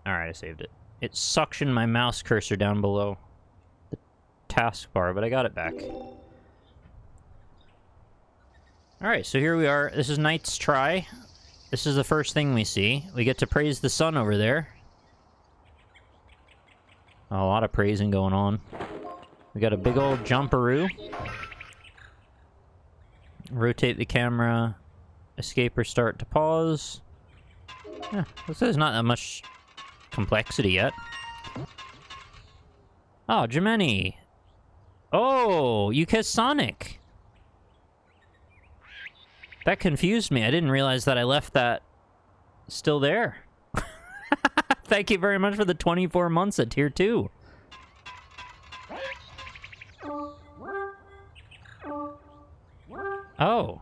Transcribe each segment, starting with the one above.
Alright, I saved it. It suctioned my mouse cursor down below the taskbar, but I got it back. Alright, so here we are. This is Knight's Try. This is the first thing we see. We get to praise the sun over there. A lot of praising going on. We got a big old jumperoo. Rotate the camera. Escape or start to pause. Yeah, there's not that much complexity yet. Oh, Jiminy. Oh, you kissed Sonic. That confused me. I didn't realize that I left that still there. Thank you very much for the 24 months at Tier 2. Oh.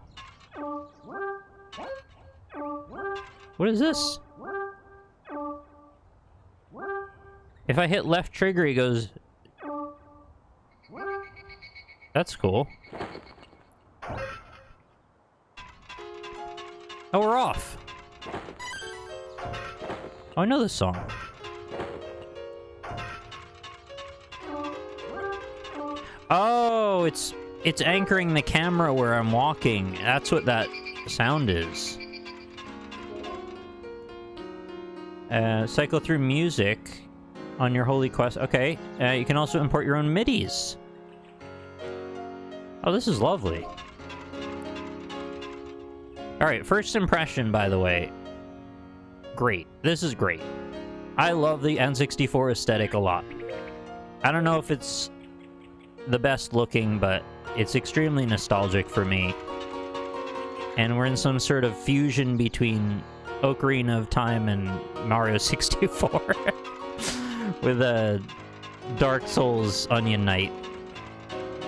What is this? If I hit left trigger, he goes... That's cool. Oh, we're off. Oh, I know this song. Oh, it's anchoring the camera where I'm walking. That's what that sound is. Cycle through music on your holy quest. Okay, you can also import your own MIDIs. Oh, this is lovely. Alright, first impression, by the way. Great. This is great. I love the N64 aesthetic a lot. I don't know if it's the best looking, but it's extremely nostalgic for me. And we're in some sort of fusion between Ocarina of Time and Mario 64. With a Dark Souls Onion Knight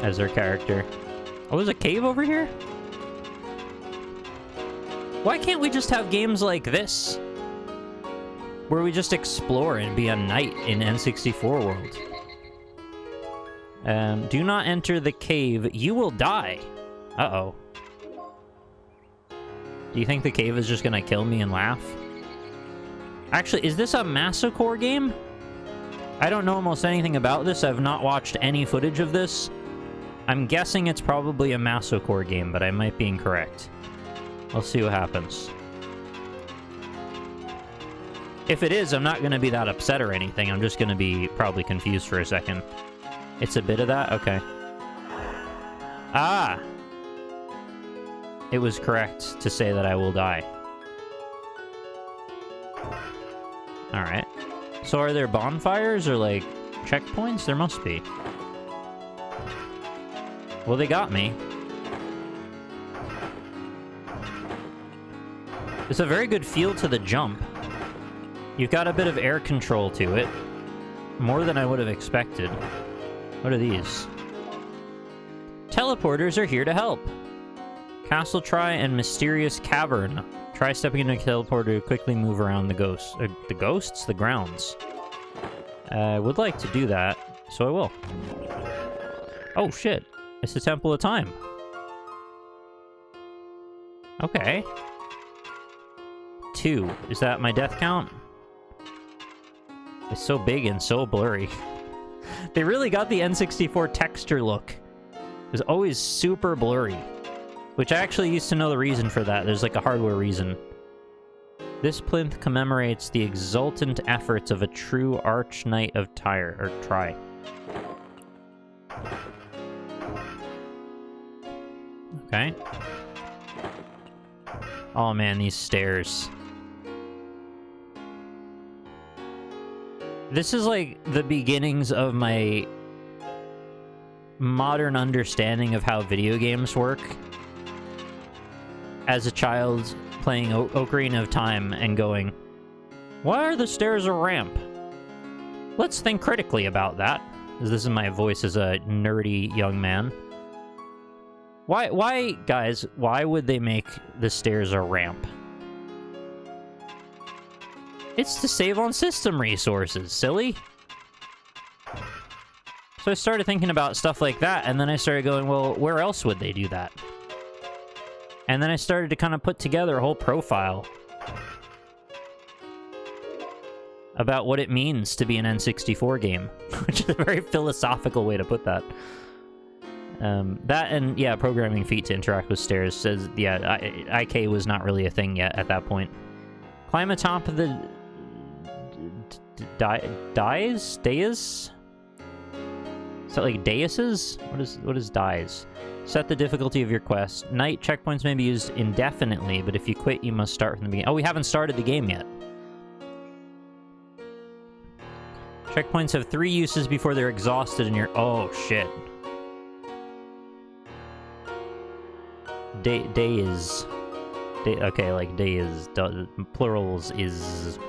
as our character. Oh, there's a cave over here? Why can't we just have games like this? Where we just explore and be a knight in N64 world. Do not enter the cave. You will die. Uh-oh. Do you think the cave is just gonna kill me and laugh? Actually, is this a Masocore game? I don't know almost anything about this. I've not watched any footage of this. I'm guessing it's probably a Masocore game, but I might be incorrect. We'll see what happens. If it is, I'm not going to be that upset or anything. I'm just going to be probably confused for a second. It's a bit of that? Okay. Ah! It was correct to say that I will die. Alright. So are there bonfires or, like, checkpoints? There must be. Well, they got me. There's a very good feel to the jump. You've got a bit of air control to it. More than I would have expected. What are these? Teleporters are here to help. Castle Try and Mysterious Cavern. Try stepping into a teleporter to quickly move around the ghosts. The ghosts? The grounds. I would like to do that, so I will. Oh, shit. It's the Temple of Time. Okay. 2. Is that my death count? It's so big and so blurry. They really got the N64 texture look. It was always super blurry. Which I actually used to know the reason for that. There's like a hardware reason. This plinth commemorates the exultant efforts of a true arch knight of Tyre, or Try. Okay. Oh man, these stairs. This is like the beginnings of my modern understanding of how video games work. As a child playing Ocarina of Time and going, why are the stairs a ramp? Let's think critically about that. This is my voice as a nerdy young man. Why, guys, why would they make the stairs a ramp? It's to save on system resources, silly. So I started thinking about stuff like that, and then I started going, well, where else would they do that? And then I started to kind of put together a whole profile. about what it means to be an N64 game, which is a very philosophical way to put that. That and, yeah, programming feet to interact with stairs says, yeah, IK was not really a thing yet at that point. Climb atop of the... dais? Is that like daises? What is dais? Set the difficulty of your quest. Night checkpoints may be used indefinitely, but if you quit, you must start from the beginning. Oh, we haven't started the game yet. Checkpoints have 3 uses before they're exhausted and you're... Oh, shit. Days. Okay, like days. Plurals is...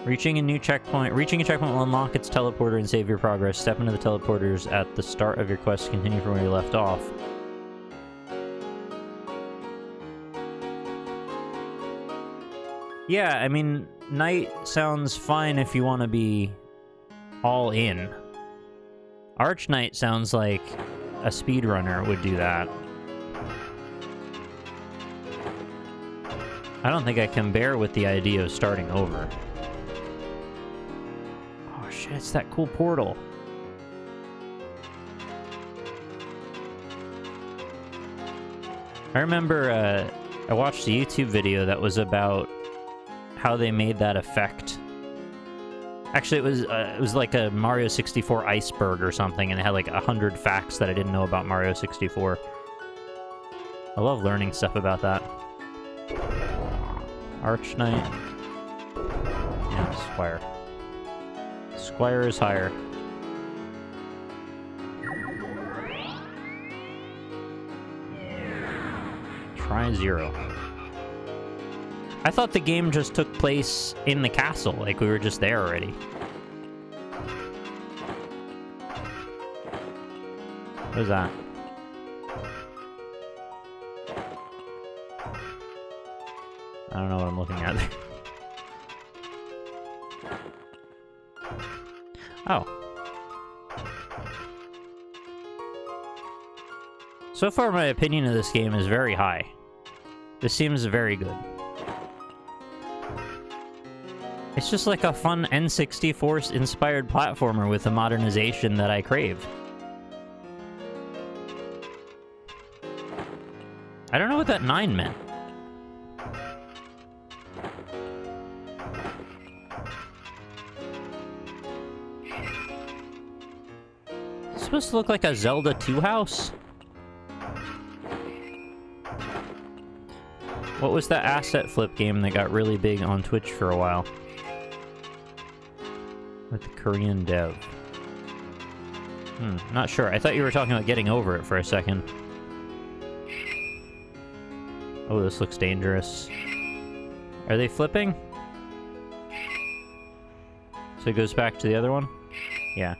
Reaching a checkpoint will unlock its teleporter and save your progress. Step into the teleporters at the start of your quest to continue from where you left off. Yeah, I mean, night sounds fine if you want to be all in. Arch Knight sounds like a speedrunner would do that. I don't think I can bear with the idea of starting over. Oh shit, it's that cool portal. I remember I watched a YouTube video that was about how they made that effect. Actually, it was like a Mario 64 iceberg or something, and it had like 100 facts that I didn't know about Mario 64. I love learning stuff about that. Arch Knight. Yeah, Squire. Squire is higher. Try 0. I thought the game just took place in the castle, like we were just there already. What is that? I don't know what I'm looking at there. Oh. So far, my opinion of this game is very high. This seems very good. It's just like a fun N64-inspired platformer with a modernization that I crave. I don't know what that 9 meant. It's supposed to look like a Zelda 2 house? What was that asset flip game that got really big on Twitch for a while? With the Korean dev. Not sure. I thought you were talking about getting over it for a second. Oh, this looks dangerous. Are they flipping? So it goes back to the other one? Yeah.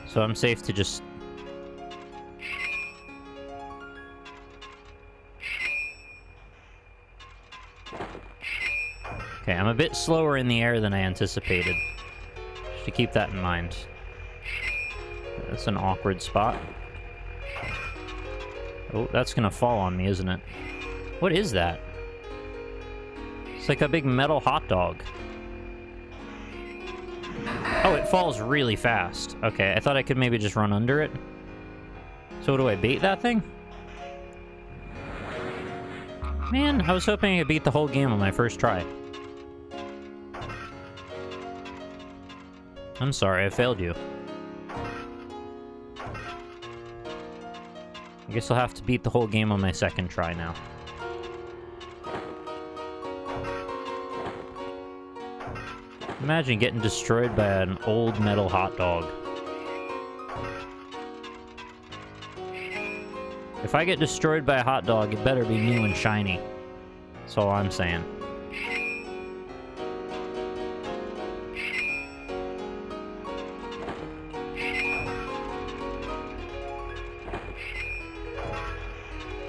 So I'm safe to just... Okay, I'm a bit slower in the air than I anticipated. Should keep that in mind. That's an awkward spot. Oh, that's gonna fall on me, isn't it? What is that? It's like a big metal hot dog. Oh, it falls really fast. Okay, I thought I could maybe just run under it. So what do I bait that thing? Man, I was hoping I could beat the whole game on my first try. I'm sorry, I failed you. I guess I'll have to beat the whole game on my second try now. Imagine getting destroyed by an old metal hot dog. If I get destroyed by a hot dog, it better be new and shiny. That's all I'm saying.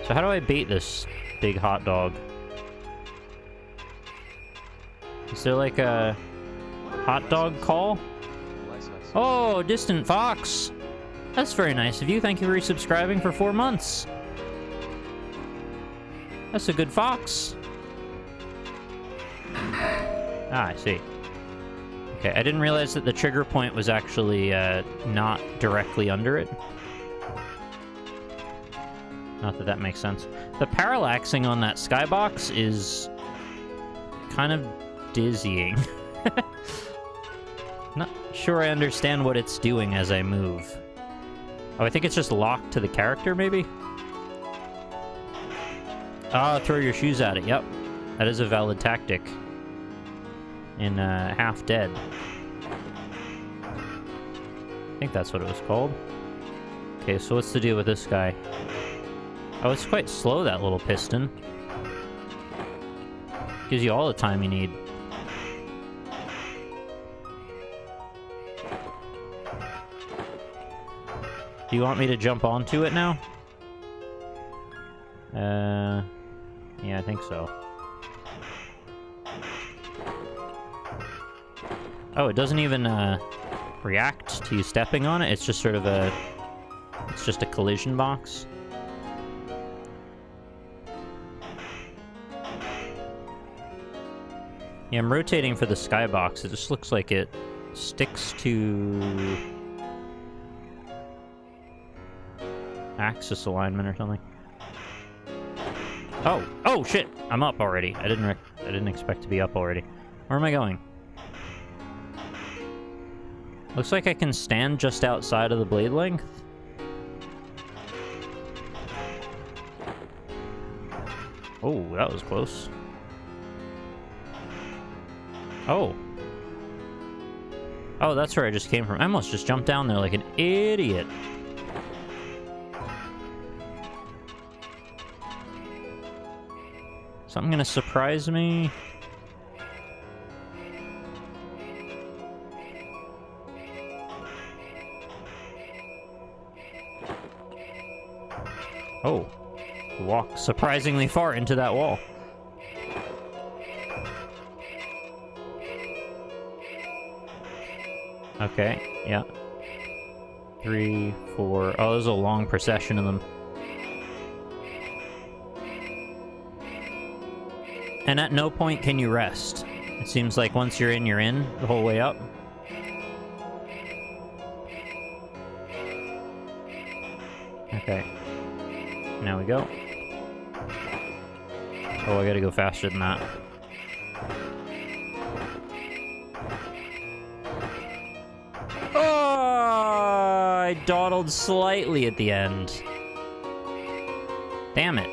So how do I bait this big hot dog? Is there like a hot dog call? Oh, Distant Fox! That's very nice of you. Thank you for resubscribing for 4 months. That's a good fox. Ah, I see. Okay, I didn't realize that the trigger point was actually not directly under it. Not that that makes sense. The parallaxing on that skybox is kind of dizzying. Not sure I understand what it's doing as I move. Oh, I think it's just locked to the character, maybe? Ah, throw your shoes at it. Yep. That is a valid tactic. In Half Dead. I think that's what it was called. Okay, so what's the deal with this guy? Oh, it's quite slow, that little piston. Gives you all the time you need. Do you want me to jump onto it now? Yeah, I think so. Oh, it doesn't even react to you stepping on it. It's just sort of a... It's just a collision box. Yeah, I'm rotating for the skybox. It just looks like it sticks to... axis alignment or something. Oh! Oh, shit! I'm up already. I didn't expect to be up already. Where am I going? Looks like I can stand just outside of the blade length. Oh, that was close. Oh. Oh, that's where I just came from. I almost just jumped down there like an idiot. Something gonna surprise me? Oh. Walk surprisingly far into that wall. Okay, yeah. 3, 4... Oh, there's a long procession of them. And at no point can you rest. It seems like once you're in the whole way up. Okay. Now we go. Oh, I gotta go faster than that. Oh, I dawdled slightly at the end. Damn it.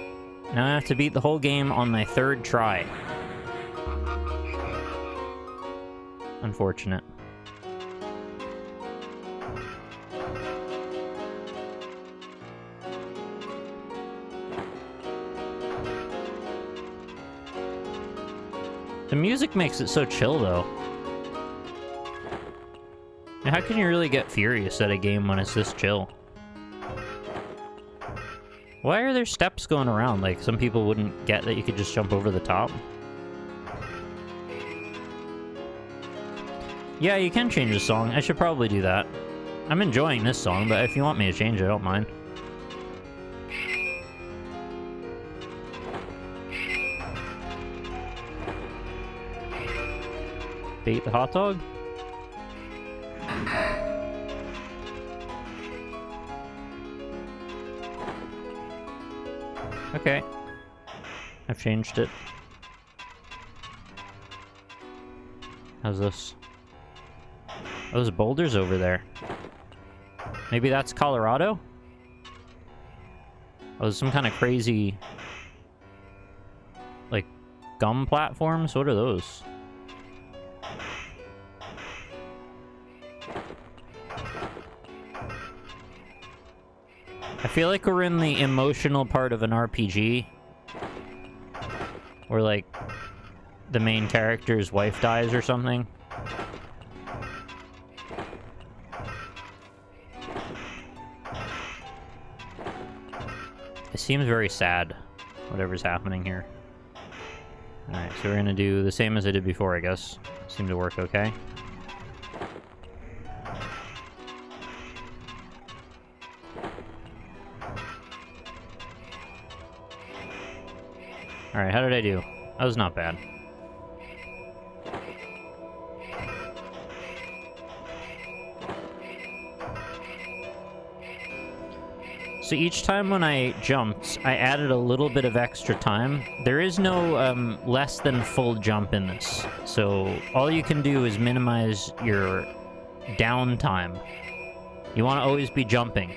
Now I have to beat the whole game on my 3rd try. Unfortunate. The music makes it so chill, though. How can you really get furious at a game when it's this chill? Why are there steps going around? Like, some people wouldn't get that you could just jump over the top. Yeah, you can change the song. I should probably do that. I'm enjoying this song, but if you want me to change it, I don't mind. Bait the hot dog? Okay. I've changed it. How's this? Oh, there's boulders over there. Maybe that's Colorado? Oh, there's some kind of crazy... like, gum platforms? What are those? I feel like we're in the emotional part of an RPG. Where, like, the main character's wife dies or something. It seems very sad, whatever's happening here. Alright, so we're gonna do the same as I did before, I guess. Seemed to work okay. Alright, how did I do? That was not bad. So each time when I jumped, I added a little bit of extra time. There is no less than full jump in this. So all you can do is minimize your downtime. You want to always be jumping,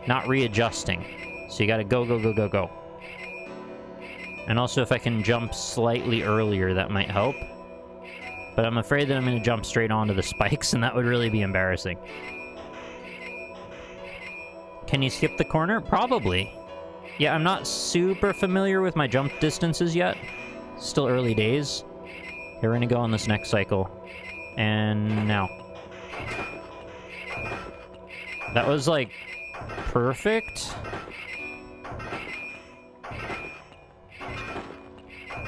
not readjusting. So you gotta go, go, go, go, go. And also if I can jump slightly earlier, that might help. But I'm afraid that I'm gonna jump straight onto the spikes, and that would really be embarrassing. Can you skip the corner? Probably. Yeah, I'm not super familiar with my jump distances yet. Still early days. Okay, we're gonna go on this next cycle. And now. That was, like, perfect.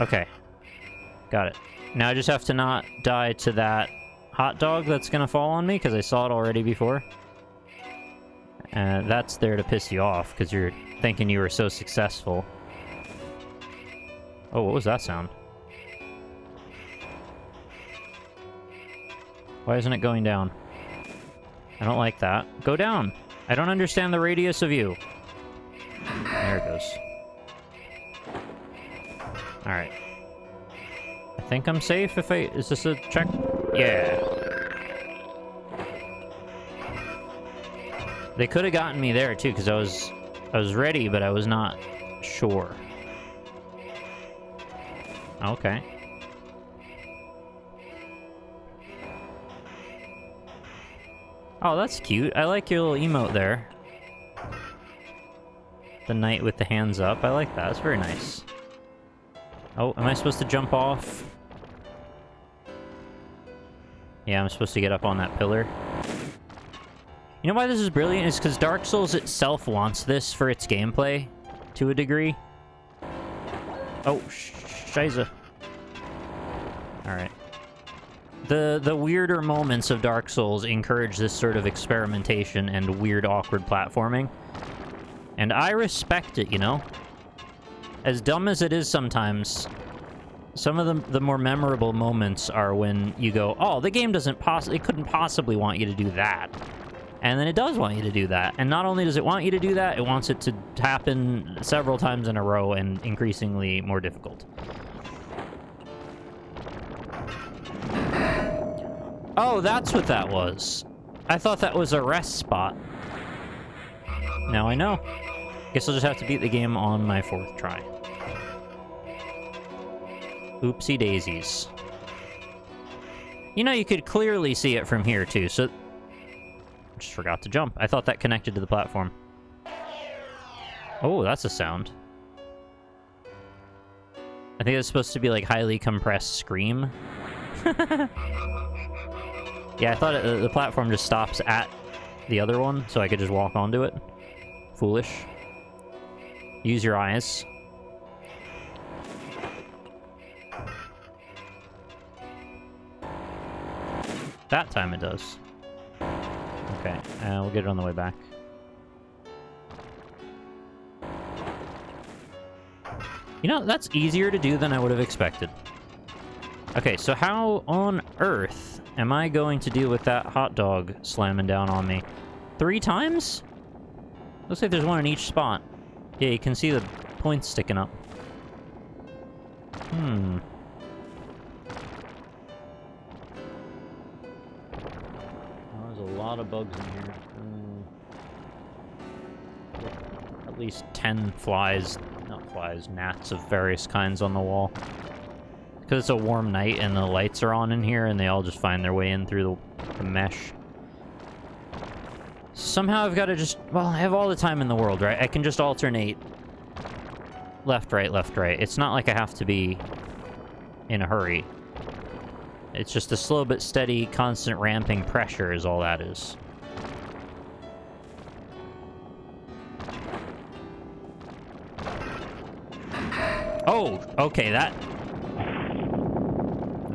Okay. Got it. Now I just have to not die to that hot dog that's gonna fall on me, because I saw it already before. That's there to piss you off, because you're thinking you were so successful. Oh, what was that sound? Why isn't it going down? I don't like that. Go down! I don't understand the radius of you. There it goes. Alright. I think I'm safe if I... Is this a check? Yeah. They could have gotten me there, too, because I was ready, but I was not sure. Okay. Oh, that's cute. I like your little emote there. The knight with the hands up. I like that. That's very nice. Oh, am I supposed to jump off? Yeah, I'm supposed to get up on that pillar. You know why this is brilliant? Is because Dark Souls itself wants this for its gameplay, to a degree. Oh, shiza. Alright. The weirder moments of Dark Souls encourage this sort of experimentation and weird, awkward platforming. And I respect it, you know? As dumb as it is sometimes, some of the more memorable moments are when you go, oh, the game it couldn't possibly want you to do that. And then it does want you to do that. And not only does it want you to do that, it wants it to happen several times in a row and increasingly more difficult. Oh, that's what that was. I thought that was a rest spot. Now I know. Guess I'll just have to beat the game on my 4th try. Oopsie daisies. You know, you could clearly see it from here, too, so... Just forgot to jump. I thought that connected to the platform. Oh, that's a sound. I think it's supposed to be, like, highly compressed scream. Yeah, I thought the platform just stops at the other one, so I could just walk onto it. Foolish. Use your eyes. That time it does. Okay, we'll get it on the way back. You know, that's easier to do than I would have expected. Okay, so how on earth am I going to deal with that hot dog slamming down on me? 3 times? Looks like there's one in each spot. Yeah, you can see the points sticking up. Oh, there's a lot of bugs in here. At least 10 flies, not flies, gnats of various kinds on the wall. Because it's a warm night and the lights are on in here and they all just find their way in through the mesh. Somehow I've got to just... Well, I have all the time in the world, right? I can just alternate left, right, left, right. It's not like I have to be in a hurry. It's just a slow but steady, constant ramping pressure is all that is. Oh, okay,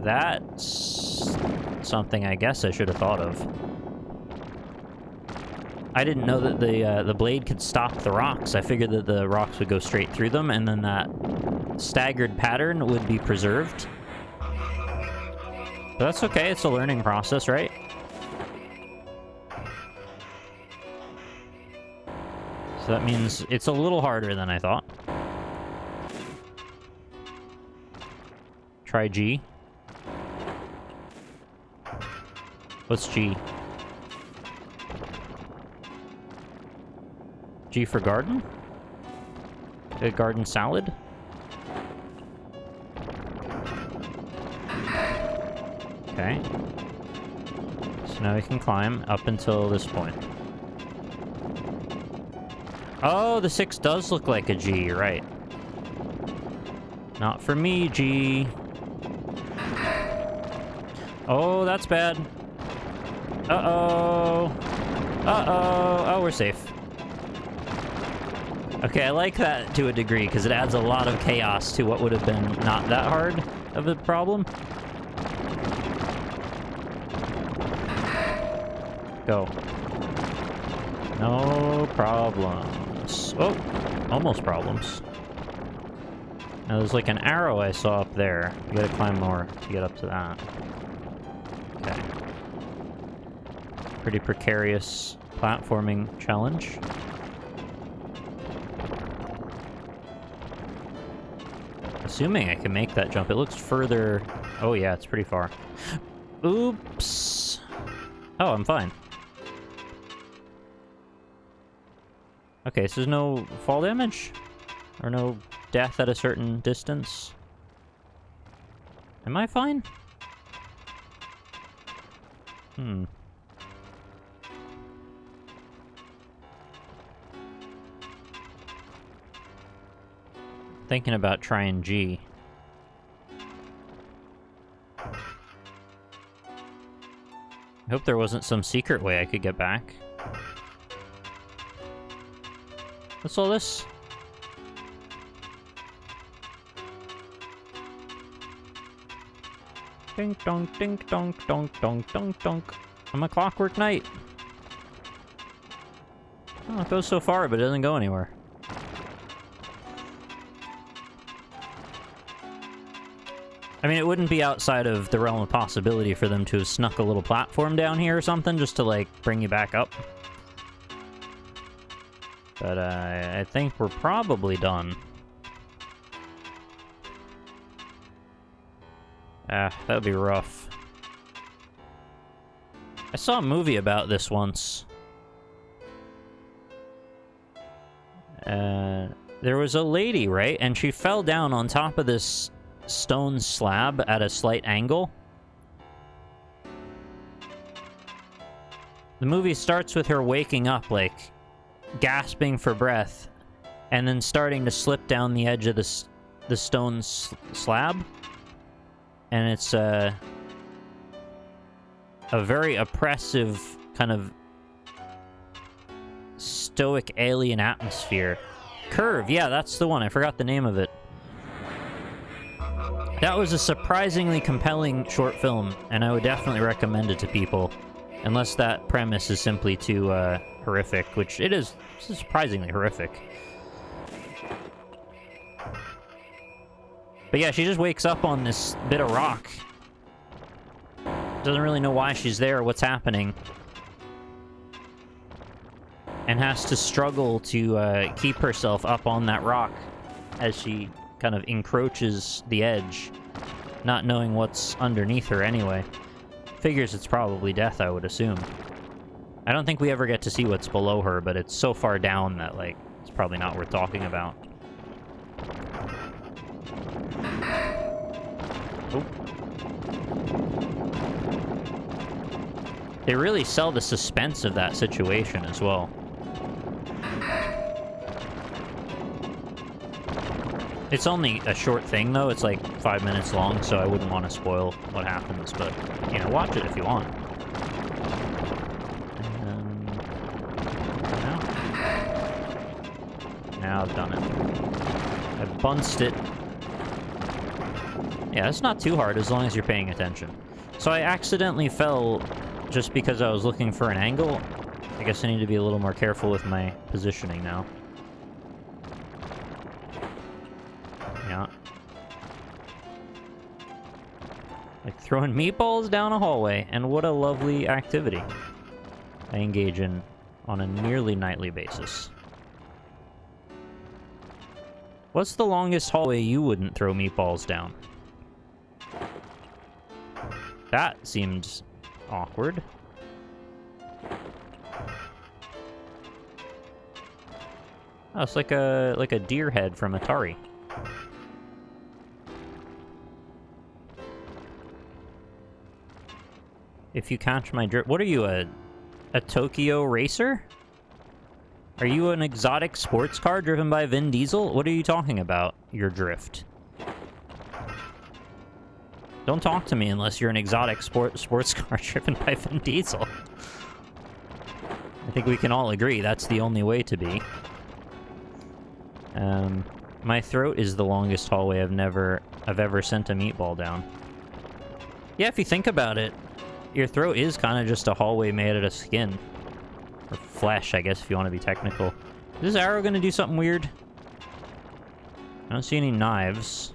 that's something I guess I should have thought of. I didn't know that the blade could stop the rocks. I figured that the rocks would go straight through them, and then that staggered pattern would be preserved. But that's okay, it's a learning process, right? So that means it's a little harder than I thought. Try G. What's G? G for garden? A garden salad? Okay. So now we can climb up until this point. Oh, the 6 does look like a G, right. Not for me, G. Oh, that's bad. Uh-oh. Uh-oh. Oh, we're safe. Okay, I like that to a degree, because it adds a lot of chaos to what would have been not that hard of a problem. Go. No problems. Oh, almost problems. Now there's like an arrow I saw up there. You gotta climb more to get up to that. Okay. Pretty precarious platforming challenge. Assuming I can make that jump. It looks further... Oh yeah, it's pretty far. Oops. Oh, I'm fine. Okay, so there's no fall damage? Or no death at a certain distance? Am I fine? Hmm. Thinking about trying G. I hope there wasn't some secret way I could get back. What's all this? Ding dong, ding dong, dong, dong, dong, dong. I'm a Clockwork Knight. Oh, it goes so far, but it doesn't go anywhere. I mean, it wouldn't be outside of the realm of possibility for them to have snuck a little platform down here or something just to, like, bring you back up. But I think we're probably done. That would be rough. I saw a movie about this once. There was a lady, right? And she fell down on top of this stone slab at a slight angle. The movie starts with her waking up, like, gasping for breath, and then starting to slip down the edge of the stone slab. And it's a very oppressive, kind of stoic alien atmosphere. Curve, yeah, that's the one. I forgot the name of it. That was a surprisingly compelling short film, and I would definitely recommend it to people. Unless that premise is simply too horrific, which it is surprisingly horrific. But yeah, she just wakes up on this bit of rock. Doesn't really know why she's there, what's happening. And has to struggle to keep herself up on that rock as she kind of encroaches the edge, not knowing what's underneath her anyway. Figures it's probably death, I would assume. I don't think we ever get to see what's below her, but it's so far down that, like, it's probably not worth talking about. Oh. They really sell the suspense of that situation as well. It's only a short thing, though. It's like 5 minutes long, so I wouldn't want to spoil what happens, but, you know, watch it if you want. Now I've done it. I've bunced it. Yeah, it's not too hard as long as you're paying attention. So I accidentally fell just because I was looking for an angle. I guess I need to be a little more careful with my positioning now. Yeah. Like throwing meatballs down a hallway, and what a lovely activity I engage in on a nearly nightly basis. What's the longest hallway you wouldn't throw meatballs down? That seemed awkward. Oh, it's like a deer head from Atari. If you catch my drift... What are you, a Tokyo racer? Are you an exotic sports car driven by Vin Diesel? What are you talking about, your drift? Don't talk to me unless you're an exotic sports car driven by Vin Diesel. I think we can all agree that's the only way to be. My throat is the longest hallway I've ever sent a meatball down. Yeah, if you think about it, your throat is kind of just a hallway made out of skin. Or flesh, I guess, if you want to be technical. Is this arrow gonna do something weird? I don't see any knives.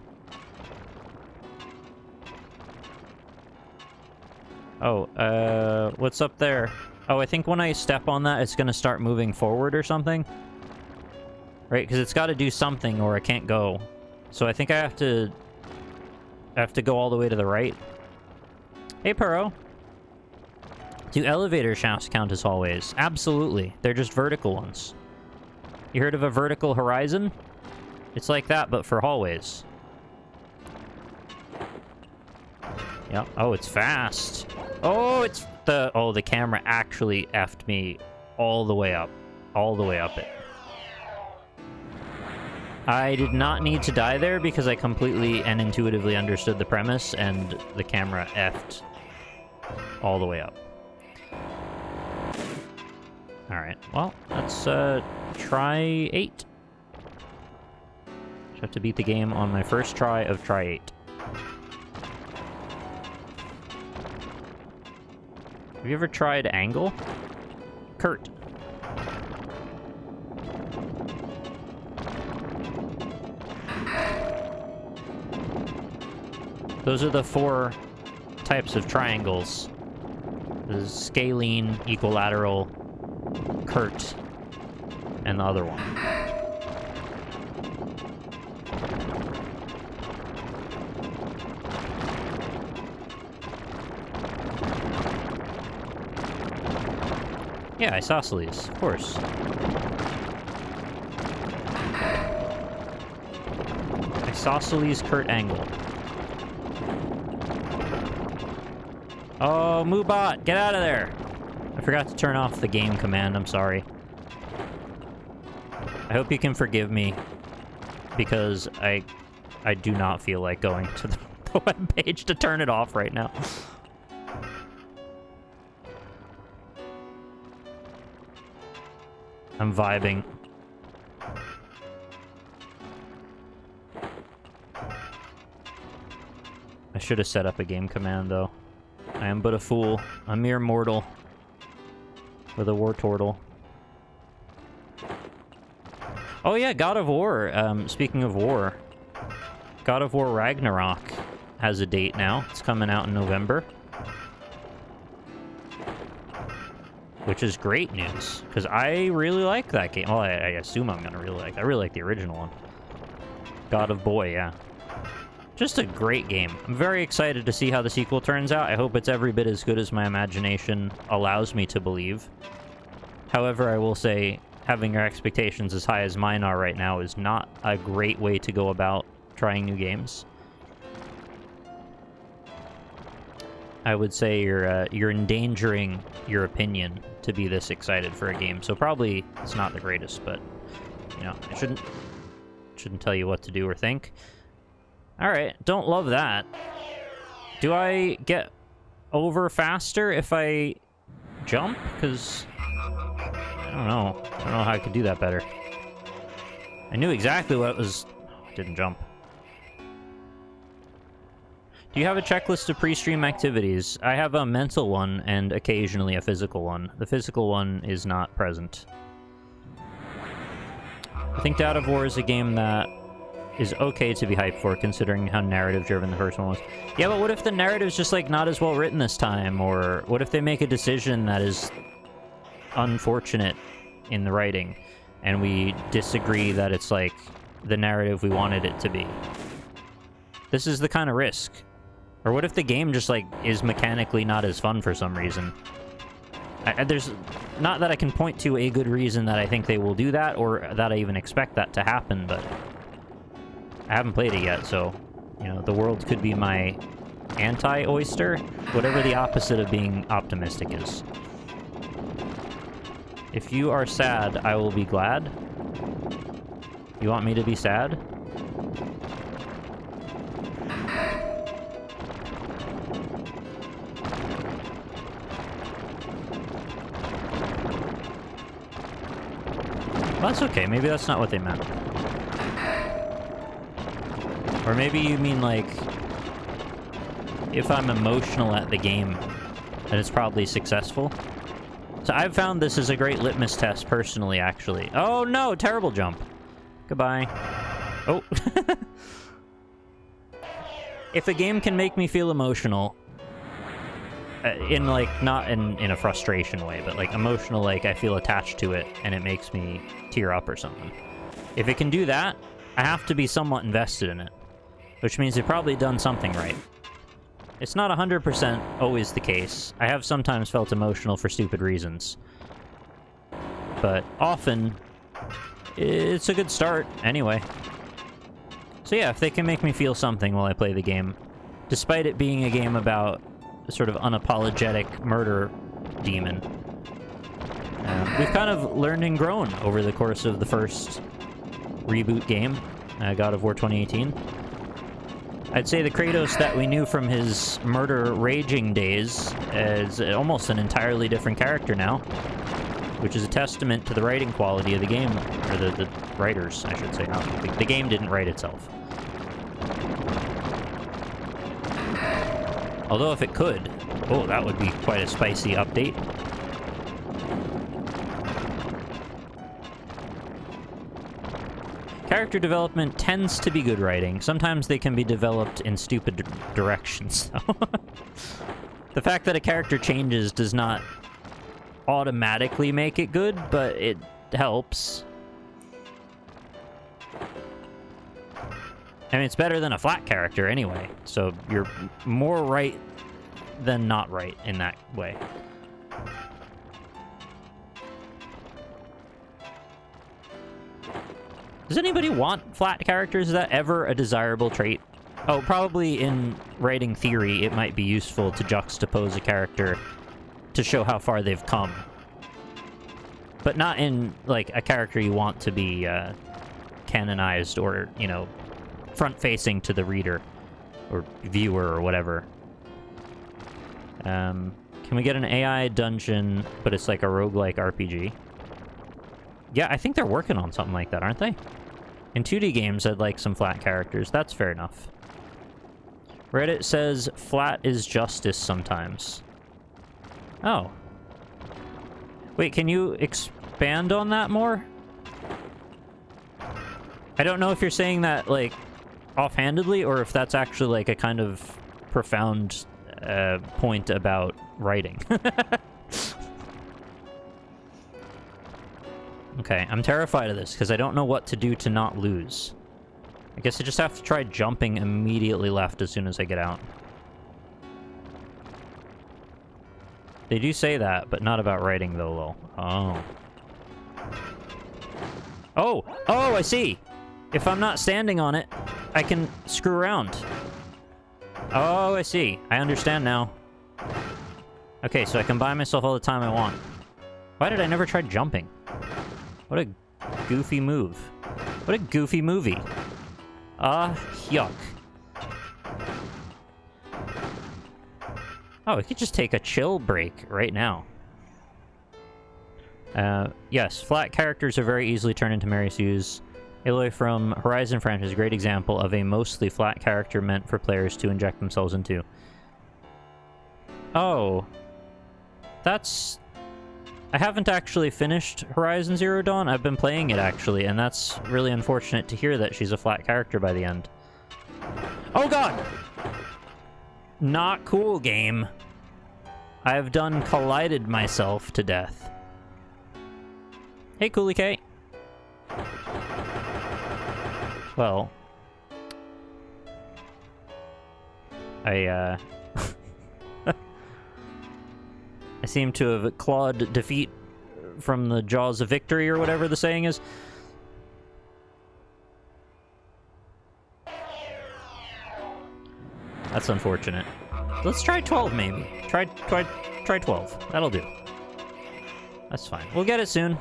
Oh, what's up there? Oh, I think when I step on that, it's gonna start moving forward or something. Right, because it's got to do something or I can't go. So I think I have to go all the way to the right. Hey, Puro. Do elevator shafts count as hallways? Absolutely. They're just vertical ones. You heard of a vertical horizon? It's like that, but for hallways. Yep. Oh, it's fast. Oh, it's the... Oh, the camera actually effed me all the way up. All the way up it. I did not need to die there because I completely and intuitively understood the premise, and the camera effed all the way up. Alright, well, let's try 8. Just have to beat the game on my first try of try 8. Have you ever tried angle? Kurt. Those are the 4 types of triangles. There's scalene, equilateral, Kurt, and the other one. Yeah, isosceles, of course. Isosceles Kurt angle. Oh, Moobot, get out of there! I forgot to turn off the game command, I'm sorry. I hope you can forgive me, because I do not feel like going to the webpage to turn it off right now. I'm vibing. I should have set up a game command, though. I am but a fool, a mere mortal, with a war turtle. Oh yeah, God of War. Speaking of war, God of War Ragnarok has a date now. It's coming out in November. Which is great news, because I really like that game. Well, I assume I'm gonna really like it. I really like the original one. God of Boy, yeah. Just a great game. I'm very excited to see how the sequel turns out. I hope it's every bit as good as my imagination allows me to believe. However, I will say, having your expectations as high as mine are right now is not a great way to go about trying new games. I would say you're endangering your opinion to be this excited for a game. So probably it's not the greatest, but you know, I shouldn't tell you what to do or think. All right, don't love that. Do I get over faster if I jump? Because I don't know. I don't know how I could do that better. I knew exactly what it was. Oh, I didn't jump. Do you have a checklist of pre-stream activities? I have a mental one and occasionally a physical one. The physical one is not present. I think God of War is a game that is okay to be hyped for, considering how narrative-driven the first one was. Yeah, but what if the narrative's just, like, not as well written this time? Or what if they make a decision that is unfortunate in the writing, and we disagree that it's, like, the narrative we wanted it to be. This is the kind of risk. Or what if the game just, like, is mechanically not as fun for some reason? There's... Not that I can point to a good reason that I think they will do that, or that I even expect that to happen, but... I haven't played it yet, so... You know, the world could be my anti-oyster. Whatever the opposite of being optimistic is. If you are sad, I will be glad. You want me to be sad? Well, that's okay. Maybe that's not what they meant. Or maybe you mean, like, if I'm emotional at the game, then it's probably successful. So I've found this is a great litmus test, personally, actually. Oh, no! Terrible jump. Goodbye. Oh. If a game can make me feel emotional, in, like, not in a frustration way, but, like, emotional, like, I feel attached to it, and it makes me tear up or something. If it can do that, I have to be somewhat invested in it. Which means they've probably done something right. It's not 100% always the case. I have sometimes felt emotional for stupid reasons. But often, it's a good start, anyway. So yeah, if they can make me feel something while I play the game, despite it being a game about a sort of unapologetic murder demon, we've kind of learned and grown over the course of the first reboot game, God of War 2018. I'd say the Kratos that we knew from his murder raging days is almost an entirely different character now, which is a testament to the writing quality of the game, or the writers, I should say. The game didn't write itself. Although if it could, oh, that would be quite a spicy update. Character development tends to be good writing. Sometimes they can be developed in stupid directions, though. The fact that a character changes does not automatically make it good, but it helps. I mean, it's better than a flat character anyway, so you're more right than not right in that way. Does anybody want flat characters? Is that ever a desirable trait? Oh, probably in writing theory, it might be useful to juxtapose a character to show how far they've come. But not in, like, a character you want to be canonized or, you know, front-facing to the reader or viewer or whatever. Can we get an AI dungeon, but it's like a roguelike RPG? Yeah, I think they're working on something like that, aren't they? In 2D games, I'd like some flat characters. That's fair enough. Reddit says flat is justice sometimes. Oh. Wait, can you expand on that more? I don't know if you're saying that, like, offhandedly, or if that's actually, like, a kind of profound point about writing. Okay, I'm terrified of this, because I don't know what to do to not lose. I guess I just have to try jumping immediately left as soon as I get out. They do say that, but not about writing, though, lol. Oh. Oh! Oh, I see! If I'm not standing on it, I can screw around. Oh, I see. I understand now. Okay, so I can buy myself all the time I want. Why did I never try jumping? What a goofy move. What a goofy movie. Yuck. Oh, we could just take a chill break right now. Yes, flat characters are very easily turned into Mary Sue's. Aloy from Horizon franchise is a great example of a mostly flat character meant for players to inject themselves into. Oh. That's... I haven't actually finished Horizon Zero Dawn. I've been playing it, actually, and that's really unfortunate to hear that she's a flat character by the end. Oh, God! Not cool, game. I have done collided myself to death. Hey, Coolie K. Well, I seem to have clawed defeat from the jaws of victory, or whatever the saying is. That's unfortunate. Let's try 12, maybe. Try 12. That'll do. That's fine. We'll get it soon.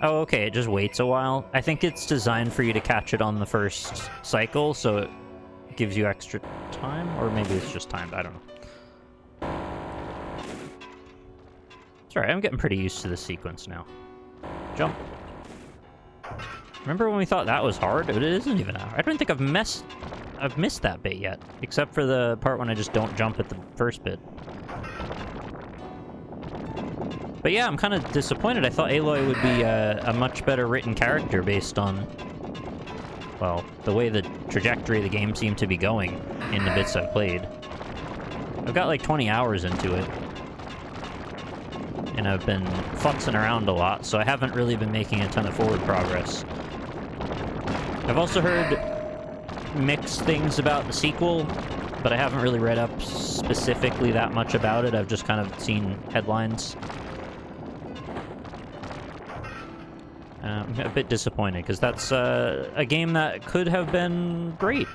Oh, okay, it just waits a while. I think it's designed for you to catch it on the first cycle, so it gives you extra time, or maybe it's just timed, I don't know. It's alright, I'm getting pretty used to this sequence now. Jump. Remember when we thought that was hard? It isn't even hard. I don't think I've missed that bit yet, except for the part when I just don't jump at the first bit. But yeah, I'm kind of disappointed. I thought Aloy would be a much better written character based on, well, the way the trajectory of the game seemed to be going in the bits I've played. I've got like 20 hours into it, and I've been futzing around a lot, so I haven't really been making a ton of forward progress. I've also heard mixed things about the sequel, but I haven't really read up specifically that much about it. I've just kind of seen headlines. I'm a bit disappointed, because that's a game that could have been great.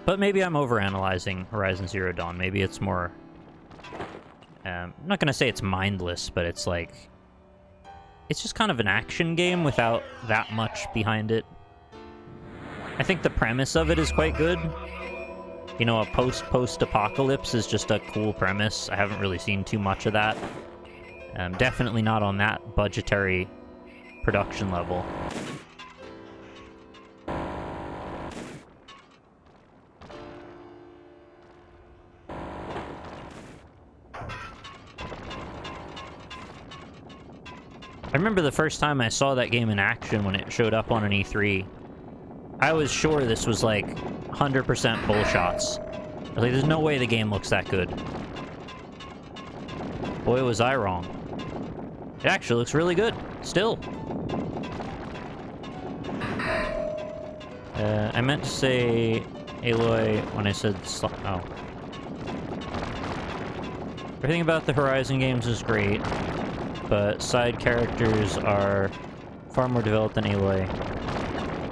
But maybe I'm overanalyzing Horizon Zero Dawn. Maybe it's more... I'm not going to say it's mindless, but it's like... It's just kind of an action game without that much behind it. I think the premise of it is quite good. You know, a post-apocalypse is just a cool premise. I haven't really seen too much of that. Definitely not on that budgetary production level. I remember the first time I saw that game in action when it showed up on an E3. I was sure this was like 100% bullshots. I was like, there's no way the game looks that good. Boy, was I wrong. It actually looks really good, still. I meant to say Aloy when I said oh. Everything about the Horizon games is great, but side characters are far more developed than Aloy.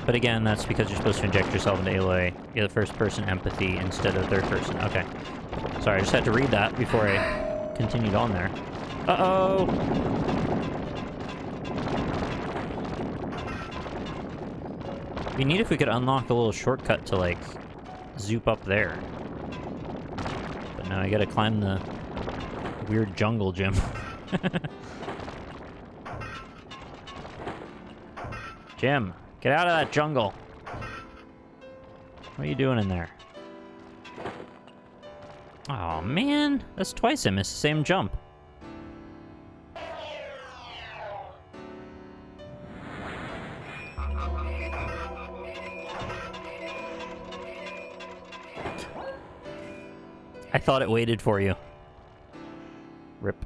But again, that's because you're supposed to inject yourself into Aloy. You have first-person empathy instead of third-person. Okay. Sorry, I just had to read that before I continued on there. Uh-oh! It'd be neat if we could unlock a little shortcut to, like, zoop up there. But now I gotta climb the weird jungle gym. Jim! Get out of that jungle! What are you doing in there? Oh man, that's twice I missed the same jump. I thought it waited for you. Rip.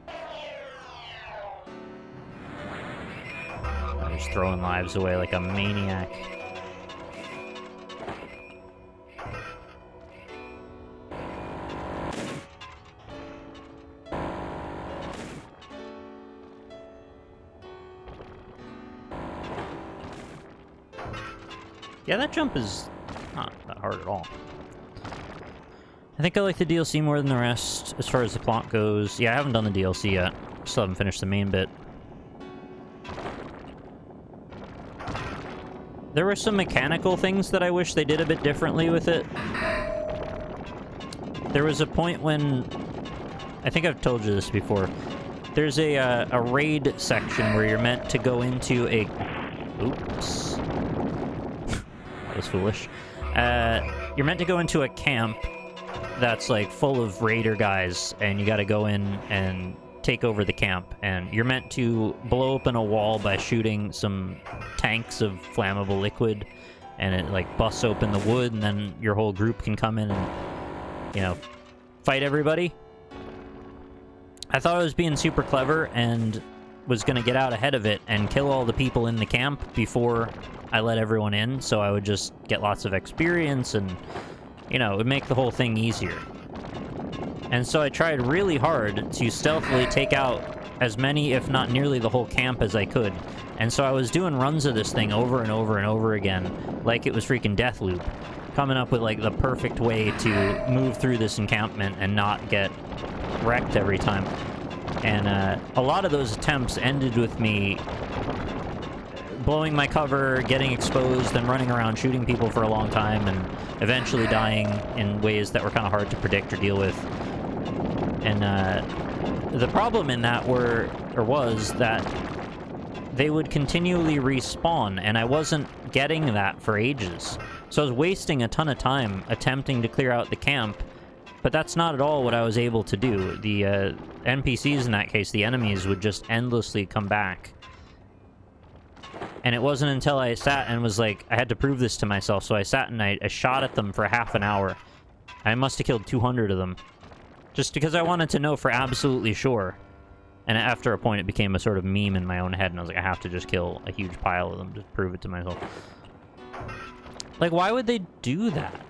I'm just throwing lives away like a maniac. Yeah, that jump is not that hard at all. I think I like the DLC more than the rest as far as the plot goes. Yeah, I haven't done the DLC yet. Still haven't finished the main bit. There were some mechanical things that I wish they did a bit differently with it. There was a point when... I think I've told you this before. There's a raid section where you're meant to go into a... Oops. That was foolish. You're meant to go into a camp that's like full of raider guys, and you gotta go in and take over the camp, and you're meant to blow open a wall by shooting some tanks of flammable liquid, and it like busts open the wood, and then your whole group can come in and, you know, fight everybody. I thought it was being super clever, and was going to get out ahead of it and kill all the people in the camp before I let everyone in, so I would just get lots of experience and, you know, it would make the whole thing easier. And so I tried really hard to stealthily take out as many, if not nearly the whole camp as I could. And so I was doing runs of this thing over and over and over again, like it was freaking Deathloop, coming up with, like, the perfect way to move through this encampment and not get wrecked every time. And a lot of those attempts ended with me blowing my cover, getting exposed, and running around shooting people for a long time, and eventually dying in ways that were kind of hard to predict or deal with. And the problem in that was that they would continually respawn, and I wasn't getting that for ages. So I was wasting a ton of time attempting to clear out the camp, but that's not at all what I was able to do. The NPCs in that case, the enemies, would just endlessly come back. And it wasn't until I sat and was like, I had to prove this to myself, so I sat and I shot at them for half an hour. I must have killed 200 of them. Just because I wanted to know for absolutely sure. And after a point, it became a sort of meme in my own head, and I was like, I have to just kill a huge pile of them to prove it to myself. Like, why would they do that?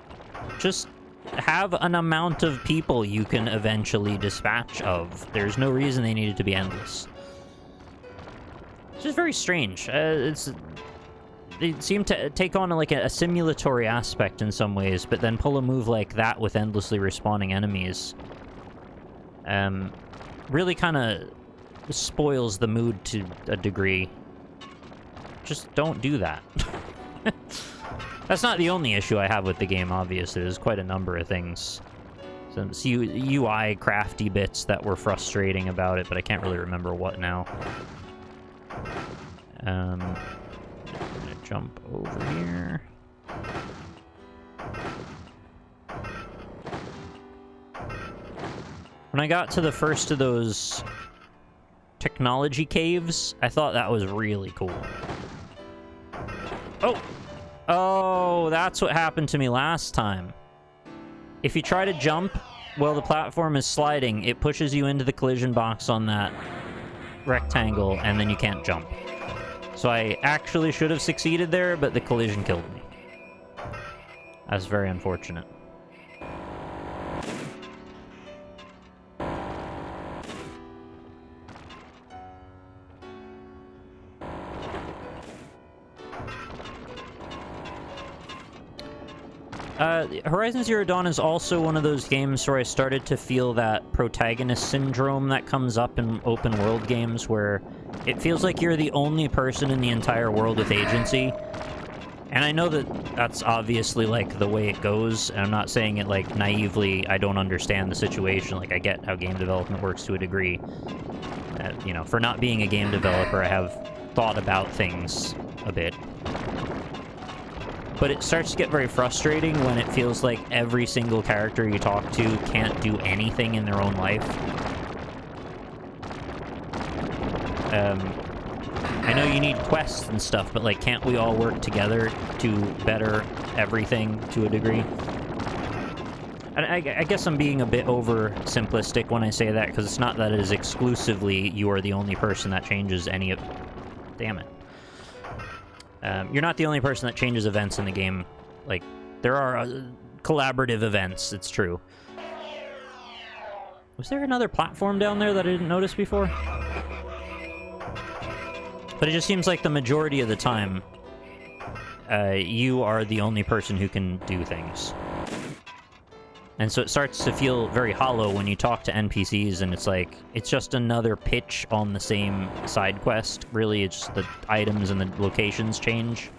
Just have an amount of people you can eventually dispatch of. There's no reason they needed to be endless. It's just very strange. They seem to take on like a simulatory aspect in some ways, but then pull a move like that with endlessly respawning enemies. Really kind of spoils the mood to a degree. Just don't do that. That's not the only issue I have with the game, obviously. There's quite a number of things. Some UI crafty bits that were frustrating about it, but I can't really remember what now. I'm gonna jump over here. When I got to the first of those technology caves, I thought that was really cool. Oh! Oh, that's what happened to me last time. If you try to jump while the platform is sliding, it pushes you into the collision box on that rectangle, and then you can't jump. So I actually should have succeeded there, but the collision killed me. That's very unfortunate. Horizon Zero Dawn is also one of those games where I started to feel that protagonist syndrome that comes up in open world games, where it feels like you're the only person in the entire world with agency. And I know that that's obviously, like, the way it goes, and I'm not saying it, like, naively. I don't understand the situation. Like, I get how game development works to a degree. You know, for not being a game developer, I have thought about things a bit. But it starts to get very frustrating when it feels like every single character you talk to can't do anything in their own life. I know you need quests and stuff, but, like, can't we all work together to better everything to a degree? And I guess I'm being a bit over simplistic when I say that, because it's not that it is exclusively you are the only person that changes any of... Damn it. You're not the only person that changes events in the game. Like, there are collaborative events, it's true. Was there another platform down there that I didn't notice before? But it just seems like the majority of the time, you are the only person who can do things. And so it starts to feel very hollow when you talk to NPCs, and it's like, it's just another pitch on the same side quest. Really, it's just the items and the locations change.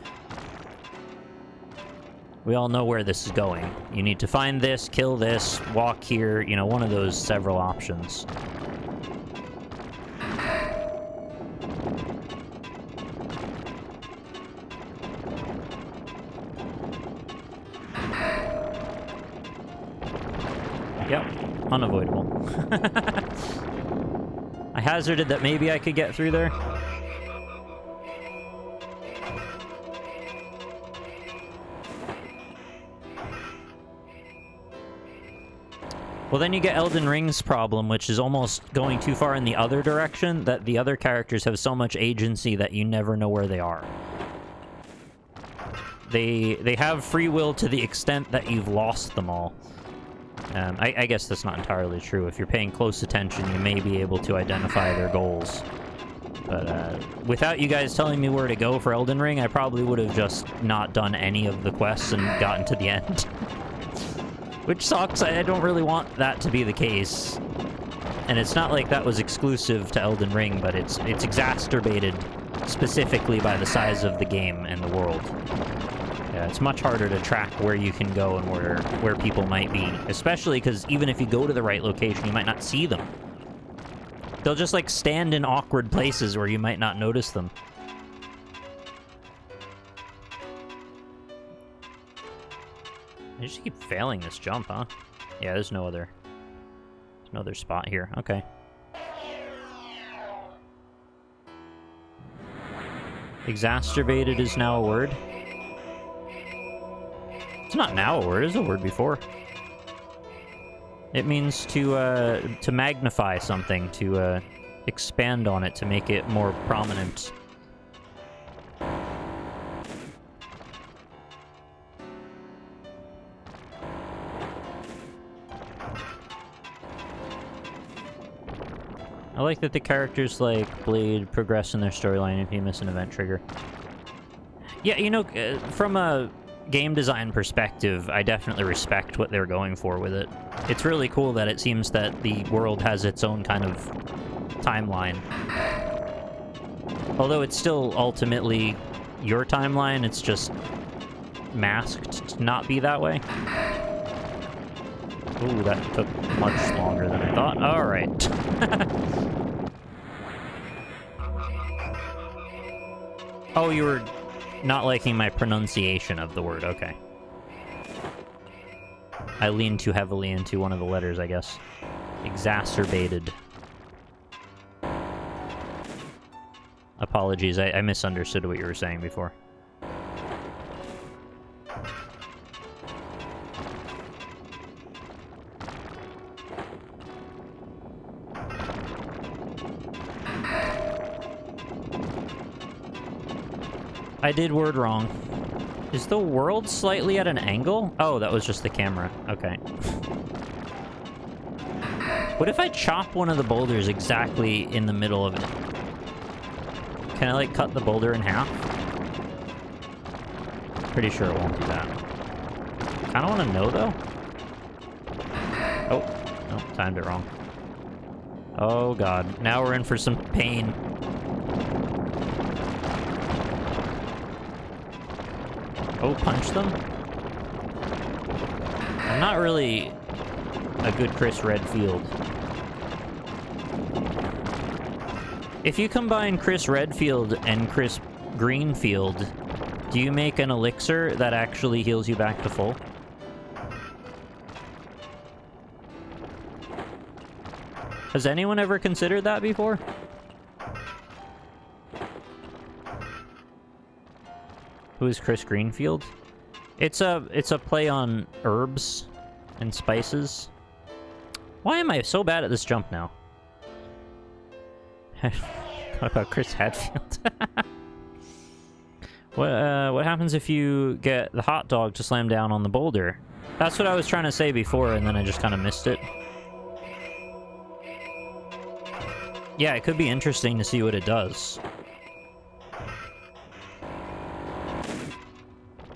We all know where this is going. You need to find this, kill this, walk here, you know, one of those several options. Yep, unavoidable. I hazarded that maybe I could get through there. Well, then you get Elden Ring's problem, which is almost going too far in the other direction, that the other characters have so much agency that you never know where they are. They have free will to the extent that you've lost them all. I guess that's not entirely true. If you're paying close attention, you may be able to identify their goals. But without you guys telling me where to go for Elden Ring, I probably would have just not done any of the quests and gotten to the end. Which sucks. I don't really want that to be the case. And it's not like that was exclusive to Elden Ring, but it's exacerbated specifically by the size of the game and the world. Yeah, it's much harder to track where you can go and where people might be. Especially because even if you go to the right location, you might not see them. They'll just, like, stand in awkward places where you might not notice them. I just keep failing this jump, huh? Yeah, there's no other spot here. Okay. Exacerbated is now a word. It's not now a word. It was a word before. It means to magnify something, to expand on it, to make it more prominent. I like that the characters like Blade progress in their storyline if you miss an event trigger. Yeah, you know, from a game design perspective, I definitely respect what they're going for with it. It's really cool that it seems that the world has its own kind of timeline. Although it's still ultimately your timeline, it's just masked to not be that way. Ooh, that took much longer than I thought. Alright. Oh, you were not liking my pronunciation of the word. Okay. I leaned too heavily into one of the letters, I guess. Exacerbated. Apologies, I misunderstood what you were saying before. I did word wrong. Is the world slightly at an angle? Oh, that was just the camera. Okay. What if I chop one of the boulders exactly in the middle of it? Can I, like, cut the boulder in half? Pretty sure it won't do that. I don't want to know, though. Oh. No, timed it wrong. Oh, God. Now we're in for some pain. Oh, punch them? I'm not really a good Chris Redfield. If you combine Chris Redfield and Chris Greenfield, do you make an elixir that actually heals you back to full? Has anyone ever considered that before? Who is Chris Greenfield? It's a play on herbs and spices. Why am I so bad at this jump now? What about Chris Hadfield? What happens if you get the hot dog to slam down on the boulder? That's what I was trying to say before, and then I just kind of missed it. Yeah, it could be interesting to see what it does.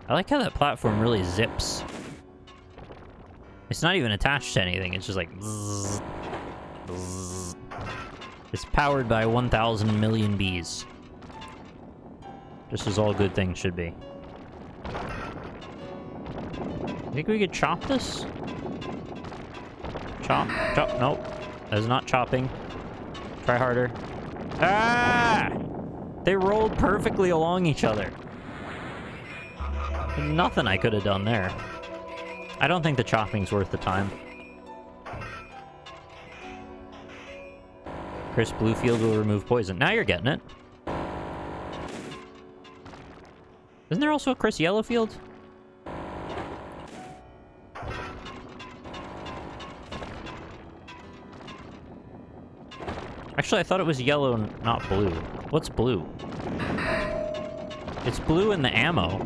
I like how that platform really zips. It's not even attached to anything, it's just like... Zzz, zzz. It's powered by 1,000 million bees. Just as all good things should be. Think we could chop this? Chop, chop, nope. That is not chopping. Try harder. Ah! They rolled perfectly along each other. Nothing I could have done there. I don't think the chopping's worth the time. Chris Bluefield will remove poison. Now you're getting it. Isn't there also a Chris Yellowfield? Actually, I thought it was yellow, not blue. What's blue? It's blue in the ammo.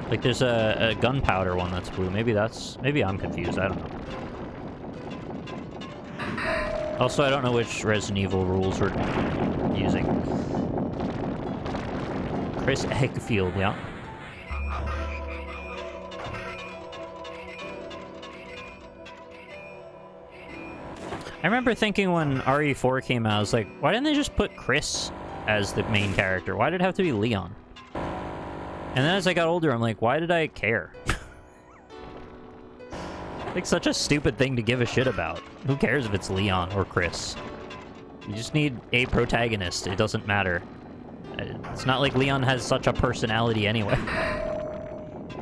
Like, there's a gunpowder one that's blue. Maybe I'm confused. I don't know. Also, I don't know which Resident Evil rules we're using. Chris Eggfield, yeah. I remember thinking when RE4 came out, I was like, why didn't they just put Chris as the main character? Why did it have to be Leon? And then as I got older, I'm like, why did I care? Like, such a stupid thing to give a shit about. Who cares if it's Leon or Chris? You just need a protagonist. It doesn't matter. It's not like Leon has such a personality anyway.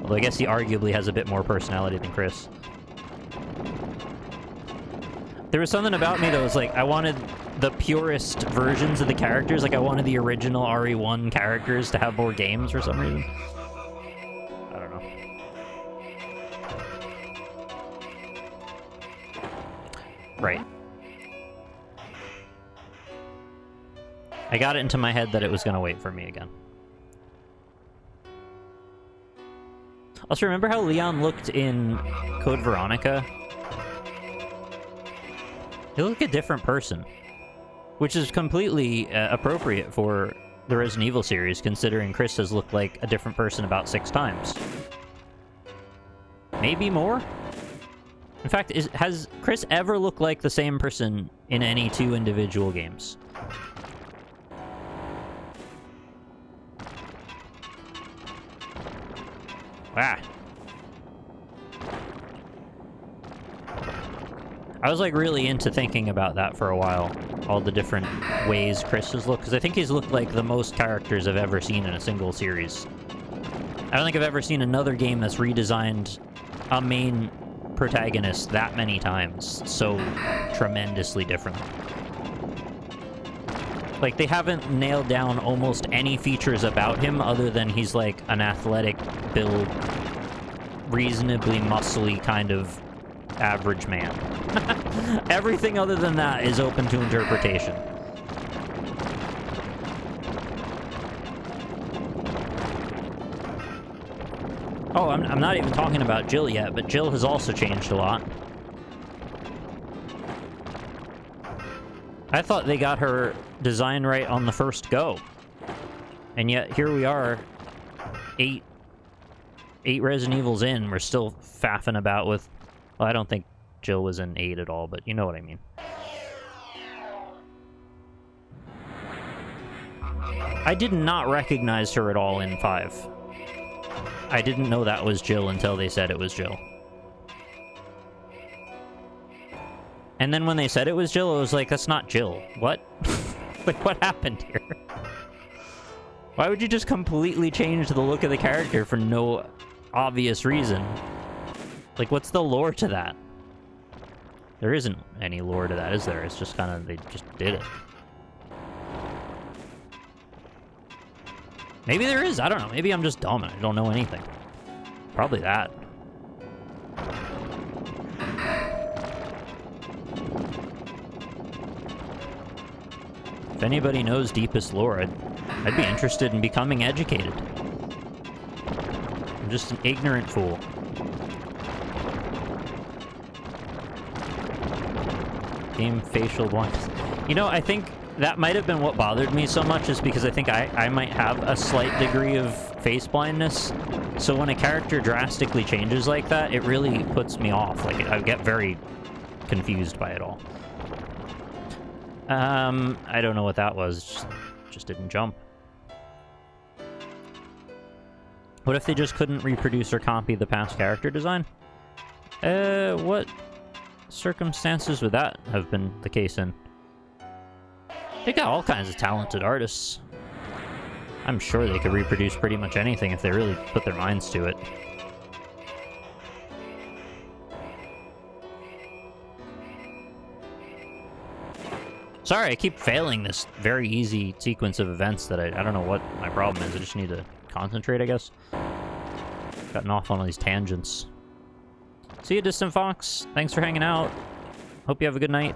Although I guess he arguably has a bit more personality than Chris. There was something about me that was like, I wanted the purest versions of the characters. Like, I wanted the original RE1 characters to have more games for some reason. I don't know. Right. I got it into my head that it was going to wait for me again. Also, remember how Leon looked in Code Veronica? He looked like a different person, which is completely appropriate for the Resident Evil series, considering Chris has looked like a different person about 6 times. Maybe more? In fact, has Chris ever looked like the same person in any 2 individual games? Ah. I was, like, really into thinking about that for a while. All the different ways Chris has looked. Because I think he's looked like the most characters I've ever seen in a single series. I don't think I've ever seen another game that's redesigned a main protagonist that many times so tremendously differently. Like, they haven't nailed down almost any features about him other than he's, like, an athletic build, reasonably muscly kind of average man. Everything other than that is open to interpretation. Oh, I'm not even talking about Jill yet, but Jill has also changed a lot. I thought they got her design right on the first go. And yet, here we are, 8 Resident Evils in, we're still faffing about with... Well, I don't think Jill was in 8 at all, but you know what I mean. I did not recognize her at all in 5. I didn't know that was Jill until they said it was Jill. And then when they said it was Jill, I was like, that's not Jill. What? Like, what happened here? Why would you just completely change the look of the character for no obvious reason? Like, what's the lore to that? There isn't any lore to that, is there? It's just kind of, they just did it. Maybe there is, I don't know. Maybe I'm just dumb and I don't know anything. Probably that. If anybody knows deepest lore, I'd be interested in becoming educated. I'm just an ignorant fool. Game facial one. You know, I think that might have been what bothered me so much, is because I think I might have a slight degree of face blindness. So when a character drastically changes like that, it really puts me off. Like, I get very confused by it all. I don't know what that was. Just didn't jump. What if they just couldn't reproduce or copy the past character design? What circumstances would that have been the case in? They got all kinds of talented artists. I'm sure they could reproduce pretty much anything if they really put their minds to it. Sorry, I keep failing this very easy sequence of events that I don't know what my problem is. I just need to concentrate, I guess. Gotten off on all these tangents. See you, Distant Fox. Thanks for hanging out. Hope you have a good night.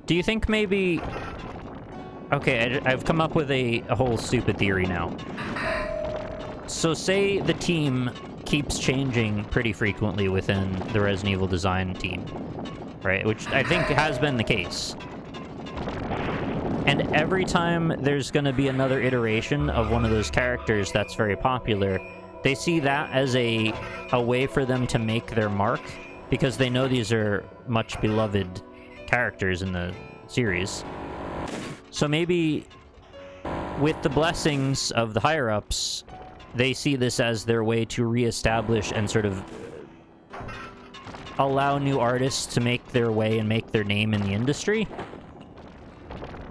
Do you think maybe... Okay, I've come up with a whole stupid theory now. So say the team keeps changing pretty frequently within the Resident Evil design team, right? Which I think has been the case. And every time there's going to be another iteration of one of those characters that's very popular, they see that as a way for them to make their mark, because they know these are much beloved characters in the series. So maybe with the blessings of the higher-ups, they see this as their way to reestablish and sort of allow new artists to make their way and make their name in the industry.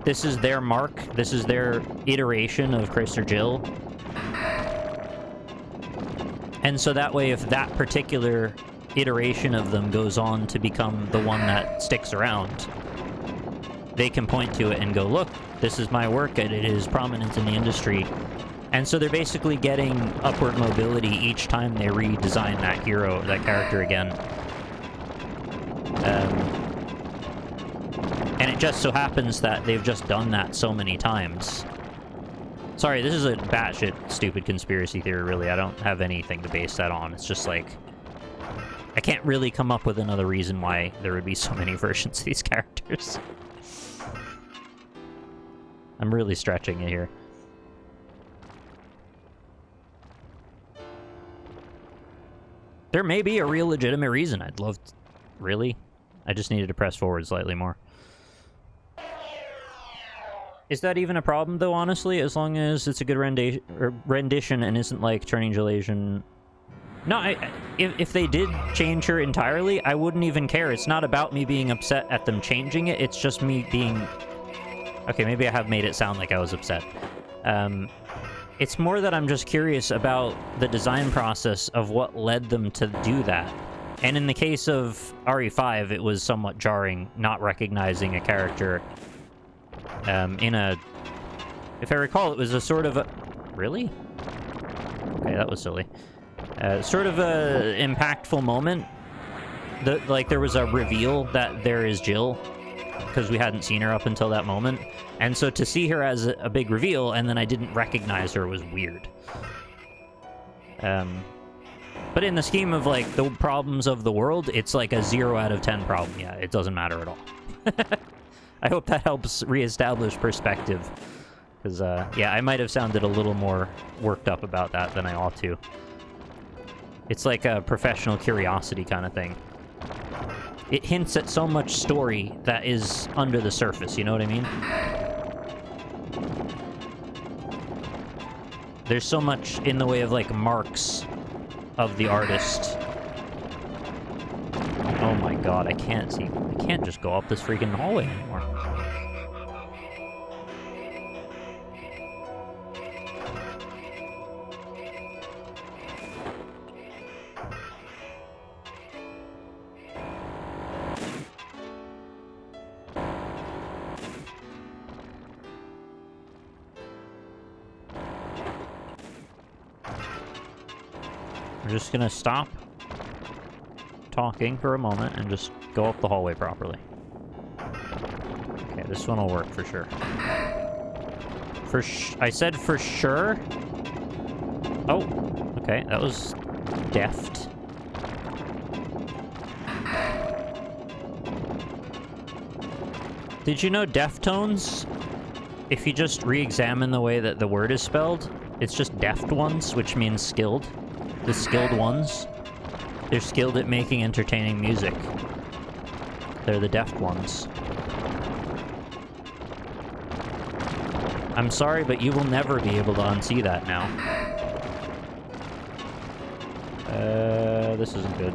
This is their mark. This is their iteration of Chris or Jill. And so that way, if that particular iteration of them goes on to become the one that sticks around, they can point to it and go, look, this is my work, and it is prominent in the industry. And so they're basically getting upward mobility each time they redesign that hero, that character again. And it just so happens that they've just done that so many times. Sorry, this is a batshit stupid conspiracy theory, really. I don't have anything to base that on. It's just like, I can't really come up with another reason why there would be so many versions of these characters. I'm really stretching it here. There may be a real legitimate reason. I'd love to... Really? I just needed to press forward slightly more. Is that even a problem, though, honestly? As long as it's a good rendition and isn't, like, turning Jill Asian... No, if they did change her entirely, I wouldn't even care. It's not about me being upset at them changing it. It's just me being... Okay, maybe I have made it sound like I was upset. It's more that I'm just curious about the design process of what led them to do that. And in the case of RE5, it was somewhat jarring not recognizing a character in a... If I recall, it was a sort of a... Really? Okay, that was silly. Sort of a impactful moment. Like, there was a reveal that there is Jill, because we hadn't seen her up until that moment. And so to see her as a big reveal, and then I didn't recognize her, was weird. But in the scheme of, like, the problems of the world, it's like a 0 out of 10 problem. Yeah, it doesn't matter at all. I hope that helps reestablish perspective. Because, yeah, I might have sounded a little more worked up about that than I ought to. It's like a professional curiosity kind of thing. It hints at so much story that is under the surface, you know what I mean? There's so much in the way of, like, marks of the artist. Oh my god, I can't see. I can't just go up this freaking hallway anymore. We're just gonna stop talking for a moment and just go up the hallway properly. Okay, this one will work for sure. I said for sure? Oh, okay, that was deft. Did you know Deftones, if you just re-examine the way that the word is spelled, it's just deft ones, which means skilled. The skilled ones. They're skilled at making entertaining music. They're the deft ones. I'm sorry, but you will never be able to unsee that now. This isn't good.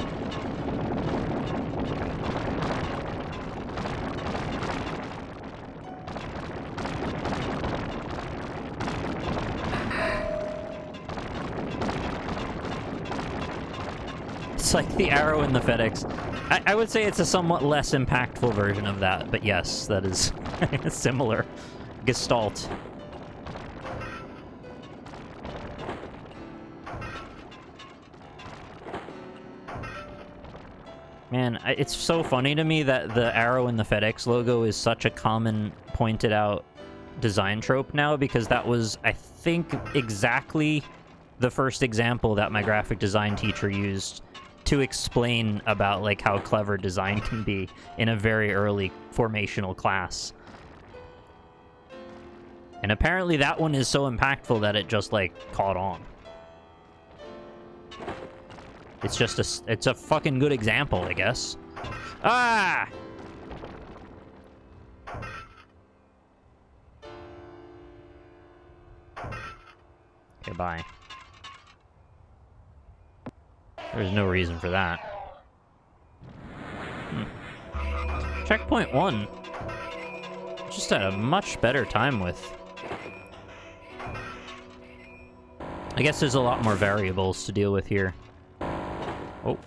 It's like the arrow in the FedEx. I would say it's a somewhat less impactful version of that, but yes, that is similar. Gestalt. Man, it's so funny to me that the arrow in the FedEx logo is such a common pointed out design trope now, because that was, I think, exactly the first example that my graphic design teacher used to explain about like how clever design can be in a very early formational class. And apparently that one is so impactful that it just like caught on. It's a fucking good example, I guess. Ah! Okay, bye. There's no reason for that. Checkpoint 1. Just had a much better time with. I guess there's a lot more variables to deal with here. Oh.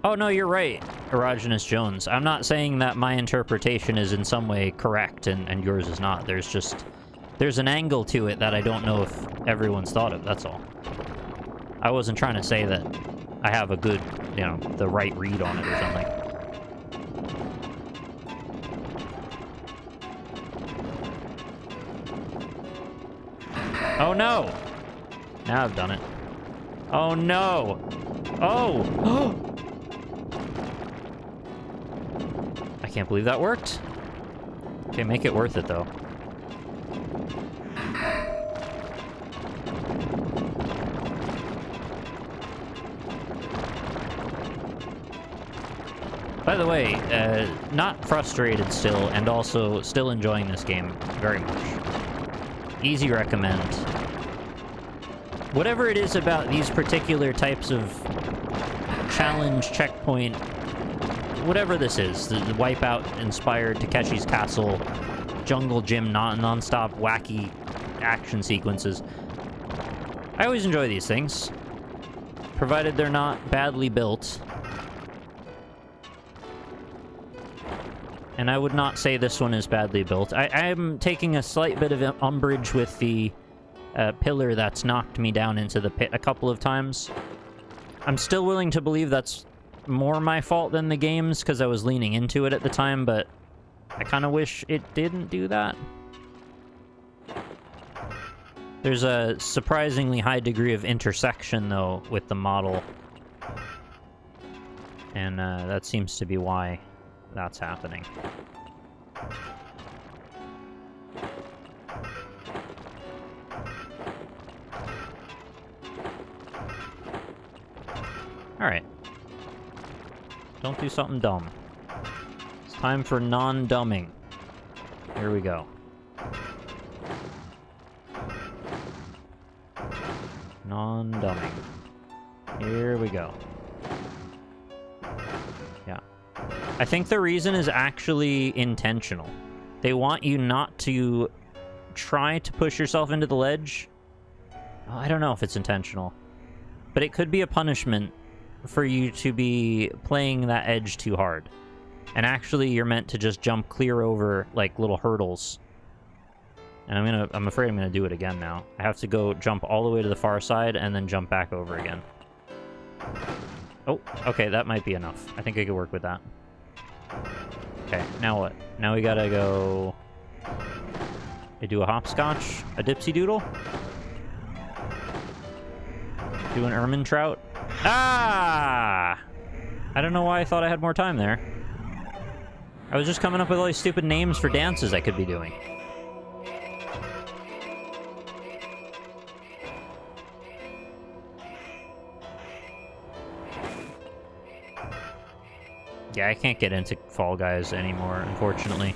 Oh, no, you're right, Erogenous Jones. I'm not saying that my interpretation is in some way correct and yours is not. There's an angle to it that I don't know if everyone's thought of, that's all. I wasn't trying to say that I have a good, you know, the right read on it or something. Oh no! Now I've done it. Oh no! Oh! I can't believe that worked. Okay, make it worth it though. By the way, not frustrated still, and also still enjoying this game very much. Easy recommend. Whatever it is about these particular types of challenge, checkpoint, whatever this is, the Wipeout-inspired Takeshi's Castle, jungle gym, non-stop wacky action sequences. I always enjoy these things, provided they're not badly built. And I would not say this one is badly built. I'm taking a slight bit of umbrage with the pillar that's knocked me down into the pit a couple of times. I'm still willing to believe that's more my fault than the game's, because I was leaning into it at the time, but I kind of wish it didn't do that. There's a surprisingly high degree of intersection, though, with the model. And that seems to be why that's happening. Alright. Don't do something dumb. It's time for non-dumbing. Here we go. Non-dumbing. Here we go. Yeah. I think the reason is actually intentional. They want you not to try to push yourself into the ledge. Oh, I don't know if it's intentional. But it could be a punishment for you to be playing that edge too hard. And actually, you're meant to just jump clear over, like, little hurdles. And I'm afraid I'm gonna do it again now. I have to go jump all the way to the far side and then jump back over again. Oh, okay, that might be enough. I think I could work with that. Okay, now what? Now we gotta go... I do a hopscotch, a dipsy doodle. Do an ermine trout. Ah! I don't know why I thought I had more time there. I was just coming up with all these stupid names for dances I could be doing. Yeah, I can't get into Fall Guys anymore, unfortunately.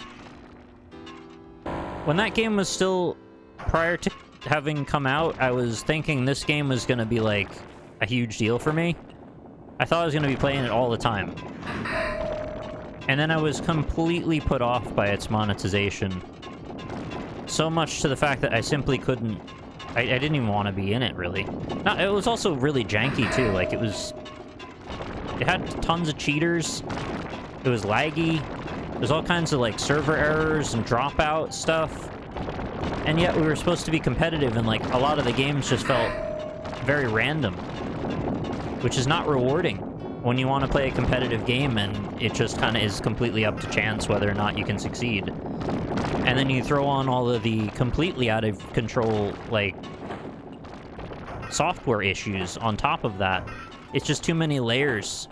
When that game was still... prior to having come out, I was thinking this game was gonna be, like, a huge deal for me. I thought I was gonna be playing it all the time. And then I was completely put off by its monetization. So much to the fact that I simply couldn't... I didn't even want to be in it, really. No, it was also really janky, too. Like, it was... It had tons of cheaters. It was laggy. There's all kinds of, like, server errors and dropout stuff. And yet we were supposed to be competitive, and, like, a lot of the games just felt very random, which is not rewarding when you want to play a competitive game and it just kind of is completely up to chance whether or not you can succeed. And then you throw on all of the completely out of control, like, software issues on top of that. It's just too many layers.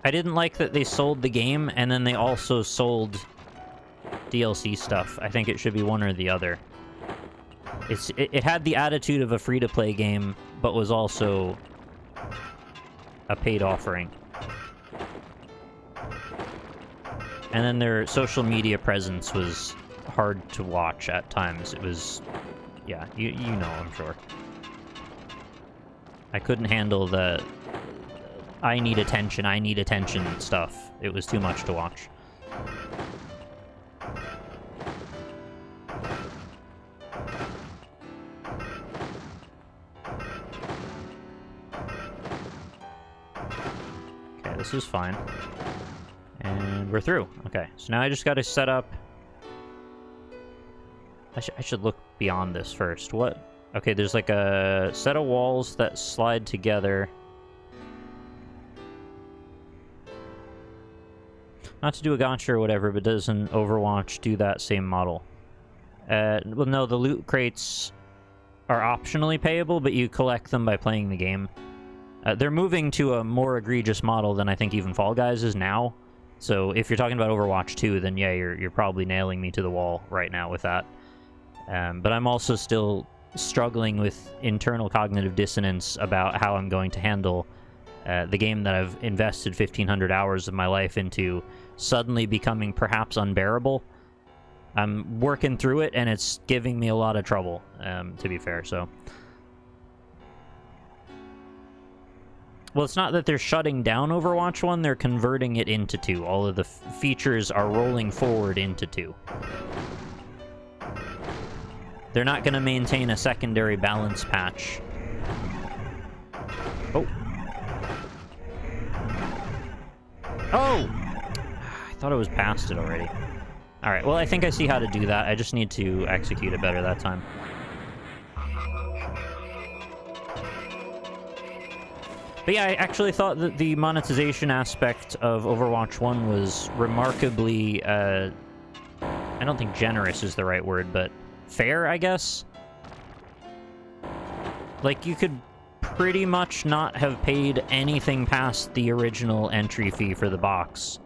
I didn't like that they sold the game and then they also sold DLC stuff. I think it should be one or the other. It had the attitude of a free-to-play game, but was also a paid offering. And then their social media presence was hard to watch at times. It was, yeah, you know, I'm sure. I couldn't handle the I need attention stuff. It was too much to watch. Okay, this is fine. And we're through. Okay, so now I just gotta set up... I should look beyond this first. What? Okay, there's like a set of walls that slide together. Not to do a gotcha or whatever, but doesn't Overwatch do that same model? Well, no, the loot crates are optionally payable, but you collect them by playing the game. They're moving to a more egregious model than I think even Fall Guys is now. So if you're talking about Overwatch 2, then yeah, you're probably nailing me to the wall right now with that. But I'm also still struggling with internal cognitive dissonance about how I'm going to handle the game that I've invested 1,500 hours of my life into suddenly becoming perhaps unbearable. I'm working through it, and it's giving me a lot of trouble, to be fair, so... Well, it's not that they're shutting down Overwatch 1, they're converting it into 2. All of the features are rolling forward into 2. They're not going to maintain a secondary balance patch. Oh. Oh! I thought it was past it already. Alright, well, I think I see how to do that. I just need to execute it better that time. But yeah, I actually thought that the monetization aspect of Overwatch 1 was remarkably, I don't think generous is the right word, but fair, I guess? Like, you could pretty much not have paid anything past the original entry fee for the box,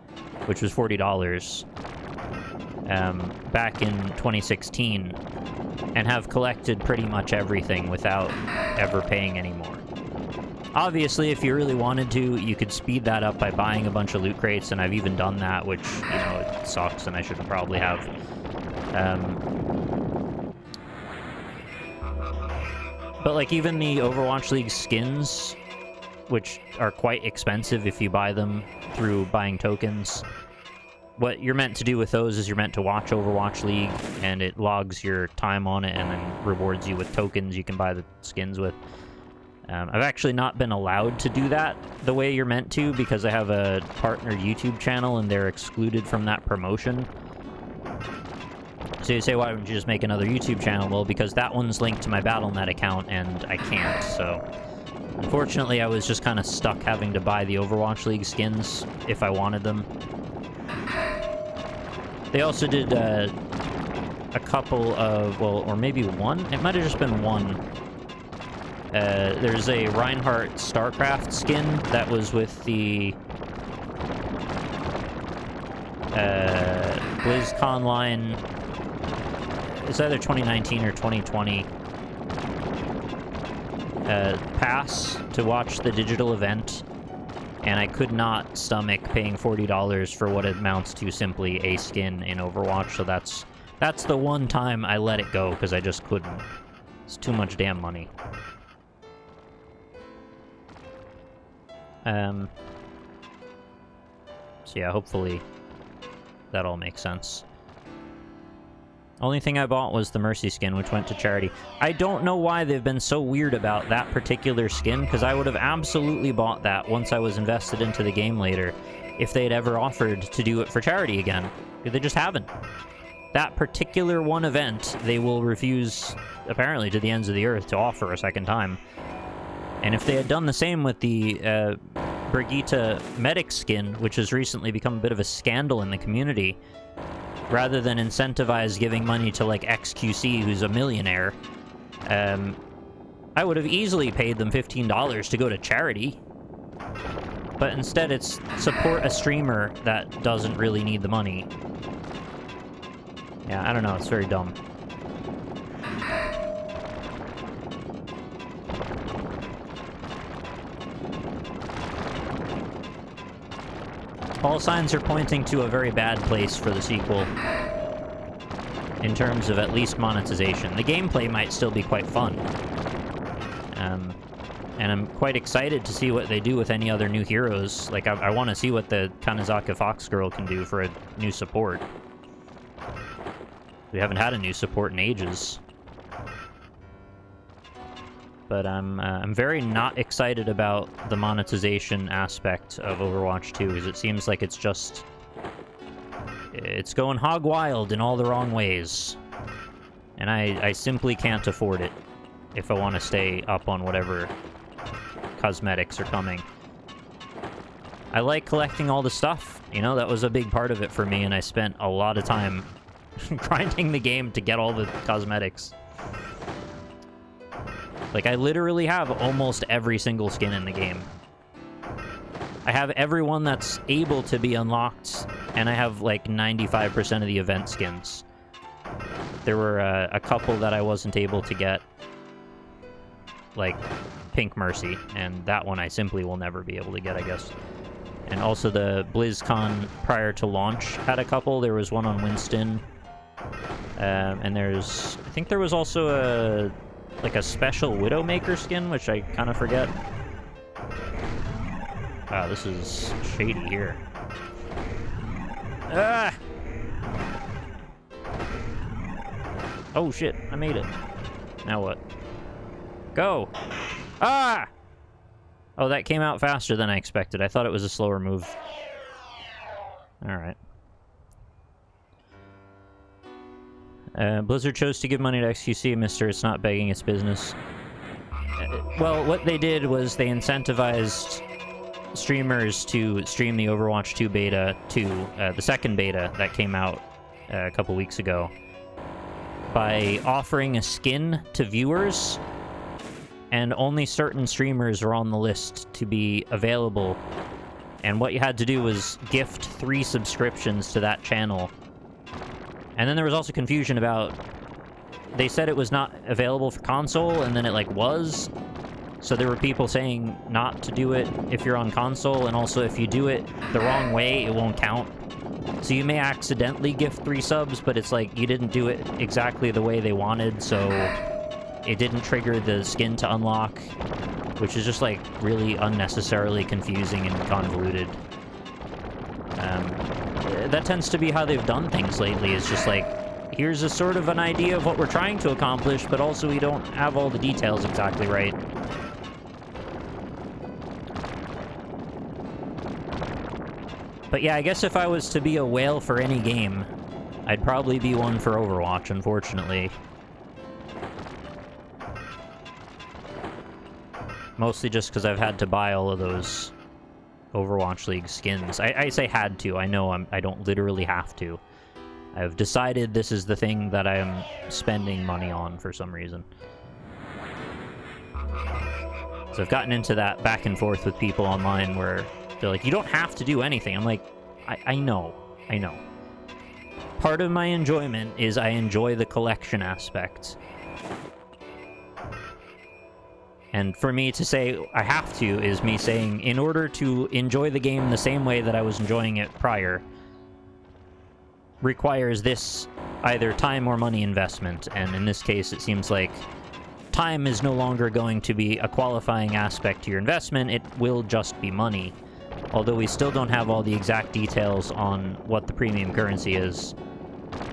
which was $40, back in 2016, and have collected pretty much everything without ever paying any more. Obviously, if you really wanted to, you could speed that up by buying a bunch of loot crates, and I've even done that, which, you know, it sucks and I shouldn't probably have. But, like, even the Overwatch League skins, which are quite expensive if you buy them through buying tokens, what you're meant to do with those is you're meant to watch Overwatch League, and it logs your time on it and then rewards you with tokens you can buy the skins with. I've actually not been allowed to do that the way you're meant to because I have a partner YouTube channel and they're excluded from that promotion. So you say, why wouldn't you just make another YouTube channel? Well, because that one's linked to my Battle.net account and I can't, so... Unfortunately, I was just kind of stuck having to buy the Overwatch League skins if I wanted them. They also did a couple of, well, or maybe one? It might have just been one. There's a Reinhardt StarCraft skin that was with the BlizzCon line. It's either 2019 or 2020 pass to watch the digital event, and I could not stomach paying $40 for what amounts to simply a skin in Overwatch, so that's the one time I let it go, because I just couldn't. It's too much damn money. So yeah, hopefully that all makes sense. Only thing I bought was the Mercy skin, which went to charity. I don't know why they've been so weird about that particular skin, because I would have absolutely bought that once I was invested into the game later, if they had ever offered to do it for charity again. They just haven't. that particular one event, they will refuse, apparently to the ends of the earth, to offer a second time. And if they had done the same with the Brigitte medic skin, which has recently become a bit of a scandal in the community, rather than incentivize giving money to, like, XQC, who's a millionaire, I would have easily paid them $15 to go to charity. But instead, it's support a streamer that doesn't really need the money. Yeah, I don't know, it's very dumb. All signs are pointing to a very bad place for the sequel, in terms of at least monetization. The gameplay might still be quite fun. And I'm quite excited to see what they do with any other new heroes. Like, I want to see what the Kanezaka Fox Girl can do for a new support. We haven't had a new support in ages. But I'm very not excited about the monetization aspect of Overwatch 2, because it seems like it's just... it's going hog wild in all the wrong ways. And I simply can't afford it if I want to stay up on whatever cosmetics are coming. I like collecting all the stuff. You know, that was a big part of it for me, and I spent a lot of time grinding the game to get all the cosmetics. Like, I literally have almost every single skin in the game. I have everyone that's able to be unlocked, and I have, like, 95% of the event skins. There were a couple that I wasn't able to get, like Pink Mercy, and that one I simply will never be able to get, I guess. And also the BlizzCon prior to launch had a couple. There was one on Winston, and I think there was also like a special Widowmaker skin, which I kind of forget. Wow, this is shady here. Ah! Oh shit, I made it. Now what? Go! Ah! Oh, that came out faster than I expected. I thought it was a slower move. Alright. Blizzard chose to give money to XQC, mister. It's not begging, it's business. Well, what they did was they incentivized streamers to stream the Overwatch 2 beta to the second beta that came out a couple weeks ago by offering a skin to viewers, and only certain streamers were on the list to be available. And what you had to do was gift 3 subscriptions to that channel. And then there was also confusion about... they said it was not available for console, and then it, like, was. So there were people saying not to do it if you're on console, and also if you do it the wrong way, it won't count. So you may accidentally gift 3 subs, but it's like you didn't do it exactly the way they wanted, so it didn't trigger the skin to unlock, which is just, like, really unnecessarily confusing and convoluted. That tends to be how they've done things lately. It's just like, here's a sort of an idea of what we're trying to accomplish, but also we don't have all the details exactly right. But yeah, I guess if I was to be a whale for any game, I'd probably be one for Overwatch, unfortunately. Mostly just because I've had to buy all of those Overwatch League skins. I say had to. I know I don't literally have to. I've decided this is the thing that I am spending money on for some reason. So I've gotten into that back and forth with people online where they're like, you don't have to do anything. I'm like, I know. Part of my enjoyment is I enjoy the collection aspect. And for me to say I have to is me saying, in order to enjoy the game the same way that I was enjoying it prior, requires this either time or money investment. And in this case, it seems like time is no longer going to be a qualifying aspect to your investment. It will just be money. Although we still don't have all the exact details on what the premium currency is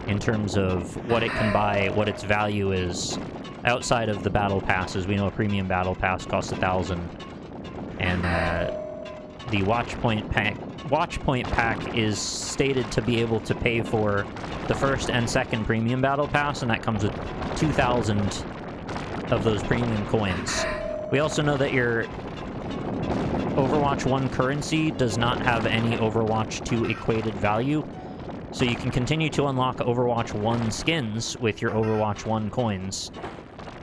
in terms of what it can buy, what its value is. Outside of the battle passes, we know a premium battle pass costs 1,000, and the watch point Watchpoint pack is stated to be able to pay for the first and second premium battle pass, and that comes with 2,000 of those premium coins. We also know that your Overwatch 1 currency does not have any Overwatch 2 equated value, so you can continue to unlock Overwatch 1 skins with your Overwatch 1 coins,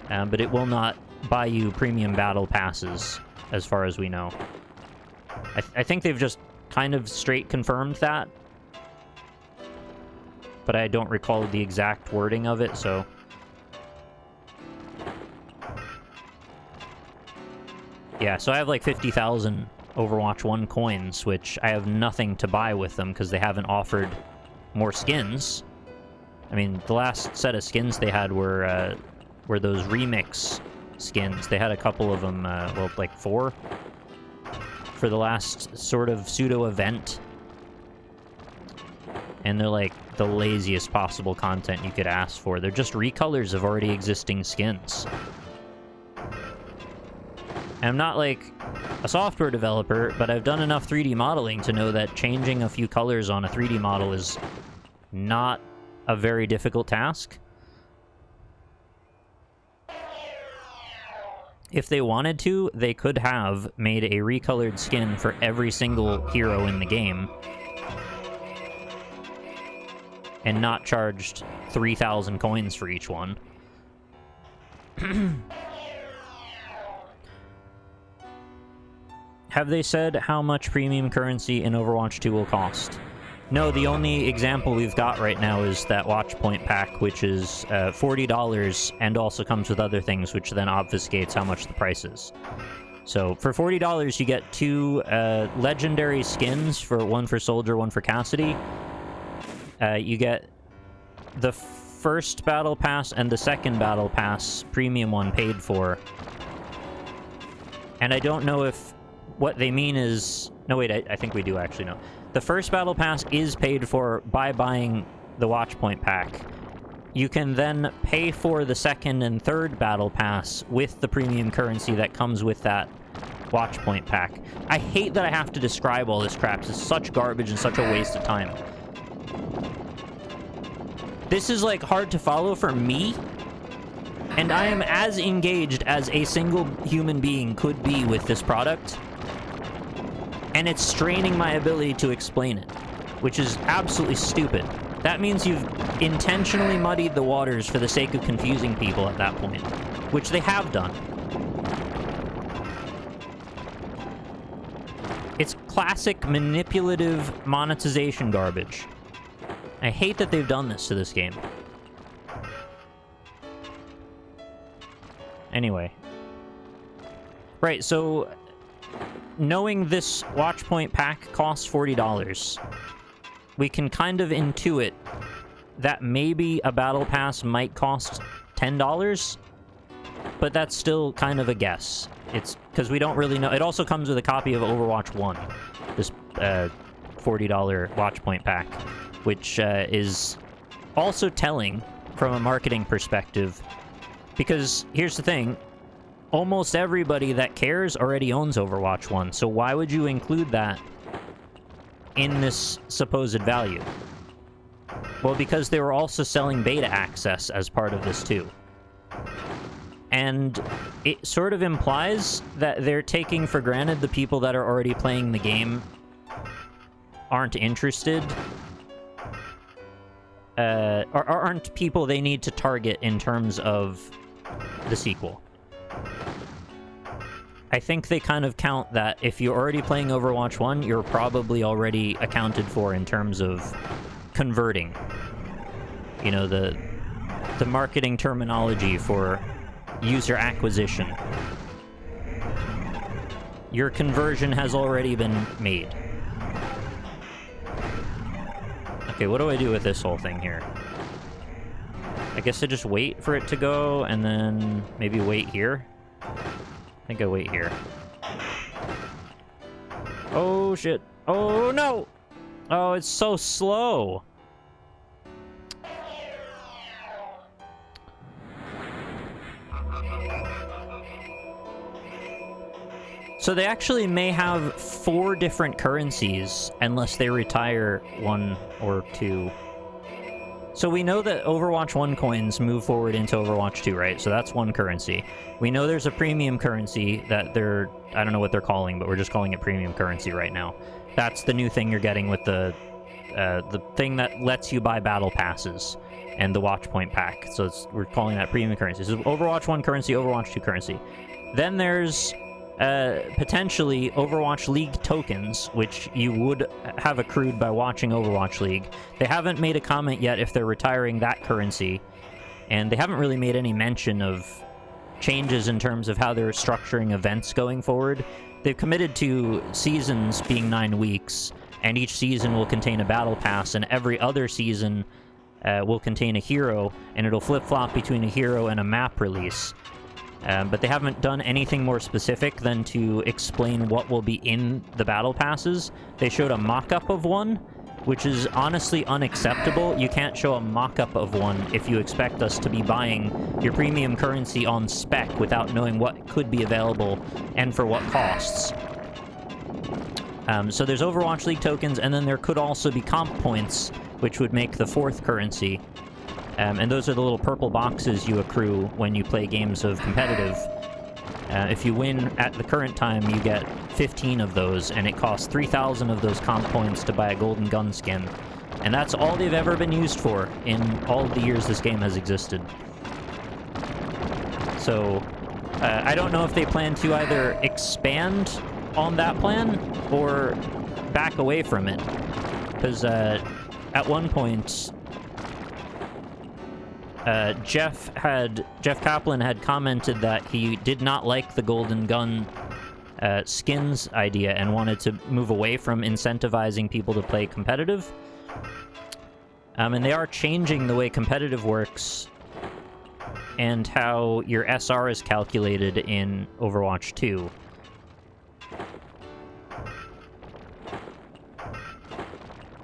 but it will not buy you premium battle passes, as far as we know. I think they've just kind of straight confirmed that, but I don't recall the exact wording of it, so... Yeah, so I have like 50,000 Overwatch 1 coins, which I have nothing to buy with them because they haven't offered more skins. I mean, the last set of skins they had were those remix skins. They had a couple of them, well, like 4 for the last sort of pseudo-event. And they're like the laziest possible content you could ask for. They're just recolors of already existing skins. I'm not like a software developer, but I've done enough 3D modeling to know that changing a few colors on a 3D model is not a very difficult task. If they wanted to, they could have made a recolored skin for every single hero in the game and not charged 3,000 coins for each one. Have they said how much premium currency in Overwatch 2 will cost? No, the only example we've got right now is that Watchpoint pack, which is $40 and also comes with other things, which then obfuscates how much the price is. So for $40, you get 2 legendary skins, one for Soldier, one for Cassidy. You get the first Battle Pass and the second Battle Pass premium one paid for. And I don't know if what they mean is... No, wait, I think we do actually know. The first Battle Pass is paid for by buying the Watchpoint pack. You can then pay for the second and third Battle Pass with the premium currency that comes with that Watchpoint pack. I hate that I have to describe all this crap. It's such garbage and such a waste of time. This is, like, hard to follow for me, and I am as engaged as a single human being could be with this product. And it's straining my ability to explain it, which is absolutely stupid. That means you've intentionally muddied the waters for the sake of confusing people at that point, which they have done. It's classic manipulative monetization garbage. I hate that they've done this to this game. Anyway. Right, so... knowing this Watchpoint pack costs $40, we can kind of intuit that maybe a Battle Pass might cost $10, but that's still kind of a guess. It's because we don't really know. It also comes with a copy of Overwatch 1, this $40 Watchpoint pack, which is also telling from a marketing perspective, because here's the thing. Almost everybody that cares already owns Overwatch 1, so why would you include that in this supposed value? Well, because they were also selling beta access as part of this too. And it sort of implies that they're taking for granted the people that are already playing the game aren't interested, or aren't people they need to target in terms of the sequel. I think they kind of count that if you're already playing Overwatch 1, you're probably already accounted for in terms of converting. You know, the marketing terminology for user acquisition. Your conversion has already been made. Okay, what do I do with this whole thing here? I guess I just wait for it to go, and then maybe wait here? I think I wait here. Oh, shit. Oh, no! Oh, it's so slow. So they actually may have 4 different currencies unless they retire 1 or 2. So we know that Overwatch 1 coins move forward into Overwatch 2, right? So that's 1 currency. We know there's a premium currency that they're... I don't know what they're calling, but we're just calling it premium currency right now. That's the new thing you're getting with the thing that lets you buy battle passes and the watch point pack. So we're calling that premium currency. So Overwatch 1 currency, Overwatch 2 currency. Then there's... potentially Overwatch League tokens, which you would have accrued by watching Overwatch League. They haven't made a comment yet if they're retiring that currency, and they haven't really made any mention of changes in terms of how they're structuring events going forward. They've committed to seasons being 9 weeks, and each season will contain a battle pass, and every other season will contain a hero, and it'll flip-flop between a hero and a map release. But they haven't done anything more specific than to explain what will be in the battle passes. They showed a mock-up of one, which is honestly unacceptable. You can't show a mock-up of one if you expect us to be buying your premium currency on spec without knowing what could be available and for what costs. So there's Overwatch League tokens, and then there could also be comp points, which would make the 4th currency. And those are the little purple boxes you accrue when you play games of competitive. If you win at the current time, you get 15 of those, and it costs 3,000 of those comp points to buy a golden gun skin. And that's all they've ever been used for in all of the years this game has existed. So, I don't know if they plan to either expand on that plan or back away from it. Because at one point... Jeff Kaplan had commented that he did not like the Golden Gun skins idea and wanted to move away from incentivizing people to play competitive. And they are changing the way competitive works and how your SR is calculated in Overwatch 2.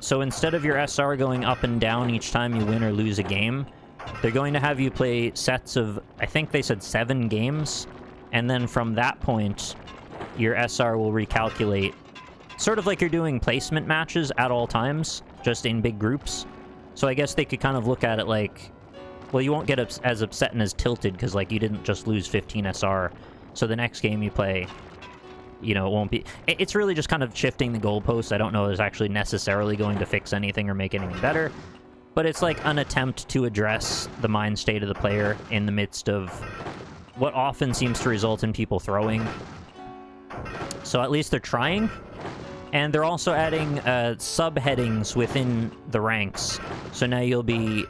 So instead of your SR going up and down each time you win or lose a game, they're going to have you play sets of, I think they said 7 games, and then from that point, your SR will recalculate, sort of like you're doing placement matches at all times, just in big groups. So I guess they could kind of look at it like, well, you won't get as upset and as tilted, because, like, you didn't just lose 15 SR, so the next game you play, you know, it won't be... It's really just kind of shifting the goalposts. I don't know if it's actually necessarily going to fix anything or make anything better. But it's like an attempt to address the mind state of the player in the midst of what often seems to result in people throwing. So at least they're trying. And they're also adding subheadings within the ranks. So now you'll be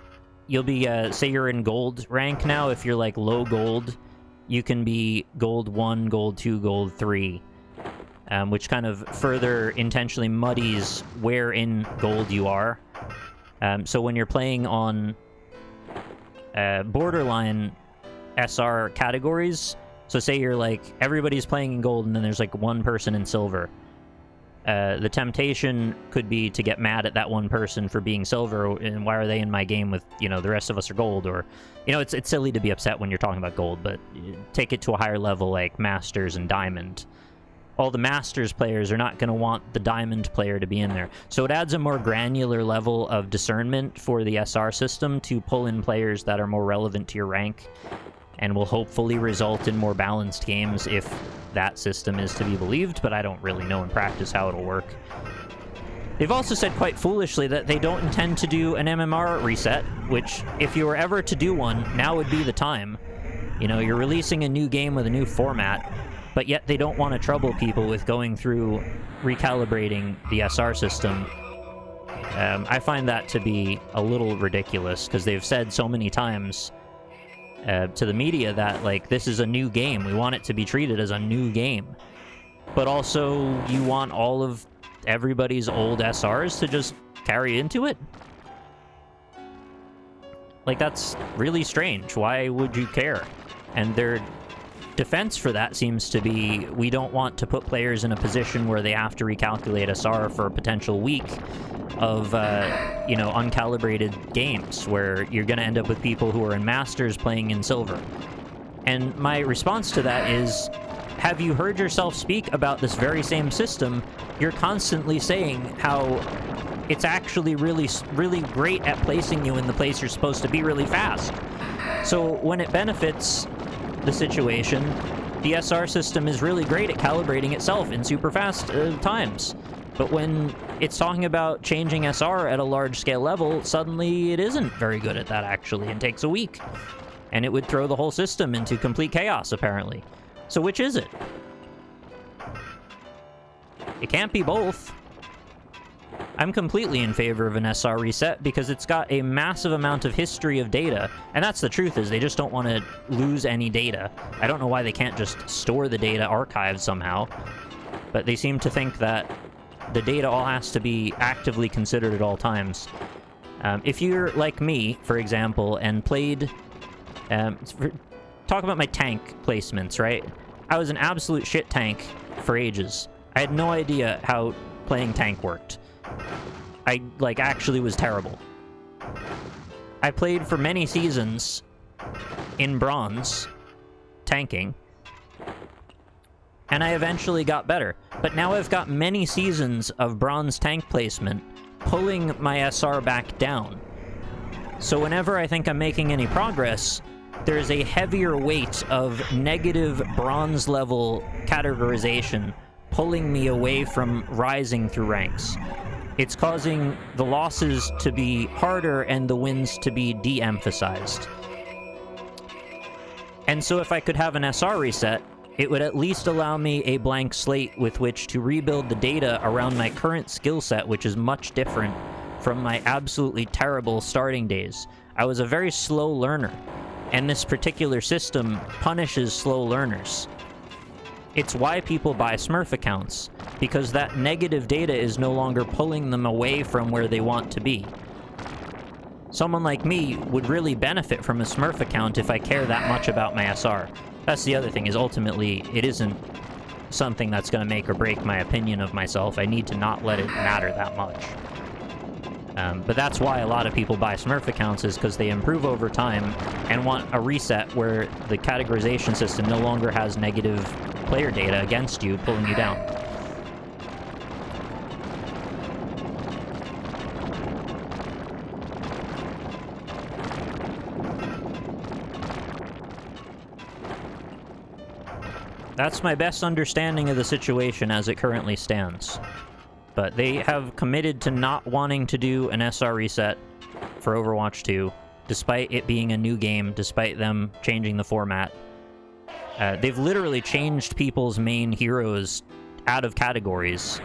say you're in gold rank now. If you're like low gold, you can be gold 1, gold 2, gold 3. Which kind of further intentionally muddies where in gold you are. So when you're playing on borderline SR categories, so say you're like, everybody's playing in gold and then there's like one person in silver. The temptation could be to get mad at that one person for being silver, and why are they in my game with, you know, the rest of us are gold, or, you know, it's silly to be upset when you're talking about gold, but take it to a higher level like Masters and Diamond. All the Masters players are not going to want the Diamond player to be in there. So it adds a more granular level of discernment for the SR system to pull in players that are more relevant to your rank, and will hopefully result in more balanced games if that system is to be believed, but I don't really know in practice how it'll work. They've also said quite foolishly that they don't intend to do an MMR reset, which, if you were ever to do one, now would be the time. You know, you're releasing a new game with a new format, but yet they don't want to trouble people with going through recalibrating the SR system. I find that to be a little ridiculous, because they've said so many times to the media that, like, this is a new game. We want it to be treated as a new game. But also, you want all of everybody's old SRs to just carry into it? Like, that's really strange. Why would you care? And their defense for that seems to be, we don't want to put players in a position where they have to recalculate SR for a potential week of, you know, uncalibrated games, where you're going to end up with people who are in Masters playing in Silver. And my response to that is, have you heard yourself speak about this very same system? You're constantly saying how it's actually really, really great at placing you in the place you're supposed to be really fast. So when it benefits the situation, the SR system is really great at calibrating itself in super fast times. But when it's talking about changing SR at a large-scale level, suddenly it isn't very good at that, actually, and takes a week. And it would throw the whole system into complete chaos, apparently. So which is it? It can't be both. I'm completely in favor of an SR reset because it's got a massive amount of history of data. And that's the truth, is they just don't want to lose any data. I don't know why they can't just store the data archived somehow. But they seem to think that the data all has to be actively considered at all times. If you're like me, for example, and played... talk about my tank placements, right? I was an absolute shit tank for ages. I had no idea how playing tank worked. I, like, actually was terrible. I played for many seasons in bronze, tanking, and I eventually got better. But now I've got many seasons of bronze tank placement, pulling my SR back down. So whenever I think I'm making any progress, there's a heavier weight of negative bronze level categorization pulling me away from rising through ranks. It's causing the losses to be harder and the wins to be de-emphasized. And so if I could have an SR reset, it would at least allow me a blank slate with which to rebuild the data around my current skill set, which is much different from my absolutely terrible starting days. I was a very slow learner, and this particular system punishes slow learners. It's why people buy Smurf accounts, because that negative data is no longer pulling them away from where they want to be. Someone like me would really benefit from a Smurf account if I care that much about my SR. That's the other thing, is ultimately it isn't something that's going to make or break my opinion of myself. I need to not let it matter that much. But that's why a lot of people buy Smurf accounts, is because they improve over time and want a reset where the categorization system no longer has negative player data against you, pulling you down. That's my best understanding of the situation as it currently stands. But they have committed to not wanting to do an SR reset for Overwatch 2, despite it being a new game, despite them changing the format. They've literally changed people's main heroes out of categories.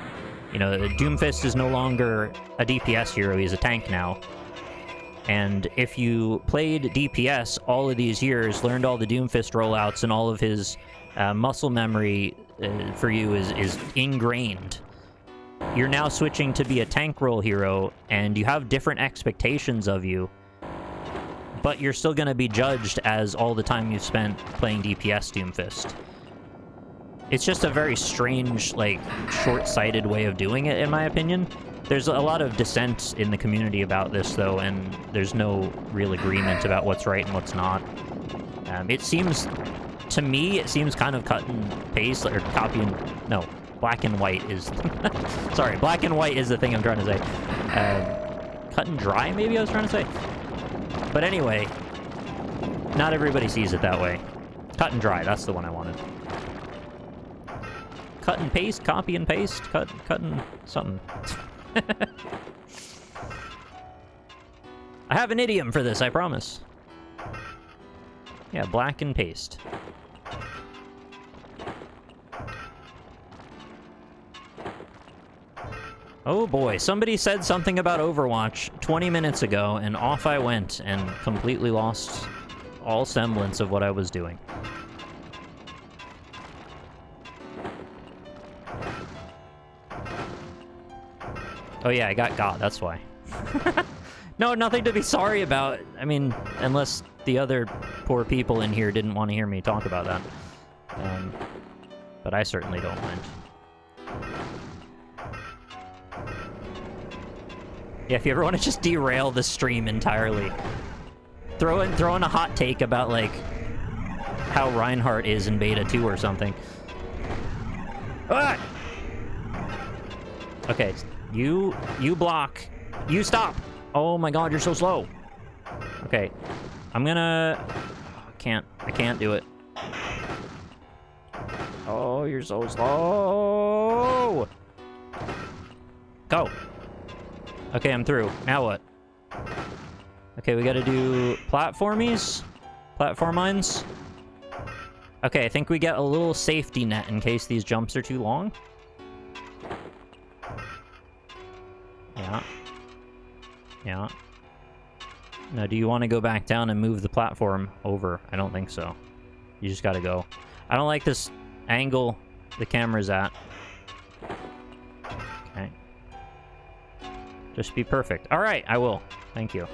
You know, Doomfist is no longer a DPS hero, he's a tank now. And if you played DPS all of these years, learned all the Doomfist rollouts, and all of his muscle memory for you is ingrained, you're now switching to be a tank role hero, and you have different expectations of you, but you're still going to be judged as all the time you've spent playing DPS Doomfist. It's just a very strange, like, short-sighted way of doing it, in my opinion. There's a lot of dissent in the community about this, though, and there's no real agreement about what's right and what's not. It seems, to me, it seems kind of cut and paste, or copy and... no. Black and white is... sorry, black and white is the thing I'm trying to say. Cut and dry, maybe I was trying to say? But anyway, not everybody sees it that way. Cut and dry, that's the one I wanted. Cut and paste, copy and paste, cut and something. I have an idiom for this, I promise. Yeah, black and paste. Oh boy, somebody said something about Overwatch 20 minutes ago, and off I went and completely lost all semblance of what I was doing. Oh yeah, I got, that's why. No, nothing to be sorry about. I mean, unless the other poor people in here didn't want to hear me talk about that. But I certainly don't mind. Yeah, if you ever want to just derail the stream entirely, throw in a hot take about, like, how Reinhardt is in Beta 2 or something. Ah! Okay, you block. You stop. Oh my god, you're so slow. Okay, I'm gonna... I can't do it. Oh, you're so slow. Go. Okay, I'm through. Now what? Okay, we gotta do platformies. Platform mines. Okay, I think we get a little safety net in case these jumps are too long. Yeah. Yeah. Now, do you want to go back down and move the platform over? I don't think so. You just gotta go. I don't like this angle the camera's at. Okay. Just be perfect. All right, I will. Thank you.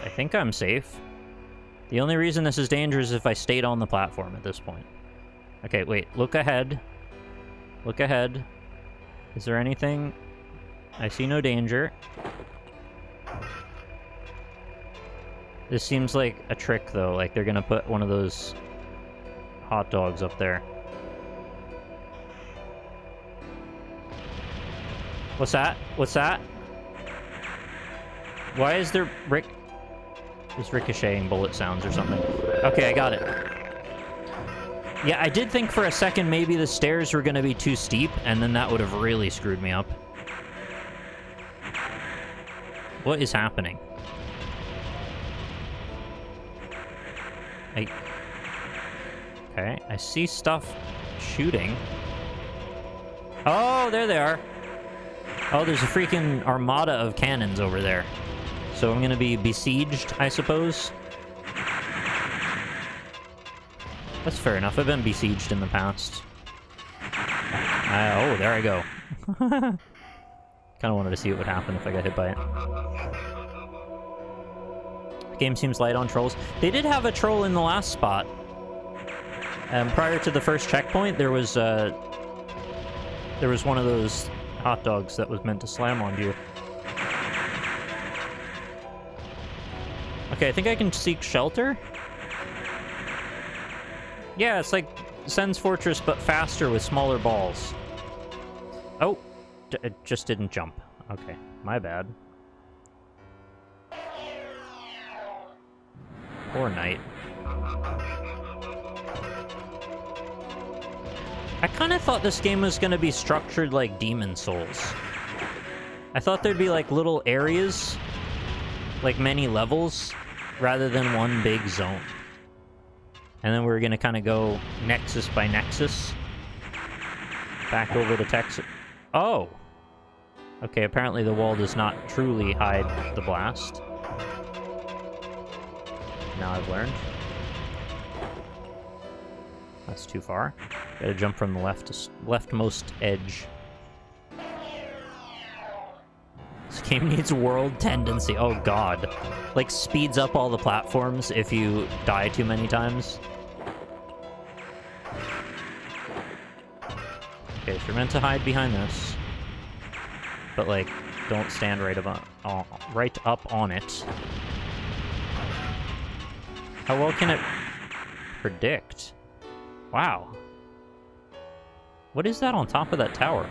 I think I'm safe. The only reason this is dangerous is if I stayed on the platform at this point. Okay, wait. Look ahead. Look ahead. Is there anything? I see no danger. This seems like a trick, though. Like they're gonna put one of those hot dogs up there. What's that? What's that? Why is there There's ricocheting bullet sounds or something. Okay, I got it. Yeah, I did think for a second maybe the stairs were gonna be too steep, and then that would have really screwed me up. What is happening? Okay, I see stuff shooting. Oh, there they are. Oh, there's a freaking armada of cannons over there. So I'm gonna be besieged, I suppose. That's fair enough. I've been besieged in the past. Oh, there I go. Kind of wanted to see what would happen if I got hit by it. The game seems light on trolls. They did have a troll in the last spot. Prior to the first checkpoint, there was one of those hot dogs that was meant to slam on you. Okay, I think I can seek shelter. Yeah, it's like Sen's Fortress, but faster with smaller balls. Oh, it just didn't jump. Okay, my bad. Poor Knight. I kind of thought this game was going to be structured like Demon Souls. I thought there'd be like little areas, like many levels, rather than one big zone. And then we're going to kind of go nexus by nexus. Back over to Texas. Oh! Okay, apparently the wall does not truly hide the blast. Now I've learned. That's too far. Gotta jump from the leftmost edge. This game needs world tendency. Oh god. Like, speeds up all the platforms if you die too many times. Okay, so you're meant to hide behind this. But, like, don't stand right up on it. How well can it predict? Wow. What is that on top of that tower?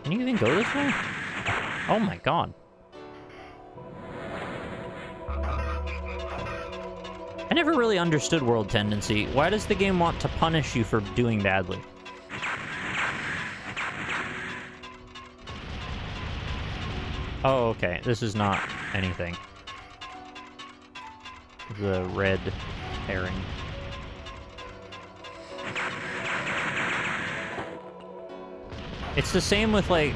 Can you even go this way? Oh my god. I never really understood world tendency. Why does the game want to punish you for doing badly? Oh, okay. This is not anything. The red herring. It's the same with, like,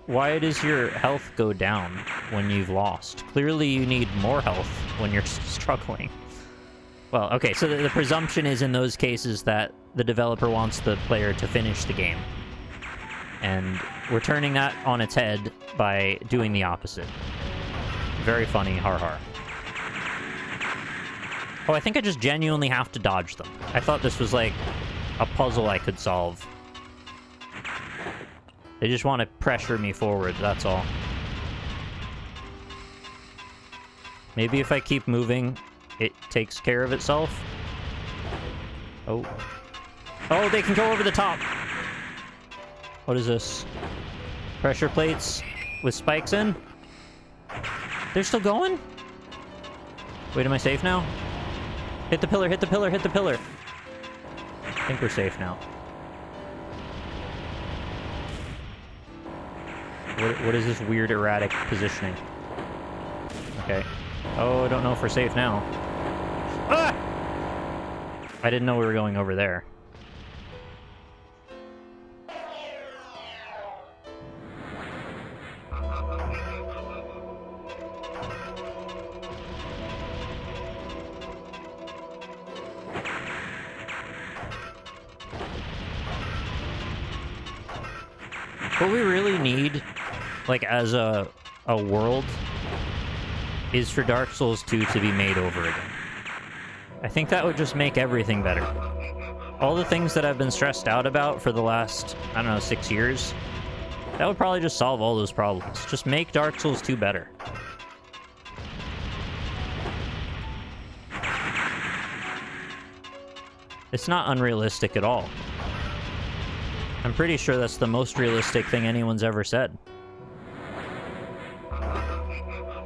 why does your health go down when you've lost? Clearly you need more health when you're struggling. Well, okay, so the presumption is in those cases that the developer wants the player to finish the game. And we're turning that on its head by doing the opposite. Very funny, har har. Oh, I think I just genuinely have to dodge them. I thought this was like a puzzle I could solve. They just want to pressure me forward, that's all. Maybe if I keep moving, it takes care of itself. Oh. Oh, they can go over the top! What is this? Pressure plates with spikes in? They're still going? Wait, am I safe now? Hit the pillar, hit the pillar, hit the pillar! I think we're safe now. What is this weird erratic positioning? Okay. Oh, I don't know if we're safe now. Ah! I didn't know we were going over there. What we really need, like, as a world, is for Dark Souls 2 to be made over again. I think that would just make everything better. All the things that I've been stressed out about for the last, I don't know, 6 years, that would probably just solve all those problems. Just make Dark Souls 2 better. It's not unrealistic at all. I'm pretty sure that's the most realistic thing anyone's ever said.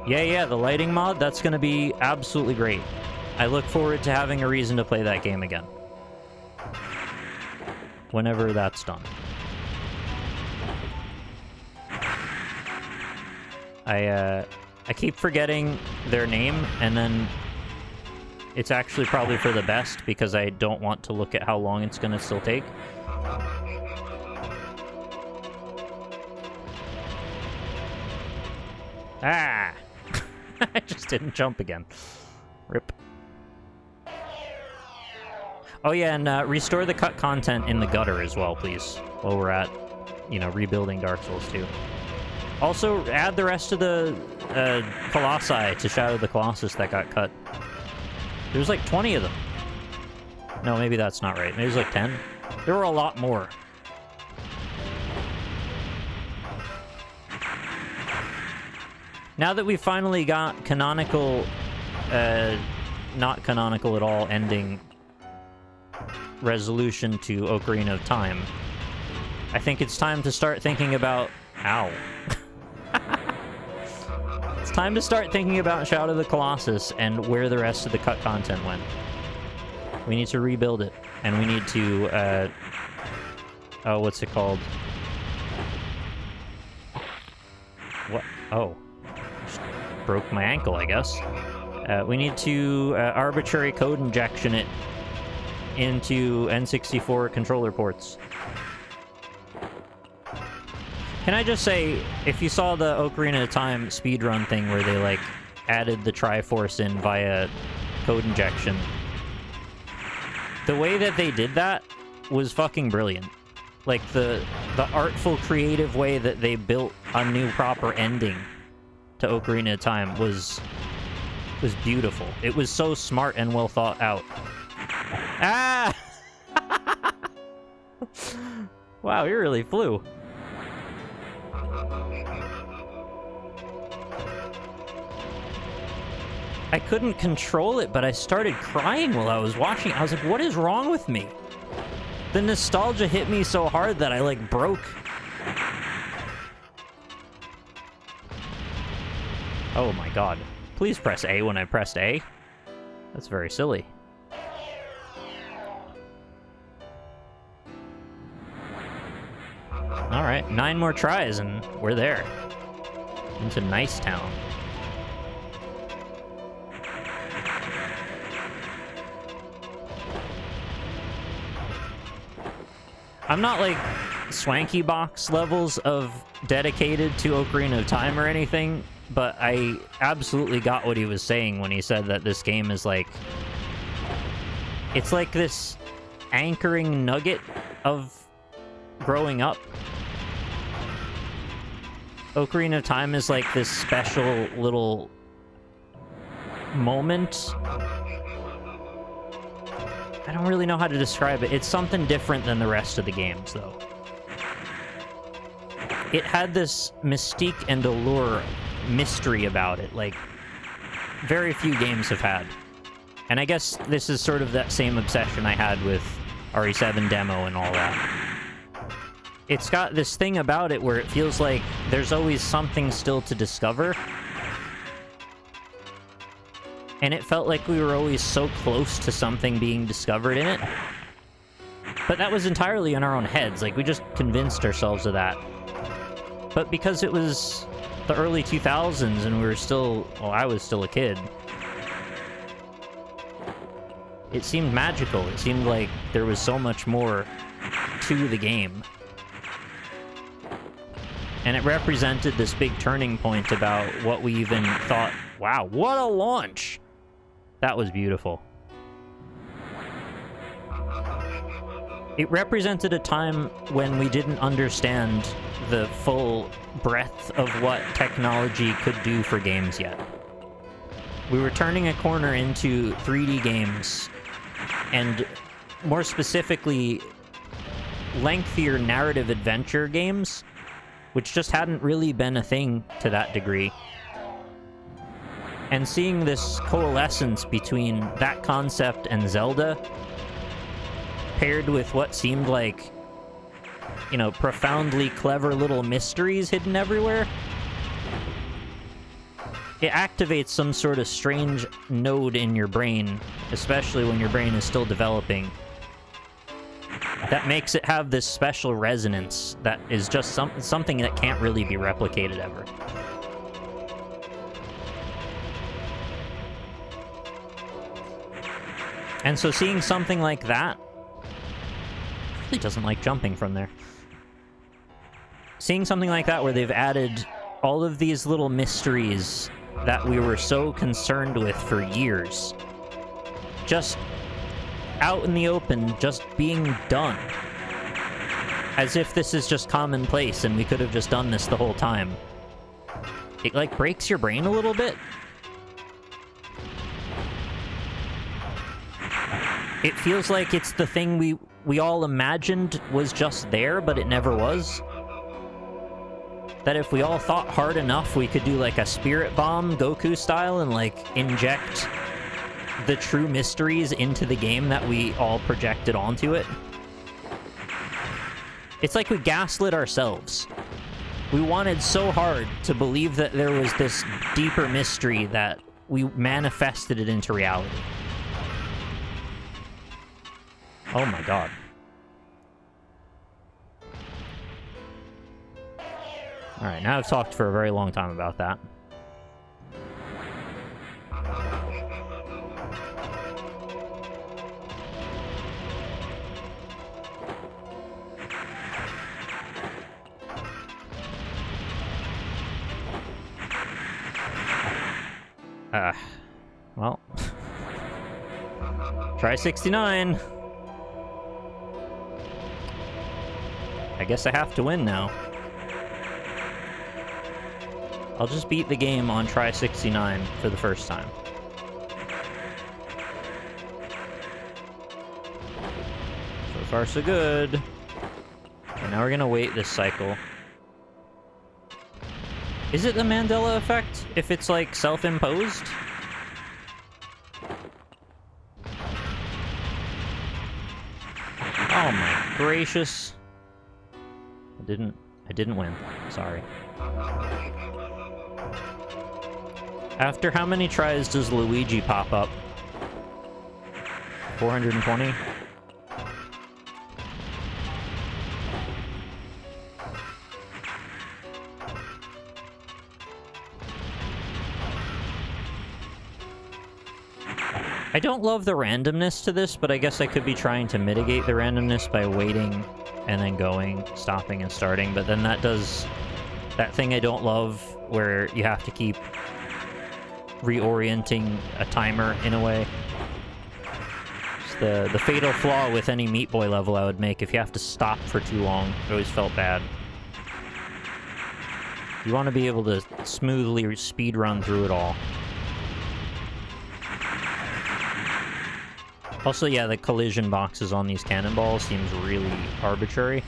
Yeah, the lighting mod, that's gonna be absolutely great. I look forward to having a reason to play that game again. Whenever that's done. I keep forgetting their name, and then it's actually probably for the best, because I don't want to look at how long it's gonna still take. Ah! I just didn't jump again. Rip. Oh yeah, and restore the cut content in the gutter as well, please. While we're at, you know, rebuilding Dark Souls 2. Also, add the rest of the Colossi to Shadow of the Colossus that got cut. There's like 20 of them. No, maybe that's not right. Maybe there's like 10. There were a lot more. Now that we've finally got canonical, not canonical at all, ending resolution to Ocarina of Time, I think it's time to start thinking about... Ow. It's time to start thinking about Shadow of the Colossus and where the rest of the cut content went. We need to rebuild it, and we need to, oh, what's it called? What? Oh. Broke my ankle, I guess. We need to arbitrary code injection it into N64 controller ports. Can I just say, if you saw the Ocarina of Time speedrun thing where they, like, added the Triforce in via code injection, the way that they did that was fucking brilliant. Like, the artful, creative way that they built a new proper ending to Ocarina of Time was beautiful. It was so smart and well thought out. Ah! Wow, you really flew. I couldn't control it, but I started crying while I was watching. I was like, what is wrong with me? The nostalgia hit me so hard that I, like, broke. Oh my god. Please press A when I pressed A. That's very silly. Alright, 9 more tries and we're there. Into Nice Town. I'm not like Swanky Box levels of dedicated to Ocarina of Time or anything, but I absolutely got what he was saying when he said that this game is like... It's like this anchoring nugget of growing up. Ocarina of Time is like this special little moment. I don't really know how to describe it. It's something different than the rest of the games, though. It had this mystique and allure, mystery about it. Like, very few games have had. And I guess this is sort of that same obsession I had with RE7 demo and all that. It's got this thing about it where it feels like there's always something still to discover. And it felt like we were always so close to something being discovered in it. But that was entirely in our own heads. Like, we just convinced ourselves of that. But because it was the early 2000s and we were still... Well, I was still a kid. It seemed magical. It seemed like there was so much more to the game. And it represented this big turning point about what we even thought, wow, what a launch! That was beautiful. It represented a time when we didn't understand the full breadth of what technology could do for games yet. We were turning a corner into 3D games, and more specifically, lengthier narrative adventure games, which just hadn't really been a thing to that degree. And seeing this coalescence between that concept and Zelda, paired with what seemed like, you know, profoundly clever little mysteries hidden everywhere, it activates some sort of strange node in your brain, especially when your brain is still developing, that makes it have this special resonance that is just something that can't really be replicated ever. And so seeing something like that, really doesn't like jumping from there. Seeing something like that where they've added all of these little mysteries that we were so concerned with for years, just out in the open, just being done. As if this is just commonplace and we could have just done this the whole time. It, like, breaks your brain a little bit. It feels like it's the thing we all imagined was just there, but it never was. That if we all thought hard enough, we could do, like, a spirit bomb, Goku style, and, like, inject the true mysteries into the game that we all projected onto it. It's like we gaslit ourselves. We wanted so hard to believe that there was this deeper mystery that we manifested it into reality. Oh my god. Alright, now I've talked for a very long time about that. Well. Try 69. I guess I have to win now. I'll just beat the game on try 69 for the first time. So far, so good. And now we're gonna wait this cycle. Is it the Mandela effect if it's, like, self-imposed? Oh my gracious. I didn't win. Sorry. After how many tries does Luigi pop up? 420? I don't love the randomness to this, but I guess I could be trying to mitigate the randomness by waiting and then going, stopping and starting, but then that does that thing I don't love where you have to keep reorienting a timer in a way. It's the fatal flaw with any Meat Boy level I would make. If you have to stop for too long, it always felt bad. You want to be able to smoothly speedrun through it all. Also, yeah, the collision boxes on these cannonballs seems really arbitrary.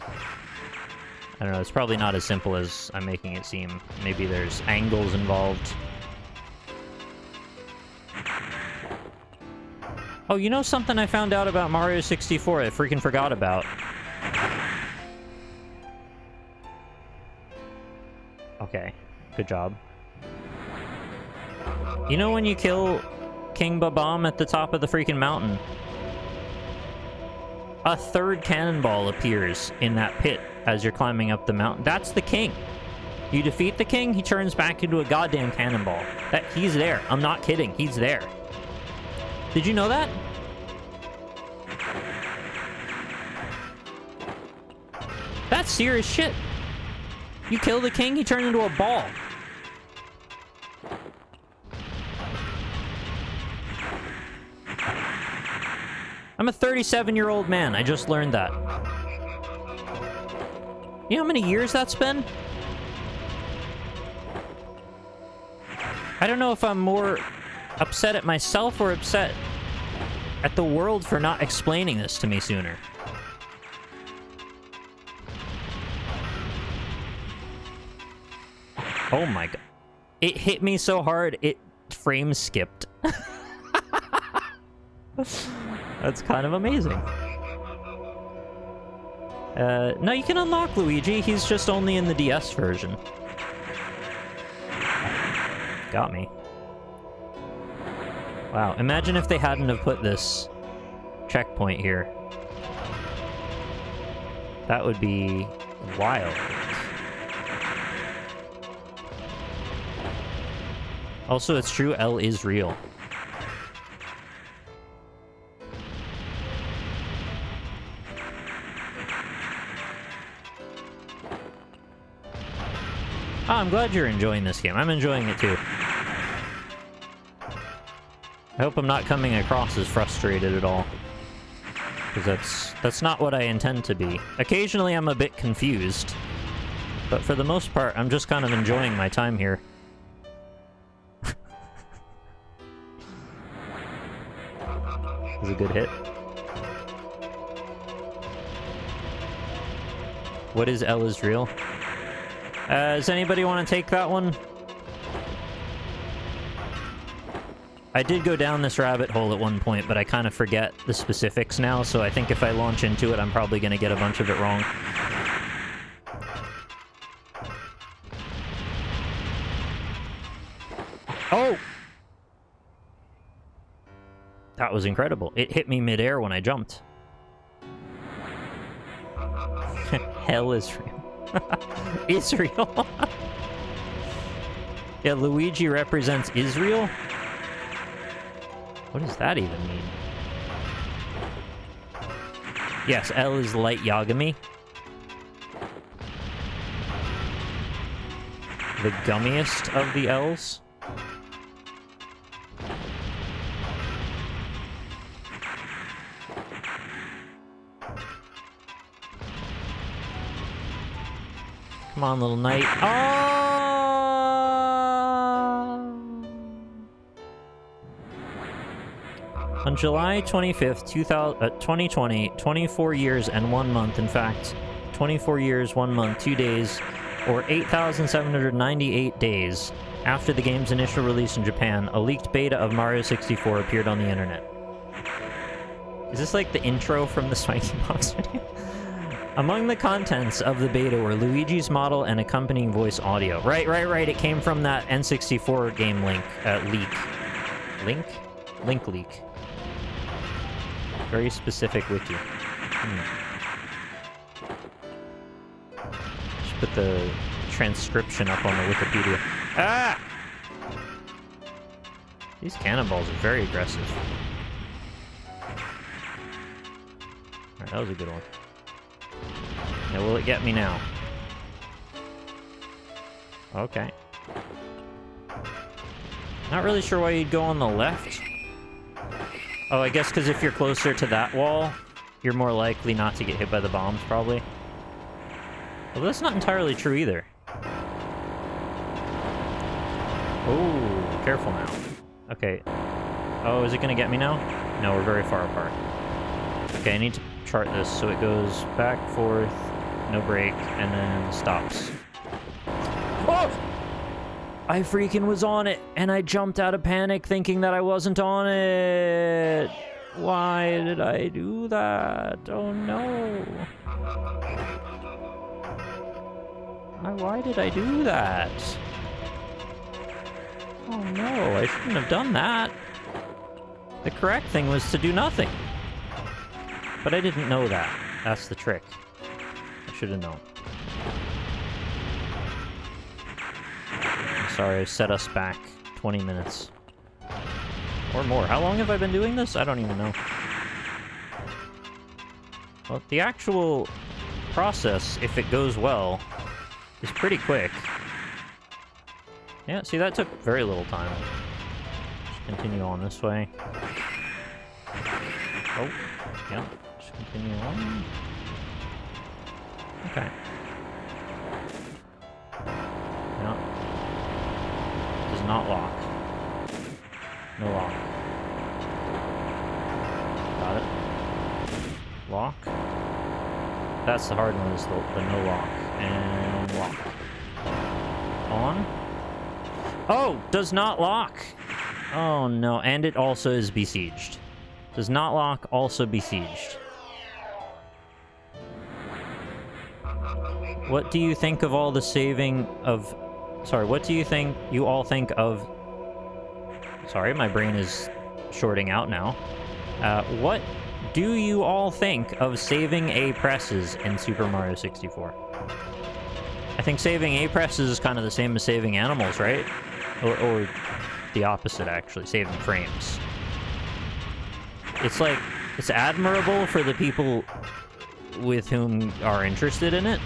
I don't know, it's probably not as simple as I'm making it seem. Maybe there's angles involved. Oh, you know something I found out about Mario 64 I freaking forgot about? Okay, good job. You know when you kill King Babam at the top of the freaking mountain, a third cannonball appears in that pit as you're climbing up the mountain. That's the king. You defeat the king, he turns back into a goddamn cannonball. He's there. I'm not kidding. He's there. Did you know that? That's serious shit. You kill the king, he turns into a ball. I'm a 37-year-old man. I just learned that. You know how many years that's been? I don't know if I'm more upset at myself or upset at the world for not explaining this to me sooner. Oh my god. It hit me so hard, it frame skipped. That's kind of amazing. No, you can unlock Luigi. He's just only in the DS version. Got me. Wow, imagine if they hadn't have put this checkpoint here. That would be wild. Also, it's true, L is real. Oh, I'm glad you're enjoying this game. I'm enjoying it too. I hope I'm not coming across as frustrated at all. Because that's not what I intend to be. Occasionally I'm a bit confused. But for the most part, I'm just kind of enjoying my time here. It was a good hit. What is L is real? Does anybody want to take that one? I did go down this rabbit hole at one point, but I kind of forget the specifics now, so I think if I launch into it, I'm probably going to get a bunch of it wrong. Oh! That was incredible. It hit me midair when I jumped. Hell is real. Israel. Yeah, Luigi represents Israel? What does that even mean? Yes, L is Light Yagami. The gummiest of the L's. Come on, little knight. Oh! On July 25th, 2020, 24 years and 1 month, in fact, 24 years, 1 month, 2 days, or 8,798 days after the game's initial release in Japan, a leaked beta of Mario 64 appeared on the internet. Is this like the intro from the Spiky Box video? Among the contents of the beta were Luigi's model and accompanying voice audio. Right. It came from that N64 game leak. Link leak. Very specific wiki. Just put the transcription up on the Wikipedia. Ah! These cannonballs are very aggressive. Alright, that was a good one. Now, will it get me now? Okay. Not really sure why you'd go on the left. Oh, I guess because if you're closer to that wall, you're more likely not to get hit by the bombs, probably. Well, that's not entirely true either. Oh, careful now. Okay. Oh, is it going to get me now? No, we're very far apart. Okay, I need to chart this so it goes back, forth, no break, and then stops. Oh! I freaking was on it, and I jumped out of panic thinking that I wasn't on it. Why did I do that? Oh no. Why did I do that? Oh no, I shouldn't have done that. The correct thing was to do nothing. But I didn't know that. That's the trick. I should have known. I'm sorry, I set us back 20 minutes. Or more. How long have I been doing this? I don't even know. Well, the actual process, if it goes well, is pretty quick. Yeah, see, that took very little time. Just continue on this way. Oh, yeah. Just continue on. Okay. Yeah. Does not lock. No lock. Got it. Lock. That's the hard one, is the no lock. And lock. On. Oh! Does not lock! Oh no, and it also is besieged. Does not lock, also besieged. What do you think of all the saving of... Sorry, what do you all think of... Sorry, my brain is shorting out now. What do you all think of saving A presses in Super Mario 64? I think saving A presses is kind of the same as saving animals, right? Or the opposite, actually, saving frames. It's like, it's admirable for the people with whom are interested in it.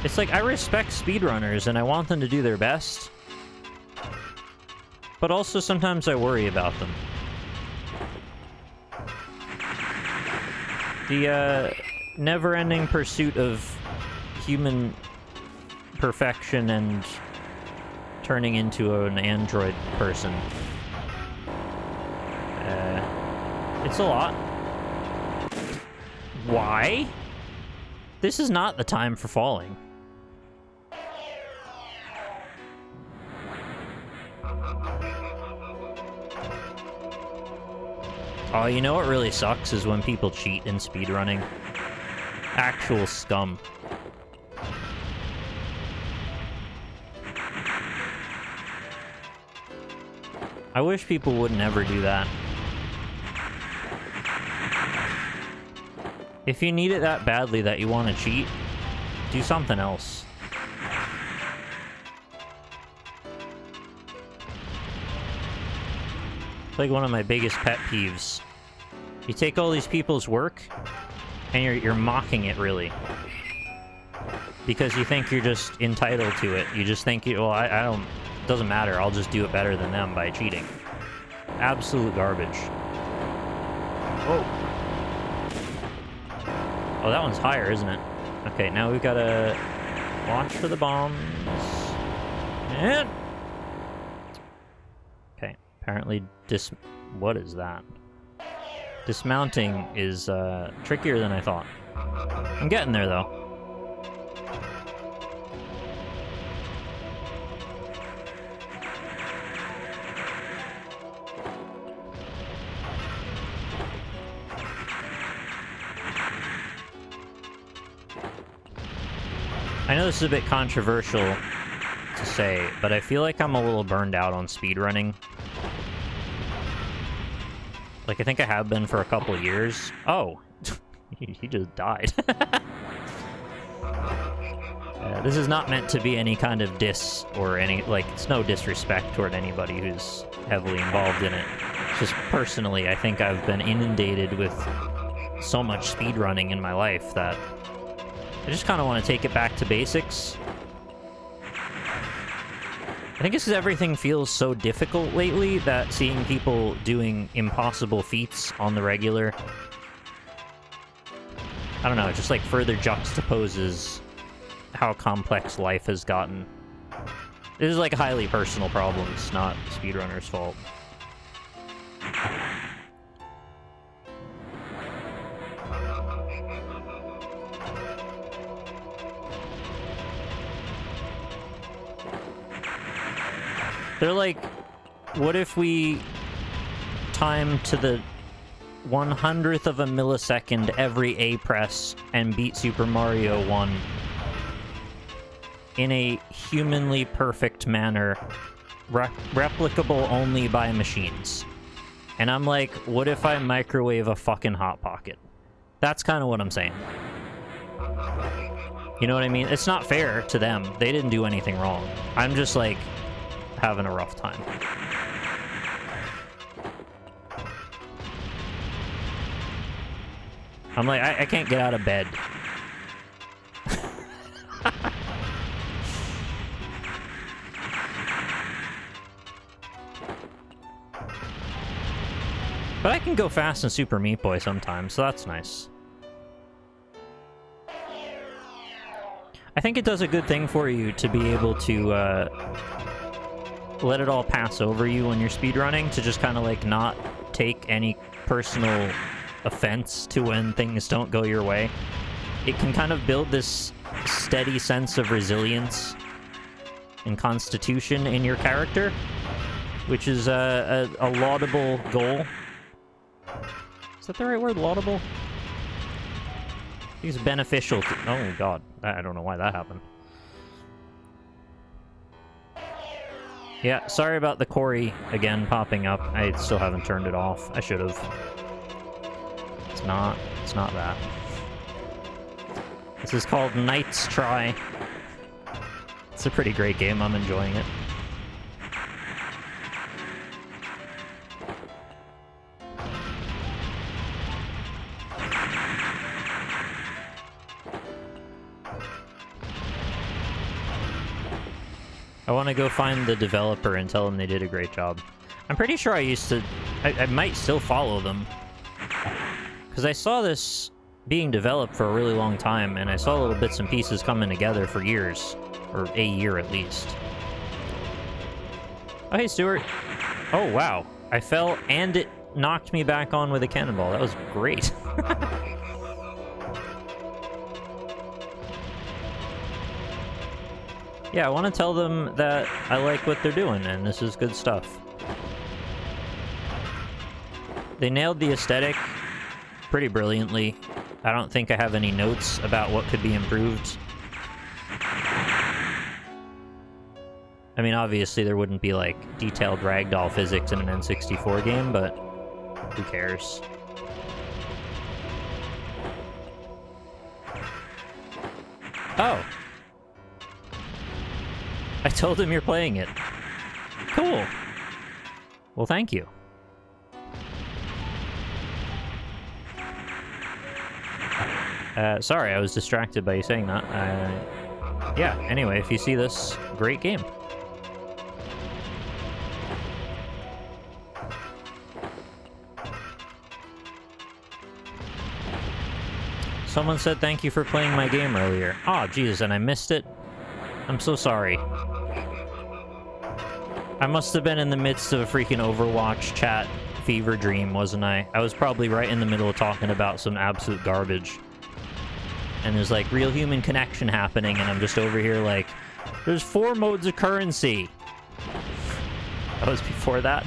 It's like, I respect speedrunners and I want them to do their best, but also sometimes I worry about them. The never-ending pursuit of human perfection and turning into an android person. It's a lot. Why? This is not the time for falling. Oh, you know what really sucks is when people cheat in speedrunning. Actual scum. I wish people would never do that. If you need it that badly that you want to cheat, do something else. It's like one of my biggest pet peeves. You take all these people's work, and you're mocking it, really. Because you think you're just entitled to it. You just think, well, I don't... It doesn't matter, I'll just do it better than them by cheating. Absolute garbage. Whoa. Oh, that one's higher, isn't it? Okay, now we've got to watch for the bombs. And... Okay, apparently what is that? Dismounting is trickier than I thought. I'm getting there, though. I know this is a bit controversial to say, but I feel like I'm a little burned out on speedrunning. Like, I think I have been for a couple years. Oh, he just died. This is not meant to be any kind of diss or any, like, it's no disrespect toward anybody who's heavily involved in it. It's just personally, I think I've been inundated with so much speedrunning in my life that I just kind of want to take it back to basics. I think it's because everything feels so difficult lately that seeing people doing impossible feats on the regular, I don't know, it just like further juxtaposes how complex life has gotten. This is like a highly personal problem, it's not speedrunners' fault. They're like, what if we time to the 100th of a millisecond every A press and beat Super Mario 1 in a humanly perfect manner, replicable only by machines? And I'm like, what if I microwave a fucking Hot Pocket? That's kind of what I'm saying. You know what I mean? It's not fair to them. They didn't do anything wrong. I'm just, like, having a rough time. I'm like, I can't get out of bed. But I can go fast in Super Meat Boy sometimes, so that's nice. I think it does a good thing for you to be able to let it all pass over you when you're speedrunning, to just kind of like not take any personal offense to when things don't go your way. It can kind of build this steady sense of resilience and constitution in your character, which is a laudable goal. Is that the right word? Laudable? I think it's beneficial to... Oh, God. I don't know why that happened. Yeah, sorry about the Corey again popping up. I still haven't turned it off. I should have. It's not that. This is called Knight's Try. It's a pretty great game. I'm enjoying it. I want to go find the developer and tell them they did a great job. I'm pretty sure I used to... I might still follow them. Because I saw this being developed for a really long time, and I saw little bits and pieces coming together for years. Or a year at least. Oh, hey, Stuart. Oh, wow. I fell, and it knocked me back on with a cannonball. That was great. Yeah, I want to tell them that I like what they're doing, and this is good stuff. They nailed the aesthetic pretty brilliantly. I don't think I have any notes about what could be improved. I mean, obviously there wouldn't be, like, detailed ragdoll physics in an N64 game, but who cares? Oh. I told him you're playing it. Cool. Well, thank you. Sorry, I was distracted by you saying that. Yeah, anyway, if you see this, great game. Someone said thank you for playing my game earlier. Oh, Jesus, and I missed it? I'm so sorry. I must have been in the midst of a freaking Overwatch chat fever dream, wasn't I? I was probably right in the middle of talking about some absolute garbage. And there's like real human connection happening, and I'm just over here like, there's 4 modes of currency. That was before that.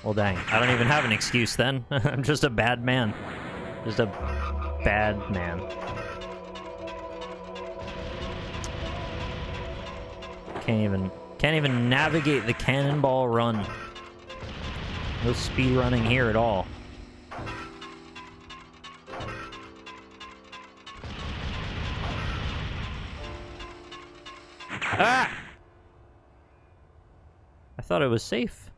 Well, dang. I don't even have an excuse then. I'm just a bad man. Just a bad man. Can't even navigate the Cannonball run. No speed running here at all. Ah! I thought I was safe.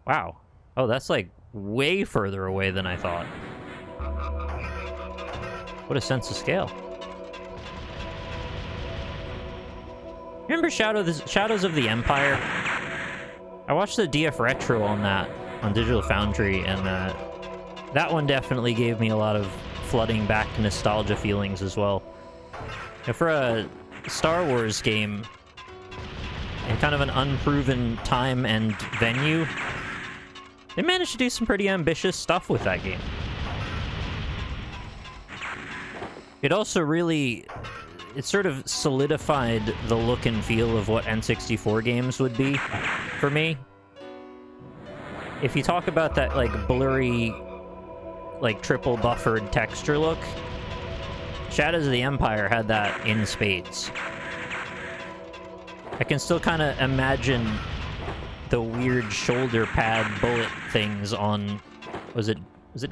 Wow. Oh, that's like way further away than I thought. What a sense of scale. Remember Shadows of the Empire? I watched the DF Retro on that, on Digital Foundry, and that one definitely gave me a lot of flooding back nostalgia feelings as well. And for a Star Wars game, in kind of an unproven time and venue, they managed to do some pretty ambitious stuff with that game. It also really... It sort of solidified the look and feel of what N64 games would be for me. If you talk about that, like, blurry, like, triple buffered texture look, Shadows of the Empire had that in spades. I can still kind of imagine the weird shoulder pad bullet things on... Was it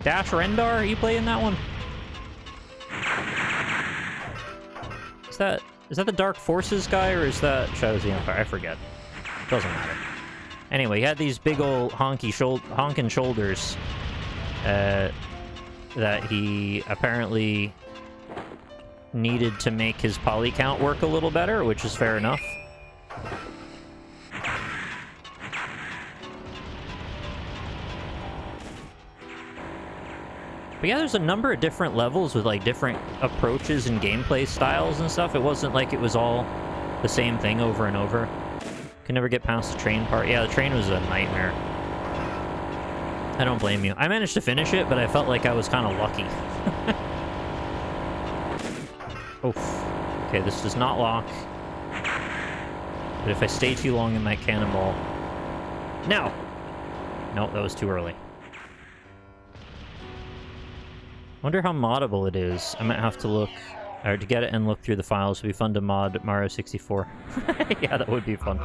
Dash Rendar you play in that one? Is that the Dark Forces guy, or is that Shadows of the Empire? I forget. Doesn't matter. Anyway, he had these big ol' honking shoulders that he apparently needed to make his poly count work a little better, which is fair enough. But yeah, there's a number of different levels with, like, different approaches and gameplay styles and stuff. It wasn't like it was all the same thing over and over. Could never get past the train part. Yeah, the train was a nightmare. I don't blame you. I managed to finish it, but I felt like I was kind of lucky. Oof. Okay, this does not lock. But if I stay too long in my cannonball... No! Nope, that was too early. Wonder how moddable it is. I might have to look, or to get it and look through the files. It'd be fun to mod Mario 64. Yeah, that would be fun.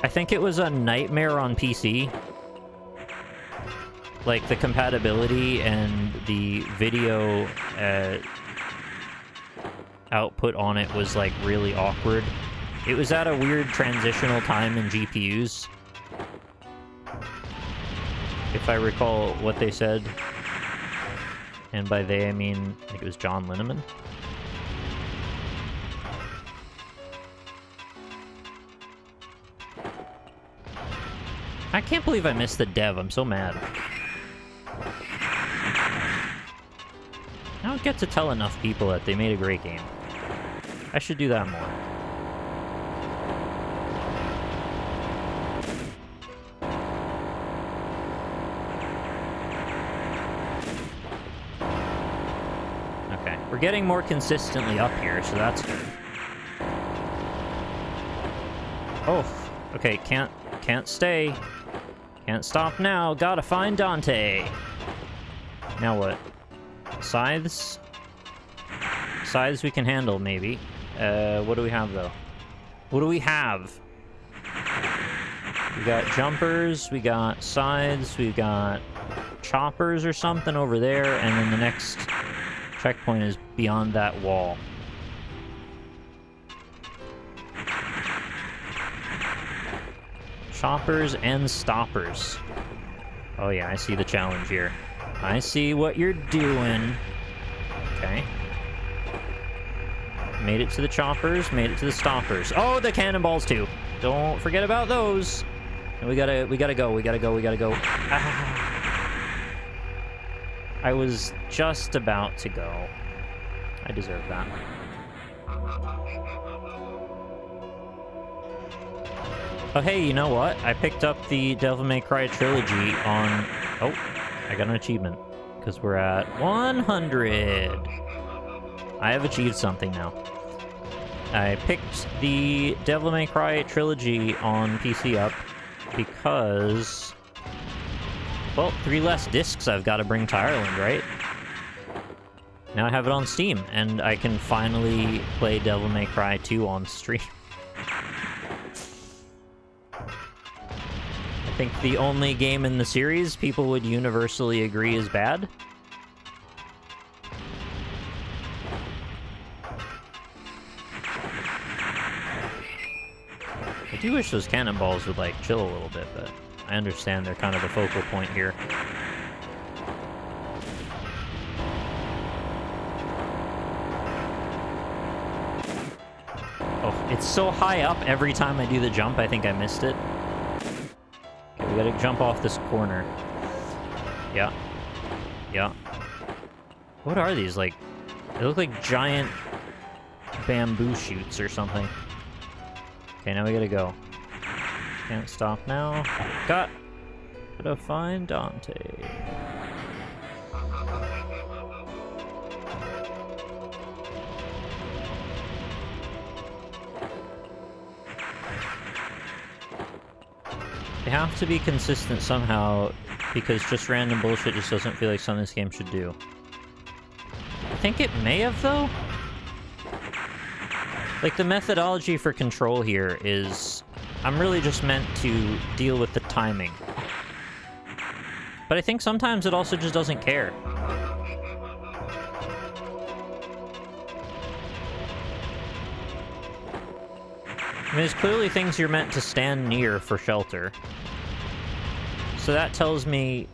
I think it was a nightmare on PC. Like, the compatibility and the video output on it was, like, really awkward. It was at a weird transitional time in GPUs. If I recall what they said, and by they I mean, I think it was John Linneman. I can't believe I missed the dev. I'm so mad. I don't get to tell enough people that they made a great game. I should do that more. We're getting more consistently up here, so that's good. Oh, okay, can't stay. Can't stop now. Gotta find Dante. Now what? Scythes? Scythes we can handle, maybe. What do we have, though? What do we have? We got jumpers, we got scythes, we got choppers or something over there, and then the next checkpoint is beyond that wall. Choppers and stoppers. Oh yeah, I see the challenge here. I see what you're doing. Okay. Made it to the choppers, made it to the stoppers. Oh, the cannonballs too. Don't forget about those. And we gotta go. Ah. I was just about to go. I deserve that. Oh, hey, you know what? I picked up the Devil May Cry trilogy on... Oh, I got an achievement. Because we're at 100. I have achieved something now. I picked the Devil May Cry trilogy on PC up because... Well, 3 less discs I've got to bring to Ireland, right? Now I have it on Steam, and I can finally play Devil May Cry 2 on stream. I think the only game in the series people would universally agree is bad. I do wish those cannonballs would, like, chill a little bit, but... I understand they're kind of the focal point here. Oh, it's so high up every time I do the jump, I think I missed it. Okay, we gotta jump off this corner. Yeah. Yeah. What are these? Like, they look like giant bamboo shoots or something. Okay, now we gotta go. Can't stop now. Gotta find Dante. They have to be consistent somehow, because just random bullshit just doesn't feel like something this game should do. I think it may have, though? Like, the methodology for control here is... I'm really just meant to deal with the timing. But I think sometimes it also just doesn't care. I mean, there's clearly things you're meant to stand near for shelter. So that tells me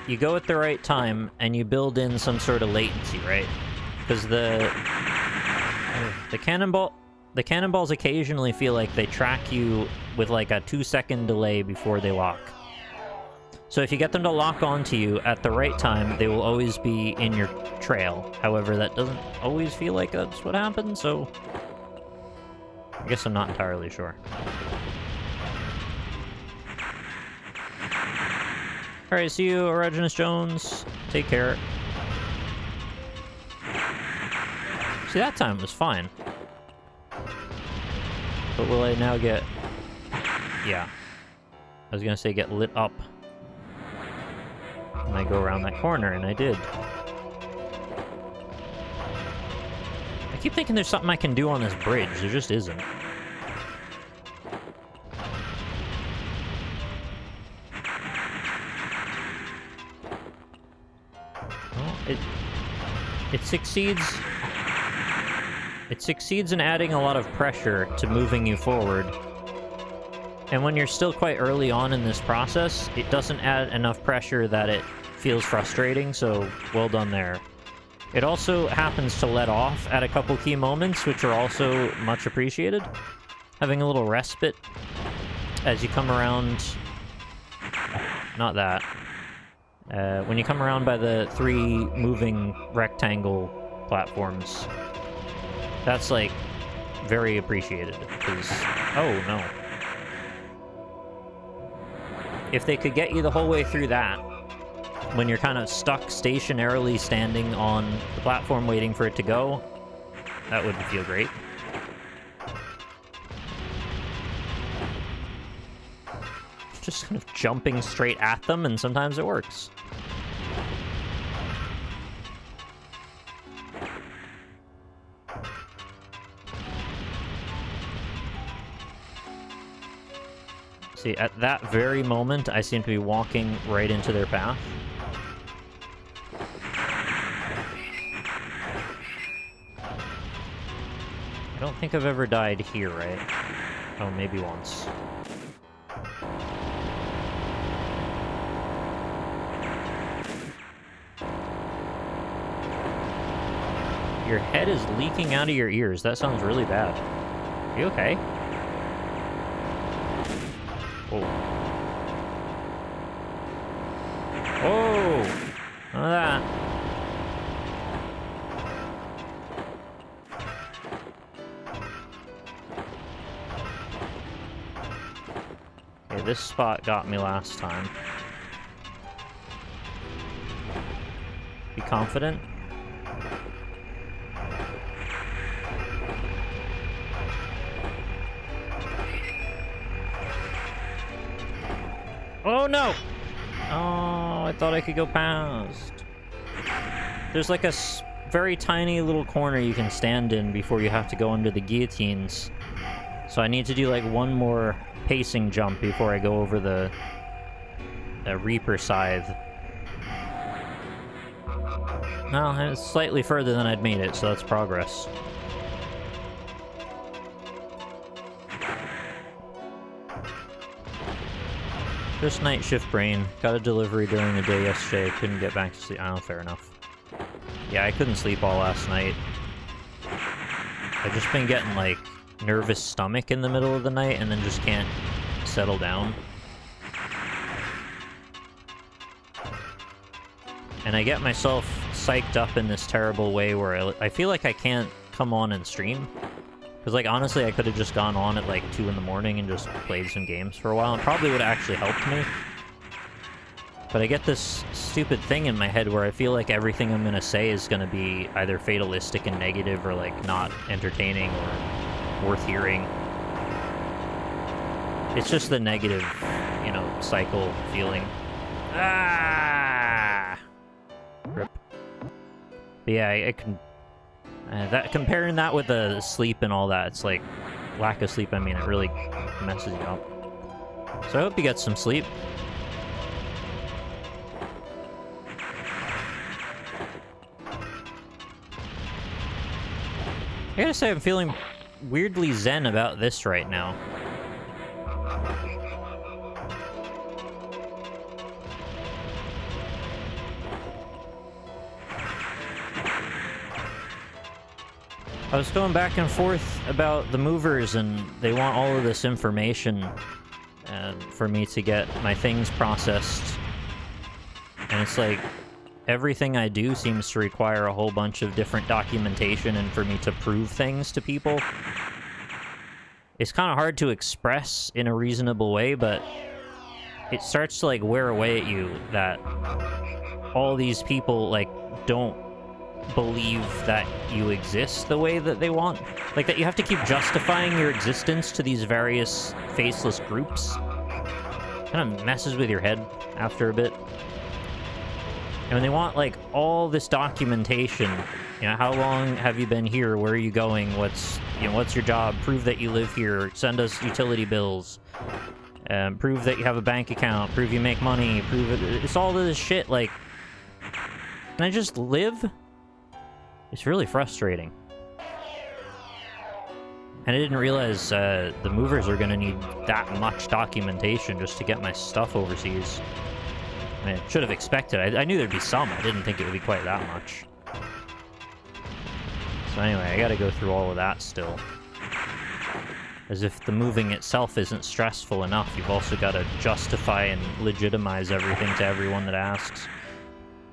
you go at the right time and you build in some sort of latency, right? Because the cannonballs occasionally feel like they track you with like a 2-second delay before they lock. So if you get them to lock onto you at the right time, they will always be in your trail. However, that doesn't always feel like that's what happens, so... I guess I'm not entirely sure. Alright, see you, Erogenous Jones. Take care. See, that time was fine. But will I now get... Yeah. I was gonna say get lit up. And I go around that corner, and I did. I keep thinking there's something I can do on this bridge. There just isn't. Well, it succeeds. It succeeds in adding a lot of pressure to moving you forward. And when you're still quite early on in this process, it doesn't add enough pressure that it feels frustrating, so well done there. It also happens to let off at a couple key moments, which are also much appreciated. Having a little respite as you come around... Not that. When you come around by the 3 moving rectangle platforms, that's, like, very appreciated, because... Oh, no. If they could get you the whole way through that, when you're kind of stuck stationarily standing on the platform waiting for it to go, that would feel great. Just kind of jumping straight at them, and sometimes it works. See, at that very moment, I seem to be walking right into their path. I don't think I've ever died here, right? Oh, maybe once. Your head is leaking out of your ears. That sounds really bad. Are you okay? Oh. Oh! None of that. Okay, this spot got me last time. Be confident. Oh no! Oh, I thought I could go past. There's like a very tiny little corner you can stand in before you have to go under the guillotines. So I need to do like one more pacing jump before I go over the Reaper Scythe. No, it's slightly further than I'd made it, so that's progress. Just night shift brain. Got a delivery during the day yesterday. Couldn't get back to sleep. Oh, fair enough. Yeah, I couldn't sleep all last night. I've just been getting, like, nervous stomach in the middle of the night and then just can't settle down. And I get myself psyched up in this terrible way where I feel like I can't come on and stream. Because, like, honestly, I could have just gone on at, like, 2 in the morning and just played some games for a while, and probably would have actually helped me. But I get this stupid thing in my head where I feel like everything I'm gonna say is gonna be either fatalistic and negative or, like, not entertaining or worth hearing. It's just the negative, you know, cycle feeling. Ah! Rip. But yeah, I can... comparing that with the sleep and all that, it's like, lack of sleep, I mean, it really messes you up. So I hope you get some sleep. I gotta say, I'm feeling weirdly zen about this right now. I was going back and forth about the movers, and they want all of this information for me to get my things processed. And it's like, everything I do seems to require a whole bunch of different documentation and for me to prove things to people. It's kind of hard to express in a reasonable way, but it starts to, like, wear away at you that all these people, like, don't believe that you exist the way that they want. Like, that you have to keep justifying your existence to these various faceless groups. Kind of messes with your head after a bit. And when they want, like, all this documentation, you know, how long have you been here? Where are you going? What's your job? Prove that you live here. Send us utility bills. Prove that you have a bank account. Prove you make money. Prove it. It's all this shit, like... Can I just live? It's really frustrating. And I didn't realize the movers are going to need that much documentation just to get my stuff overseas. I mean, I should have expected. I knew there'd be some. I didn't think it would be quite that much. So anyway, I gotta go through all of that still. As if the moving itself isn't stressful enough, you've also got to justify and legitimize everything to everyone that asks.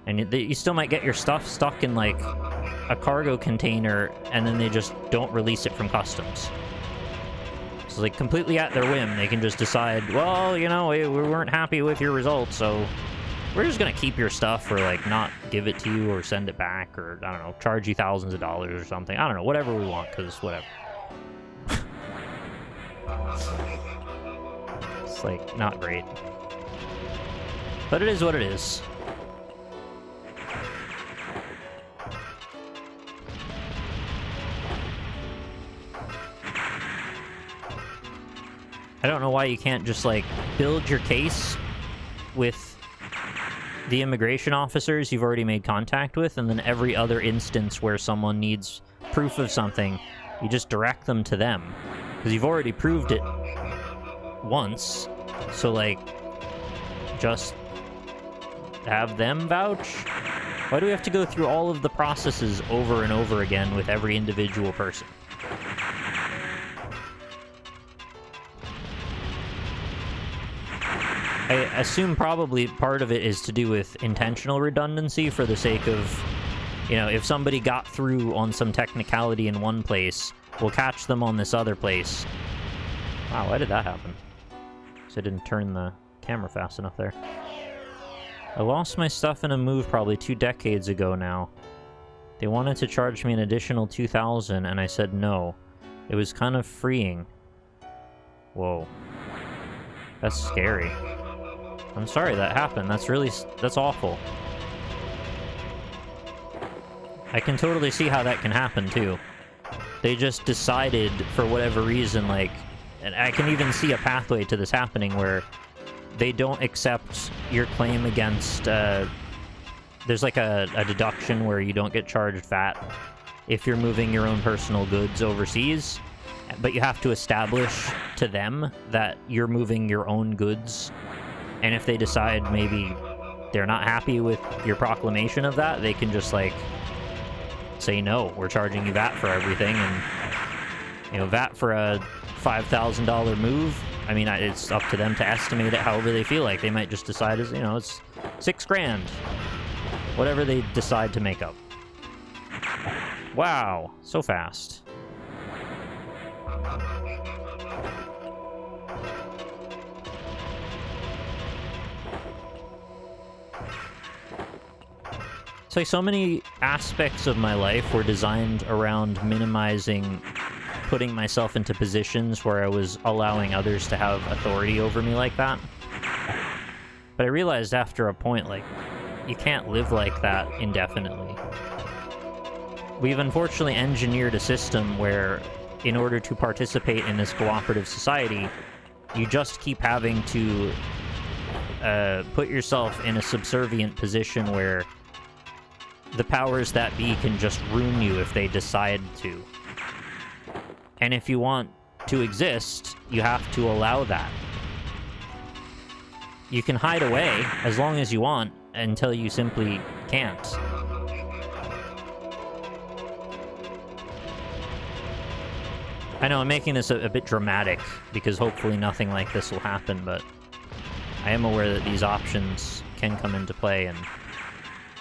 And you still might get your stuff stuck in, like, a cargo container, and then they just don't release it from customs. So, like, completely at their whim, they can just decide, well, you know, we weren't happy with your results, so we're just gonna keep your stuff, or, like, not give it to you, or send it back, or, I don't know, charge you thousands of dollars or something. I don't know, whatever we want, because whatever. It's, like, not great. But it is what it is. I don't know why you can't just, like, build your case with the immigration officers you've already made contact with, and then every other instance where someone needs proof of something, you just direct them to them. Because you've already proved it once, so, like, just have them vouch? Why do we have to go through all of the processes over and over again with every individual person? I assume probably part of it is to do with intentional redundancy for the sake of, you know, if somebody got through on some technicality in one place, we'll catch them on this other place. Wow, why did that happen? Because I didn't turn the camera fast enough there. I lost my stuff in a move probably 2 decades ago now. They wanted to charge me an additional $2,000, and I said no. It was kind of freeing. Whoa. That's scary. I'm sorry that happened. That's awful. I can totally see how that can happen, too. They just decided, for whatever reason, like... And I can even see a pathway to this happening where they don't accept your claim against... there's like a deduction where you don't get charged VAT if you're moving your own personal goods overseas, but you have to establish to them that you're moving your own goods. And if they decide maybe they're not happy with your proclamation of that, they can just, like, say, no, we're charging you VAT for everything. And, you know, VAT for a $5,000 move, I mean, it's up to them to estimate it however they feel like. They might just decide, you know, it's $6,000. Whatever they decide to make up. Wow, so fast. It's like so many aspects of my life were designed around minimizing putting myself into positions where I was allowing others to have authority over me like that. But I realized after a point, like, you can't live like that indefinitely. We've unfortunately engineered a system where, in order to participate in this cooperative society, you just keep having to put yourself in a subservient position where the powers that be can just ruin you if they decide to. And if you want to exist, you have to allow that. You can hide away as long as you want until you simply can't. I know I'm making this a bit dramatic because hopefully nothing like this will happen, but I am aware that these options can come into play, and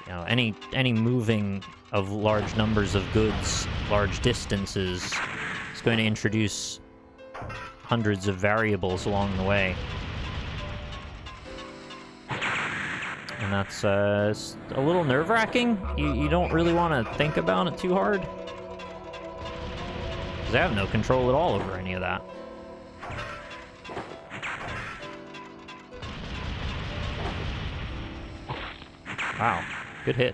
you know, any moving of large numbers of goods, large distances, is going to introduce hundreds of variables along the way. And that's a little nerve-wracking. You don't really want to think about it too hard, because I have no control at all over any of that. Wow, good hit.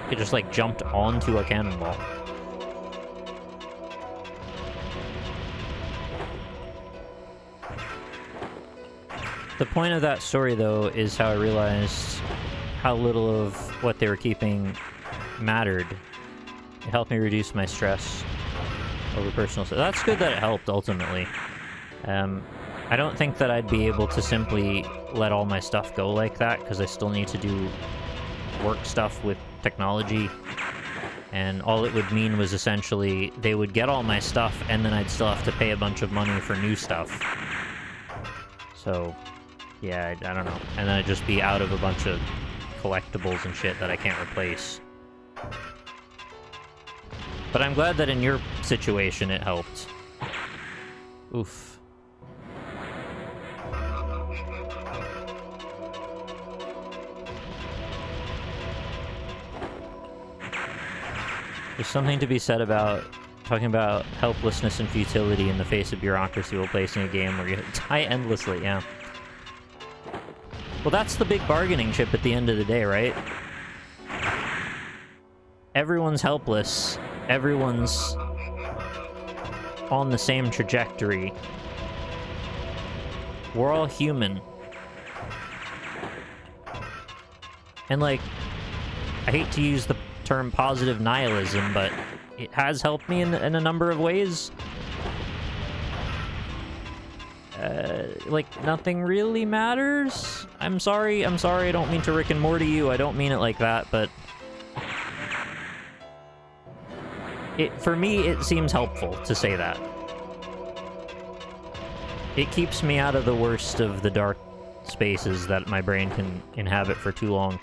It just like jumped onto a cannonball. The point of that story, though, is how I realized how little of what they were keeping mattered. It helped me reduce my stress over personal stuff. That's good that it helped, ultimately. I don't think that I'd be able to simply let all my stuff go like that, because I still need to do work stuff with technology. And all it would mean was essentially they would get all my stuff, and then I'd still have to pay a bunch of money for new stuff. So, yeah, I don't know. And then I'd just be out of a bunch of collectibles and shit that I can't replace. But I'm glad that in your situation it helped. Oof. There's something to be said about talking about helplessness and futility in the face of bureaucracy while placing a game where you die endlessly, yeah. Well, that's the big bargaining chip at the end of the day, right? Everyone's helpless. Everyone's on the same trajectory. We're all human. And, like, I hate to use the term positive nihilism, but it has helped me in a number of ways. Like, nothing really matters. I'm sorry, I don't mean to Rick and Morty you, I don't mean it like that, but for me, it seems helpful to say that. It keeps me out of the worst of the dark spaces that my brain can inhabit for too long.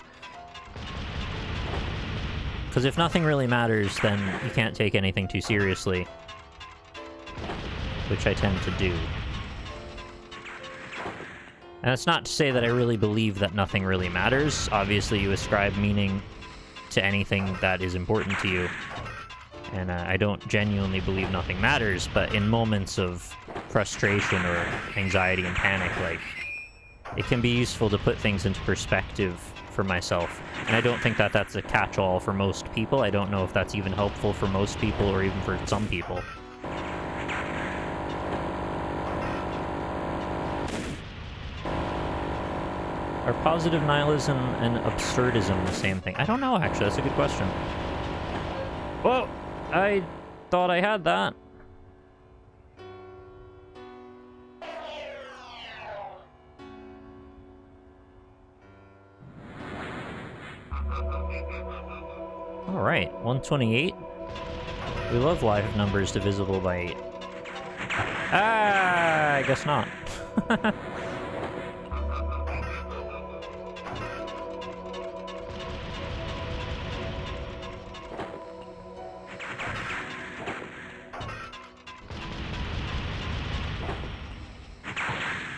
Because if nothing really matters, then you can't take anything too seriously, which I tend to do. And it's not to say that I really believe that nothing really matters. Obviously, you ascribe meaning to anything that is important to you. And I don't genuinely believe nothing matters, but in moments of frustration or anxiety and panic, like, it can be useful to put things into perspective for myself. And I don't think that that's a catch-all for most people. I don't know if that's even helpful for most people or even for some people. Are positive nihilism and absurdism the same thing? I don't know, actually. That's a good question. Whoa! I thought I had that. Alright, 128. We love live numbers divisible by 8. Ah, I guess not.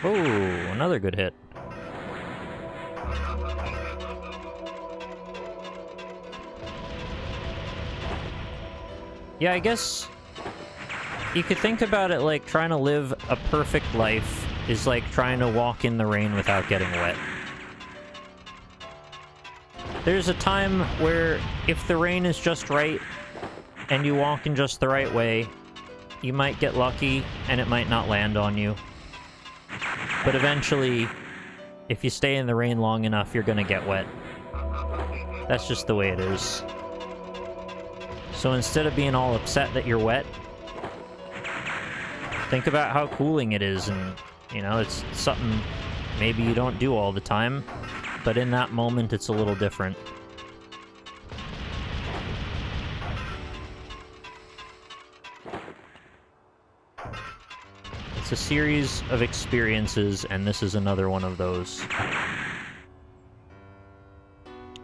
Oh, another good hit. Yeah, I guess You could think about it like trying to live a perfect life is like trying to walk in the rain without getting wet. There's a time where if the rain is just right and you walk in just the right way, you might get lucky and it might not land on you. But eventually, if you stay in the rain long enough, you're gonna get wet. That's just the way it is. So instead of being all upset that you're wet, think about how cooling it is, and, you know, it's something maybe you don't do all the time, but in that moment, it's a little different. It's a series of experiences, and this is another one of those.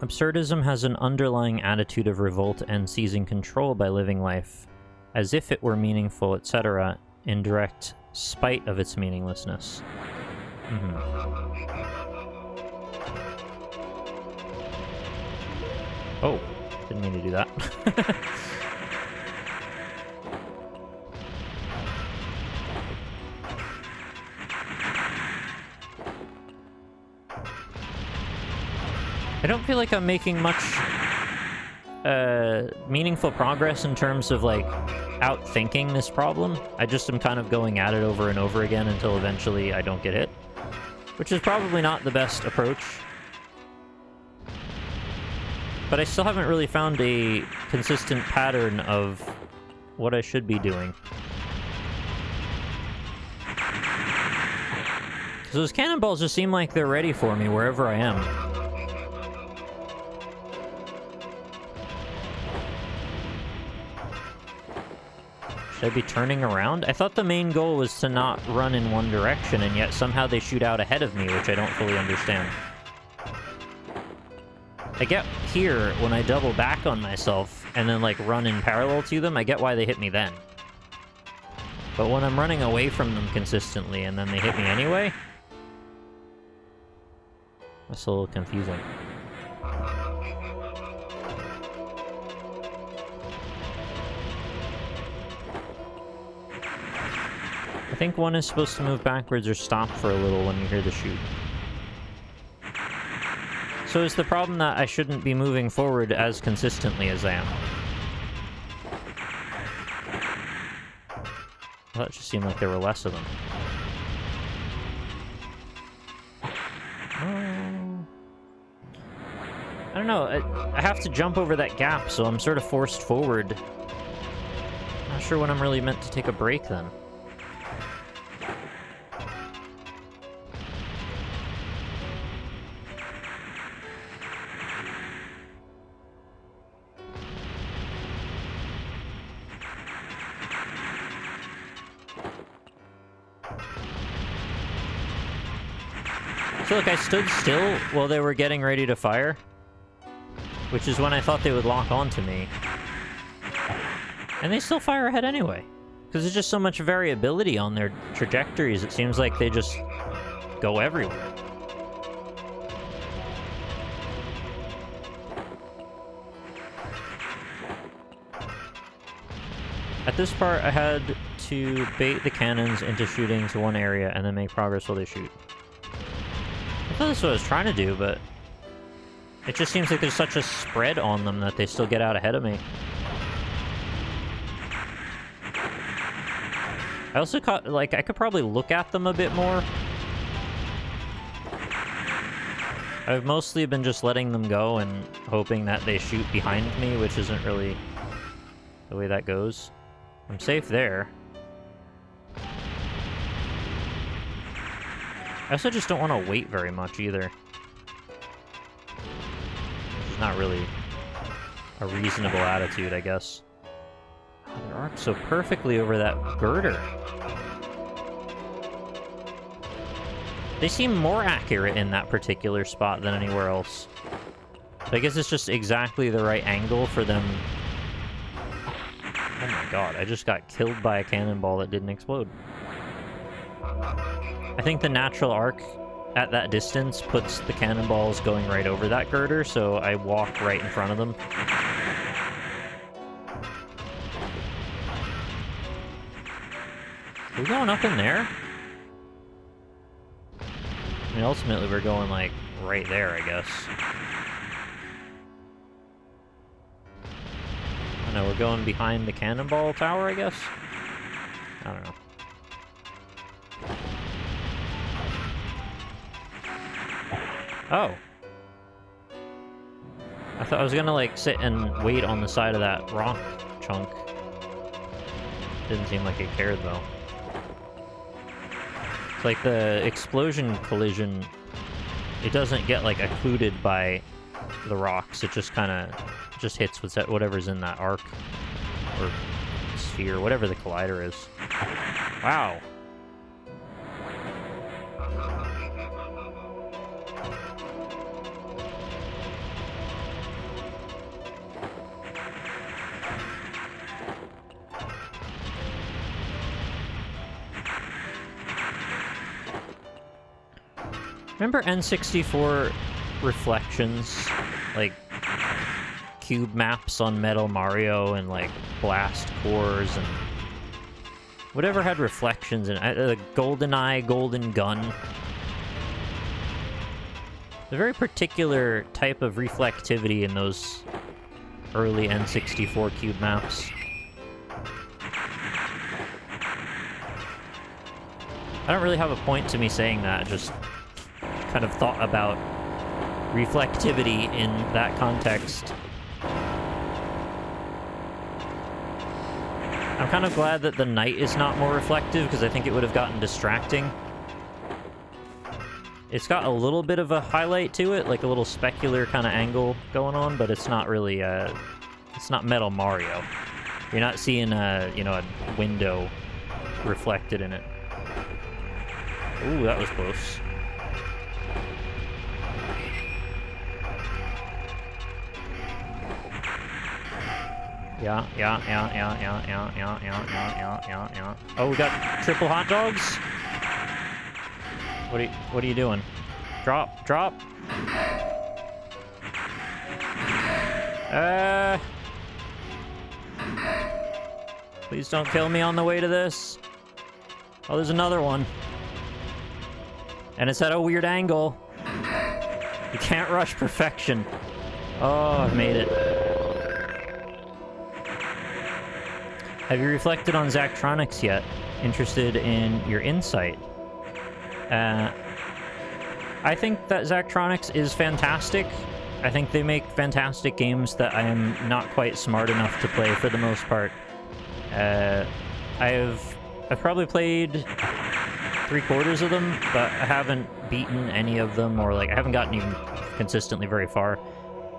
Absurdism has an underlying attitude of revolt and seizing control by living life as if it were meaningful, etc., in direct spite of its meaninglessness. Oh, didn't mean to do that. I don't feel like I'm making much meaningful progress in terms of, like, outthinking this problem. I just am kind of going at it over and over again until eventually I don't get hit, which is probably not the best approach. But I still haven't really found a consistent pattern of what I should be doing. Because those cannonballs just seem like they're ready for me wherever I am. Should I be turning around? I thought the main goal was to not run in one direction, and yet somehow they shoot out ahead of me, which I don't fully understand. I get here when I double back on myself and then, like, run in parallel to them. I get why they hit me then. But when I'm running away from them consistently and then they hit me anyway, that's a little confusing. I think one is supposed to move backwards or stop for a little when you hear the shoot. So is the problem that I shouldn't be moving forward as consistently as I am? Well, that just seemed like there were less of them. I don't know, I have to jump over that gap, so I'm sort of forced forward. Not sure when I'm really meant to take a break then. I feel like I stood still while they were getting ready to fire, which is when I thought they would lock onto me. And they still fire ahead anyway, because there's just so much variability on their trajectories. It seems like they just go everywhere. At this part, I had to bait the cannons into shooting to one area and then make progress while they shoot. I thought that's what I was trying to do, but it just seems like there's such a spread on them that they still get out ahead of me. I also caught, like, I could probably look at them a bit more. I've mostly been just letting them go and hoping that they shoot behind me, which isn't really the way that goes. I'm safe there. I also just don't want to wait very much either. Which is not really a reasonable attitude, I guess. Oh, they're arced so perfectly over that girder. They seem more accurate in that particular spot than anywhere else. So I guess it's just exactly the right angle for them. Oh my god, I just got killed by a cannonball that didn't explode. I think the natural arc at that distance puts the cannonballs going right over that girder, so I walk right in front of them. we going up in there? I mean, ultimately we're going, like, right there, I guess. I don't know, we're going behind the Cannonball tower, I guess? I don't know. Oh. I thought I was gonna, like, sit and wait on the side of that rock chunk. Didn't seem like it cared, though. It's like the explosion collision, it doesn't get, like, occluded by the rocks. It just kind of just hits whatever's in that arc. Or sphere, whatever the collider is. Wow. Remember N64 reflections? Like, cube maps on Metal Mario and, like, blast cores and... whatever had reflections in it. The GoldenEye, Golden Gun. A very particular type of reflectivity in those early N64 cube maps. I don't really have a point to me saying that, just kind of thought about reflectivity in that context. I'm kind of glad that the night is not more reflective, because I think it would have gotten distracting. It's got a little bit of a highlight to it, like a little specular kind of angle going on, but it's not really, it's not Metal Mario. You're not seeing a, you know, a window reflected in it. Ooh, that was close. Yeah. Oh, we got triple hot dogs? What are you doing? Drop. Please don't kill me on the way to this. Oh, there's another one. And it's at a weird angle. You can't rush perfection. Oh, I've made it. Have you reflected on Zachtronics yet? Interested in your insight? I think that Zachtronics is fantastic. I think they make fantastic games that I am not quite smart enough to play for the most part. I've probably played 3/4 of them, but I haven't beaten any of them, or like I haven't gotten even consistently very far.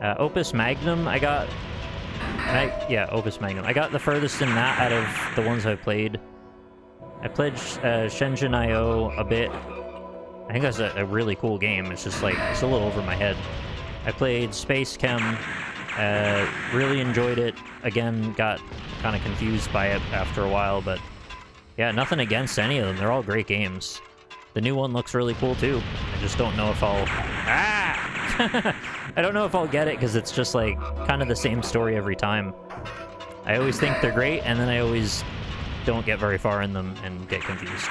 Opus Magnum, Opus Magnum. I got the furthest in that out of the ones I've played. I played Shenzhen IO a bit. I think that's a really cool game. It's just like, it's a little over my head. I played Space Chem, really enjoyed it. Again, got kind of confused by it after a while, but yeah, nothing against any of them. They're all great games. The new one looks really cool too. I just don't know if I'll... I don't know if I'll get it, because it's just like kind of the same story every time. I always think they're great, and then I always don't get very far in them and get confused.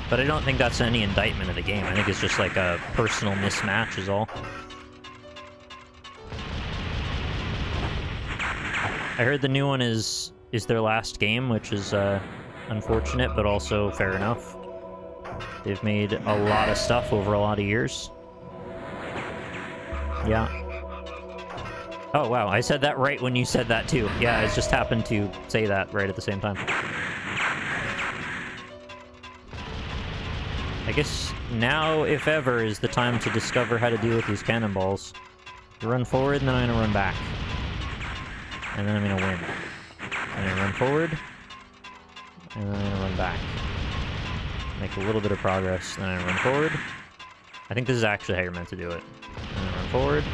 But I don't think that's any indictment of the game. I think it's just like a personal mismatch is all. I heard the new one is their last game, which is unfortunate, but also fair enough. They've made a lot of stuff over a lot of years. Yeah. Oh, wow. I said that right when you said that, too. Yeah, I just happened to say that right at the same time. I guess now, if ever, is the time to discover how to deal with these cannonballs. You run forward, and then I'm gonna run back. And then I'm gonna win. And I run forward, and then I'm gonna run back. Make a little bit of progress, then I run forward. I think this is actually how you're meant to do it. And then run forward,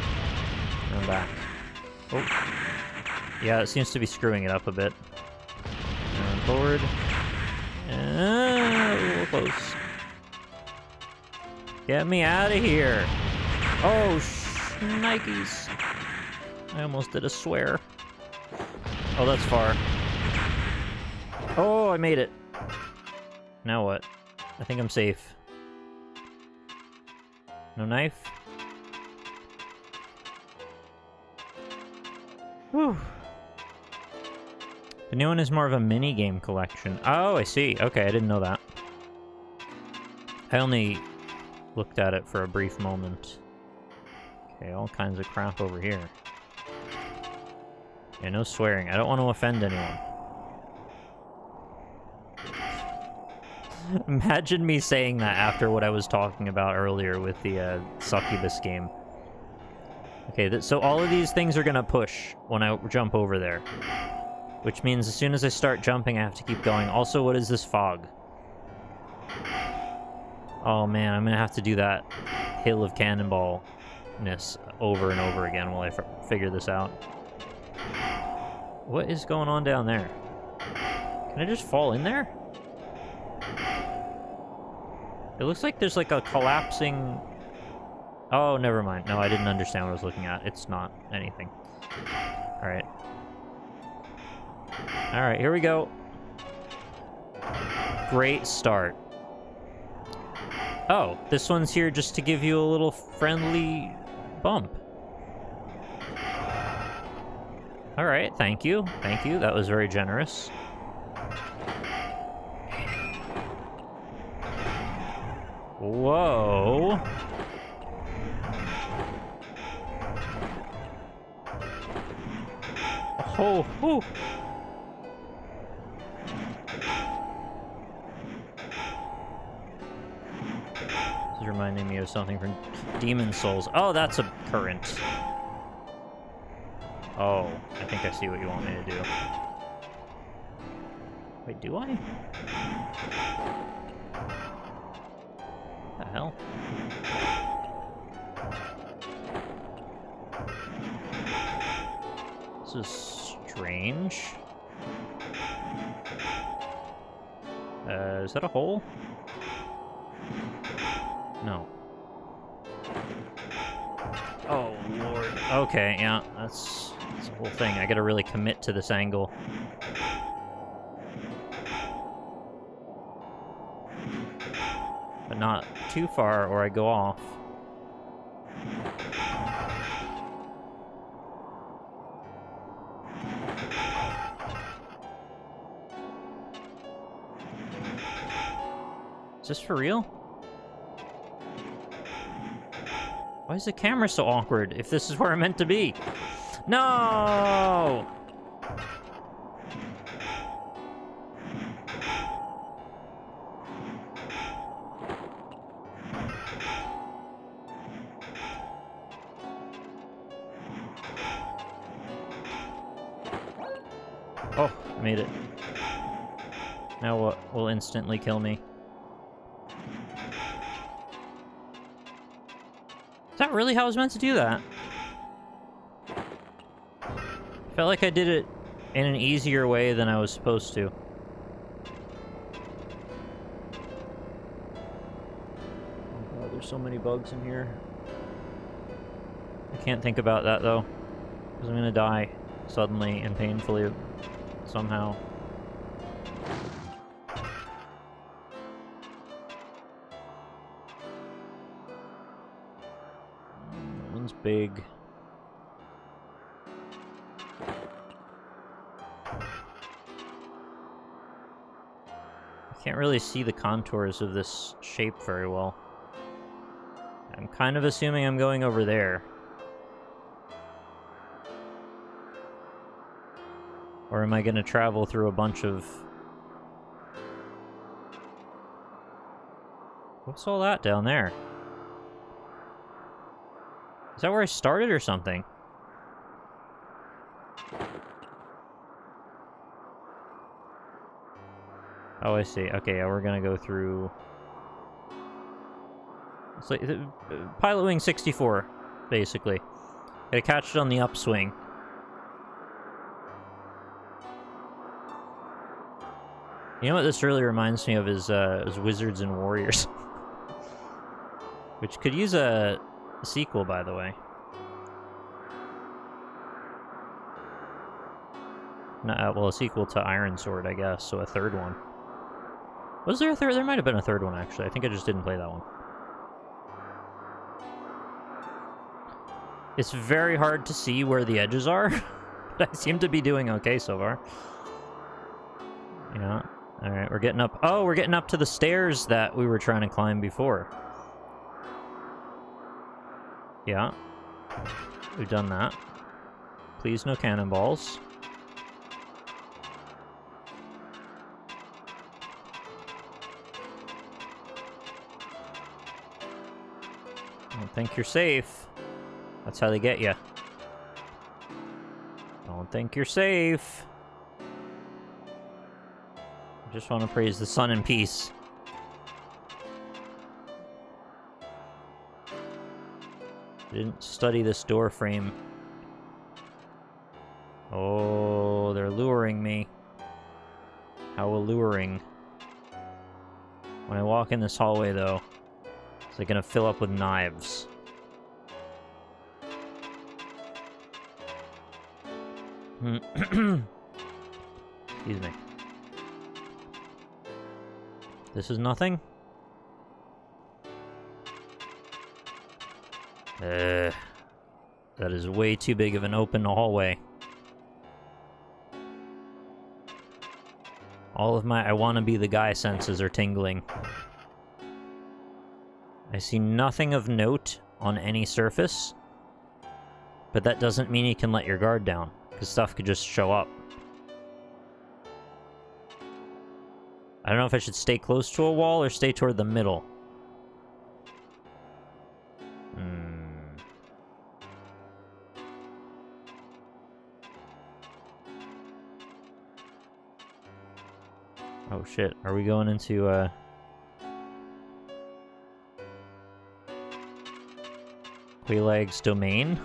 run back. Oh. Yeah, it seems to be screwing it up a bit. And run forward. A little close. Get me out of here. Oh, Nikes. I almost did a swear. Oh, that's far. Oh, I made it. Now what? I think I'm safe. No knife? Whew. The new one is more of a mini-game collection. Oh, I see. Okay, I didn't know that. I only looked at it for a brief moment. Okay, all kinds of crap over here. Yeah, no swearing. I don't want to offend anyone. Imagine me saying that after what I was talking about earlier with the succubus game. Okay, so all of these things are gonna push when I jump over there. Which means as soon as I start jumping, I have to keep going. Also, what is this fog? Oh man, I'm gonna have to do that hill of Cannonball-ness over and over again while I figure this out. What is going on down there? Can I just fall in there? It looks like there's like a collapsing... Oh, never mind. No, I didn't understand what I was looking at. It's not anything. Alright. Alright, here we go. Great start. Oh, this one's here just to give you a little friendly bump. Alright, thank you. Thank you. That was very generous. Whoa. Oh, whew. This is reminding me of something from Demon Souls. Oh, that's a current. Oh, I think I see what you want me to do. Wait, do I? What the hell? This is strange. Is that a hole? No. Oh, Lord. Okay, yeah, that's the whole thing. I gotta really commit to this angle. But not too far or I go off. Is this for real? Why is the camera so awkward if this is where I'm meant to be? No! Oh, I made it. Now what will instantly kill me? Is that really how I was meant to do that? I felt like I did it in an easier way than I was supposed to. Oh god, there's so many bugs in here. I can't think about that though, because I'm gonna die suddenly and painfully somehow. Big. I can't really see the contours of this shape very well. I'm kind of assuming I'm going over there. Or am I going to travel through a bunch of... What's all that down there? Is that where I started or something? Oh, I see. Okay, yeah, we're gonna go through... It's like Pilot Wing 64, basically. Gotta catch it on the upswing. You know what this really reminds me of is Wizards and Warriors. Which could use a sequel, by the way. No, well, a sequel to Iron Sword, I guess, so a third one. Was there a third? There might have been a third one, actually. I think I just didn't play that one. It's very hard to see where the edges are, but I seem to be doing okay so far. Yeah. Alright, we're getting up. Oh, we're getting up to the stairs that we were trying to climb before. Yeah. We've done that. Please, no cannonballs. Don't think you're safe. That's how they get you. Don't think you're safe. I just want to praise the sun in peace. Didn't study this door frame. Oh, they're luring me. How alluring. When I walk in this hallway, though, it's like gonna fill up with knives. Excuse me. This is nothing? That is way too big of an open hallway. All of my I wanna be the guy senses are tingling. I see nothing of note on any surface, but that doesn't mean you can let your guard down, because stuff could just show up. I don't know if I should stay close to a wall or stay toward the middle. Oh shit, are we going into Quelaag's domain?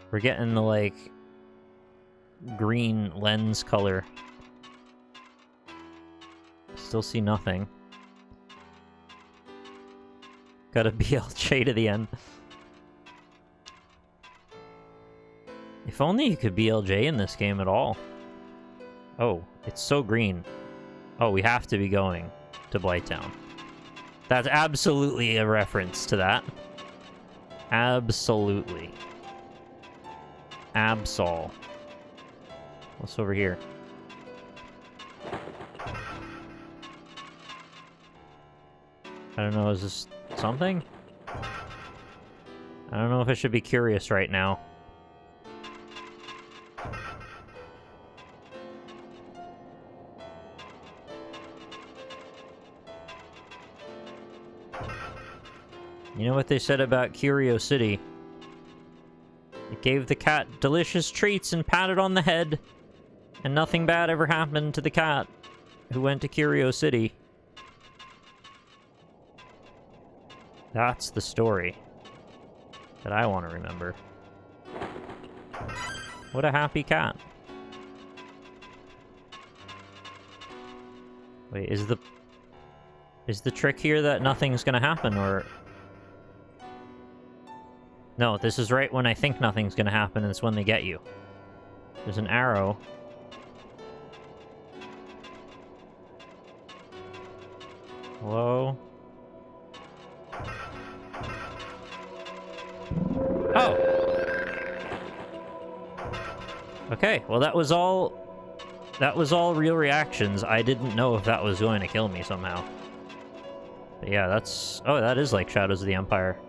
We're getting the, like, green lens color. Still see nothing. Got a BLJ to the end. If only you could BLJ in this game at all. Oh, it's so green. Oh, we have to be going to Blighttown. That's absolutely a reference to that. Absolutely. Absol. What's over here? I don't know, is this something? I don't know if I should be curious right now. You know what they said about Curio City? It gave the cat delicious treats and patted on the head, and nothing bad ever happened to the cat who went to Curio City. That's the story that I want to remember. What a happy cat. Wait, is the trick here that nothing's gonna happen, or... No, this is right when I think nothing's gonna happen, and it's when they get you. There's an arrow. Hello? Oh! Okay, well that was all real reactions. I didn't know if that was going to kill me somehow. But yeah, that's... Oh, that is like Shadows of the Empire.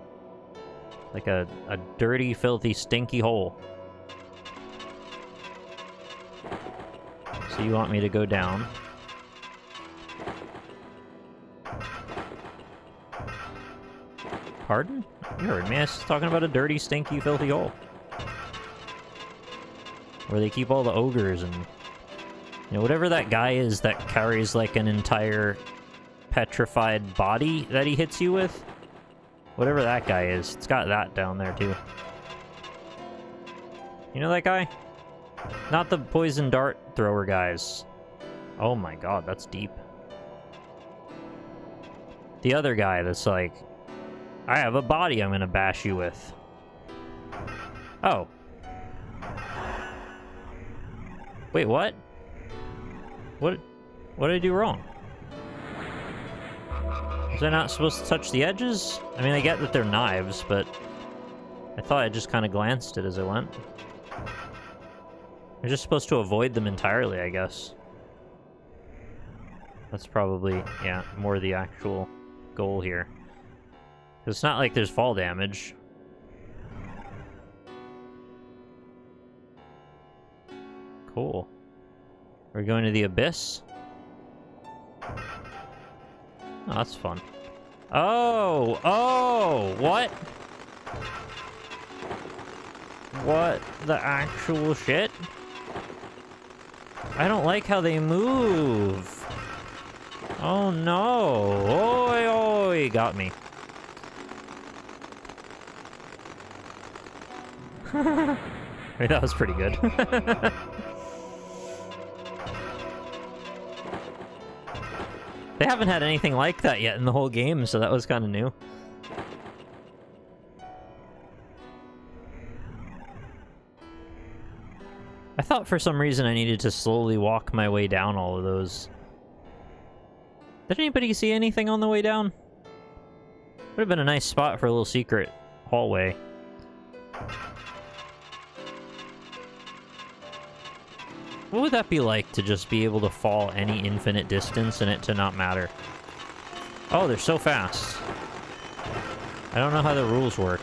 Like a dirty, filthy, stinky hole. So you want me to go down. Pardon? You heard me. I was talking about a dirty, stinky, filthy hole. Where they keep all the ogres and... You know, whatever that guy is that carries like an entire petrified body that he hits you with. Whatever that guy is, it's got that down there too. You know that guy? Not the poison dart thrower guys. Oh my god, that's deep. The other guy that's like, I have a body I'm gonna bash you with. Oh. Wait, what? What did I do wrong? Was I not supposed to touch the edges? I mean, I get that they're knives, but I thought I just kind of glanced it as I went. You're just supposed to avoid them entirely, I guess. That's probably, yeah, more the actual goal here. It's not like there's fall damage. Cool. We're going to the abyss? Oh, that's fun. Oh! Oh! What? What the actual shit? I don't like how they move. Oh no! Oi, oi! Got me. I mean, that was pretty good. They haven't had anything like that yet in the whole game, so that was kind of new. I thought for some reason I needed to slowly walk my way down all of those. Did anybody see anything on the way down? Would have been a nice spot for a little secret hallway. What would that be like to just be able to fall any infinite distance and it to not matter? Oh, they're so fast. I don't know how the rules work.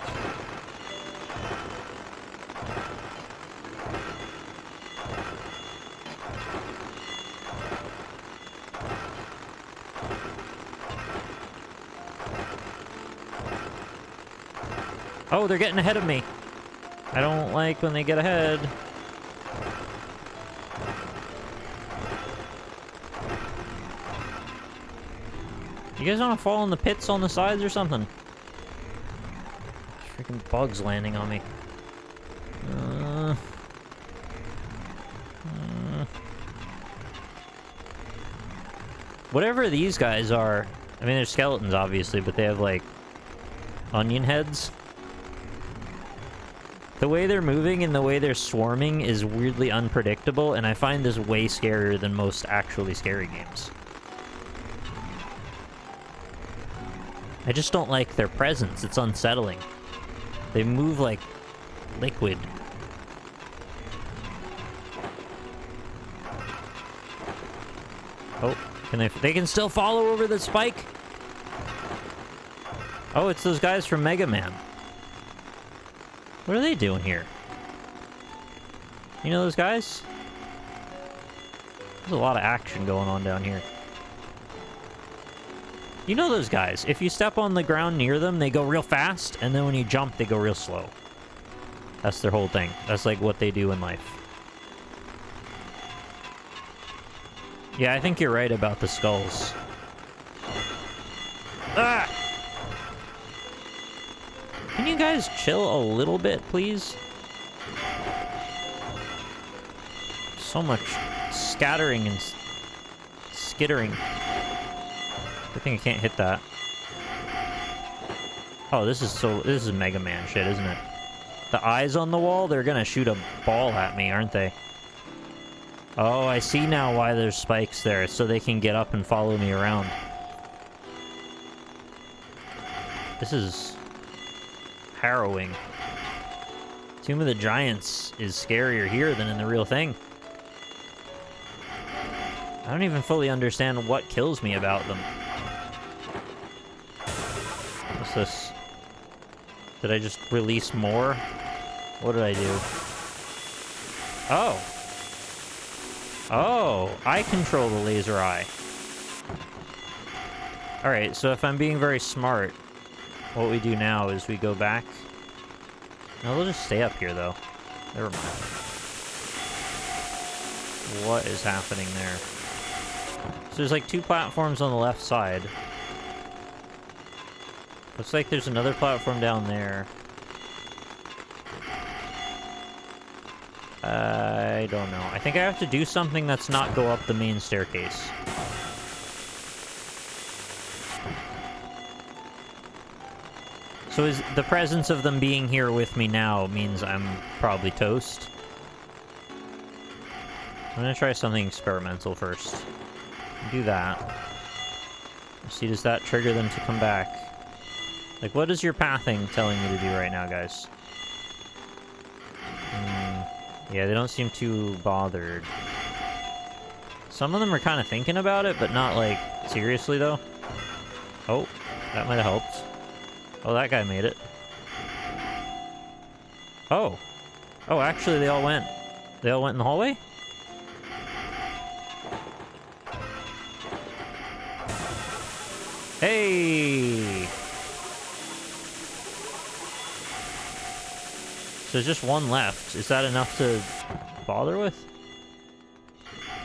Oh, they're getting ahead of me. I don't like when they get ahead. You guys want to fall in the pits on the sides or something? Freaking bugs landing on me. Whatever these guys are, I mean, they're skeletons, obviously, but they have, like, onion heads. The way they're moving and the way they're swarming is weirdly unpredictable, and I find this way scarier than most actually scary games. I just don't like their presence. It's unsettling. They move like liquid. Oh, they can still follow over the spike? Oh, it's those guys from Mega Man. What are they doing here? You know those guys? There's a lot of action going on down here. You know those guys. If you step on the ground near them, they go real fast, and then when you jump, they go real slow. That's their whole thing. That's like what they do in life. Yeah, I think you're right about the skulls. Ah! Can you guys chill a little bit, please? So much scattering and skittering. I think I can't hit that. Oh, this is Mega Man shit, isn't it? The eyes on the wall, they're gonna shoot a ball at me, aren't they? Oh, I see now why there's spikes there, so they can get up and follow me around. This is harrowing. Tomb of the Giants is scarier here than in the real thing. I don't even fully understand what kills me about them. What's this? Did I just release more? What did I do? Oh. Oh, I control the laser eye. Alright, so if I'm being very smart, what we do now is we go back. No, we'll just stay up here, though. Never mind. What is happening there? So there's like 2 platforms on the left side. Looks like there's another platform down there. I don't know. I think I have to do something that's not go up the main staircase. So is the presence of them being here with me now means I'm probably toast? I'm gonna try something experimental first. Do that. See, does that trigger them to come back? Like, what is your pathing telling me to do right now, guys? Yeah, they don't seem too bothered. Some of them are kind of thinking about it, but not, like, seriously, though. Oh, that might have helped. Oh, that guy made it. Oh. Oh, actually, they all went. They all went in the hallway? Hey! So there's just one left. Is that enough to bother with?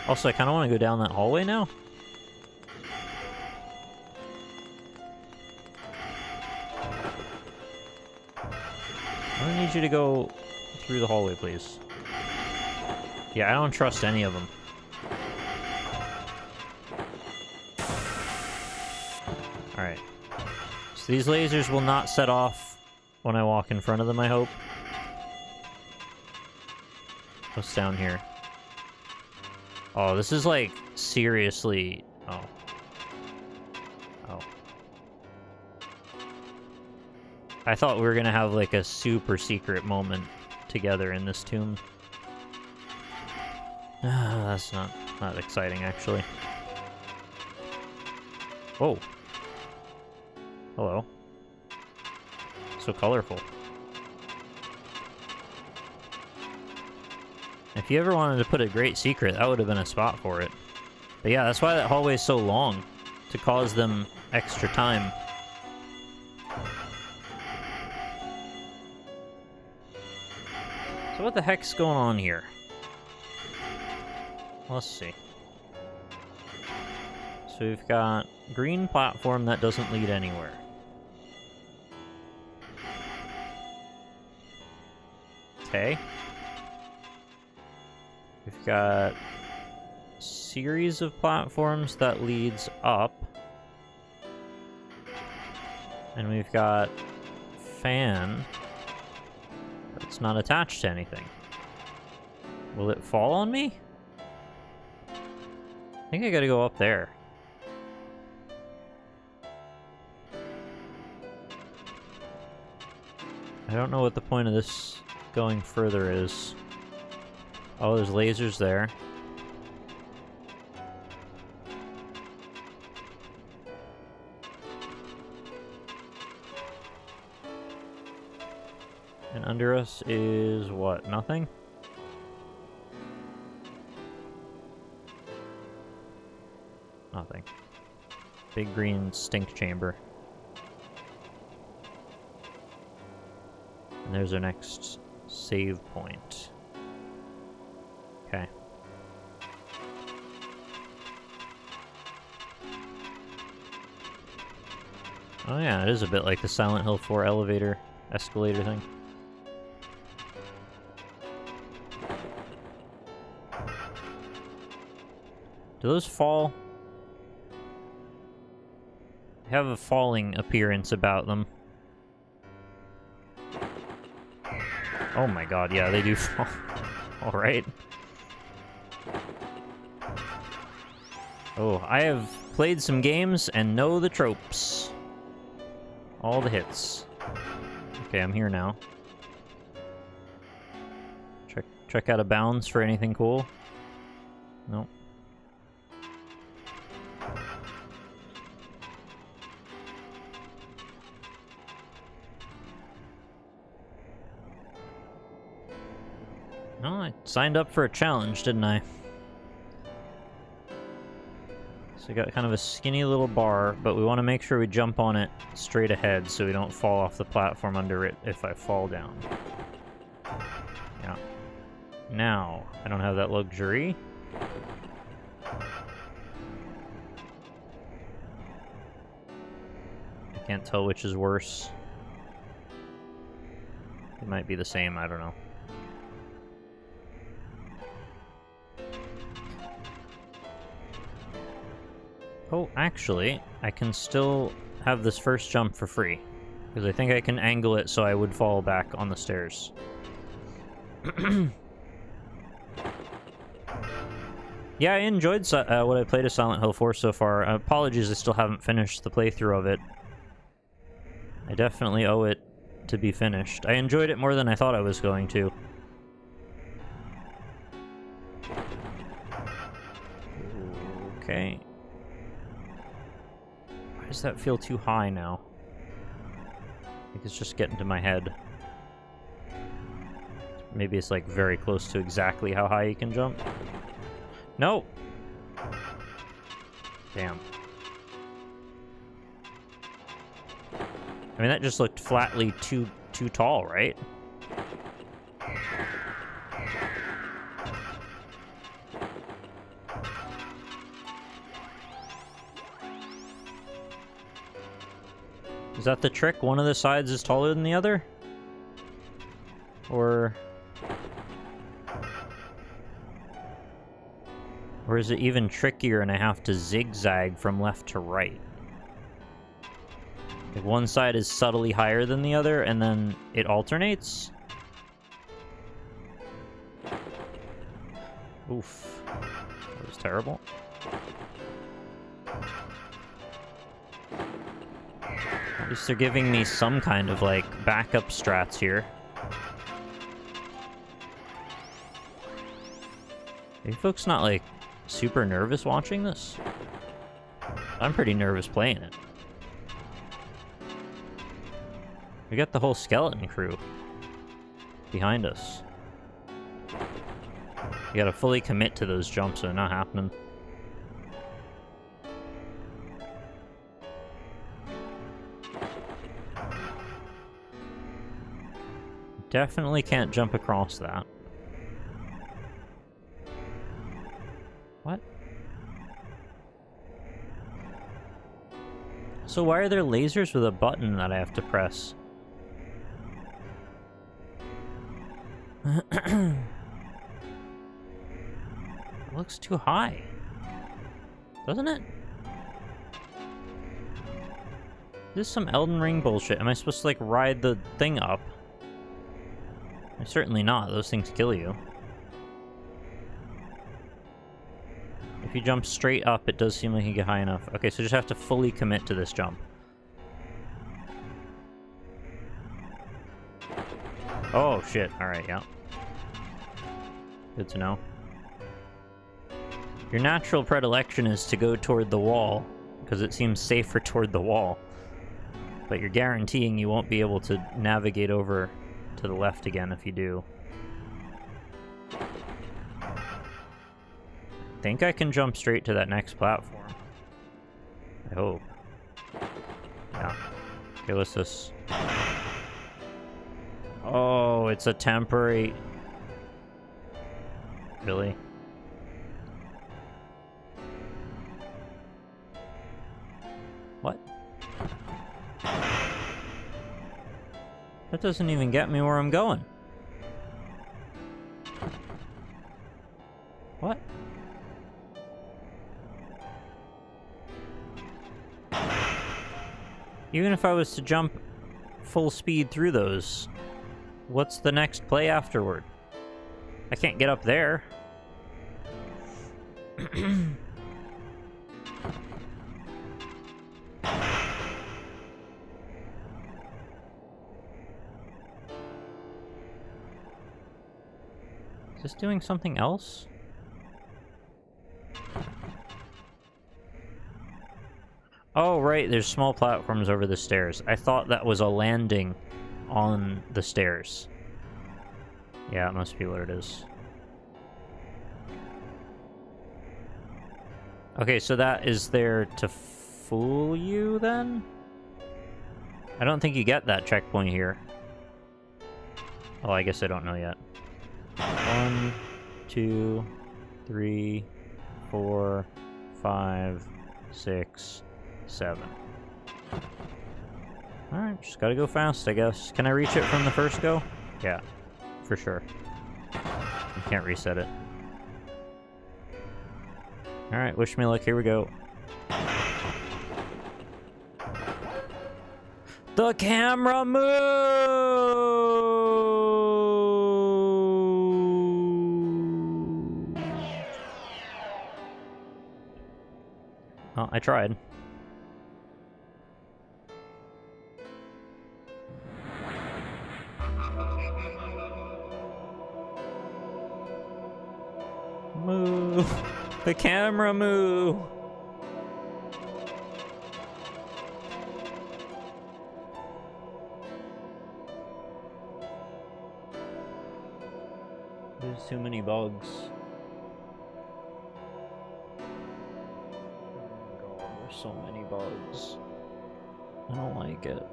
Also, I kind of want to go down that hallway now. I need you to go through the hallway, please. Yeah, I don't trust any of them. Alright. So these lasers will not set off when I walk in front of them, I hope. What's down here? Oh, this is like seriously... Oh. Oh. I thought we were gonna have like a super secret moment together in this tomb. That's not exciting, actually. Whoa. Hello. So colorful. If you ever wanted to put a great secret, that would have been a spot for it. But yeah, that's why that hallway is so long. To cause them extra time. So what the heck's going on here? Let's see. So we've got green platform that doesn't lead anywhere. Okay. We've got a series of platforms that leads up. And we've got fan that's not attached to anything. Will it fall on me? I think I gotta go up there. I don't know what the point of this going further is. Oh, there's lasers there. And under us is what? Nothing? Nothing. Big green stink chamber. And there's our next save point. Okay. Oh yeah, it is a bit like the Silent Hill 4 elevator, escalator thing. Do those fall? They have a falling appearance about them. Oh my god, yeah, they do fall. Alright. Oh, I have played some games and know the tropes. All the hits. Okay, I'm here now. Check out of bounds for anything cool. Nope. No, I signed up for a challenge, didn't I? So we got kind of a skinny little bar, but we want to make sure we jump on it straight ahead so we don't fall off the platform under it if I fall down. Yeah. Now, I don't have that luxury. I can't tell which is worse. It might be the same, I don't know. Oh, actually, I can still have this first jump for free. Because I think I can angle it so I would fall back on the stairs. Yeah, I enjoyed what I played of Silent Hill 4 so far. Apologies, I still haven't finished the playthrough of it. I definitely owe it to be finished. I enjoyed it more than I thought I was going to. Okay. Why does that feel too high now? I think it's just getting to my head. Maybe it's like very close to exactly how high you can jump. No! Damn. I mean, that just looked flatly too tall, right? Is that the trick? One of the sides is taller than the other? Or is it even trickier and I have to zigzag from left to right? If one side is subtly higher than the other and then it alternates? Oof. That was terrible. At least they're giving me some kind of, like, backup strats here. Are you folks not, like, super nervous watching this? I'm pretty nervous playing it. We got the whole skeleton crew behind us. You gotta fully commit to those jumps, so they're not happening. Definitely can't jump across that. What? So why are there lasers with a button that I have to press? It looks too high. Doesn't it? This is some Elden Ring bullshit. Am I supposed to, like, ride the thing up? Certainly not. Those things kill you. If you jump straight up, it does seem like you get high enough. Okay, so just have to fully commit to this jump. Oh, shit. Alright, yeah. Good to know. Your natural predilection is to go toward the wall, because it seems safer toward the wall. But you're guaranteeing you won't be able to navigate over to the left again if you do. I think I can jump straight to that next platform. I hope. Yeah. Okay, what's this? Oh, it's a temporary... Really? What? That doesn't even get me where I'm going. What? Even if I was to jump full speed through those, what's the next play afterward? I can't get up there. Is this doing something else? Oh, right, there's small platforms over the stairs. I thought that was a landing on the stairs. Yeah, it must be what it is. Okay, so that is there to fool you, then? I don't think you get that checkpoint here. Oh, I guess I don't know yet. 1, 2, 3, 4, 5, 6, 7. Alright, just gotta go fast, I guess. Can I reach it from the first go? Yeah, for sure. You can't reset it. Alright, wish me luck, here we go. The camera moves! Well, I tried. Moo! The camera moo! There's too many bugs. Oh my god, there's so many bugs. I don't like it.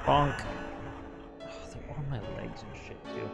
Bonk! Oh, they're on my legs and shit too.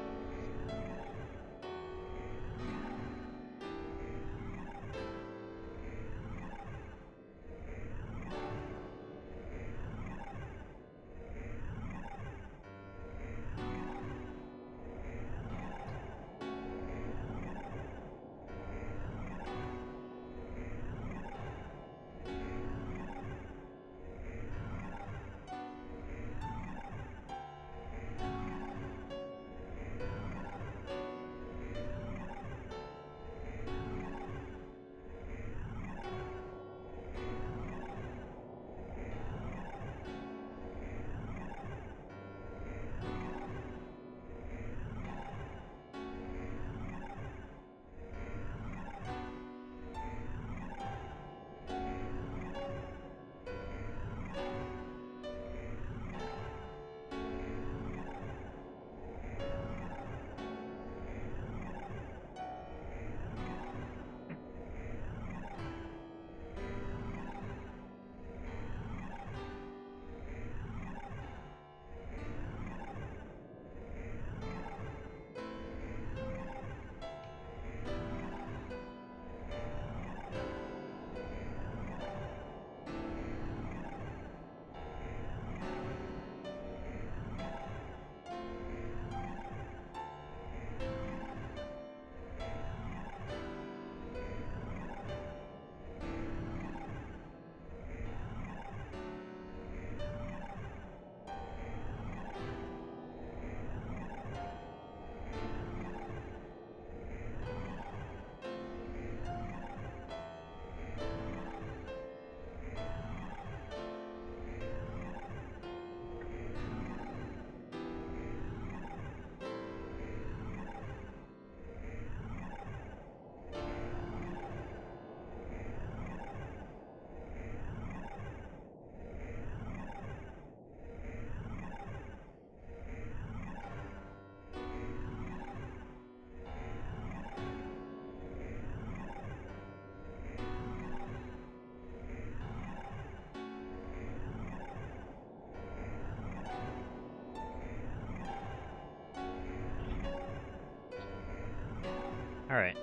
Alright.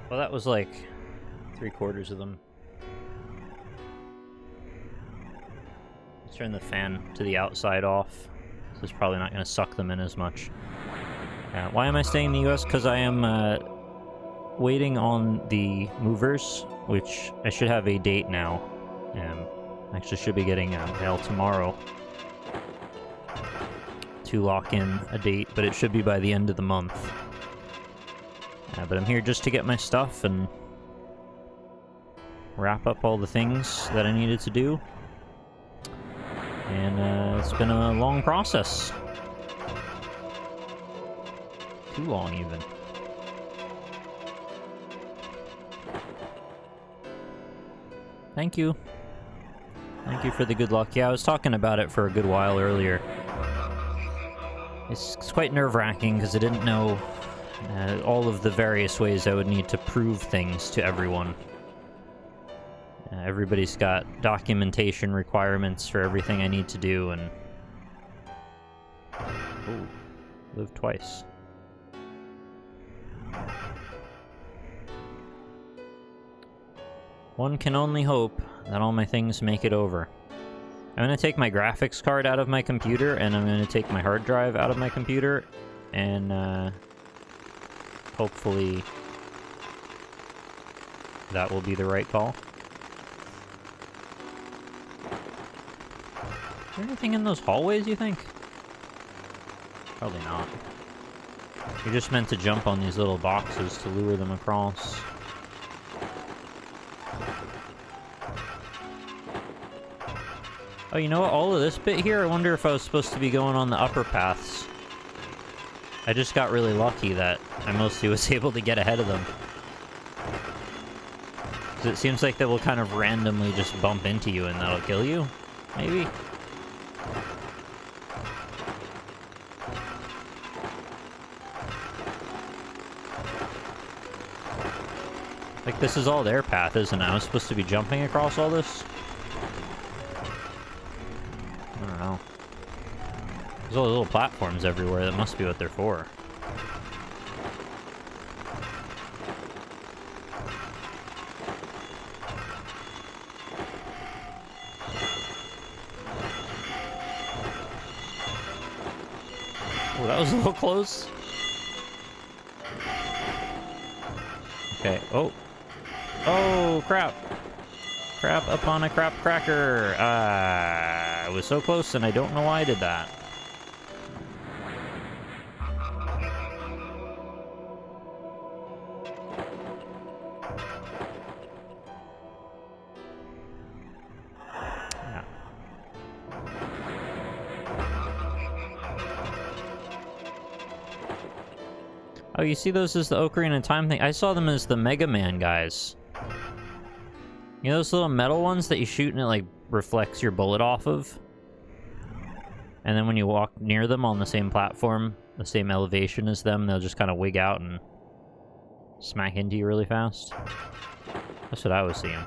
Well, that was like 3/4 of them. Let's turn the fan to the outside off. This is probably not going to suck them in as much. Why am I staying in the US? Because I am waiting on the movers, which I should have a date now. Actually should be getting mail tomorrow to lock in a date, but it should be by the end of the month. But I'm here just to get my stuff and wrap up all the things that I needed to do. And it's been a long process. Too long, even. Thank you. Thank you for the good luck. Yeah, I was talking about it for a good while earlier. It's quite nerve-wracking because I didn't know all of the various ways I would need to prove things to everyone. Everybody's got documentation requirements for everything I need to do, and... Ooh, live twice. One can only hope that all my things make it over. I'm going to take my graphics card out of my computer, and I'm going to take my hard drive out of my computer, and hopefully that will be the right call. Is there anything in those hallways, you think? Probably not. You're just meant to jump on these little boxes to lure them across. Oh, you know what? All of this bit here, I wonder if I was supposed to be going on the upper paths. I just got really lucky that I mostly was able to get ahead of them. 'Cause it seems like they will kind of randomly just bump into you and that'll kill you, maybe? Like, this is all their path, isn't it? I was supposed to be jumping across all this? I don't know. There's all little platforms everywhere. That must be what they're for. Oh, that was a little close. Okay. Oh. Oh, crap. Crap upon a crap cracker. I was so close, and I don't know why I did that. Yeah. Oh, you see those as the Ocarina of Time thing? I saw them as the Mega Man guys. You know those little metal ones that you shoot and it, like, reflects your bullet off of? And then when you walk near them on the same platform, the same elevation as them, they'll just kind of wig out and smack into you really fast. That's what I was seeing.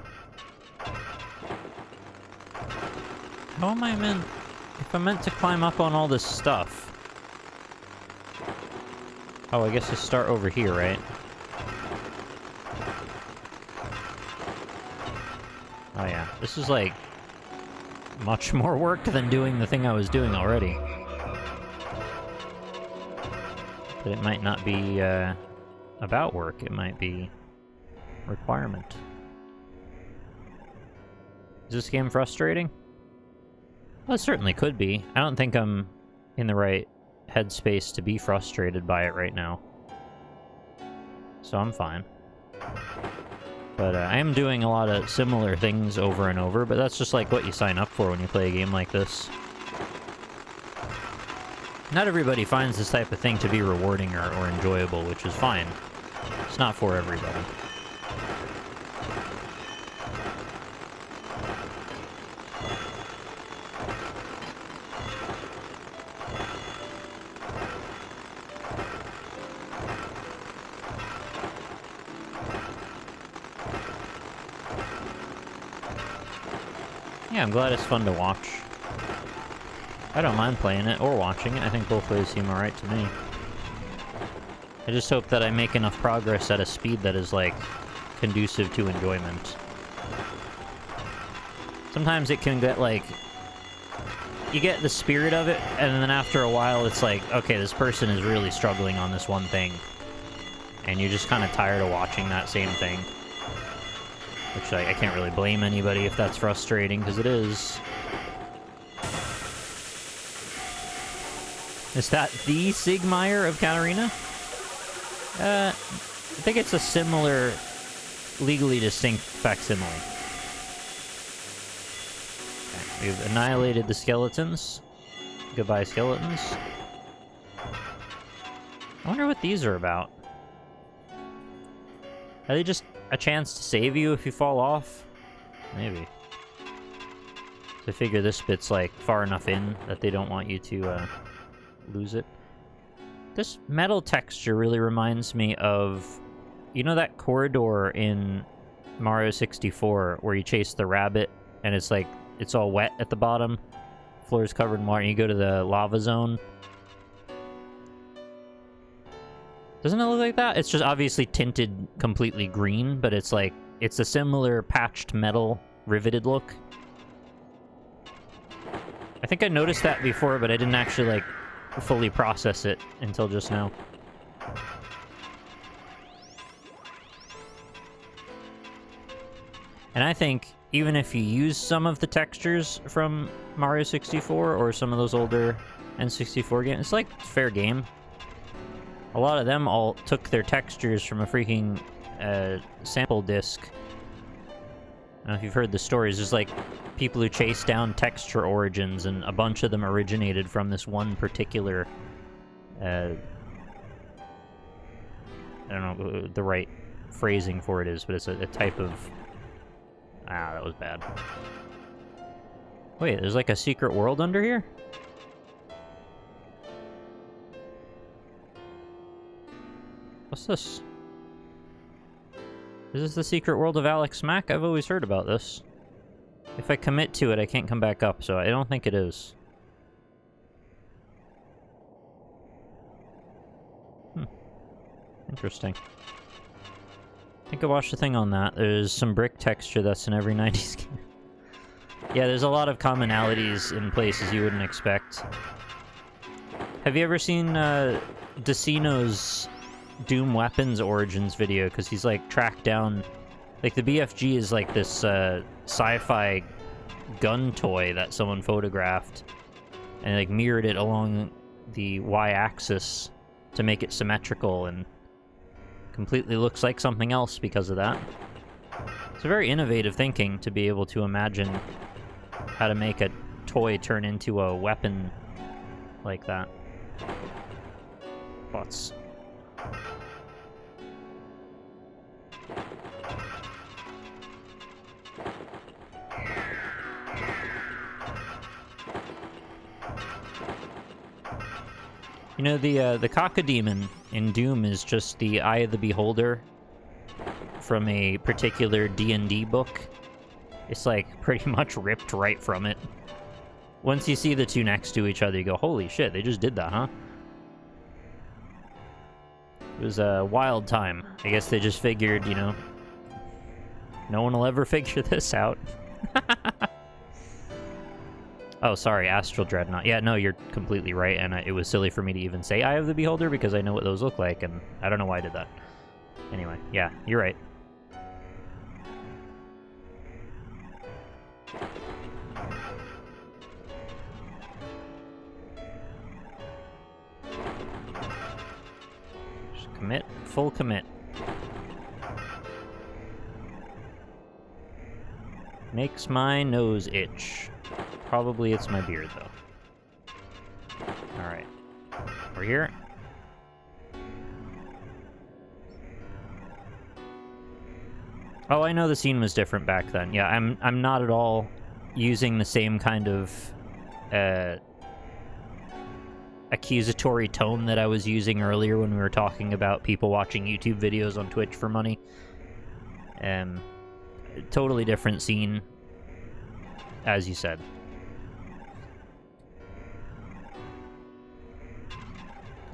How am I meant... If I'm meant to climb up on all this stuff... Oh, I guess just start over here, right? Oh yeah, this is like much more work than doing the thing I was doing already. But it might not be about work, it might be requirement. Is this game frustrating? Well, it certainly could be. I don't think I'm in the right headspace to be frustrated by it right now. So I'm fine. But I am doing a lot of similar things over and over, but that's just like what you sign up for when you play a game like this. Not everybody finds this type of thing to be rewarding or enjoyable, which is fine. It's not for everybody. Yeah, I'm glad it's fun to watch. I don't mind playing it or watching it. I think both ways seem alright to me. I just hope that I make enough progress at a speed that is, like, conducive to enjoyment. Sometimes it can get, like... You get the spirit of it, and then after a while it's like, okay, this person is really struggling on this one thing. And you're just kind of tired of watching that same thing. Which I can't really blame anybody if that's frustrating, because it is. Is that the Sigmire of Katarina? I think it's a similar, legally distinct facsimile. Okay, we've annihilated the skeletons. Goodbye, skeletons. I wonder what these are about. Are they just a chance to save you if you fall off? Maybe. So I figure this bit's, like, far enough in that they don't want you to, lose it. This metal texture really reminds me of... You know that corridor in Mario 64 where you chase the rabbit and it's, like, it's all wet at the bottom? Floor is covered in water and you go to the lava zone? Doesn't it look like that? It's just obviously tinted completely green, but it's like, it's a similar patched metal riveted look. I think I noticed that before, but I didn't actually, like, fully process it until just now. And I think even if you use some of the textures from Mario 64 or some of those older N64 games, it's like fair game. A lot of them all took their textures from a freaking sample disc. I don't know if you've heard the stories. There's like people who chase down texture origins, and a bunch of them originated from this one particular I don't know what the right phrasing for it is, but it's a type of... Ah, that was bad. Wait, there's like a secret world under here? What's this? Is this the secret world of Alex Mack? I've always heard about this. If I commit to it, I can't come back up, so I don't think it is. Interesting. I think I watched a thing on that. There's some brick texture that's in every 90s game. Yeah, there's a lot of commonalities in places you wouldn't expect. Have you ever seen Decino's Doom Weapons Origins video? Because he's like tracked down... Like the BFG is like this sci-fi gun toy that someone photographed and like mirrored it along the y-axis to make it symmetrical, and completely looks like something else because of that. It's a very innovative thinking to be able to imagine how to make a toy turn into a weapon like that. Bots. You know, the Cacodemon in Doom is just the Eye of the Beholder from a particular D&D book. It's like pretty much ripped right from it. Once you see the two next to each other, you go, holy shit, they just did that, huh? It was a wild time. I guess they just figured, you know, no one will ever figure this out. Oh, sorry, Astral Dreadnought. Yeah, no, you're completely right, and it was silly for me to even say Eye of the Beholder because I know what those look like, and I don't know why I did that. Anyway, yeah, you're right. Just commit, full commit. Makes my nose itch. Probably it's my beard, though. Alright. We're here. Oh, I know the scene was different back then. Yeah, I'm not at all using the same kind of accusatory tone that I was using earlier when we were talking about people watching YouTube videos on Twitch for money. Totally different scene, as you said.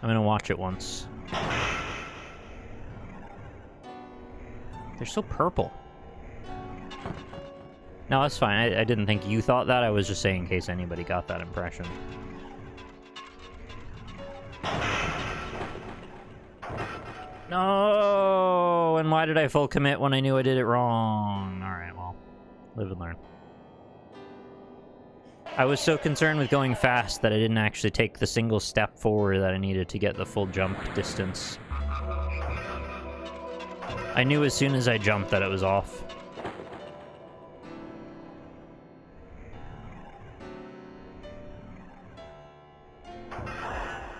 I'm gonna watch it once. They're so purple. No, that's fine. I didn't think you thought that. I was just saying in case anybody got that impression. No! And why did I full commit when I knew I did it wrong? Alright, well, live and learn. I was so concerned with going fast that I didn't actually take the single step forward that I needed to get the full jump distance. I knew as soon as I jumped that it was off.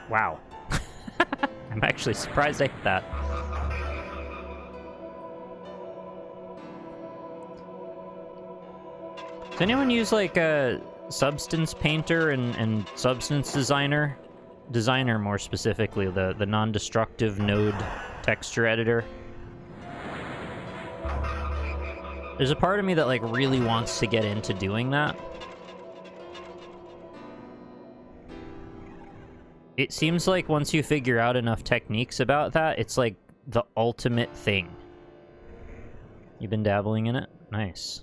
Wow. I'm actually surprised I hit that. Does anyone use like a Substance Painter and Substance Designer? Designer, more specifically, the non-destructive node texture editor. There's a part of me that like really wants to get into doing that. It seems like once you figure out enough techniques about that, it's like the ultimate thing. You've been dabbling in it? Nice.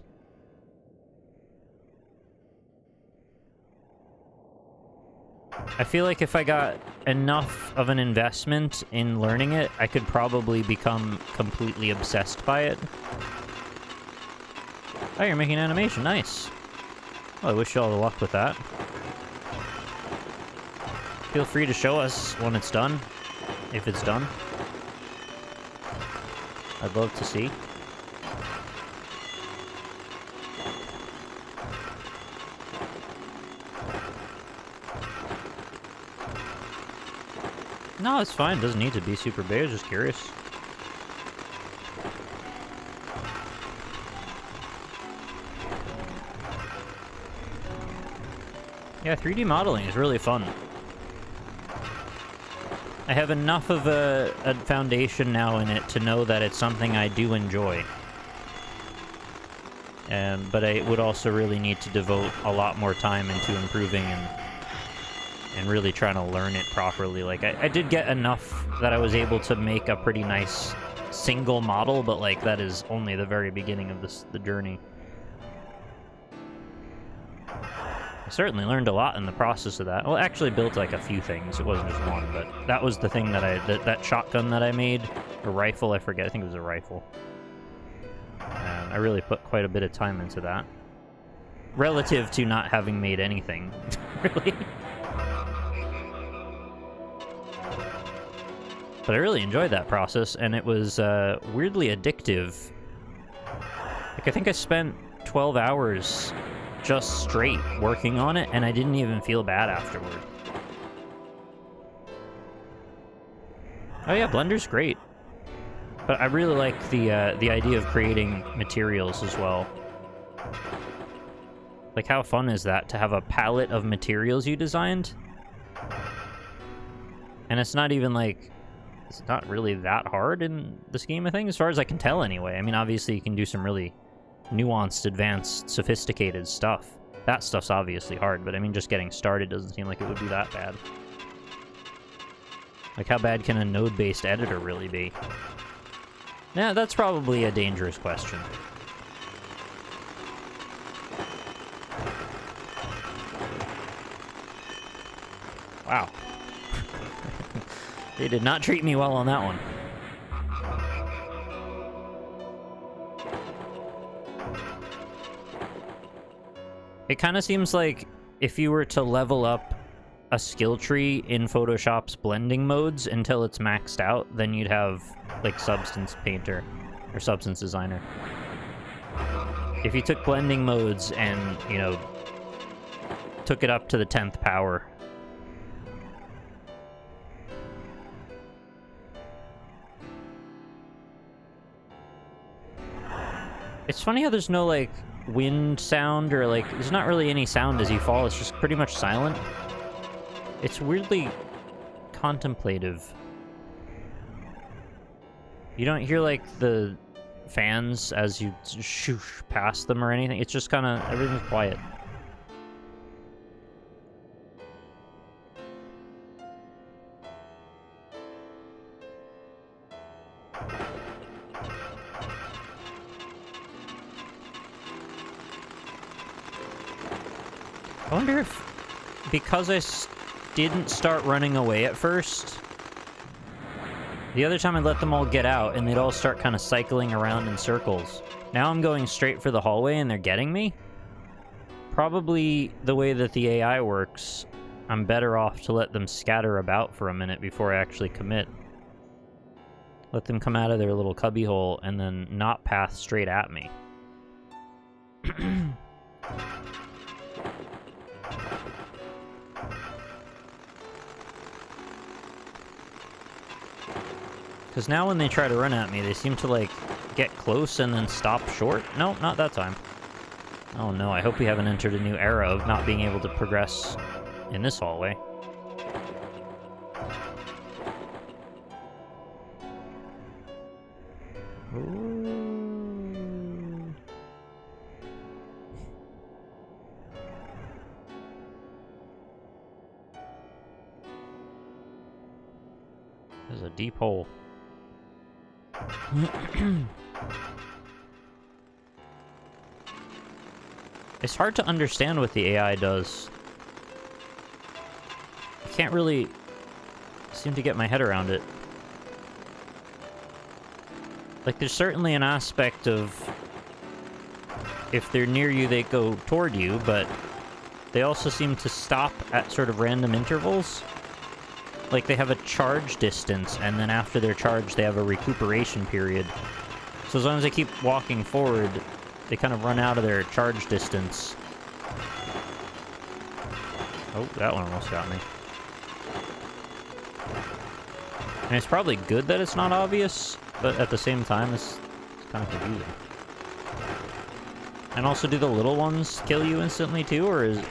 I feel like if I got enough of an investment in learning it, I could probably become completely obsessed by it. Oh, you're making animation. Nice. Well, I wish you all the luck with that. Feel free to show us when it's done. if it's done. I'd love to see. No, it's fine. It doesn't need to be super big. I was just curious. Yeah, 3D modeling is really fun. I have enough of a foundation now in it to know that it's something I do enjoy. But I would also really need to devote a lot more time into improving and really trying to learn it properly. Like, I did get enough that I was able to make a pretty nice single model, but, like, that is only the very beginning of the journey. I certainly learned a lot in the process of that. Well, I actually built, like, a few things. It wasn't just one, but that was the thing that that shotgun that I made, or rifle, I forget. I think it was a rifle. I really put quite a bit of time into that. Relative to not having made anything, really. But I really enjoyed that process, and it was weirdly addictive. Like, I think I spent 12 hours just straight working on it, and I didn't even feel bad afterward. Oh yeah, Blender's great. But I really like the idea of creating materials as well. Like, how fun is that to have a palette of materials you designed? And it's not even like... It's not really that hard in the scheme of things, as far as I can tell anyway. I mean, obviously you can do some really nuanced, advanced, sophisticated stuff. That stuff's obviously hard, but I mean, just getting started doesn't seem like it would be that bad. Like, how bad can a node-based editor really be? Yeah, that's probably a dangerous question. Wow. They did not treat me well on that one. It kind of seems like if you were to level up a skill tree in Photoshop's blending modes until it's maxed out, then you'd have, like, Substance Painter or Substance Designer. If you took blending modes and, you know, took it up to the 10th power. It's funny how there's no, like, wind sound, or, like, there's not really any sound as you fall. It's just pretty much silent. It's weirdly contemplative. You don't hear, like, the fans as you shoosh past them or anything. It's just kind of, everything's quiet. I wonder if, because I didn't start running away at first, the other time I let them all get out and they'd all start kind of cycling around in circles. Now I'm going straight for the hallway and they're getting me. Probably the way that the AI works, I'm better off to let them scatter about for a minute before I actually commit. Let them come out of their little cubbyhole and then not path straight at me. Because now when they try to run at me, they seem to, like, get close and then stop short. No, not that time. Oh no, I hope we haven't entered a new era of not being able to progress in this hallway. Ooh. There's a deep hole. It's hard to understand what the AI does. I can't really seem to get my head around it. Like, there's certainly an aspect of if they're near you, they go toward you, but they also seem to stop at sort of random intervals. like, they have a charge distance, and then after they're charged, they have a recuperation period. So as long as they keep walking forward, they kind of run out of their charge distance. Oh, that one almost got me. And it's probably good that it's not obvious, but at the same time, it's kind of confusing. And also, do the little ones kill you instantly too, or is...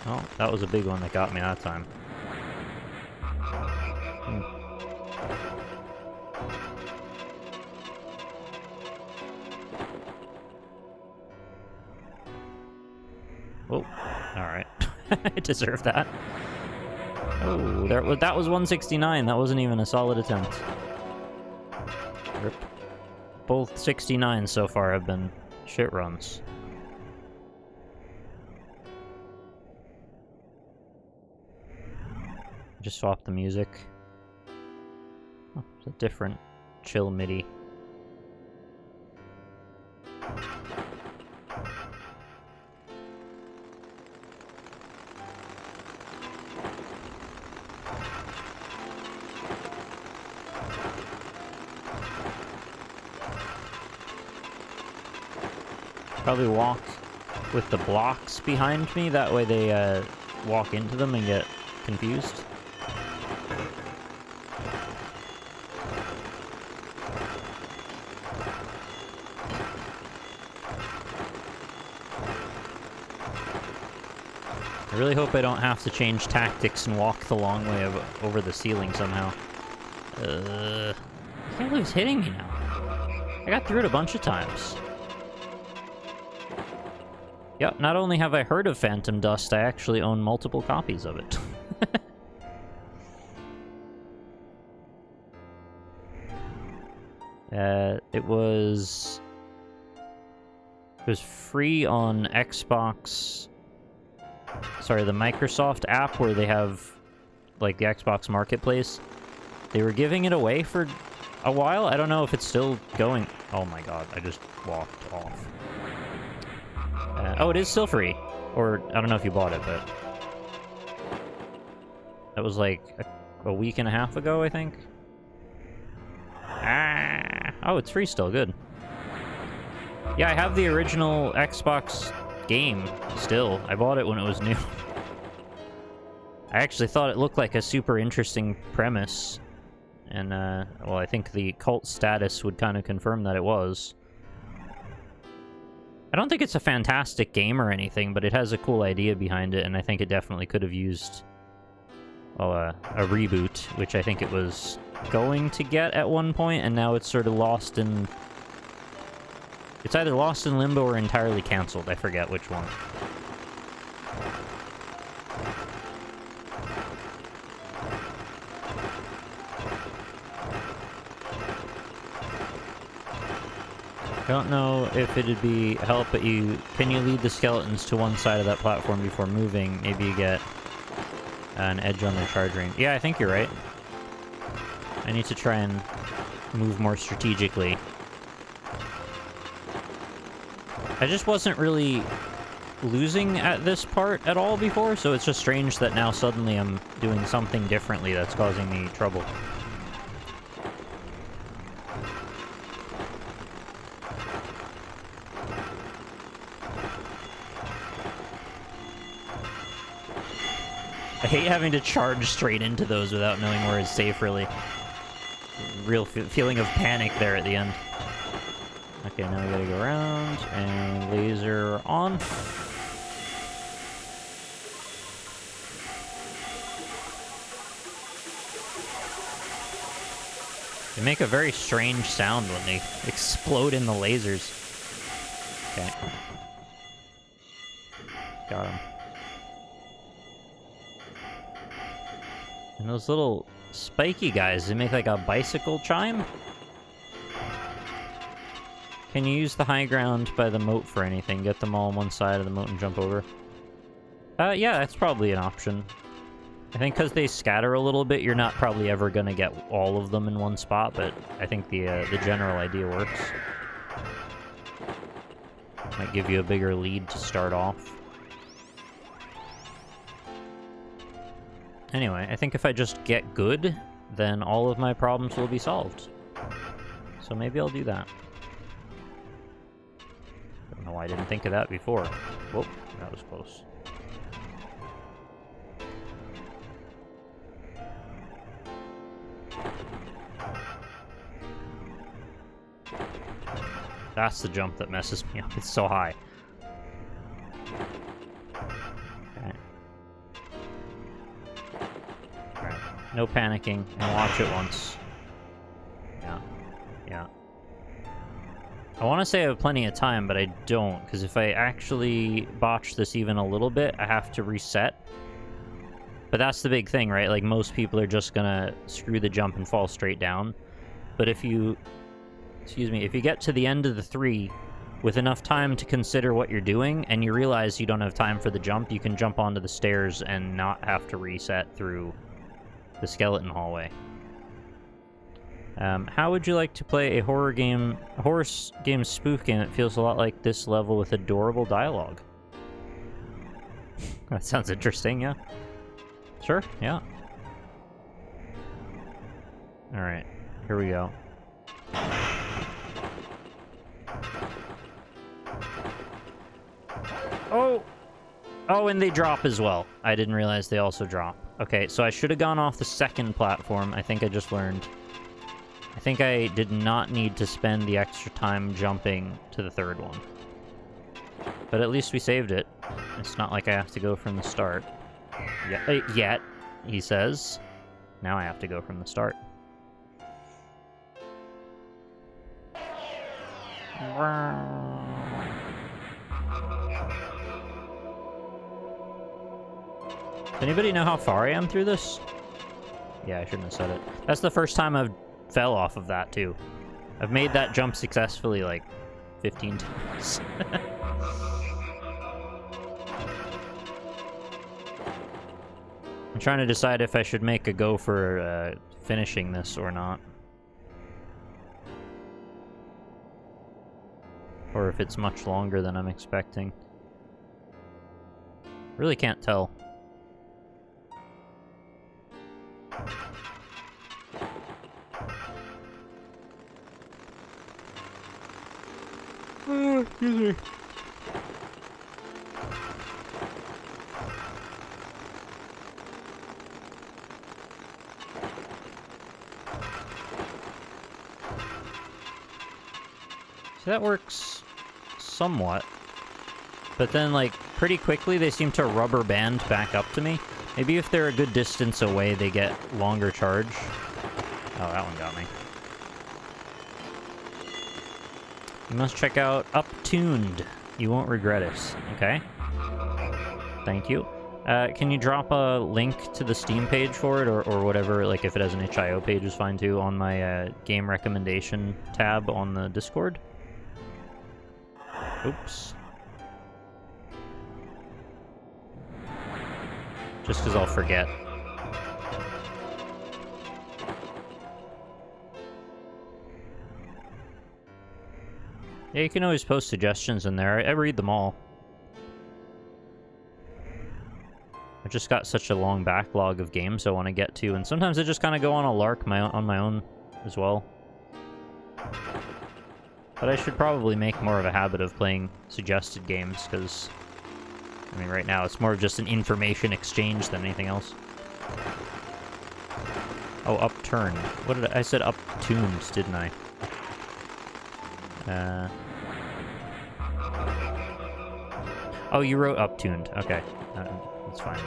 Oh, that was a big one that got me that time. Oh, alright. I deserve that. Oh, that was 169. That wasn't even a solid attempt. Rip. Both 69 so far have been shit runs. Just swap the music. Oh, it's a different chill MIDI. Probably walk with the blocks behind me, that way they walk into them and get confused. I really hope I don't have to change tactics and walk the long way over the ceiling somehow. I can't believe it's hitting me now. I got through it a bunch of times. Yep, not only have I heard of Phantom Dust, I actually own multiple copies of it. It was free on Xbox... Sorry, the Microsoft app where they have, like, the Xbox Marketplace. They were giving it away for a while. I don't know if it's still going... Oh my god, I just walked off. Oh, it is still free. Or, I don't know if you bought it, but... That was like a week and a half ago, I think. Ah! Oh, it's free still. Good. Yeah, I have the original Xbox game still. I bought it when it was new. I actually thought it looked like a super interesting premise. And, well, I think the cult status would kind of confirm that it was. I don't think it's a fantastic game or anything, but it has a cool idea behind it, and I think it definitely could have used, well, a reboot, which I think it was going to get at one point, and now it's sort of lost in... It's either lost in limbo or entirely canceled. I forget which one. Don't know if it'd be help, but can you lead the skeletons to one side of that platform before moving? Maybe you get an edge on their charge range. Yeah, I think you're right. I need to try and move more strategically. I just wasn't really losing at this part at all before, so it's just strange that now suddenly I'm doing something differently that's causing me trouble. I hate having to charge straight into those without knowing where it's safe, really. Real feeling of panic there at the end. Okay, now we gotta go around, and laser on. They make a very strange sound when they explode in the lasers. Okay. Got him. And those little spiky guys, they make like a bicycle chime? Can you use the high ground by the moat for anything? Get them all on one side of the moat and jump over? Yeah, that's probably an option. I think because they scatter a little bit, you're not probably ever going to get all of them in one spot, but I think the general idea works. Might give you a bigger lead to start off. Anyway, I think if I just get good, then all of my problems will be solved. So maybe I'll do that. I don't know why I didn't think of that before. Whoop, that was close. That's the jump that messes me up. It's so high. Okay. Alright. No panicking. And watch it once. Yeah. Yeah. I want to say I have plenty of time, but I don't. Because if I actually botch this even a little bit, I have to reset. But that's the big thing, right? Like, most people are just gonna screw the jump and fall straight down. But if you... Excuse me, if you get to the end of the 3 with enough time to consider what you're doing, and you realize you don't have time for the jump, you can jump onto the stairs and not have to reset through the skeleton hallway. How would you like to play a horror game spoof game that feels a lot like this level with adorable dialogue? That sounds interesting, yeah. Sure, yeah. Alright, here we go. Oh! Oh, and they drop as well. I didn't realize they also drop. Okay, so I should have gone off the second platform. I think I just learned. I think I did not need to spend the extra time jumping to the third one. But at least we saved it. It's not like I have to go from the start. Yet, he says. Now I have to go from the start. Does anybody know how far I am through this? Yeah, I shouldn't have said it. That's the first time I've fell off of that, too. I've made that jump successfully, like, 15 times. I'm trying to decide if I should make a go for finishing this or not. Or if it's much longer than I'm expecting. Really can't tell. Excuse me. So that works somewhat. But then, like, pretty quickly they seem to rubber band back up to me. Maybe if they're a good distance away, they get longer charge. Oh, that one got me. You must check out Uptuned. You won't regret it. Okay. Thank you. Can you drop a link to the Steam page for it, or whatever, like if it has an itch.io page is fine too, on my game recommendation tab on the Discord? Oops. Just because I'll forget. Yeah, you can always post suggestions in there. I read them all. I've just got such a long backlog of games I want to get to, and sometimes I just kind of go on a lark on my own as well. But I should probably make more of a habit of playing suggested games, because, I mean, right now it's more of just an information exchange than anything else. Oh, upturned. What did I said uptuned, didn't I? Oh, you wrote uptuned. Okay. That's fine.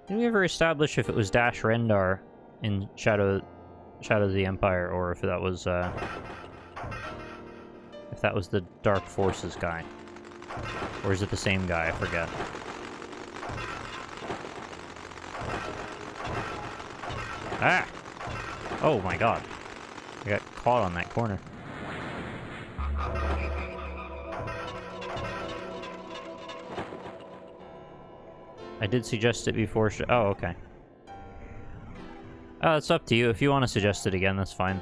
Did we ever establish if it was Dash Rendar in Shadow of the Empire, or if that was the Dark Forces guy? Or is it the same guy? I forget. Ah! Oh my god. I got caught on that corner. I did suggest it before. Oh, okay. It's up to you. If you want to suggest it again, that's fine.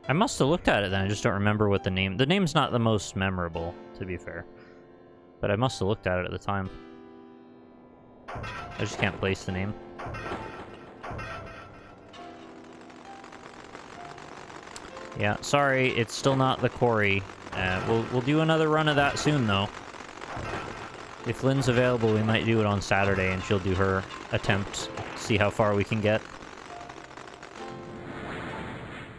I must have looked at it then. I just don't remember what the name... The name's not the most memorable, to be fair. But I must have looked at it at the time. I just can't place the name. Yeah, sorry, it's still not the quarry. We'll do another run of that soon, though. If Lynn's available, we might do it on Saturday, and she'll do her attempt. See how far we can get.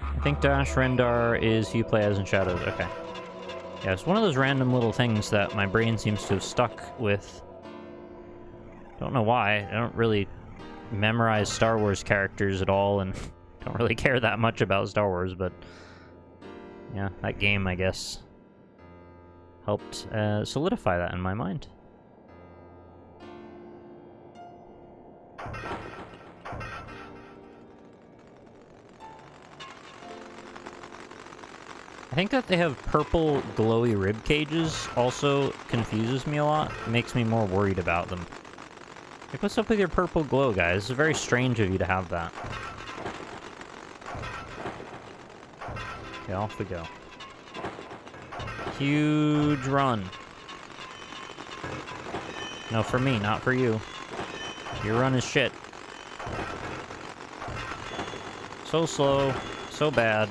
I think Dash Rendar is who you play as in Shadows. Okay. Yeah, it's one of those random little things that my brain seems to have stuck with. Don't know why. I don't really memorize Star Wars characters at all, and don't really care that much about Star Wars, but... yeah, that game, I guess, helped solidify that in my mind. I think that they have purple glowy rib cages also confuses me a lot. It makes me more worried about them. Like, what's up with your purple glow, guys? It's very strange of you to have that. Okay, off we go. Huge run. No, for me, not for you. Your run is shit. So slow, so bad.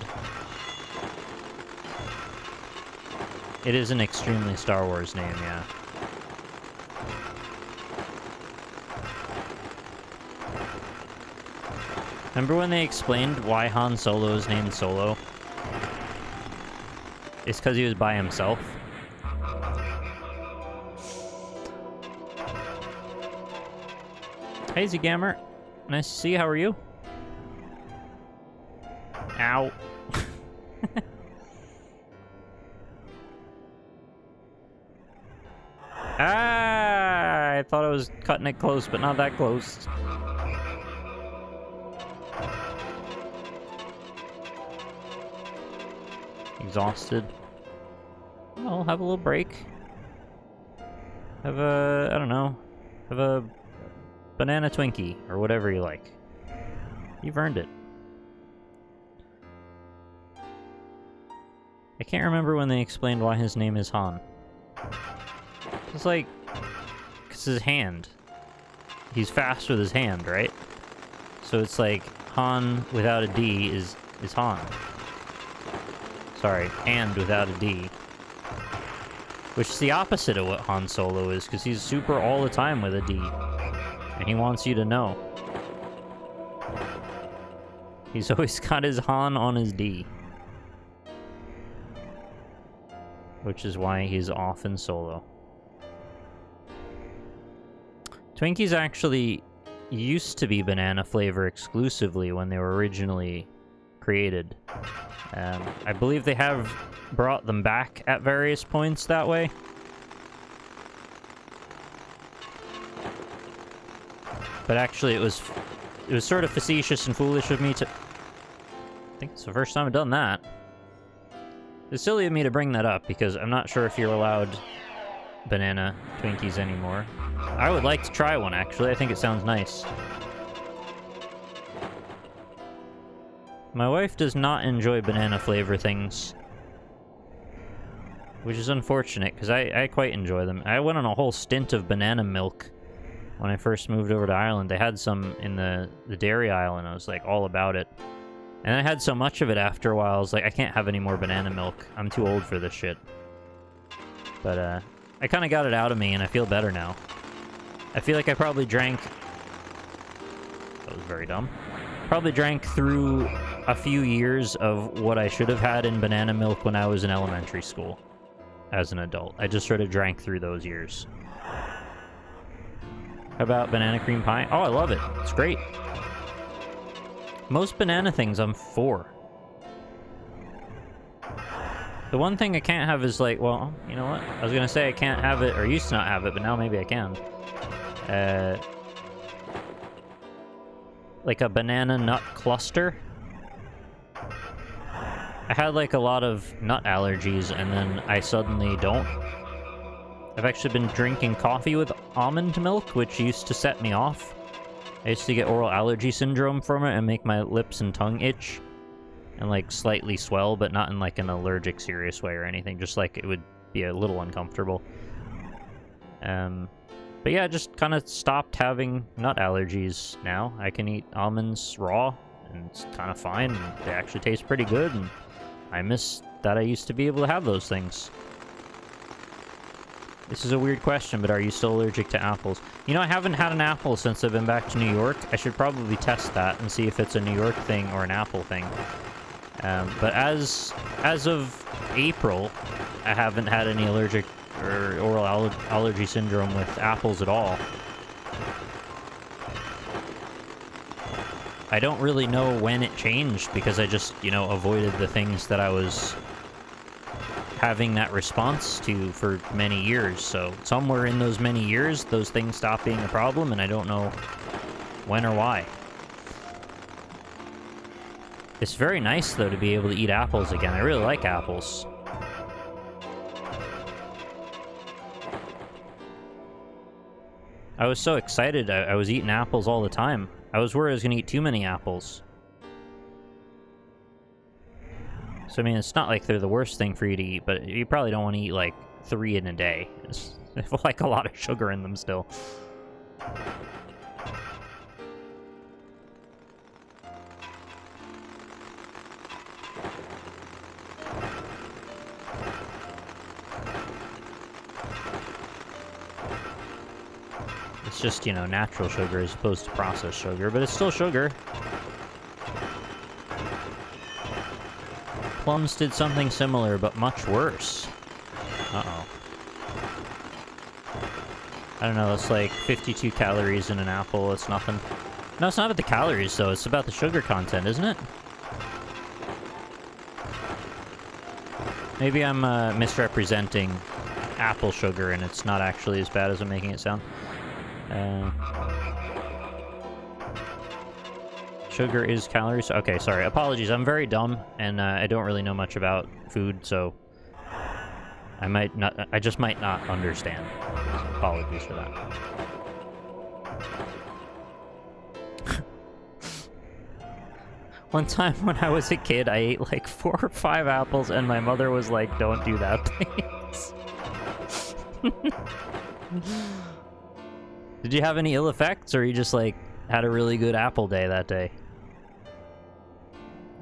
It is an extremely Star Wars name, yeah. Remember when they explained why Han Solo is named Solo? It's because he was by himself. Hey, Z-Gammer. Nice to see you. How are you? Ow. Ah! I thought I was cutting it close, but not that close. Exhausted. Well, have a little break. Have a, I don't know, have a banana Twinkie, or whatever you like. You've earned it. I can't remember when they explained why his name is Han. It's like, because his hand. He's fast with his hand, right? So it's like, Han without a D is Han. Sorry, and without a D. Which is the opposite of what Han Solo is, because he's super all the time with a D. And he wants you to know. He's always got his Han on his D. Which is why he's often solo. Twinkies actually used to be banana flavor exclusively when they were originally created. I believe they have brought them back at various points that way. But actually it was sort of facetious and foolish of me to... I think it's the first time I've done that. It's silly of me to bring that up because I'm not sure if you're allowed banana Twinkies anymore. I would like to try one, actually. I think it sounds nice. My wife does not enjoy banana flavor things, which is unfortunate, because I quite enjoy them. I went on a whole stint of banana milk when I first moved over to Ireland. They had some in the dairy aisle, and I was, like, all about it. And I had so much of it after a while, I was like, I can't have any more banana milk. I'm too old for this shit. But, I kind of got it out of me, and I feel better now. I feel like I probably drank... That was very dumb. Probably drank through a few years of what I should have had in banana milk when I was in elementary school as an adult. I just sort of drank through those years. How about banana cream pie? Oh, I love it. It's great. Most banana things I'm for. The one thing I can't have is like, well, you know what? I was going to say I can't have it, or used to not have it, but now maybe I can. Like a banana nut cluster. I had like a lot of nut allergies, and then I suddenly don't. I've actually been drinking coffee with almond milk, which used to set me off. I used to get oral allergy syndrome from it and make my lips and tongue itch and like slightly swell, but not in like an allergic serious way or anything, just like it would be a little uncomfortable. But yeah, just kind of stopped having nut allergies now. I can eat almonds raw and it's kind of fine, and they actually taste pretty good, and I miss that I used to be able to have those things. This is a weird question, but are you still allergic to apples? You know, I haven't had an apple since I've been back to New York. I should probably test that and see if it's a New York thing or an Apple thing. But as of April, I haven't had any allergic or oral allergy syndrome with apples at all. I don't really know when it changed because I just, you know, avoided the things that I was having that response to for many years. So somewhere in those many years, those things stopped being a problem, and I don't know when or why. It's very nice, though, to be able to eat apples again. I really like apples. I was so excited. I was eating apples all the time. I was worried I was going to eat too many apples. So, I mean, it's not like they're the worst thing for you to eat, but you probably don't want to eat, like, 3 in a day. They have, like, a lot of sugar in them still. It's just, you know, natural sugar as opposed to processed sugar, but it's still sugar. Plums did something similar, but much worse. Uh-oh. I don't know, it's like 52 calories in an apple, it's nothing. No, it's not about the calories, though, it's about the sugar content, isn't it? Maybe I'm misrepresenting apple sugar, and it's not actually as bad as I'm making it sound. Sugar is calories. Okay, sorry. Apologies. I'm very dumb, and I don't really know much about food, so I just might not understand. Apologies for that. One time when I was a kid, I ate like 4 or 5 apples, and my mother was like, "Don't do that, please." Did you have any ill effects, or you just, like, had a really good apple day that day?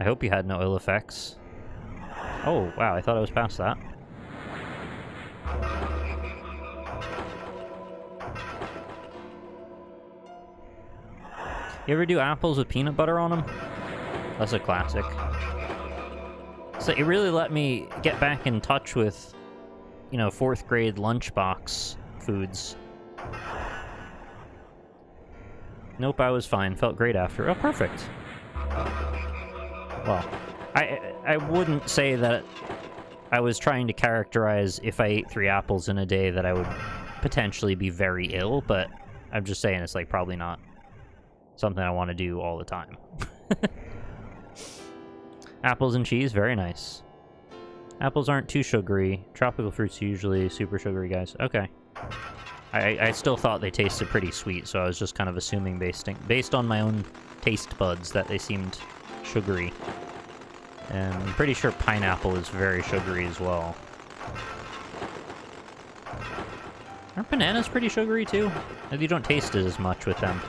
I hope you had no ill effects. Oh, wow, I thought I was past that. You ever do apples with peanut butter on them? That's a classic. So it really let me get back in touch with, you know, 4th grade lunchbox foods. Nope, I was fine. Felt great after. Oh, perfect. Well, I wouldn't say that I was trying to characterize if I ate 3 apples in a day that I would potentially be very ill, but I'm just saying it's like probably not something I want to do all the time. Apples and cheese, very nice. Apples aren't too sugary. Tropical fruits are usually super sugary, guys. Okay. I still thought they tasted pretty sweet, so I was just kind of assuming based on my own taste buds that they seemed sugary. And I'm pretty sure pineapple is very sugary as well. Aren't bananas pretty sugary too? You don't taste it as much with them.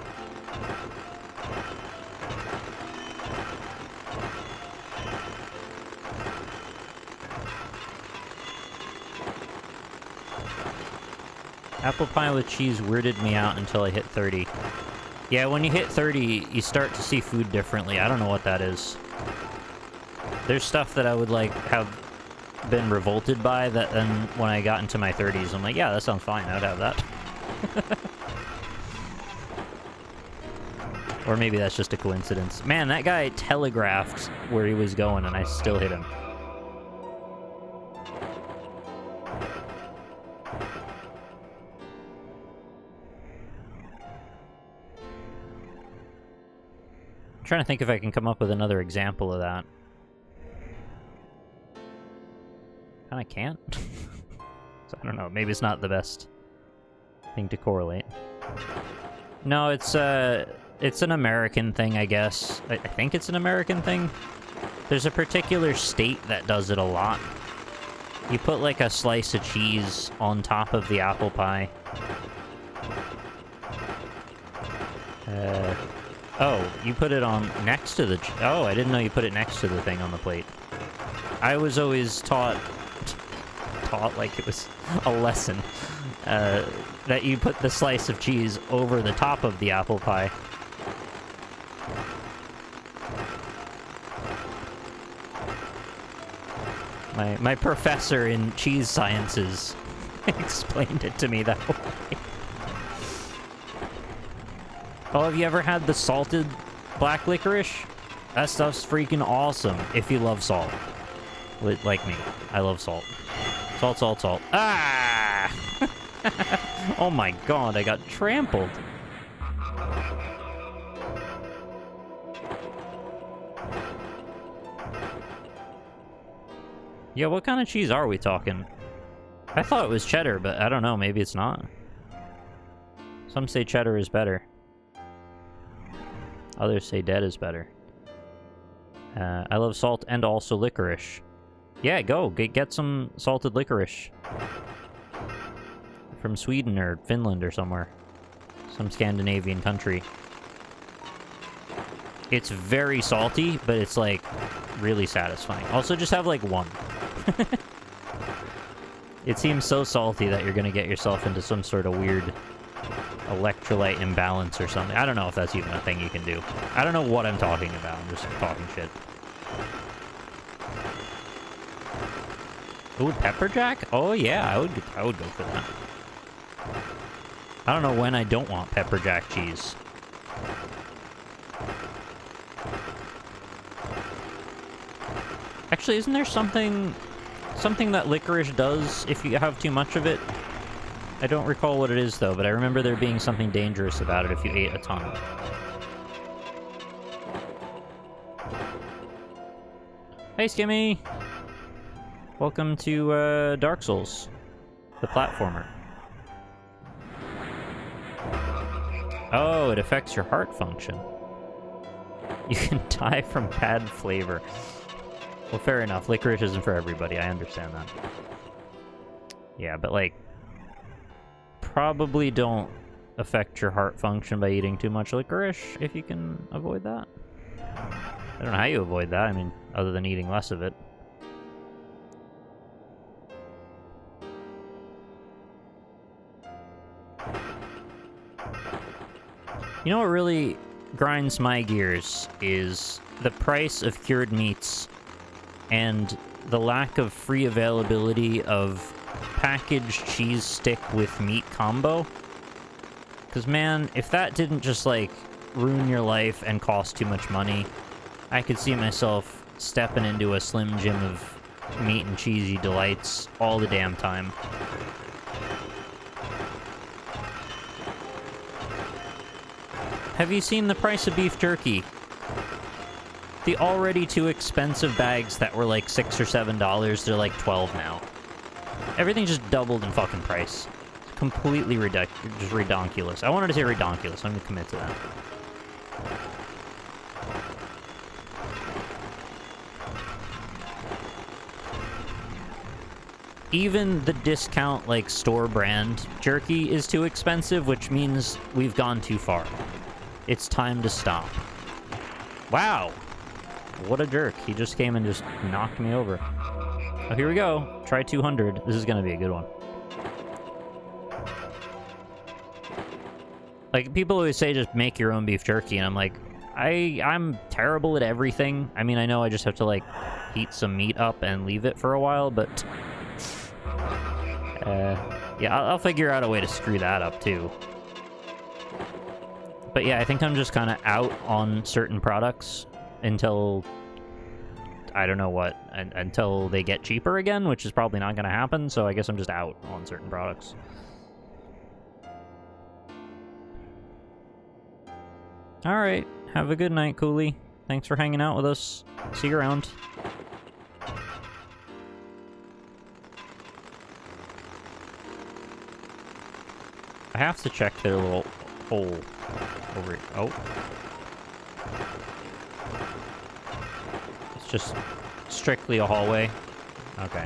Apple pie with cheese weirded me out until I hit 30. Yeah, when you hit 30, you start to see food differently. I don't know what that is. There's stuff that I would, like, have been revolted by that then when I got into my 30s, I'm like, yeah, that sounds fine. I would have that. Or maybe that's just a coincidence. Man, that guy telegraphed where he was going, and I still hit him. I'm trying to think if I can come up with another example of that. Kinda can't. So I don't know, maybe it's not the best thing to correlate. No, it's It's an American thing, I guess. I think it's an American thing. There's a particular state that does it a lot. You put, like, a slice of cheese on top of the apple pie. Oh, you put it on next to the... Oh, I didn't know you put it next to the thing on the plate. I was always taught like it was a lesson, that you put the slice of cheese over the top of the apple pie. My professor in cheese sciences explained it to me that way. Oh, have you ever had the salted black licorice? That stuff's freaking awesome if you love salt. Like me. I love salt. Salt, salt, salt. Ah! Oh my god, I got trampled. Yeah, what kind of cheese are we talking? I thought it was cheddar, but I don't know, maybe it's not. Some say cheddar is better. Others say dead is better. I love salt and also licorice. Yeah, go. Get some salted licorice. From Sweden or Finland or somewhere. Some Scandinavian country. It's very salty, but it's, like, really satisfying. Also, just have, like, one. It seems so salty that you're gonna get yourself into some sort of weird electrolyte imbalance or something. I don't know if that's even a thing you can do. I don't know what I'm talking about. I'm just talking shit. Ooh, pepper jack? Oh yeah, I would go for that. I don't know when I don't want pepper jack cheese. Actually, isn't there something that licorice does if you have too much of it? I don't recall what it is, though, but I remember there being something dangerous about it if you ate a ton. Hey, Skimmy! Welcome to, Dark Souls, the platformer. Oh, it affects your heart function. You can die from bad flavor. Well, fair enough. Licorice isn't for everybody. I understand that. Yeah, but, like, probably don't affect your heart function by eating too much licorice if you can avoid that. I don't know how you avoid that. I mean, other than eating less of it. You know what really grinds my gears is the price of cured meats and the lack of free availability of packaged cheese stick with meat combo. Because, man, if that didn't just, like, ruin your life and cost too much money, I could see myself stepping into a Slim Jim of meat and cheesy delights all the damn time. Have you seen the price of beef jerky? The already too expensive bags that were like $6 or $7, they're like $12 now. Everything just doubled in fucking price. It's completely just redonkulous. I wanted to say redonkulous. I'm gonna commit to that. Even the discount, like, store brand jerky is too expensive, which means we've gone too far. It's time to stop. Wow. What a jerk. He just came and just knocked me over. Oh, here we go. Try 200. This is gonna be a good one. Like, people always say just make your own beef jerky, and I'm like, I'm terrible at everything. I mean, I know I just have to, like, heat some meat up and leave it for a while, but... yeah, I'll figure out a way to screw that up, too. But yeah, I think I'm just kind of out on certain products until... I don't know what, until they get cheaper again, which is probably not going to happen, so I guess I'm just out on certain products. Alright, have a good night, Cooley. Thanks for hanging out with us. See you around. I have to check their little hole. over... Oh. It's just strictly a hallway. Okay.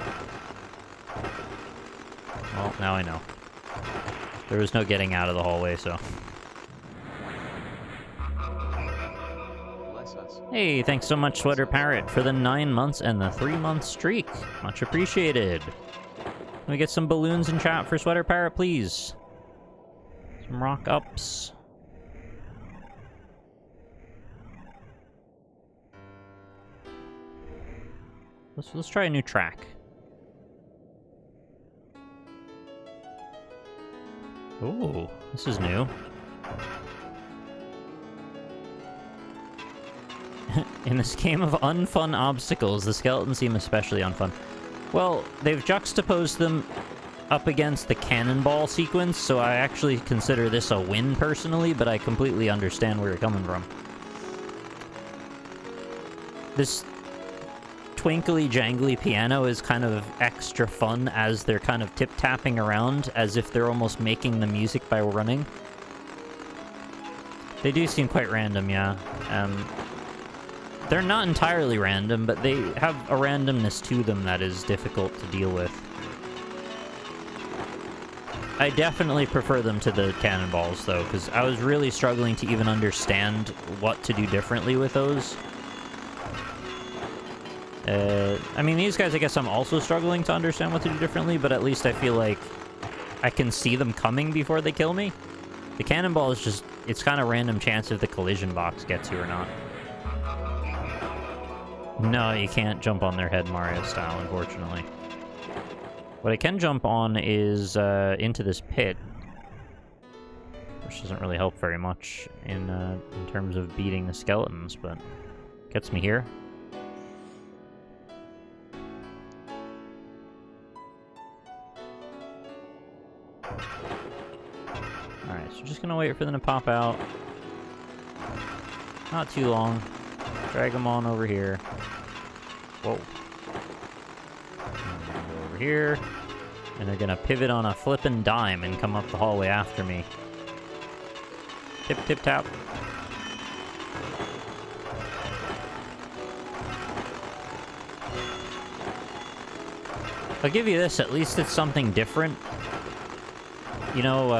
Well, now I know. There was no getting out of the hallway, so... Hey, thanks so much, Sweater Parrot, for the 9 months and the 3-month streak. Much appreciated. Can we get some balloons in chat for Sweater Parrot, please? Some rock ups. Let's try a new track. Ooh, this is new. In this game of unfun obstacles, the skeletons seem especially unfun. Well, they've juxtaposed them up against the Cannonball sequence, so I actually consider this a win personally, but I completely understand where you're coming from. This twinkly jangly piano is kind of extra fun as they're kind of tip-tapping around as if they're almost making the music by running. They do seem quite random, yeah. They're not entirely random, but they have a randomness to them that is difficult to deal with. I definitely prefer them to the Cannonballs, though, because I was really struggling to even understand what to do differently with those. I mean, these guys, I guess I'm also struggling to understand what to do differently, but at least I feel like I can see them coming before they kill me. The Cannonball is just, it's kind of random chance if the collision box gets you or not. No, you can't jump on their head Mario style, unfortunately. What I can jump on is into this pit, which doesn't really help very much in terms of beating the skeletons, but gets me here. Alright, so just gonna wait for them to pop out. Not too long. Drag them on over here. Whoa. Go over here. And they're gonna pivot on a flippin' dime and come up the hallway after me. Tip, tip, tap. I'll give you this, at least it's something different. You know,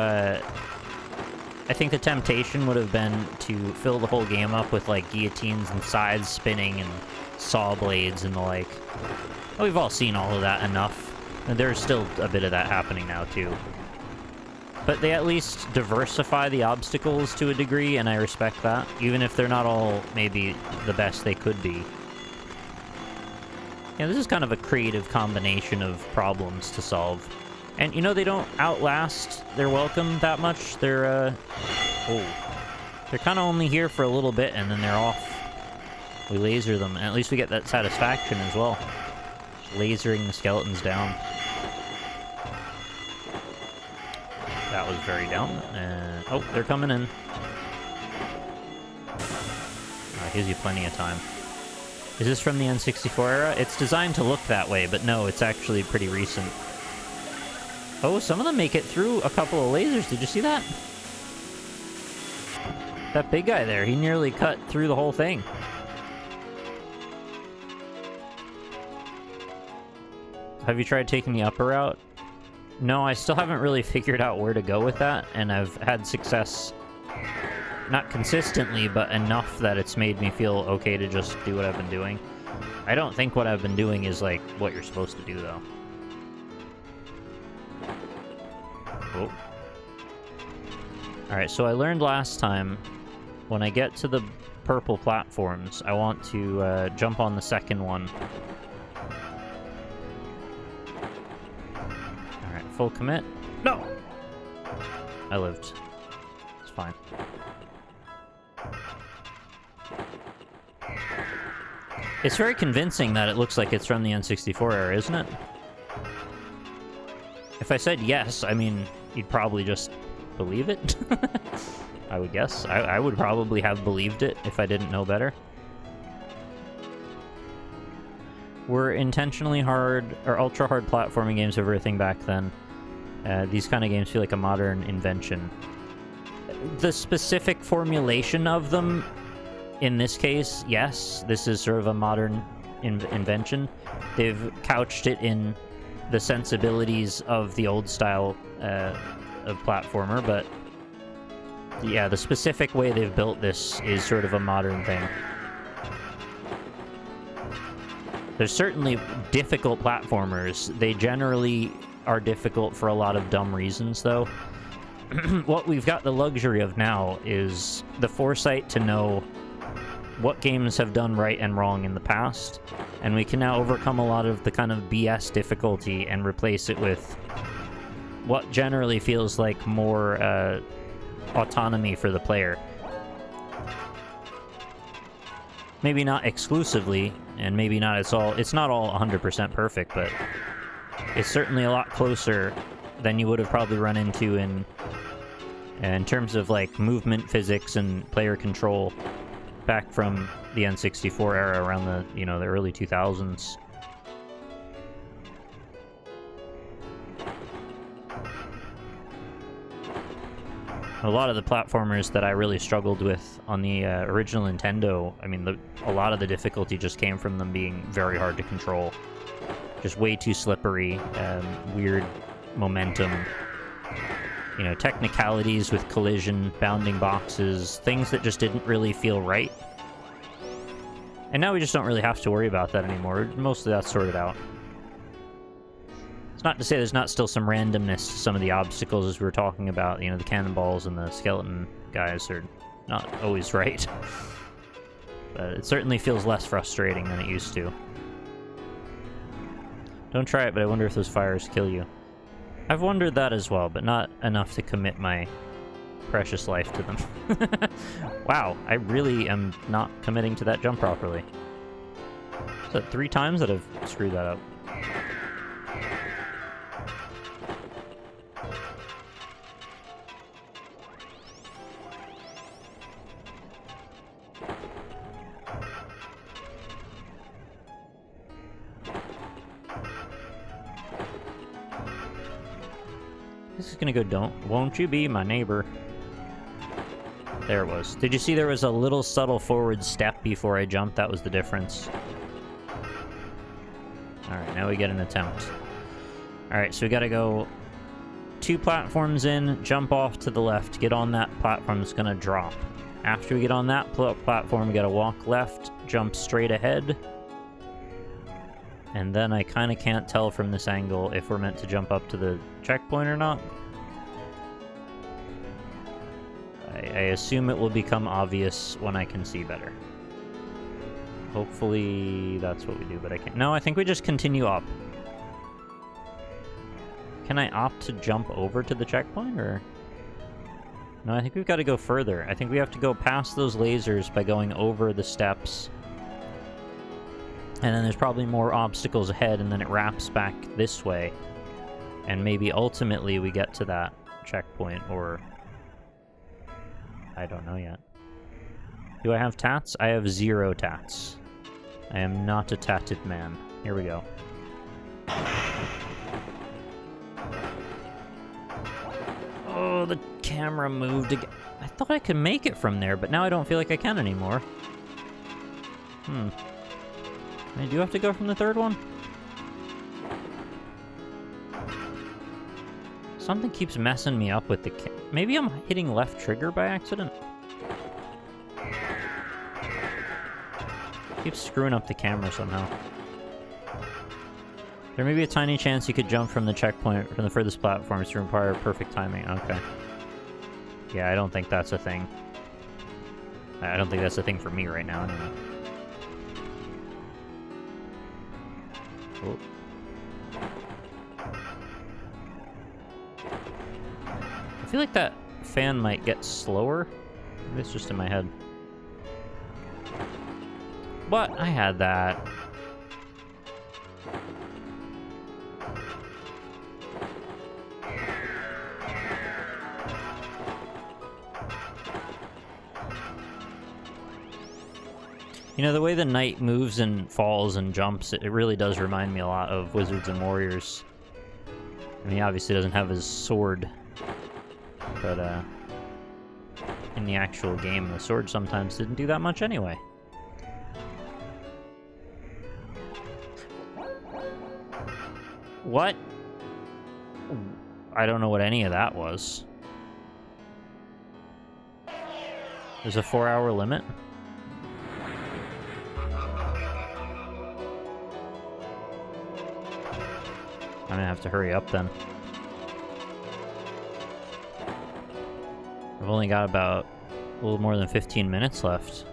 I think the temptation would have been to fill the whole game up with, like, guillotines and sides spinning and saw blades and the like. Well, we've all seen all of that enough. And there's still a bit of that happening now, too. But they at least diversify the obstacles to a degree, and I respect that. Even if they're not all maybe the best they could be. Yeah, this is kind of a creative combination of problems to solve. And, you know, they don't outlast their welcome that much. They're, they're kind of only here for a little bit, and then they're off. We laser them, and at least we get that satisfaction as well. Lasering the skeletons down. That was very down. And, oh, they're coming in. Gives you plenty of time. Is this from the N64 era? It's designed to look that way, but no, it's actually pretty recent. Oh, some of them make it through a couple of lasers. Did you see that? That big guy there, he nearly cut through the whole thing. Have you tried taking the upper route? No, I still haven't really figured out where to go with that, and I've had success, not consistently, but enough that it's made me feel okay to just do what I've been doing. I don't think what I've been doing is, like, what you're supposed to do, though. Oh. Alright, so I learned last time, when I get to the purple platforms, I want to jump on the second one. Alright, full commit. No! I lived. It's fine. It's very convincing that it looks like it's from the N64 era, isn't it? If I said yes, I mean, you'd probably just believe it. I would guess. I would probably have believed it if I didn't know better. Were intentionally hard or ultra hard platforming games ever a thing back then? These kind of games feel like a modern invention. the specific formulation of them, in this case, yes, this is sort of a modern invention. They've couched it in the sensibilities of the old style of platformer, but yeah, the specific way they've built this is sort of a modern thing. There's certainly difficult platformers. They generally are difficult for a lot of dumb reasons, though. What we've got the luxury of now is the foresight to know what games have done right and wrong in the past, and we can now overcome a lot of the kind of BS difficulty and replace it with what generally feels like more autonomy for the player. Maybe not exclusively, and maybe not it's not all 100% perfect, but it's certainly a lot closer than you would have probably run into in terms of like movement physics and player control back from the N64 era around the, you know, the early 2000s. A lot of the platformers that I really struggled with on the original Nintendo, I mean, a lot of the difficulty just came from them being very hard to control. Just way too slippery, weird momentum, you know, technicalities with collision, bounding boxes, things that just didn't really feel right. And now we just don't really have to worry about that anymore. Most of that's sorted out. It's not to say there's not still some randomness to some of the obstacles as we were talking about. You know, the cannonballs and the skeleton guys are not always right. But it certainly feels less frustrating than it used to. Don't try it, but I wonder if those fires kill you. I've wondered that as well, but not enough to commit my precious life to them. Wow, I really am not committing to that jump properly. Is that 3 times that I've screwed that up? This is gonna go, won't you be my neighbor? There it was. Did you see there was a little subtle forward step before I jumped? That was the difference. Alright, now we get an attempt. Alright, so we gotta go 2 platforms in, jump off to the left, get on that platform that's gonna drop. After we get on that platform, we gotta walk left, jump straight ahead. And then I kinda can't tell from this angle if we're meant to jump up to the checkpoint or not. I assume it will become obvious when I can see better. Hopefully that's what we do, but I can't. No, I think we just continue up. Can I opt to jump over to the checkpoint, or? No, I think we've got to go further. I think we have to go past those lasers by going over the steps. And then there's probably more obstacles ahead, and then it wraps back this way. And maybe ultimately we get to that checkpoint, or... I don't know yet. Do I have tats? I have 0 tats. I am not a tatted man. Here we go. Oh, the camera moved again. I thought I could make it from there, but now I don't feel like I can anymore. I do have to go from the 3rd one? Something keeps messing me up with the maybe I'm hitting left trigger by accident? Keeps screwing up the camera somehow. There may be a tiny chance you could jump from the checkpoint from the furthest platforms to require perfect timing. Okay. Yeah, I don't think that's a thing. I don't think that's a thing for me right now, anyway. Oh. I feel like that fan might get slower. Maybe it's just in my head. But I had that. You know, the way the knight moves and falls and jumps, it really does remind me a lot of Wizards and Warriors. I mean, he obviously doesn't have his sword, but in the actual game. The sword sometimes didn't do that much anyway. What? I don't know what any of that was. There's a 4-hour limit? I'm gonna have to hurry up then. I've only got about a little more than 15 minutes left.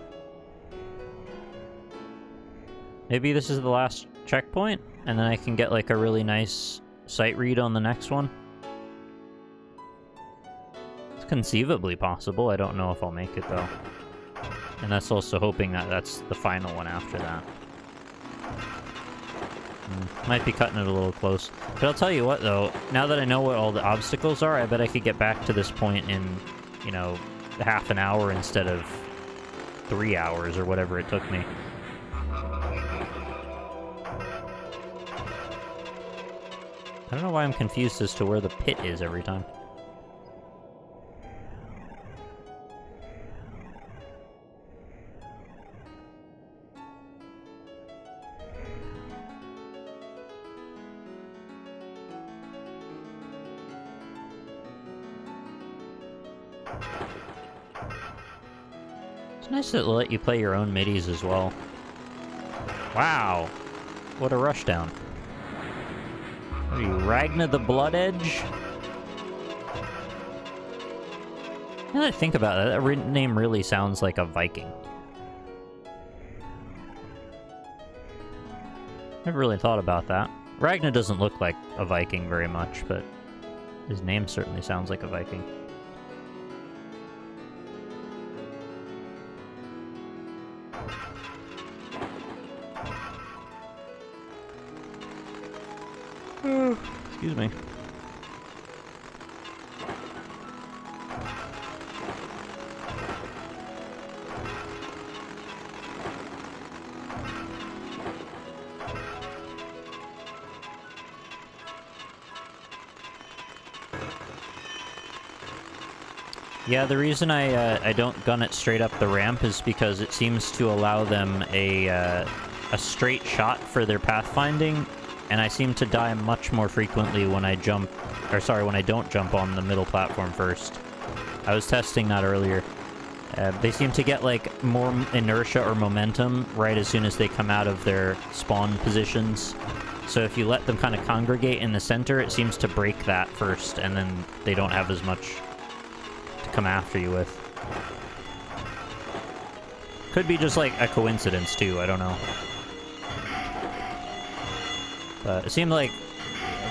Maybe this is the last checkpoint, and then I can get like a really nice sight read on the next one. It's conceivably possible. I don't know if I'll make it though. And that's also hoping that that's the final one after that. Might be cutting it a little close. But I'll tell you what though, now that I know what all the obstacles are, I bet I could get back to this point in, you know, half an hour instead of 3 hours or whatever it took me. I don't know why I'm confused as to where the pit is every time. It's nice that they'll let you play your own midis as well. Wow! What a rushdown. Are you Ragnar the Blood Edge? Now that I think about it, that name really sounds like a Viking. Never really thought about that. Ragnar doesn't look like a Viking very much, but his name certainly sounds like a Viking. Excuse me. Yeah, the reason I don't gun it straight up the ramp is because it seems to allow them a straight shot for their pathfinding, and I seem to die much more frequently when I jump, or sorry, when I don't jump on the middle platform first. I was testing that earlier. They seem to get like more inertia or momentum right as soon as they come out of their spawn positions. So if you let them kind of congregate in the center, it seems to break that first, and then they don't have as much to come after you with. Could be just like a coincidence too, I don't know. But it seemed like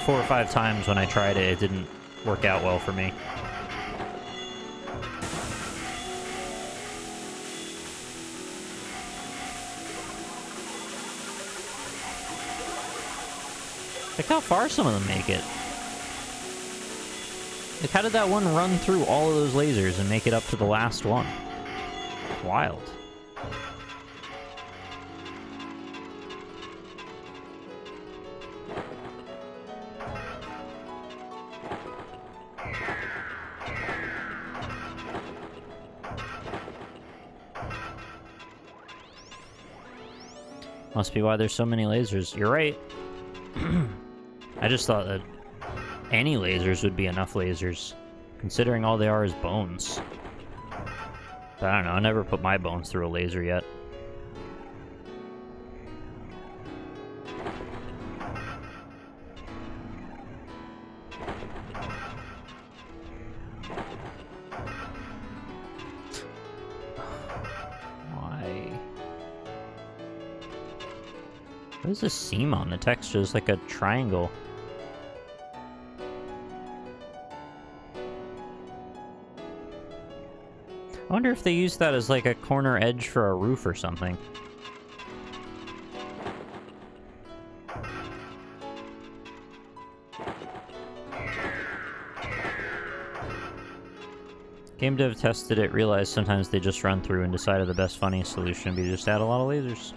4 or 5 times when I tried it, it didn't work out well for me. Like how far some of them make it. Like how did that one run through all of those lasers and make it up to the last one? Wild. Must be why there's so many lasers. You're right. I just thought that any lasers would be enough lasers, considering all they are is bones. But I don't know, I never put my bones through a laser yet. What is this seam on the texture? It's like a triangle. I wonder if they use that as like a corner edge for a roof or something. Game dev tested it, realized sometimes they just run through and decided the best funniest solution would be just add a lot of lasers.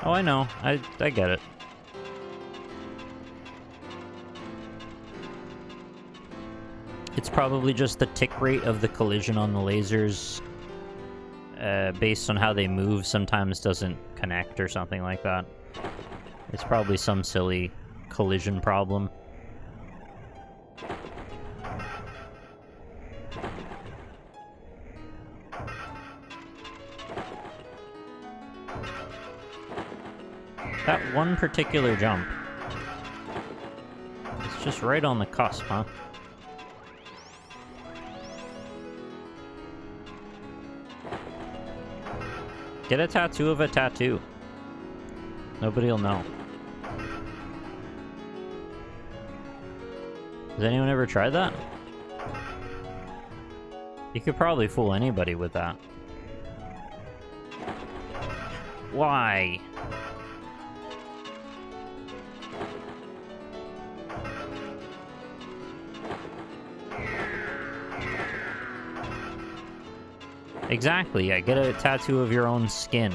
Oh, I know. I get it. It's probably just the tick rate of the collision on the lasers, based on how they move, sometimes doesn't connect or something like that. It's probably some silly collision problem. That one particular jump. It's just right on the cusp, huh? Get a tattoo of a tattoo. Nobody'll know. Has anyone ever tried that? You could probably fool anybody with that. Why? Exactly, yeah, get a tattoo of your own skin.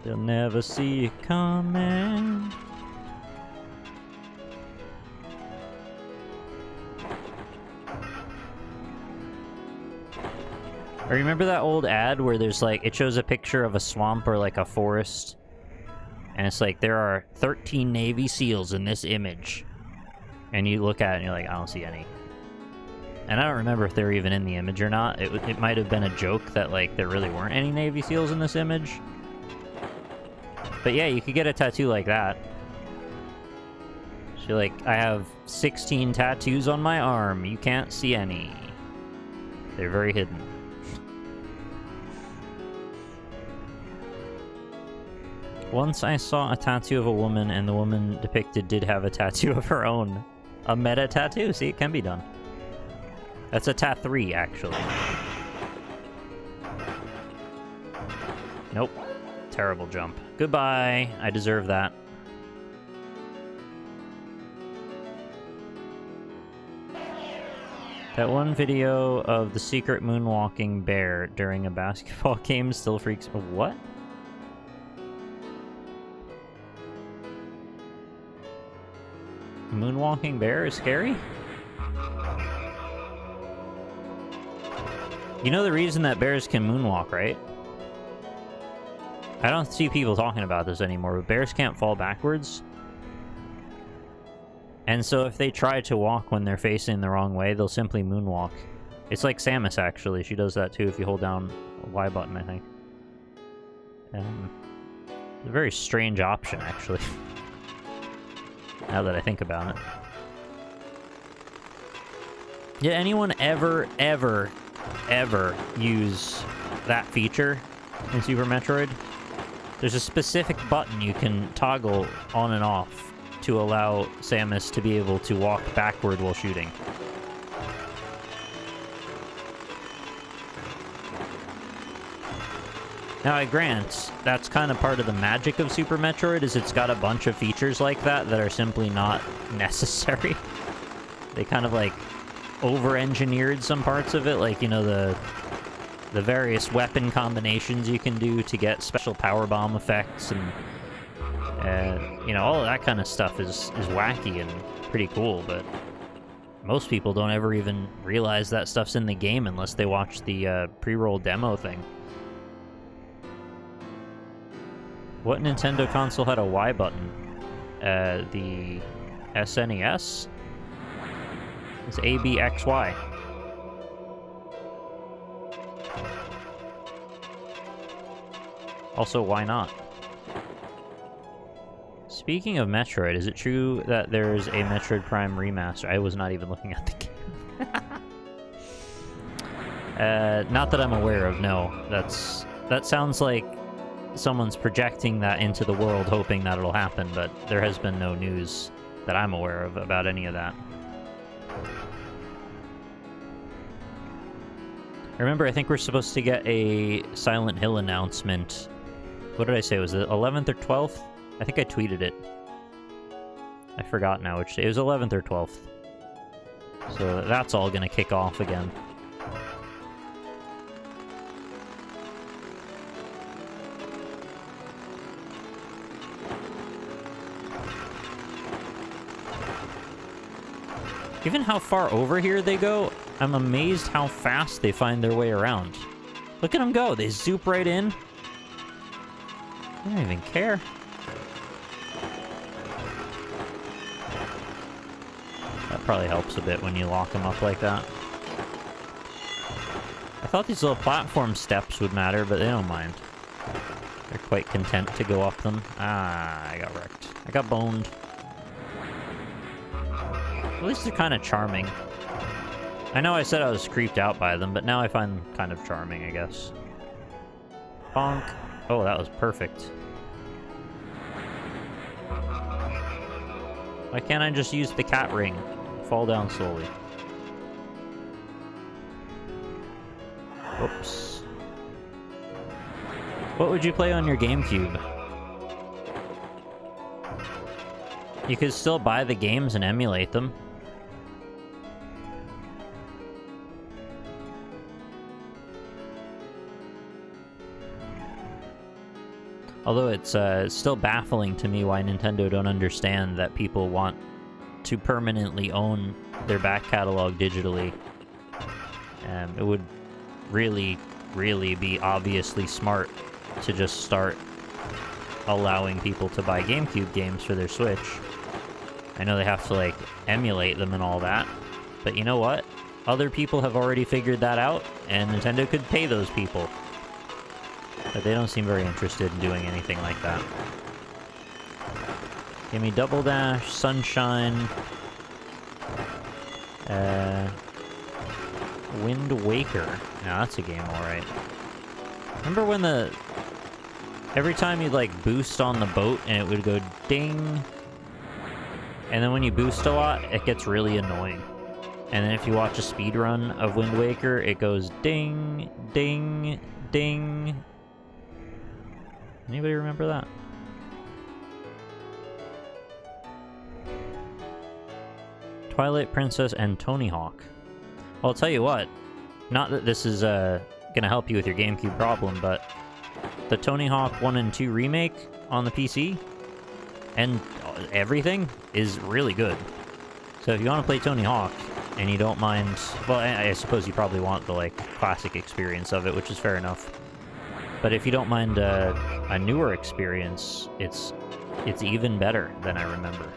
They'll never see you coming. I remember that old ad where there's like, it shows a picture of a swamp or like a forest, and it's like, there are 13 Navy SEALs in this image. And you look at it and you're like, I don't see any. And I don't remember if they were even in the image or not. It might have been a joke that, like, there really weren't any Navy SEALs in this image. But yeah, you could get a tattoo like that. So like, I have 16 tattoos on my arm. You can't see any. They're very hidden. Once I saw a tattoo of a woman, and the woman depicted did have a tattoo of her own. A meta tattoo. See, it can be done. That's a tat 3, actually. Nope. Terrible jump. Goodbye. I deserve that. That one video of the secret moonwalking bear during a basketball game still freaks me. What? Moonwalking bear is scary? You know the reason that bears can moonwalk, right? I don't see people talking about this anymore, but bears can't fall backwards. And so if they try to walk when they're facing the wrong way, they'll simply moonwalk. It's like Samus, actually. She does that too if you hold down a Y button, I think. It's a very strange option, actually. Now that I think about it. Did anyone ever use that feature in Super Metroid? There's a specific button you can toggle on and off to allow Samus to be able to walk backward while shooting. Now, I grant, that's kind of part of the magic of Super Metroid, is it's got a bunch of features like that that are simply not necessary. They kind of, like, over-engineered some parts of it, like, you know, the various weapon combinations you can do to get special power bomb effects, and you know, all of that kind of stuff is wacky and pretty cool, but most people don't ever even realize that stuff's in the game unless they watch the pre-roll demo thing. What Nintendo console had a Y button? The SNES? It's ABXY. Also, why not? Speaking of Metroid, is it true that there's a Metroid Prime remaster? I was not even looking at the game. Not that I'm aware of, no. That sounds like someone's projecting that into the world, hoping that it'll happen, but there has been no news that I'm aware of about any of that. Remember, I think we're supposed to get a Silent Hill announcement. What did I say? Was it 11th or 12th? I think I tweeted it. I forgot now which day. It was 11th or 12th. So that's all gonna kick off again. Given how far over here they go, I'm amazed how fast they find their way around. Look at them go. They zoop right in. They don't even care. That probably helps a bit when you lock them up like that. I thought these little platform steps would matter, but they don't mind. They're quite content to go up them. Ah, I got wrecked. I got boned. At least they're kind of charming. I know I said I was creeped out by them, but now I find them kind of charming, I guess. Bonk. Oh, that was perfect. Why can't I just use the cat ring? Fall down slowly. Oops. What would you play on your GameCube? You could still buy the games and emulate them. Although it's still baffling to me why Nintendo don't understand that people want to permanently own their back catalog digitally. It would really, really be obviously smart to just start allowing people to buy GameCube games for their Switch. I know they have to, like, emulate them and all that, but you know what? Other people have already figured that out, and Nintendo could pay those people. But they don't seem very interested in doing anything like that. Give me Double Dash, Sunshine, Wind Waker. Now that's a game, alright. Remember when every time you'd, like, boost on the boat and it would go ding, and then when you boost a lot, it gets really annoying. And then if you watch a speedrun of Wind Waker, it goes ding, ding, ding. Anybody remember that? Twilight Princess and Tony Hawk. Well, I'll tell you what. Not that this is gonna help you with your GameCube problem, but the Tony Hawk 1 and 2 remake on the PC and everything is really good. So if you want to play Tony Hawk and you don't mind, well, I suppose you probably want the, like, classic experience of it, which is fair enough. But if you don't mind a newer experience, it's even better than I remember.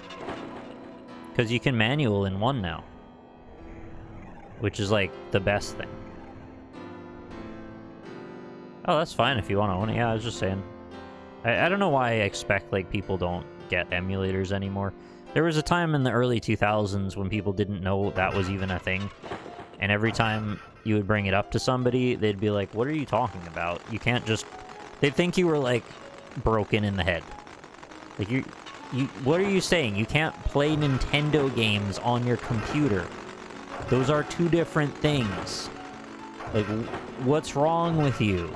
Because you can manual in one now, which is, like, the best thing. Oh, that's fine if you want to own it. Yeah, I was just saying. I don't know why I expect, like, people don't get emulators anymore. There was a time in the early 2000s when people didn't know that was even a thing. And every time you would bring it up to somebody, they'd be like, what are you talking about? You can't just... They'd think you were, like, broken in the head. Like, what are you saying? You can't play Nintendo games on your computer. Those are two different things. Like, what's wrong with you?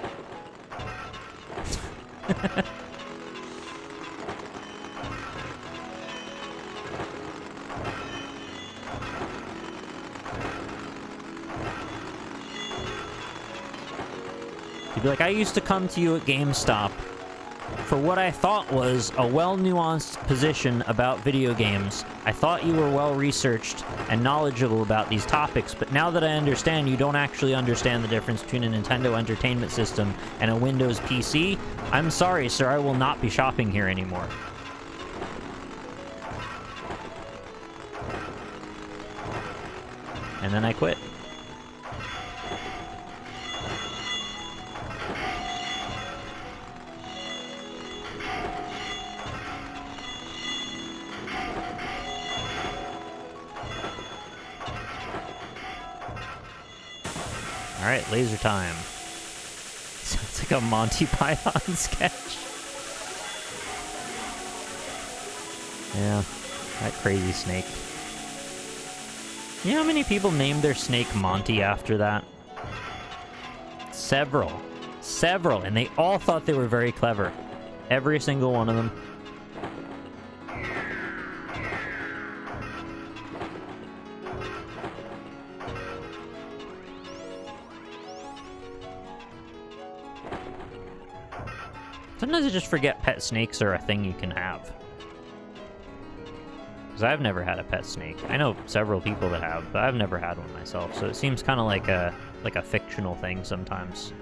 You'd be like, I used to come to you at GameStop for what I thought was a well-nuanced position about video games. I thought you were well-researched and knowledgeable about these topics, but now that I understand you don't actually understand the difference between a Nintendo Entertainment System and a Windows PC, I'm sorry, sir, I will not be shopping here anymore. And then I quit. Alright, laser time. Sounds like a Monty Python sketch. Yeah, that crazy snake. You know how many people named their snake Monty after that? Several. Several, and they all thought they were very clever. Every single one of them. Sometimes I just forget pet snakes are a thing you can have. Because I've never had a pet snake. I know several people that have, but I've never had one myself. So it seems kind of like a fictional thing sometimes.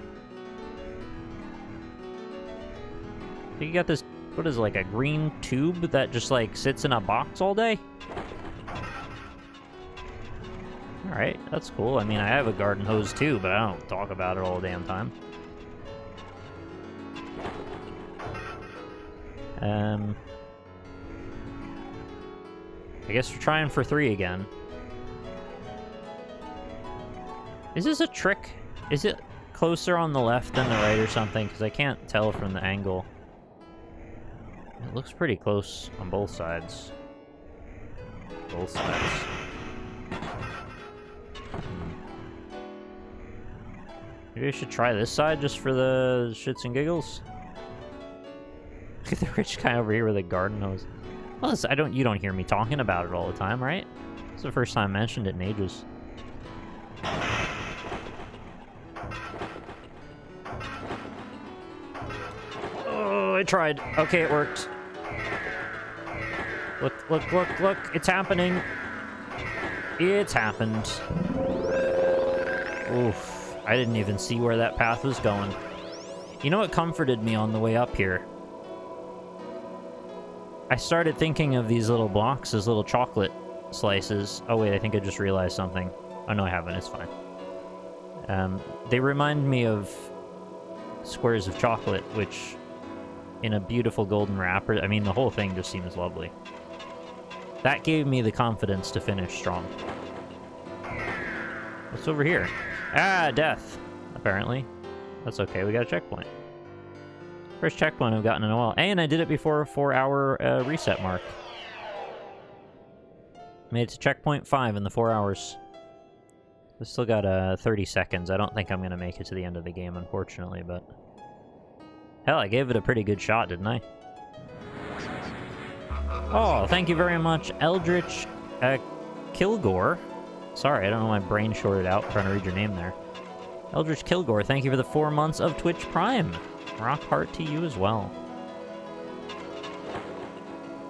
So you got this, what is it, like a green tube that just like sits in a box all day? Alright, that's cool. I mean, I have a garden hose too, but I don't talk about it all the damn time. I guess we're trying for 3 again. Is this a trick? Is it closer on the left than the right or something? Because I can't tell from the angle. It looks pretty close on both sides. Both sides. Maybe I should try this side just for the shits and giggles. Look at the rich guy over here with a garden hose. Well, you don't hear me talking about it all the time, right? It's the first time I mentioned it in ages. Oh, I tried. Okay, it worked. Look, look, look, look. It's happening. It's happened. Oof. I didn't even see where that path was going. You know what comforted me on the way up here? I started thinking of these little blocks as little chocolate slices. Oh wait, I think I just realized something. Oh no, I haven't, it's fine. They remind me of squares of chocolate, which in a beautiful golden wrapper, I mean the whole thing just seems lovely. That gave me the confidence to finish strong. What's over here? Ah, death, apparently. That's okay, we got a checkpoint. First checkpoint I've gotten in a while. And I did it before a 4-hour reset mark. Made it to checkpoint 5 in the 4 hours. I've still got 30 seconds. I don't think I'm going to make it to the end of the game, unfortunately, but... Hell, I gave it a pretty good shot, didn't I? Oh, thank you very much, Eldritch Kilgore. Sorry, I don't know, my brain shorted out trying to read your name there. Eldritch Kilgore, thank you for the 4 months of Twitch Prime. Rock heart to you as well.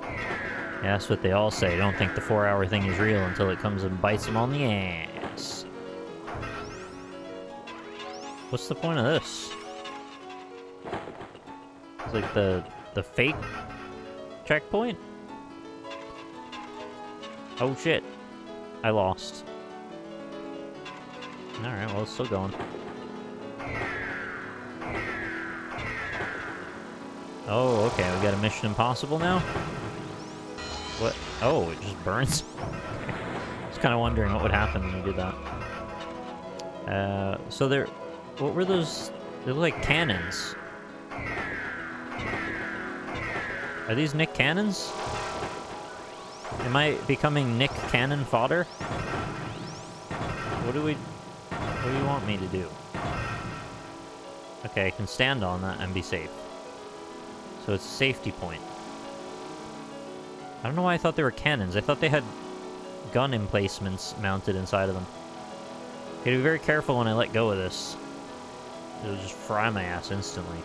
Yeah, that's what they all say. Don't think the 4-hour thing is real until it comes and bites them on the ass. What's the point of this? It's like the fake checkpoint? Oh shit. I lost. Alright, well, it's still going. Oh, okay, we got a Mission Impossible now? What? Oh, it just burns? Okay. I was kind of wondering what would happen when you did that. So there... What were those? They look like cannons. Are these Nick Cannons? Am I becoming Nick Cannon fodder? What do you want me to do? Okay, I can stand on that and be safe. So it's a safety point. I don't know why I thought they were cannons. I thought they had gun emplacements mounted inside of them. Gotta be very careful when I let go of this. It'll just fry my ass instantly.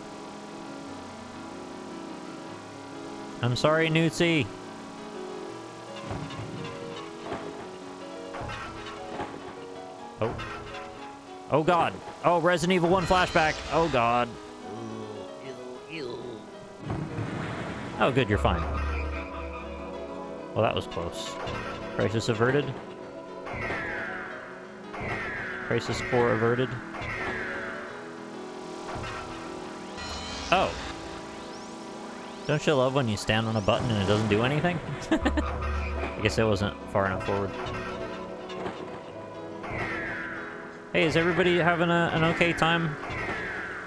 I'm sorry, Newtsy. Oh. Oh god. Oh, Resident Evil 1 flashback. Oh god. Oh, good, you're fine. Well, that was close. Crisis averted. Crisis core averted. Oh. Don't you love when you stand on a button and it doesn't do anything? I guess that wasn't far enough forward. Hey, is everybody having an okay time?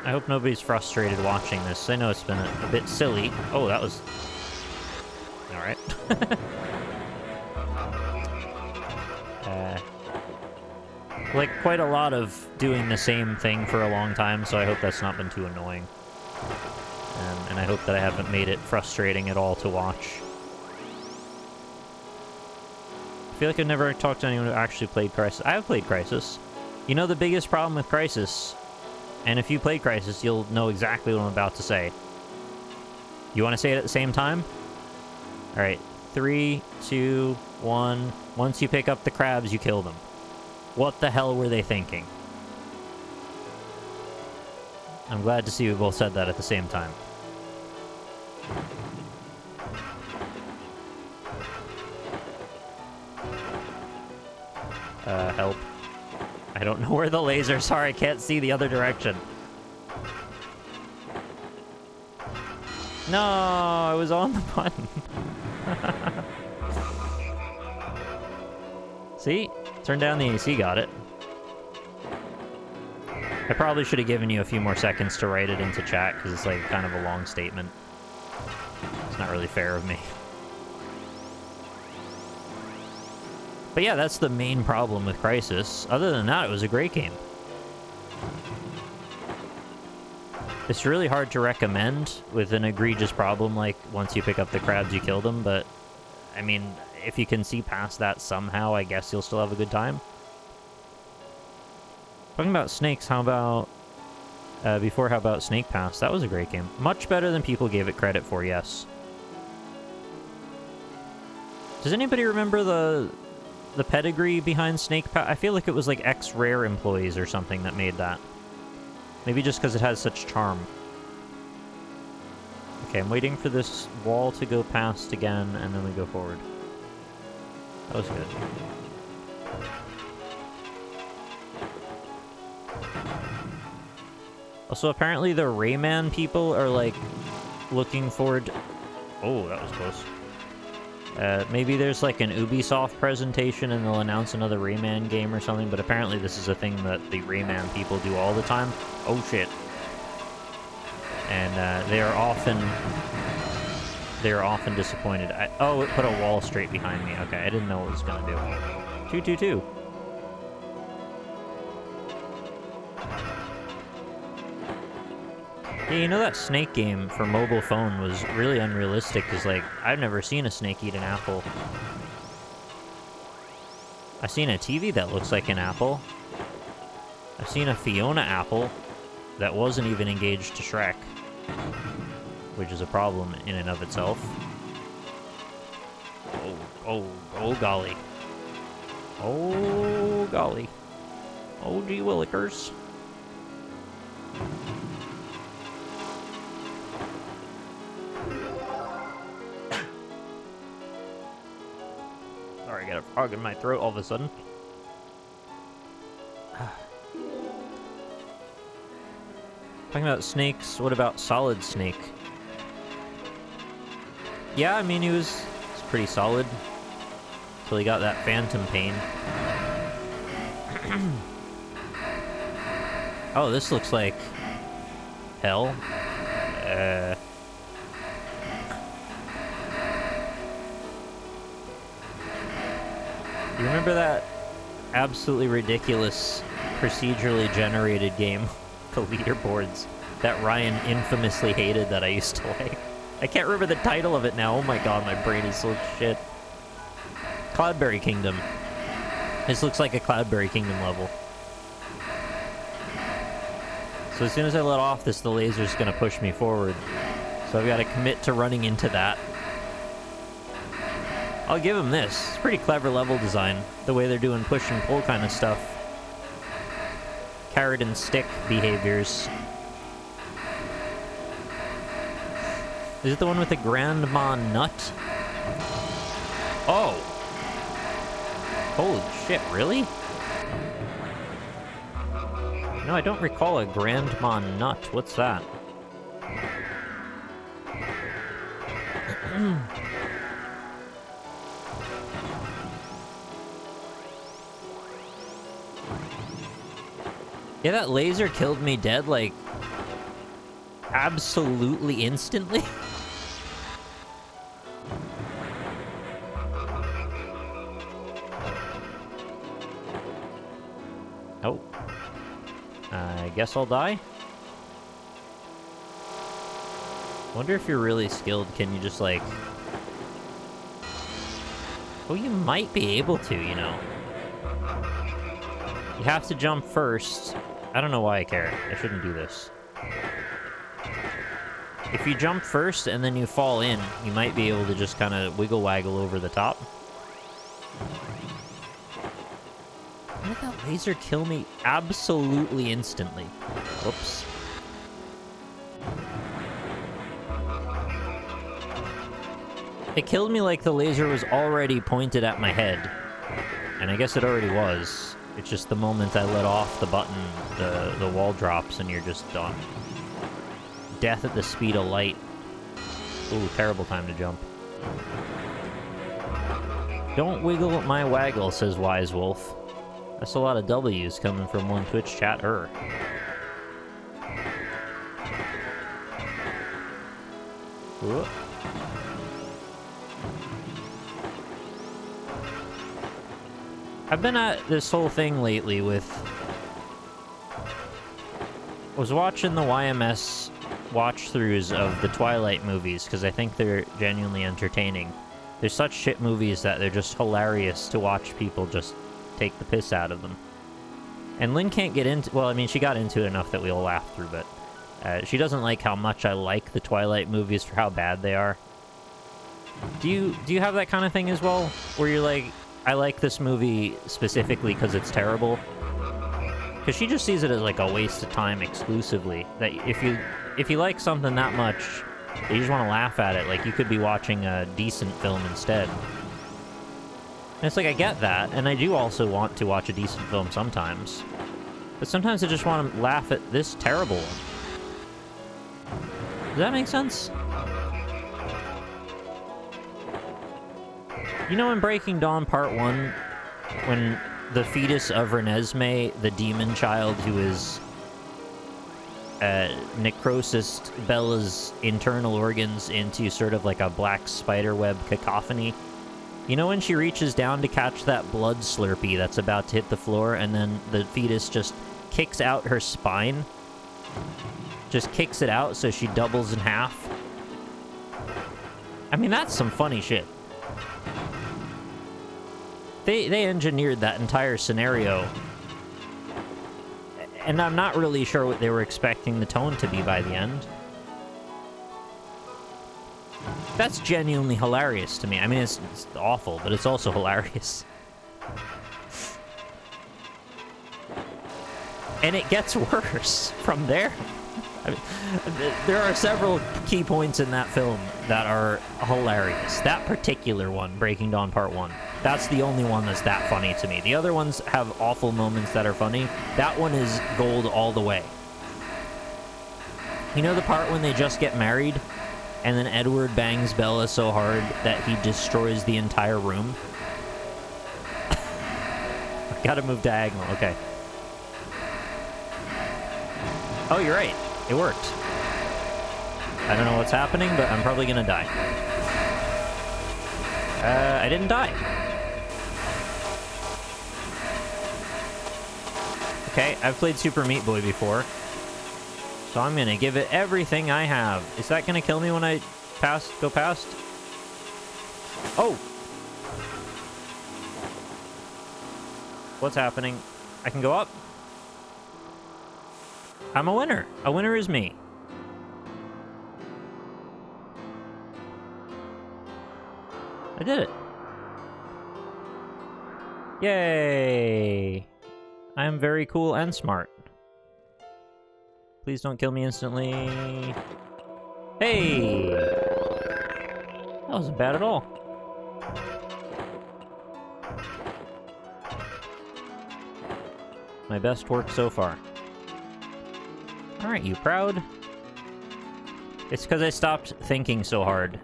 I hope nobody's frustrated watching this. I know it's been a bit silly. Oh, that was... Alright. Like, quite a lot of doing the same thing for a long time, so I hope that's not been too annoying. And I hope that I haven't made it frustrating at all to watch. I feel like I've never talked to anyone who actually played Crysis. I have played Crysis. You know the biggest problem with Crysis, and if you play Crysis, you'll know exactly what I'm about to say. You want to say it at the same time? Alright. 3, 2, 1. Once you pick up the crabs, you kill them. What the hell were they thinking? I'm glad to see we both said that at the same time. Help. I don't know where the lasers are. I can't see the other direction. No, I was on the button. See? Turn down the AC, got it. I probably should have given you a few more seconds to write it into chat, because it's like kind of a long statement. It's not really fair of me. But yeah, that's the main problem with Crysis. Other than that, it was a great game. It's really hard to recommend with an egregious problem like once you pick up the crabs, you kill them, but I mean, if you can see past that somehow, I guess you'll still have a good time. Talking about snakes, how about... how about Snake Pass? That was a great game. Much better than people gave it credit for, yes. Does anybody remember the pedigree behind Snake Pass? I feel like it was like ex-Rare employees or something that made that. Maybe just because it has such charm. Okay, I'm waiting for this wall to go past again, and then we go forward. That was good. Also, apparently the Rayman people are, like, looking forward to... Oh, that was close. Maybe there's, like, an Ubisoft presentation and they'll announce another Rayman game or something, but apparently this is a thing that the Rayman people do all the time. Oh, shit. And, they are often disappointed. Oh, it put a wall straight behind me. Okay, I didn't know what it was gonna do. 222. Yeah, you know that snake game for mobile phone was really unrealistic, because, like, I've never seen a snake eat an apple. I've seen a TV that looks like an apple. I've seen a Fiona apple that wasn't even engaged to Shrek, which is a problem in and of itself. Oh golly. Oh golly. Oh gee willikers. Sorry, I got a frog in my throat all of a sudden. Talking about snakes, what about Solid Snake? Yeah, I mean, he was pretty solid until he got that phantom pain. Oh, this looks like hell. You remember that absolutely ridiculous procedurally generated game, the leaderboards, that Ryan infamously hated that I used to like? I can't remember the title of it now. Oh my god, my brain is so shit. Cloudberry Kingdom. This looks like a Cloudberry Kingdom level. So as soon as I let off this, the laser's gonna push me forward. So I've got to commit to running into that. I'll give him this. It's pretty clever level design. The way they're doing push and pull kind of stuff. Carrot and stick behaviors. Is it the one with the Grandma Nut? Oh! Holy shit, really? No, I don't recall a Grandma Nut. What's that? Yeah, that laser killed me dead, like, absolutely instantly. Oh. I guess I'll die. Wonder if you're really skilled, can you just, like... Oh, you might be able to, you know. You have to jump first. I don't know why I care. I shouldn't do this. If you jump first and then you fall in, you might be able to just kind of wiggle-waggle over the top. How did that laser kill me absolutely instantly? Whoops. It killed me like the laser was already pointed at my head. And I guess it already was. It's just the moment I let off the button, the wall drops and you're just done. Death at the speed of light. Ooh, terrible time to jump. Don't wiggle my waggle, says Wise Wolf. That's a lot of W's coming from one Twitch chatter. Whoop. I've been at this whole thing lately with... I was watching the YMS watch-throughs of the Twilight movies, because I think they're genuinely entertaining. They're such shit movies that they're just hilarious to watch people just take the piss out of them. And Lynn can't get into... Well, I mean, she got into it enough that we all laughed through, but... she doesn't like how much I like the Twilight movies for how bad they are. Do you have that kind of thing as well? Where you're like... I like this movie specifically because it's terrible. Because she just sees it as like a waste of time exclusively. That if you like something that much, you just want to laugh at it. Like you could be watching a decent film instead. And it's like I get that, and I do also want to watch a decent film sometimes. But sometimes I just want to laugh at this terrible one. Does that make sense? You know in Breaking Dawn Part 1, when the fetus of Renesmee, the demon child who is necrosis Bella's internal organs into sort of like a black spiderweb cacophony, you know when she reaches down to catch that blood slurpee that's about to hit the floor and then the fetus just kicks out her spine? Just kicks it out so she doubles in half? I mean, that's some funny shit. They engineered that entire scenario, and I'm not really sure what they were expecting the tone to be by the end. That's genuinely hilarious to me. I mean, it's awful, but it's also hilarious. And it gets worse from there. I mean, there are several key points in that film that are hilarious. That particular one, Breaking Dawn Part 1, that's the only one that's that funny to me. The other ones have awful moments that are funny. That one is gold all the way. You know the part when they just get married, and then Edward bangs Bella so hard that he destroys the entire room? Gotta move diagonal, okay. Oh, you're right. It worked. I don't know what's happening, but I'm probably gonna die. I didn't die. Okay, I've played Super Meat Boy before, so I'm gonna give it everything I have. Is that gonna kill me when I go past? Oh! What's happening? I can go up? I'm a winner. A winner is me. I did it. Yay! I am very cool and smart. Please don't kill me instantly. Hey! That wasn't bad at all. My best work so far. Aren't you proud? It's because I stopped thinking so hard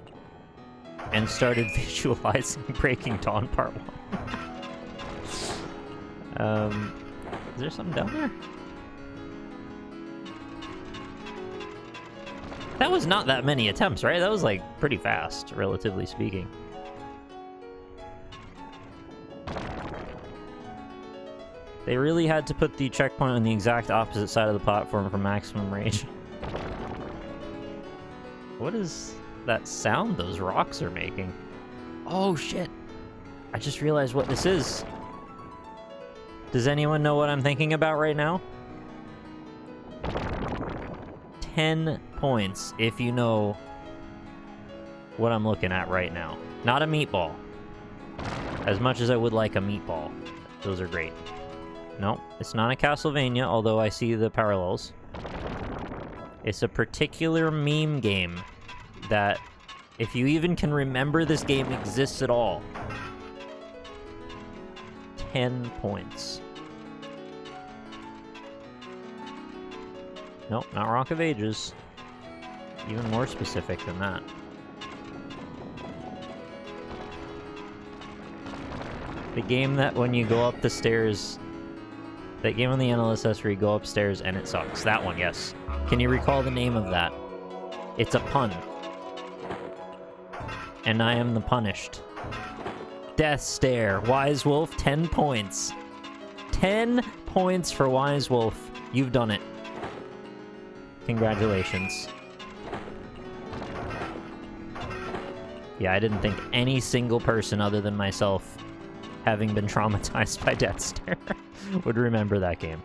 and started visualizing Breaking Dawn Part 1. Is there something down there? That was not that many attempts, right? That was, like, pretty fast, relatively speaking. They really had to put the checkpoint on the exact opposite side of the platform for maximum range. What is that sound those rocks are making? Oh, shit. I just realized what this is. Does anyone know what I'm thinking about right now? 10 points if you know what I'm looking at right now. Not a meatball. As much as I would like a meatball. Those are great. No, it's not a Castlevania, although I see the parallels. It's a particular meme game that, if you even can remember this game exists at all, 10 points. Nope, not Rock of Ages. Even more specific than that. The game that when you go up the stairs... That game on the NLSS where you go upstairs and it sucks. That one, yes. Can you recall the name of that? It's a pun. And I am the punished. Death Stare. Wise Wolf, 10 points. 10 points for Wise Wolf. You've done it. Congratulations. Yeah, I didn't think any single person other than myself, having been traumatized by Death Stare, would remember that game.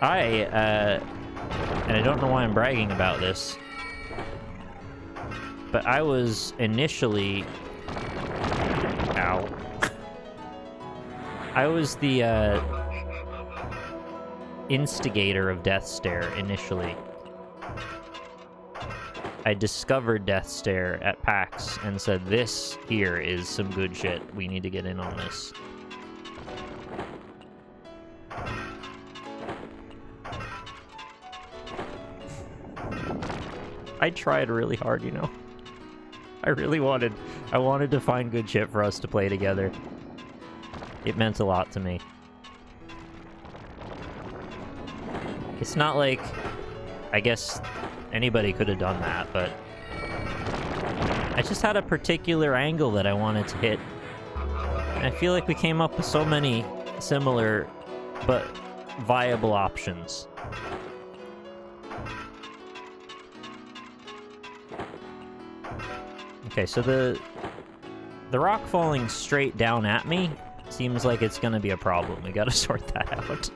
And I don't know why I'm bragging about this, but I was initially... Ow. I was the, instigator of Death Stare, initially. I discovered Death Stare at PAX and said, this here is some good shit. We need to get in on this. I tried really hard, you know. I wanted to find good shit for us to play together. It meant a lot to me. It's not like, I guess anybody could have done that, but I just had a particular angle that I wanted to hit. And I feel like we came up with so many similar but viable options. Okay, so the rock falling straight down at me seems like it's gonna be a problem. We gotta sort that out.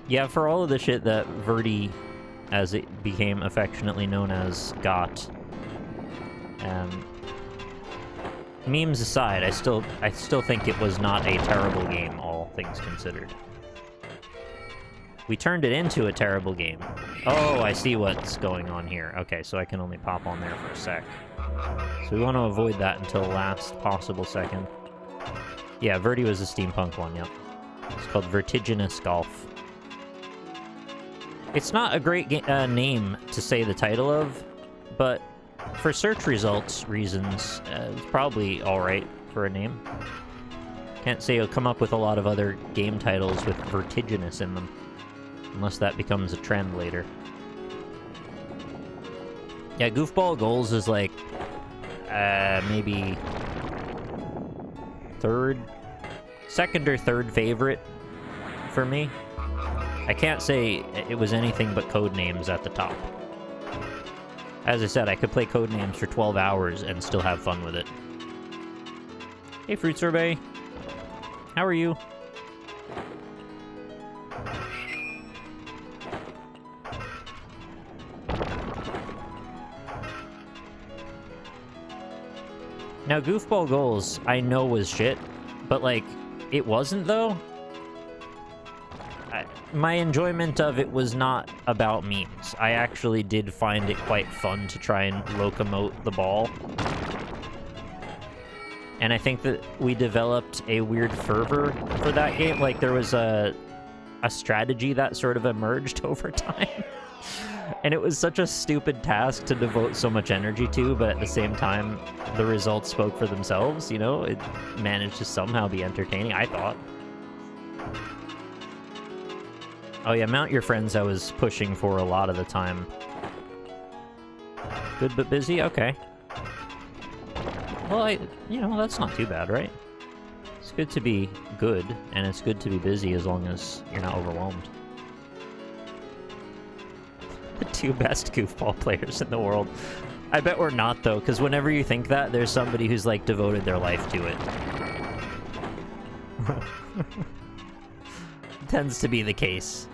Yeah, for all of the shit that Verdi, as it became affectionately known as, got, memes aside, I still think it was not a terrible game, all things considered. We turned it into a terrible game. Oh, I see what's going on here. Okay, so I can only pop on there for a sec. So we want to avoid that until the last possible second. Yeah, Verdi was a steampunk one, yep. It's called Vertiginous Golf. It's not a great name to say the title of, but for search results reasons, it's probably alright for a name. Can't say you'll come up with a lot of other game titles with vertiginous in them. Unless that becomes a trend later. Yeah, Goofball Goals is like, maybe second or third favorite for me. I can't say it was anything but Codenames at the top. As I said, I could play Codenames for 12 hours and still have fun with it. Hey, Fruit Sorbet. How are you? Now, Goofball Goals, I know was shit, but, like, it wasn't, though. My enjoyment of it was not about memes. I actually did find it quite fun to try and locomote the ball. And I think that we developed a weird fervor for that game. Like, there was a strategy that sort of emerged over time. And it was such a stupid task to devote so much energy to, but at the same time, the results spoke for themselves, you know? It managed to somehow be entertaining, I thought. Oh yeah, Mount Your Friends I was pushing for a lot of the time. Good but busy? Okay. Well, you know, that's not too bad, right? It's good to be good, and it's good to be busy as long as you're not overwhelmed. The two best goofball players in the world. I bet we're not, though, because whenever you think that, there's somebody who's, like, devoted their life to it. Tends to be the case.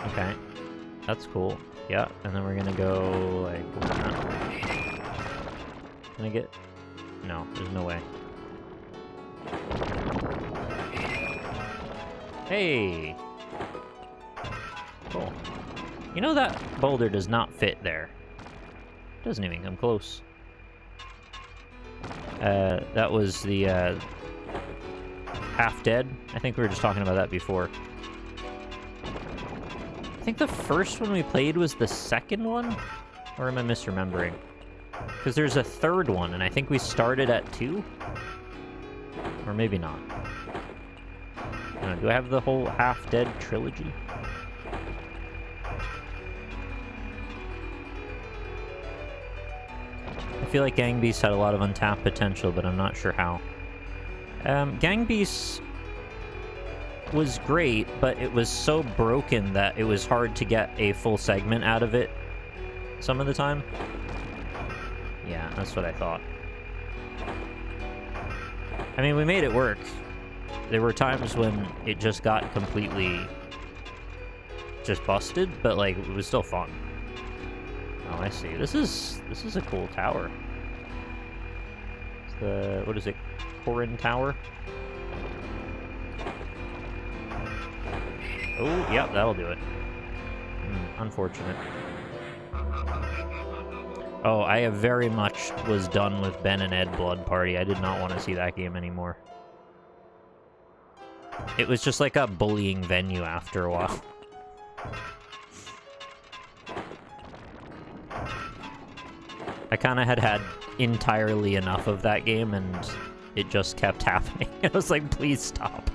Okay. That's cool. Yeah, and then we're gonna go, like, can I get... No, there's no way. Hey! Cool. You know that boulder does not fit there. Doesn't even come close. That was the, half dead. I think we were just talking about that before. I think the first one we played was the second one? Or am I misremembering? Because there's a third one, and I think we started at 2? Or maybe not. I don't know, do I have the whole half-dead trilogy? I feel like Gang Beasts had a lot of untapped potential, but I'm not sure how. Gang Beasts was great, but it was so broken that it was hard to get a full segment out of it some of the time. Yeah, that's what I thought. I mean, we made it work. There were times when it just got completely just busted, but like it was still fun. Oh, I see. This is a cool tower. It's the, what is it? Corin Tower? Oh, yep, that'll do it. Unfortunate. Oh, I have very much was done with Ben and Ed Blood Party. I did not want to see that game anymore. It was just like a bullying venue after a while. I kind of had entirely enough of that game, and it just kept happening. I was like, please stop.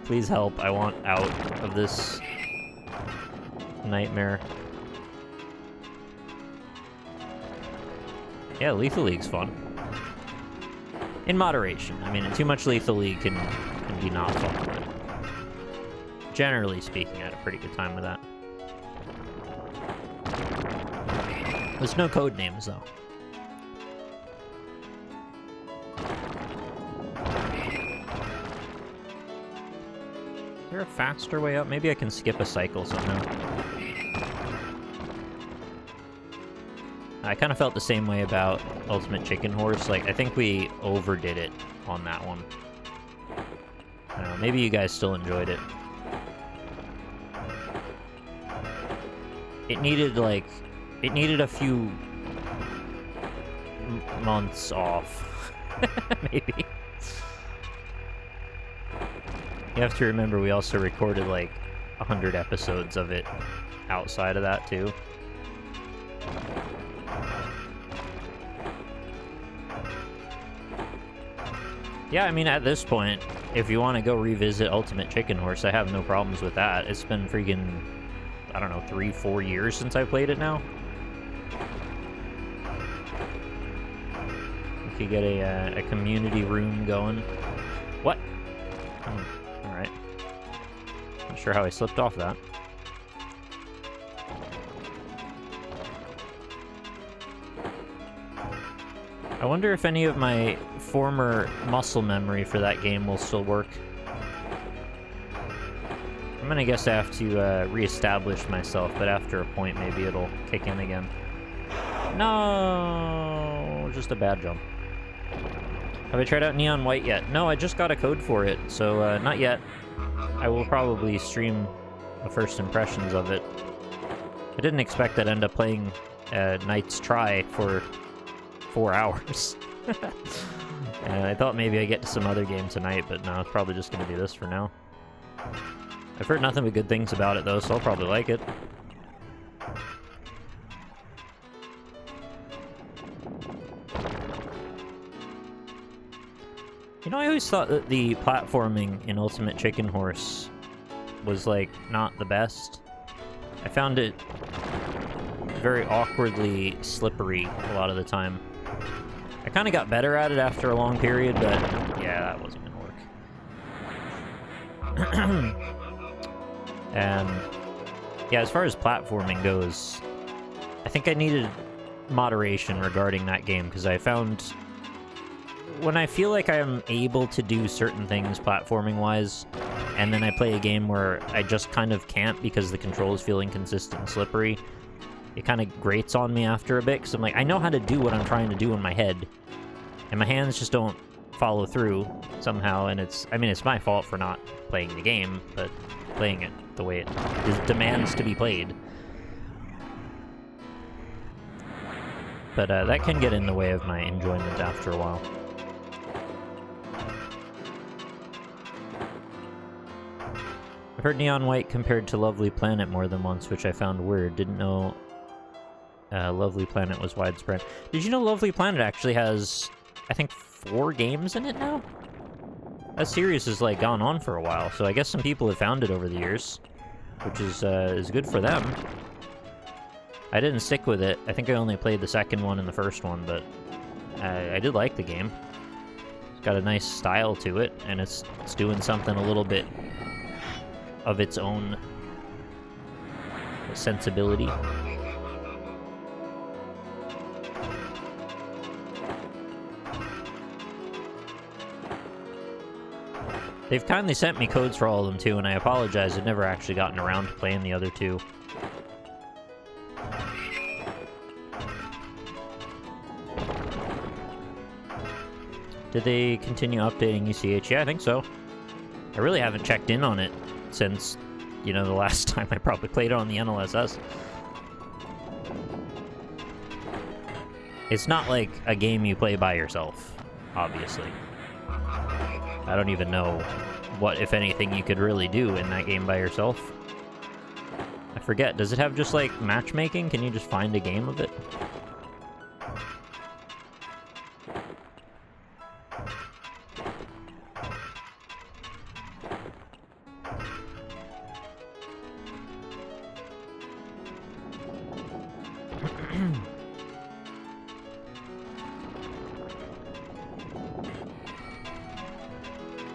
Please help. I want out of this nightmare. Yeah, Lethal League's fun. In moderation. I mean, too much Lethal League can be not fun, but generally speaking, I had a pretty good time with that. There's no code names, though. Is there a faster way up? Maybe I can skip a cycle somehow. I kind of felt the same way about Ultimate Chicken Horse. Like, I think we overdid it on that one. I don't know, maybe you guys still enjoyed it. It needed, like... It needed a few months off, maybe. You have to remember we also recorded like 100 episodes of it outside of that too. Yeah, I mean, at this point, if you want to go revisit Ultimate Chicken Horse, I have no problems with that. It's been freaking, I don't know, 3-4 years since I played it now. We could get a community room going. What? Alright. Not sure how I slipped off that. I wonder if any of my former muscle memory for that game will still work. I'm gonna guess I have to reestablish myself, but after a point maybe it'll kick in again. No, just a bad jump. Have I tried out Neon White yet? No, I just got a code for it, so not yet. I will probably stream the first impressions of it. I didn't expect I'd end up playing Knight's Try for 4 hours. I thought maybe I'd get to some other game tonight, but no, it's probably just going to do this for now. I've heard nothing but good things about it, though, so I'll probably like it. You know, I always thought that the platforming in Ultimate Chicken Horse was, like, not the best. I found it very awkwardly slippery a lot of the time. I kind of got better at it after a long period, but yeah, that wasn't going to work. Yeah, as far as platforming goes, I think I needed moderation regarding that game, because I found when I feel like I'm able to do certain things platforming-wise, and then I play a game where I just kind of can't because the controls feel inconsistent and slippery, it kind of grates on me after a bit, because I'm like, I know how to do what I'm trying to do in my head, and my hands just don't follow through somehow, and it's my fault for not playing the game, but playing it the way it demands to be played. But that can get in the way of my enjoyment after a while. I've heard Neon White compared to Lovely Planet more than once, which I found weird. Didn't know Lovely Planet was widespread. Did you know Lovely Planet actually has, I think, 4 games in it now? That series has, like, gone on for a while, so I guess some people have found it over the years, which is good for them. I didn't stick with it. I think I only played the second one and the first one, but I did like the game. It's got a nice style to it, and it's doing something a little bit of its own sensibility. They've kindly sent me codes for all of them too, and I apologize, I've never actually gotten around to playing the other 2. Did they continue updating UCH? Yeah, I think so. I really haven't checked in on it since, you know, the last time I probably played it on the NLSS. It's not like a game you play by yourself, obviously. I don't even know what, if anything, you could really do in that game by yourself. I forget, does it have just, like, matchmaking? Can you just find a game of it?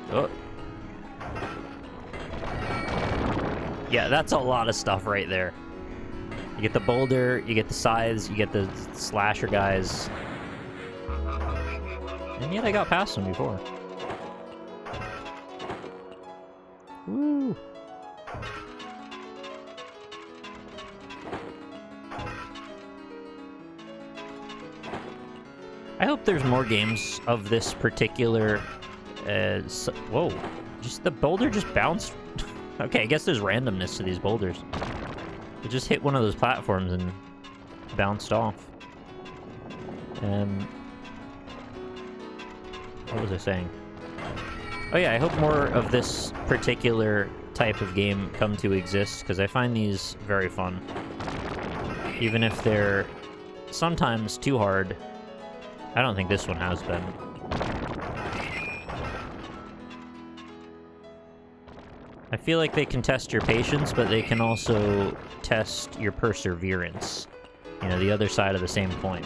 Oh. Yeah, that's a lot of stuff right there. You get the boulder, you get the scythes, you get the slasher guys. And yet I got past them before. Woo! I hope there's more games of this particular... whoa, just the boulder just bounced. Okay, I guess there's randomness to these boulders. It just hit one of those platforms and bounced off. What was I saying? Oh yeah, I hope more of this particular type of game come to exist, because I find these very fun. Even if they're sometimes too hard. I don't think this one has been. I feel like they can test your patience, but they can also test your perseverance. You know, the other side of the same coin.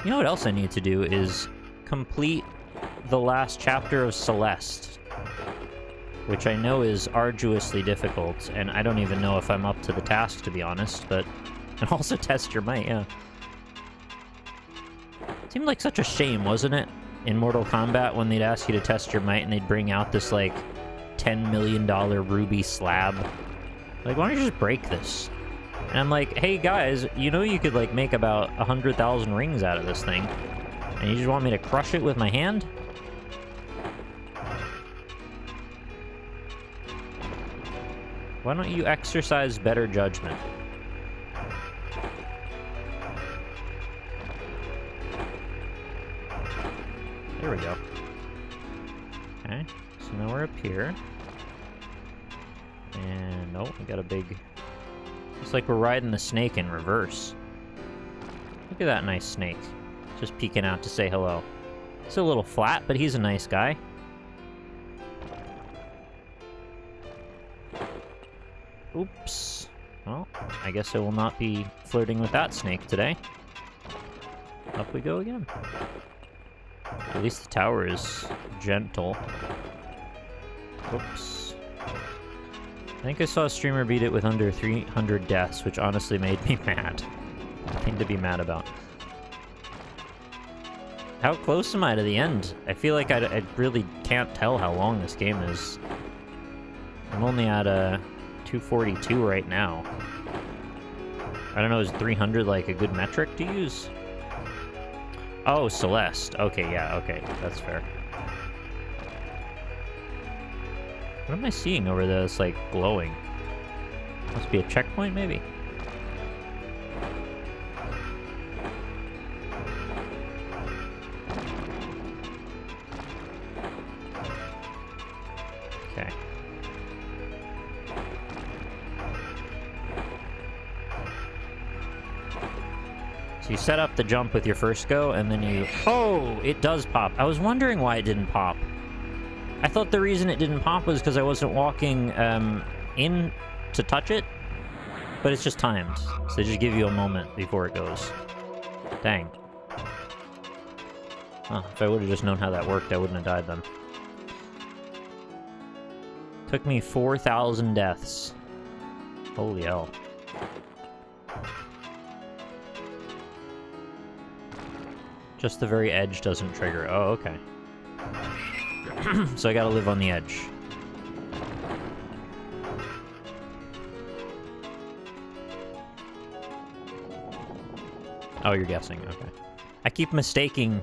You know what else I need to do is complete the last chapter of Celeste, which I know is arduously difficult, and I don't even know if I'm up to the task, to be honest, but... And also test your might, yeah. Seemed like such a shame, wasn't it? In Mortal Kombat, when they'd ask you to test your might and they'd bring out this, like, $10 million ruby slab. Like, why don't you just break this? And I'm like, hey, guys, you know you could, like, make about 100,000 rings out of this thing. And you just want me to crush it with my hand? Why don't you exercise better judgment? There we go. Okay, so now we're up here. And, oh, we got a big... It's like we're riding the snake in reverse. Look at that nice snake. Just peeking out to say hello. It's a little flat, but he's a nice guy. Oops. Well, I guess I will not be flirting with that snake today. Up we go again. At least the tower is gentle. Oops. think I saw a streamer beat it with under 300 deaths, which honestly made me mad. Nothing to be mad about. How close am I to the end? I feel like I really can't tell how long this game is. I'm only at 242 right now. I don't know, is 300 like a good metric to use? Oh, Celeste. Okay, yeah, okay, that's fair. What am I seeing over there that's like glowing? Must be a checkpoint, maybe? Okay. So you set up the jump with your first go, and then you... Oh! It does pop. I was wondering why it didn't pop. I thought the reason it didn't pop was because I wasn't walking in to touch it, but it's just timed. So they just give you a moment before it goes. Dang. Huh, if I would have just known how that worked, I wouldn't have died then. Took me 4,000 deaths. Holy hell. Just the very edge doesn't trigger. Oh, okay. So I gotta live on the edge. Oh, you're guessing. Okay. I keep mistaking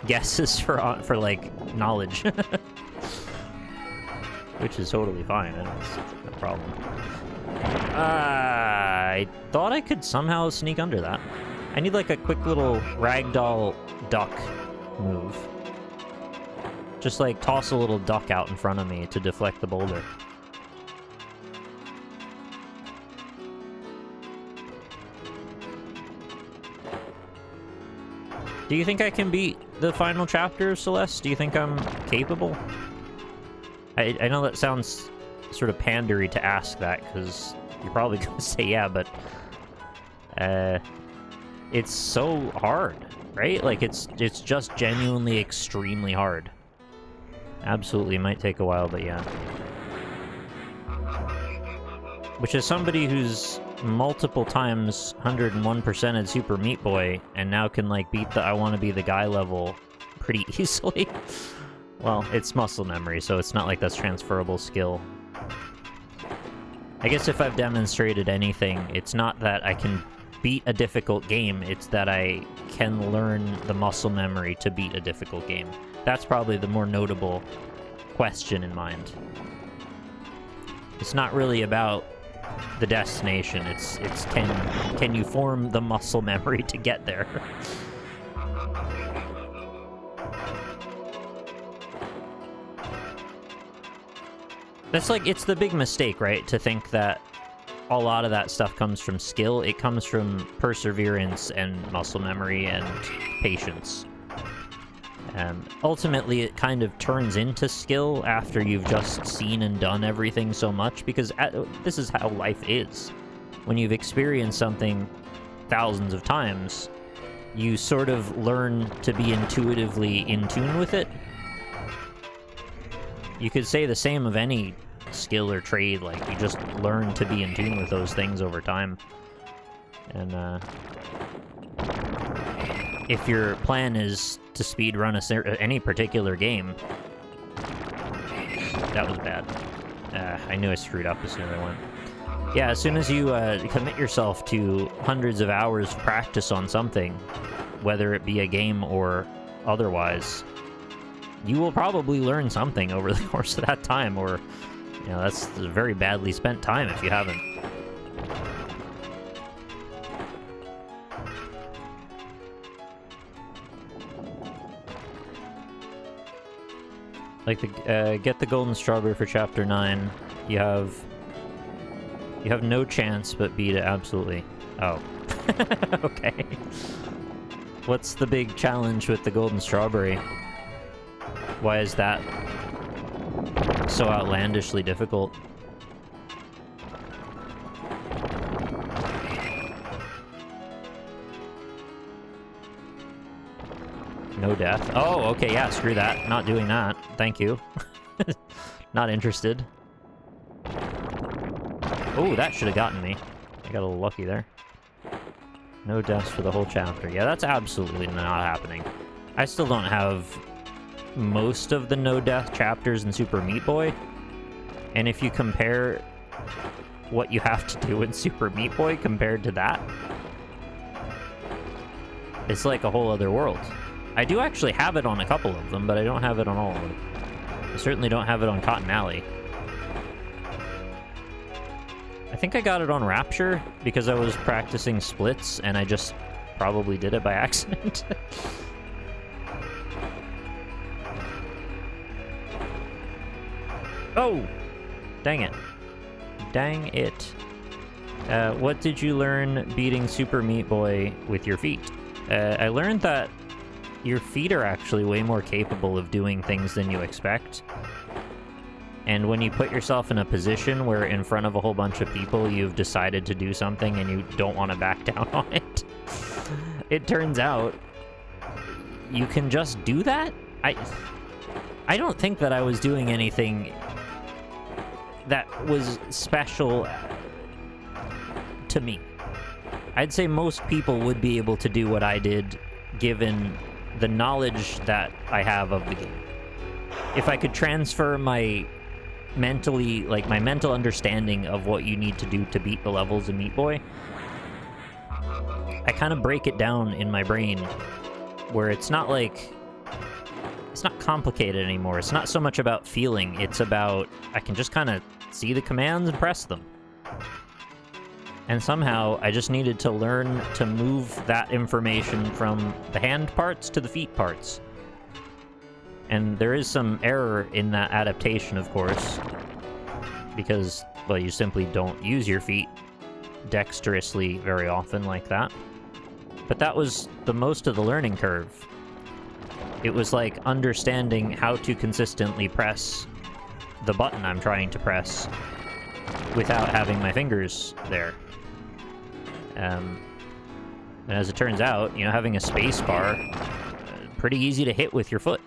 guesses for like knowledge, which is totally fine. It's no problem. I thought I could somehow sneak under that. I need like a quick little ragdoll duck move. Just like toss a little duck out in front of me to deflect the boulder. Do you think I can beat the final chapter, Celeste? Do you think I'm capable? I know that sounds sort of pandery to ask that, because you're probably going to say yeah, but... it's so hard, right? Like, it's just genuinely extremely hard. Absolutely, might take a while, but yeah. Which is somebody who's multiple times 101%ed Super Meat Boy, and now can, like, beat the I want to be the guy level pretty easily. Well, it's muscle memory, so it's not like that's transferable skill. I guess if I've demonstrated anything, it's not that I can beat a difficult game, it's that I can learn the muscle memory to beat a difficult game. That's probably the more notable question in mind. It's not really about the destination, it's can you form the muscle memory to get there? That's like, it's the big mistake, right? To think that a lot of that stuff comes from skill. It comes from perseverance and muscle memory and patience. Ultimately, it kind of turns into skill after you've just seen and done everything so much, because this is how life is. When you've experienced something thousands of times, you sort of learn to be intuitively in tune with it. You could say the same of any skill or trade, like, you just learn to be in tune with those things over time. And, if your plan is to speedrun any particular game... That was bad. I knew I screwed up as soon as I went. Yeah, as soon as you commit yourself to hundreds of hours of practice on something, whether it be a game or otherwise, you will probably learn something over the course of that time, or, you know, that's a very badly spent time if you haven't. Like, get the golden strawberry for chapter 9. You have no chance but beat it, absolutely. Oh. Okay. What's the big challenge with the golden strawberry? Why is that so outlandishly difficult? No death. Oh, okay, yeah, screw that. Not doing that. Thank you. Not interested. Oh, that should have gotten me. I got a little lucky there. No deaths for the whole chapter. Yeah, that's absolutely not happening. I still don't have most of the no-death chapters in Super Meat Boy. And if you compare what you have to do in Super Meat Boy compared to that, it's like a whole other world. I do actually have it on a couple of them, but I don't have it on all of them. I certainly don't have it on Cotton Alley. I think I got it on Rapture because I was practicing splits and I just probably did it by accident. Oh! Dang it. Dang it. What did you learn beating Super Meat Boy with your feet? I learned that your feet are actually way more capable of doing things than you expect. And when you put yourself in a position where in front of a whole bunch of people you've decided to do something and you don't want to back down on it, it turns out you can just do that? I don't think that I was doing anything that was special to me. I'd say most people would be able to do what I did given the knowledge that I have of the game. If I could transfer my mental understanding of what you need to do to beat the levels in Meat Boy, I kind of break it down in my brain where it's not complicated anymore. It's not so much about feeling, it's about I can just kind of see the commands and press them. And somehow I just needed to learn to move that information from the hand parts to the feet parts. And there is some error in that adaptation, of course, because, well, you simply don't use your feet dexterously very often like that. But that was the most of the learning curve. It was like understanding how to consistently press the button I'm trying to press without having my fingers there. And as it turns out, you know, having a space bar, pretty easy to hit with your foot.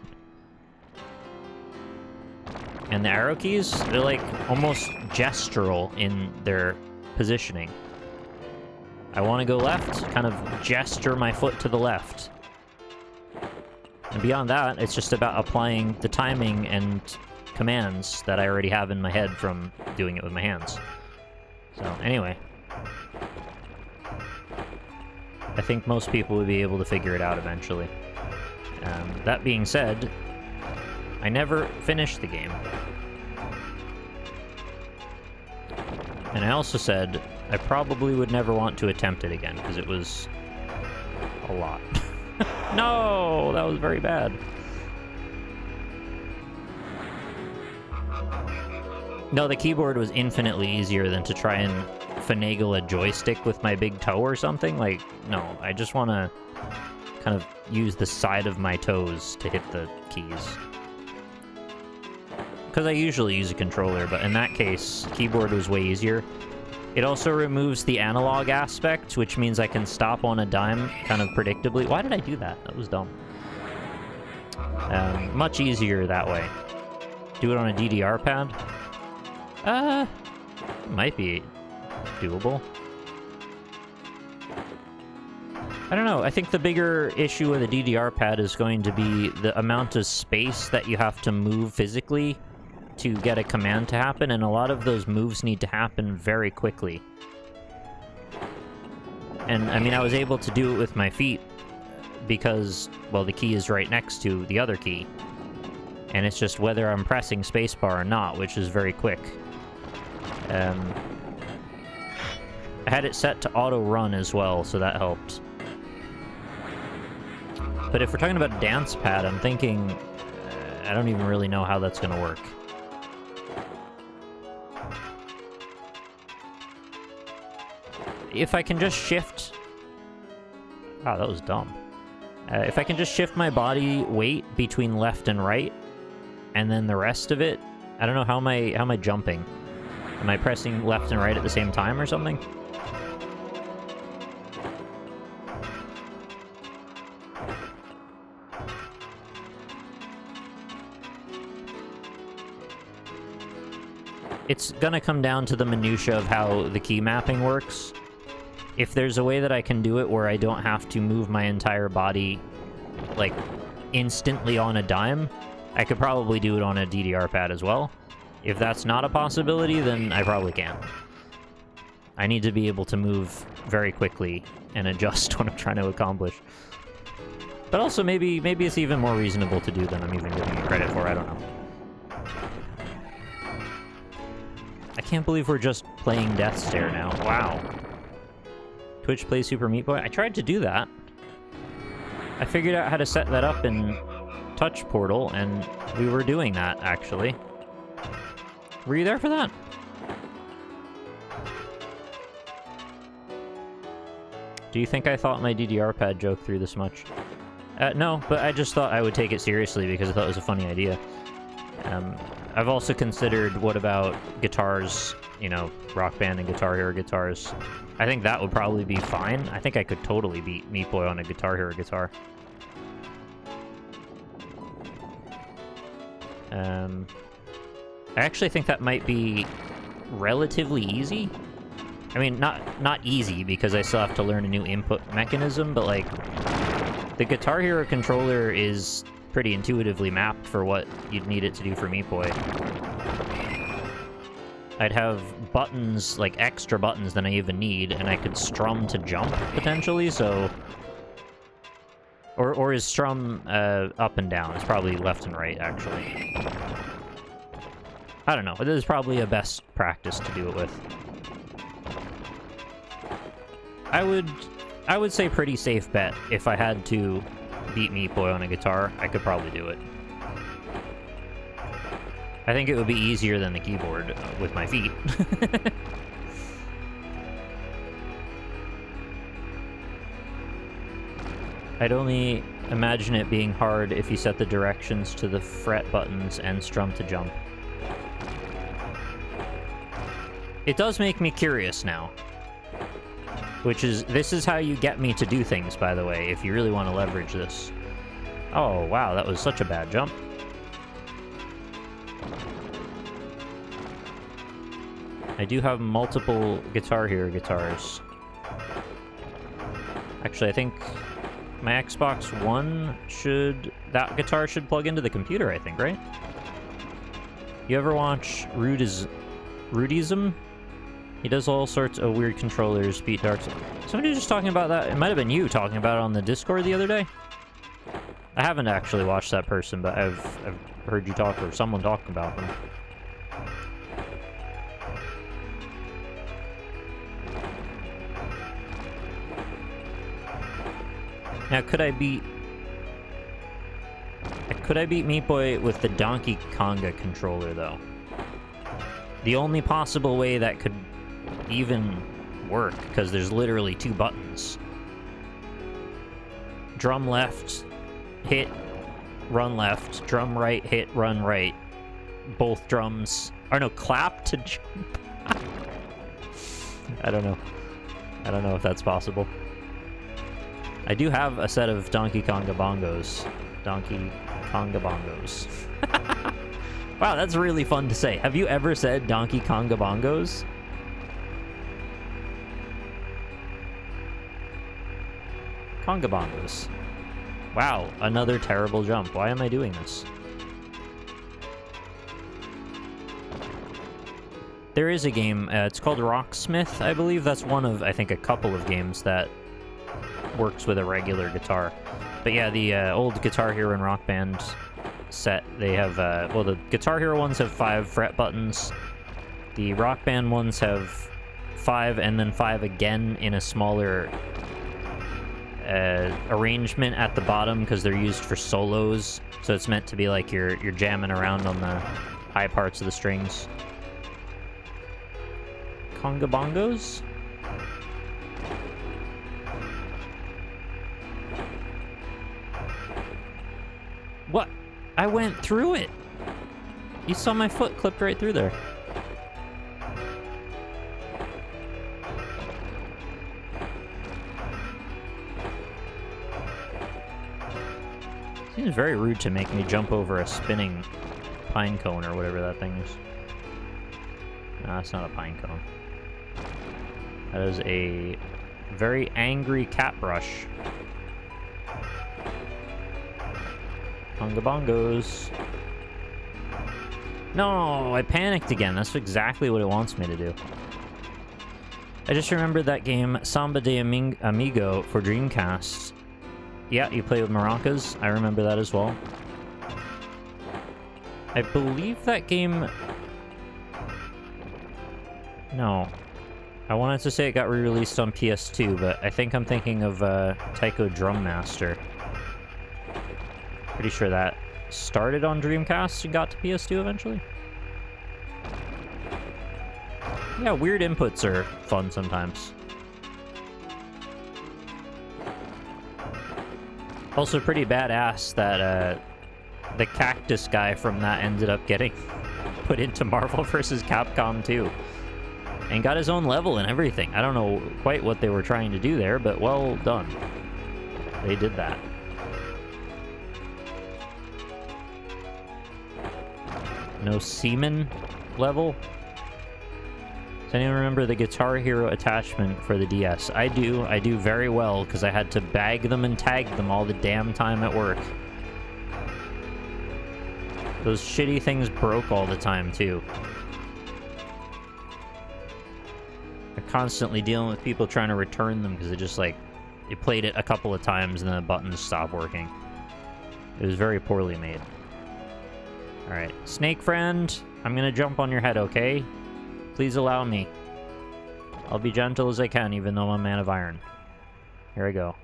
And the arrow keys, they're like almost gestural in their positioning. I want to go left, kind of gesture my foot to the left. And beyond that, it's just about applying the timing and commands that I already have in my head from doing it with my hands. So, anyway. I think most people would be able to figure it out eventually. That being said, I never finished the game. And I also said I probably would never want to attempt it again, because it was a lot. No, that was very bad. No, the keyboard was infinitely easier than to try and finagle a joystick with my big toe or something. Like, no, I just want to kind of use the side of my toes to hit the keys. Because I usually use a controller, but in that case, keyboard was way easier. It also removes the analog aspect, which means I can stop on a dime kind of predictably. Why did I do that? That was dumb. Much easier that way. Do it on a DDR pad? Might be doable. I don't know. I think the bigger issue with a DDR pad is going to be the amount of space that you have to move physically to get a command to happen, and a lot of those moves need to happen very quickly. And, I mean, I was able to do it with my feet because, well, the key is right next to the other key. And it's just whether I'm pressing spacebar or not, which is very quick. I had it set to auto-run as well, so that helped. But if we're talking about dance pad, I'm thinking... I don't even really know how that's going to work. If I can just shift... Wow, that was dumb. If I can just shift my body weight between left and right, and then the rest of it... I don't know, how am I jumping? Am I pressing left and right at the same time or something? it's gonna come down to the minutia of how the key mapping works. If there's a way that I can do it where I don't have to move my entire body, like, instantly on a dime, I could probably do it on a DDR pad as well. If that's not a possibility, then I probably can't. I need to be able to move very quickly and adjust what I'm trying to accomplish. But also, maybe it's even more reasonable to do than I'm even giving it credit for, I don't know. I can't believe we're just playing Death Stare now. Wow. Twitch plays Super Meat Boy? I tried to do that. I figured out how to set that up in Touch Portal, and we were doing that, actually. Were you there for that? Do you think I thought my DDR pad joke through this much? No, but I just thought I would take it seriously because I thought it was a funny idea. I've also considered, what about guitars, you know, Rock Band and Guitar Hero guitars. I think that would probably be fine. I think I could totally beat Meat Boy on a Guitar Hero guitar. I actually think that might be relatively easy. I mean, not easy, because I still have to learn a new input mechanism, but, like, the Guitar Hero controller is pretty intuitively mapped for what you'd need it to do for Meat Boy. I'd have buttons, like extra buttons than I even need, and I could strum to jump, potentially, so... Or is strum up and down? It's probably left and right, actually. I don't know. This is probably a best practice to do it with. I would say pretty safe bet. If I had to beat Meat Boy on a guitar, I could probably do it. I think it would be easier than the keyboard with my feet. I'd only imagine it being hard if you set the directions to the fret buttons and strum to jump. It does make me curious now. This is how you get me to do things, by the way, if you really want to leverage this. Oh, wow, that was such a bad jump. I do have multiple Guitar Hero guitars. Actually, I think my Xbox One that guitar should plug into the computer, I think, right? You ever watch Rudism? He does all sorts of weird controllers, beat dark. Somebody was just talking about that. It might have been you talking about it on the Discord the other day. I haven't actually watched that person, but I've heard you talk, or someone talking about them. Now, could I beat Meat Boy with the Donkey Konga controller, though? The only possible way that could even work, because there's literally 2 buttons. Drum left, hit, run left. Drum right, hit, run right. Both drums... Or no, clap to jump. I don't know. I don't know if that's possible. I do have a set of Donkey Konga bongos. Donkey Konga bongos. Wow, that's really fun to say. Have you ever said Donkey Konga bongos? Konga bongos. Wow, another terrible jump. Why am I doing this? There is a game, it's called Rocksmith, I believe. That's one of, I think, a couple of games that works with a regular guitar. But yeah, the old Guitar Hero and Rock Band set, they have, well, the Guitar Hero ones have 5 fret buttons. The Rock Band ones have 5, and then 5 again in a smaller arrangement at the bottom, because they're used for solos. So it's meant to be like you're jamming around on the high parts of the strings. Konga bongos? What? I went through it! You saw my foot clipped right through there. Seems very rude to make me jump over a spinning pine cone or whatever that thing is. No, that's not a pine cone. That is a very angry cat brush. Bunga bongos. No, I panicked again. That's exactly what it wants me to do. I just remembered that game, Samba de Amigo for Dreamcast. Yeah, you play with maracas. I remember that as well. I believe that game... No. I wanted to say it got re-released on PS2, but I think I'm thinking of Taiko Drum Master. Pretty sure that started on Dreamcast and got to PS2 eventually. Yeah, weird inputs are fun sometimes. Also pretty badass that the cactus guy from that ended up getting put into Marvel vs. Capcom 2. And got his own level and everything. I don't know quite what they were trying to do there, but well done. They did that. No seaman level? Does anyone remember the Guitar Hero attachment for the DS? I do. I do very well, because I had to bag them and tag them all the damn time at work. Those shitty things broke all the time, too. I'm constantly dealing with people trying to return them, because it just, like, you played it a couple of times and then the buttons stopped working. It was very poorly made. Alright, snake friend, I'm gonna jump on your head, okay? Please allow me. I'll be gentle as I can, even though I'm a man of iron. Here I go.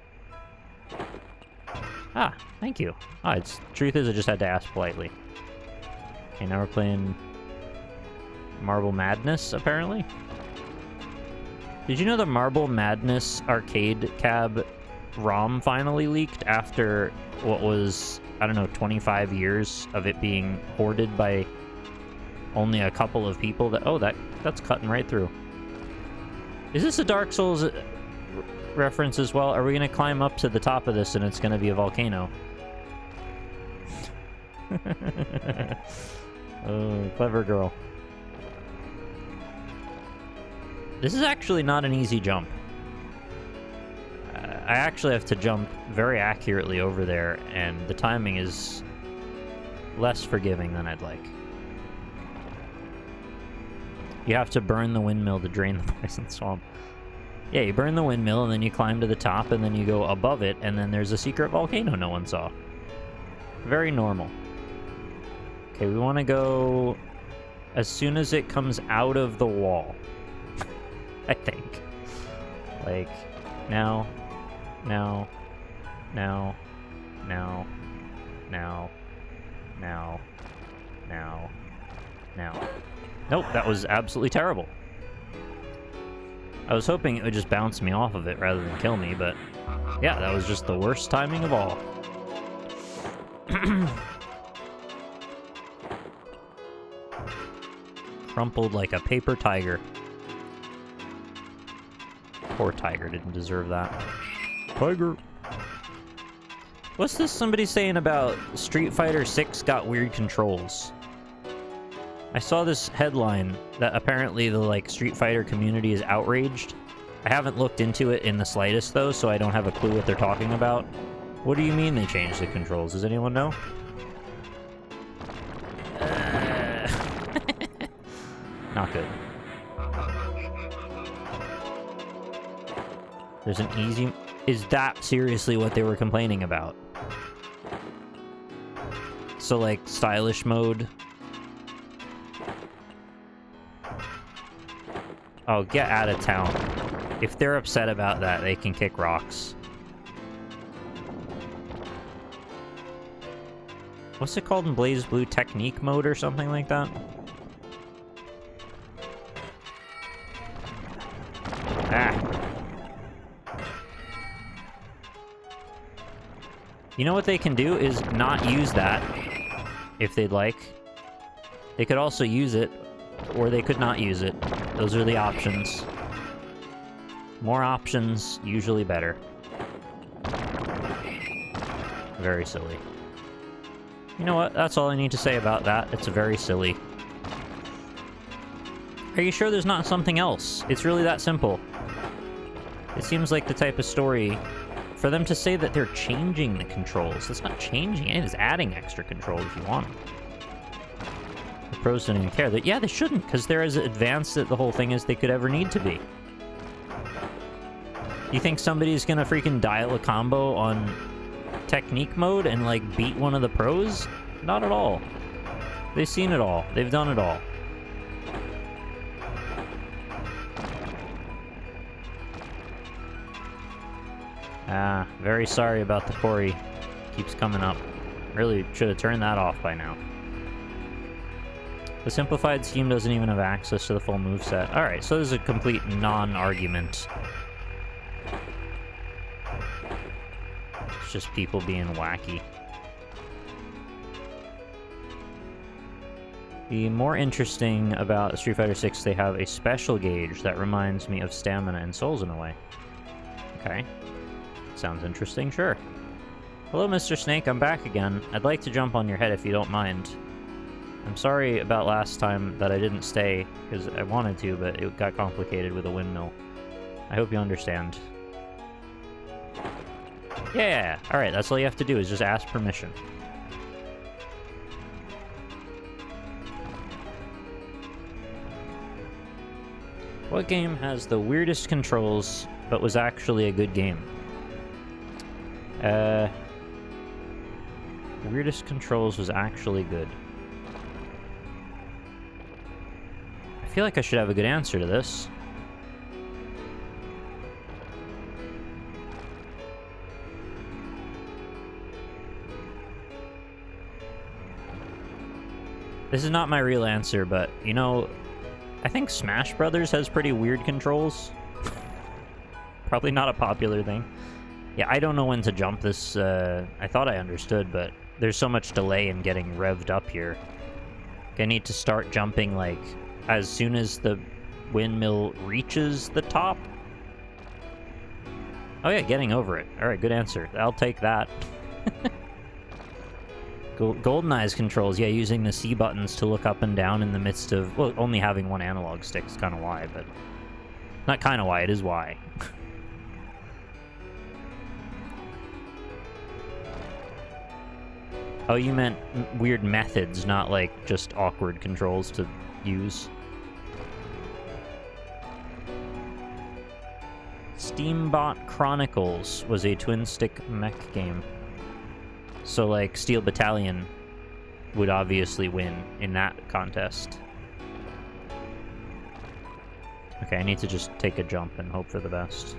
Ah, thank you. Ah, truth is, I just had to ask politely. Okay, now we're playing Marble Madness, apparently. Did you know the Marble Madness arcade cab ROM finally leaked after what was, I don't know, 25 years of it being hoarded by only a couple of people? That's cutting right through. Is this a Dark Souls reference as well? Are we going to climb up to the top of this and it's going to be a volcano? Oh, clever girl. This is actually not an easy jump. I actually have to jump very accurately over there, and the timing is less forgiving than I'd like. You have to burn the windmill to drain the poison swamp. Yeah, you burn the windmill, and then you climb to the top, and then you go above it, and then there's a secret volcano no one saw. Very normal. Okay, we want to go as soon as it comes out of the wall. I think. Like, now, now, now, now, now, now, now, now. Nope, that was absolutely terrible. I was hoping it would just bounce me off of it rather than kill me, but yeah, that was just the worst timing of all. Crumpled like a paper tiger. Poor tiger didn't deserve that. Tiger. What's this somebody saying about Street Fighter 6 got weird controls? I saw this headline that apparently the Street Fighter community is outraged. I haven't looked into it in the slightest though, so I don't have a clue what they're talking about. What do you mean they changed the controls? Does anyone know? Not good. There's an easy... Is that seriously what they were complaining about? So, like, stylish mode? Oh, get out of town. If they're upset about that, they can kick rocks. What's it called in Blaze Blue? Technique mode or something like that? Ah. You know what they can do is not use that, if they'd like. They could also use it, or they could not use it. Those are the options. More options, usually better. Very silly. You know what? That's all I need to say about that. It's very silly. Are you sure there's not something else? It's really that simple. It seems like the type of story... For them to say that they're changing the controls, that's not changing it, it's adding extra control if you want them. The pros don't even care. Yeah, they shouldn't, because they're as advanced at the whole thing as they could ever need to be. You think somebody's gonna freaking dial a combo on technique mode and, like, beat one of the pros? Not at all. They've seen it all. They've done it all. Ah, very sorry about the Cory. Keeps coming up. Really should have turned that off by now. The simplified scheme doesn't even have access to the full moveset. Alright, so this is a complete non-argument. It's just people being wacky. The more interesting about Street Fighter 6, they have a special gauge that reminds me of stamina and souls in a way. Okay. Sounds interesting, sure. Hello, Mr. Snake, I'm back again. I'd like to jump on your head if you don't mind. I'm sorry about last time that I didn't stay, because I wanted to, but it got complicated with a windmill. I hope you understand. Yeah, alright, that's all you have to do, is just ask permission. What game has the weirdest controls, but was actually a good game? Weirdest controls was actually good. I feel like I should have a good answer to this. This is not my real answer, but, you know, I think Smash Brothers has pretty weird controls. Probably not a popular thing. Yeah, I don't know when to jump this. I thought I understood, but there's so much delay in getting revved up here. I need to start jumping, like, as soon as the windmill reaches the top. Oh yeah, getting over it. Alright, good answer. I'll take that. GoldenEye's controls, yeah, using the C buttons to look up and down in the midst of... Well, only having one analog stick is kind of why, but... Not kind of why, it is why. Oh, you meant weird methods, not like just awkward controls to use. Steambot Chronicles was a twin-stick mech game. So, like, Steel Battalion would obviously win in that contest. Okay, I need to just take a jump and hope for the best.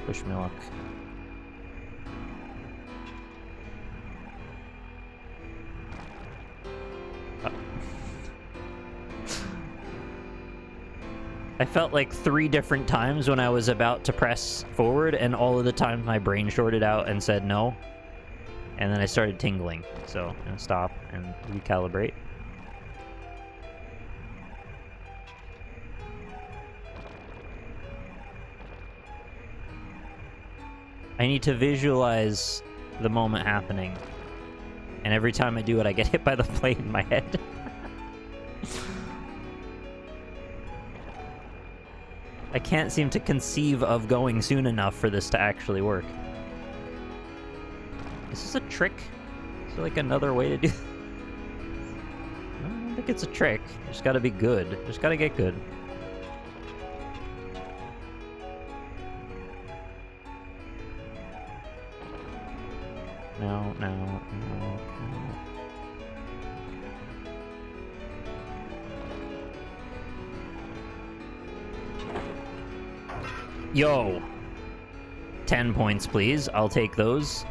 Wish me luck. I felt like 3 different times when I was about to press forward, and all of the times my brain shorted out and said no. And then I started tingling, so I'm gonna stop and recalibrate. I need to visualize the moment happening. And every time I do it, I get hit by the plate in my head. I can't seem to conceive of going soon enough for this to actually work. Is this a trick? Is there like another way to do this? I don't think it's a trick. You just gotta be good. Just gotta get good. No, no, no, no. Yo! 10 points, please. I'll take those.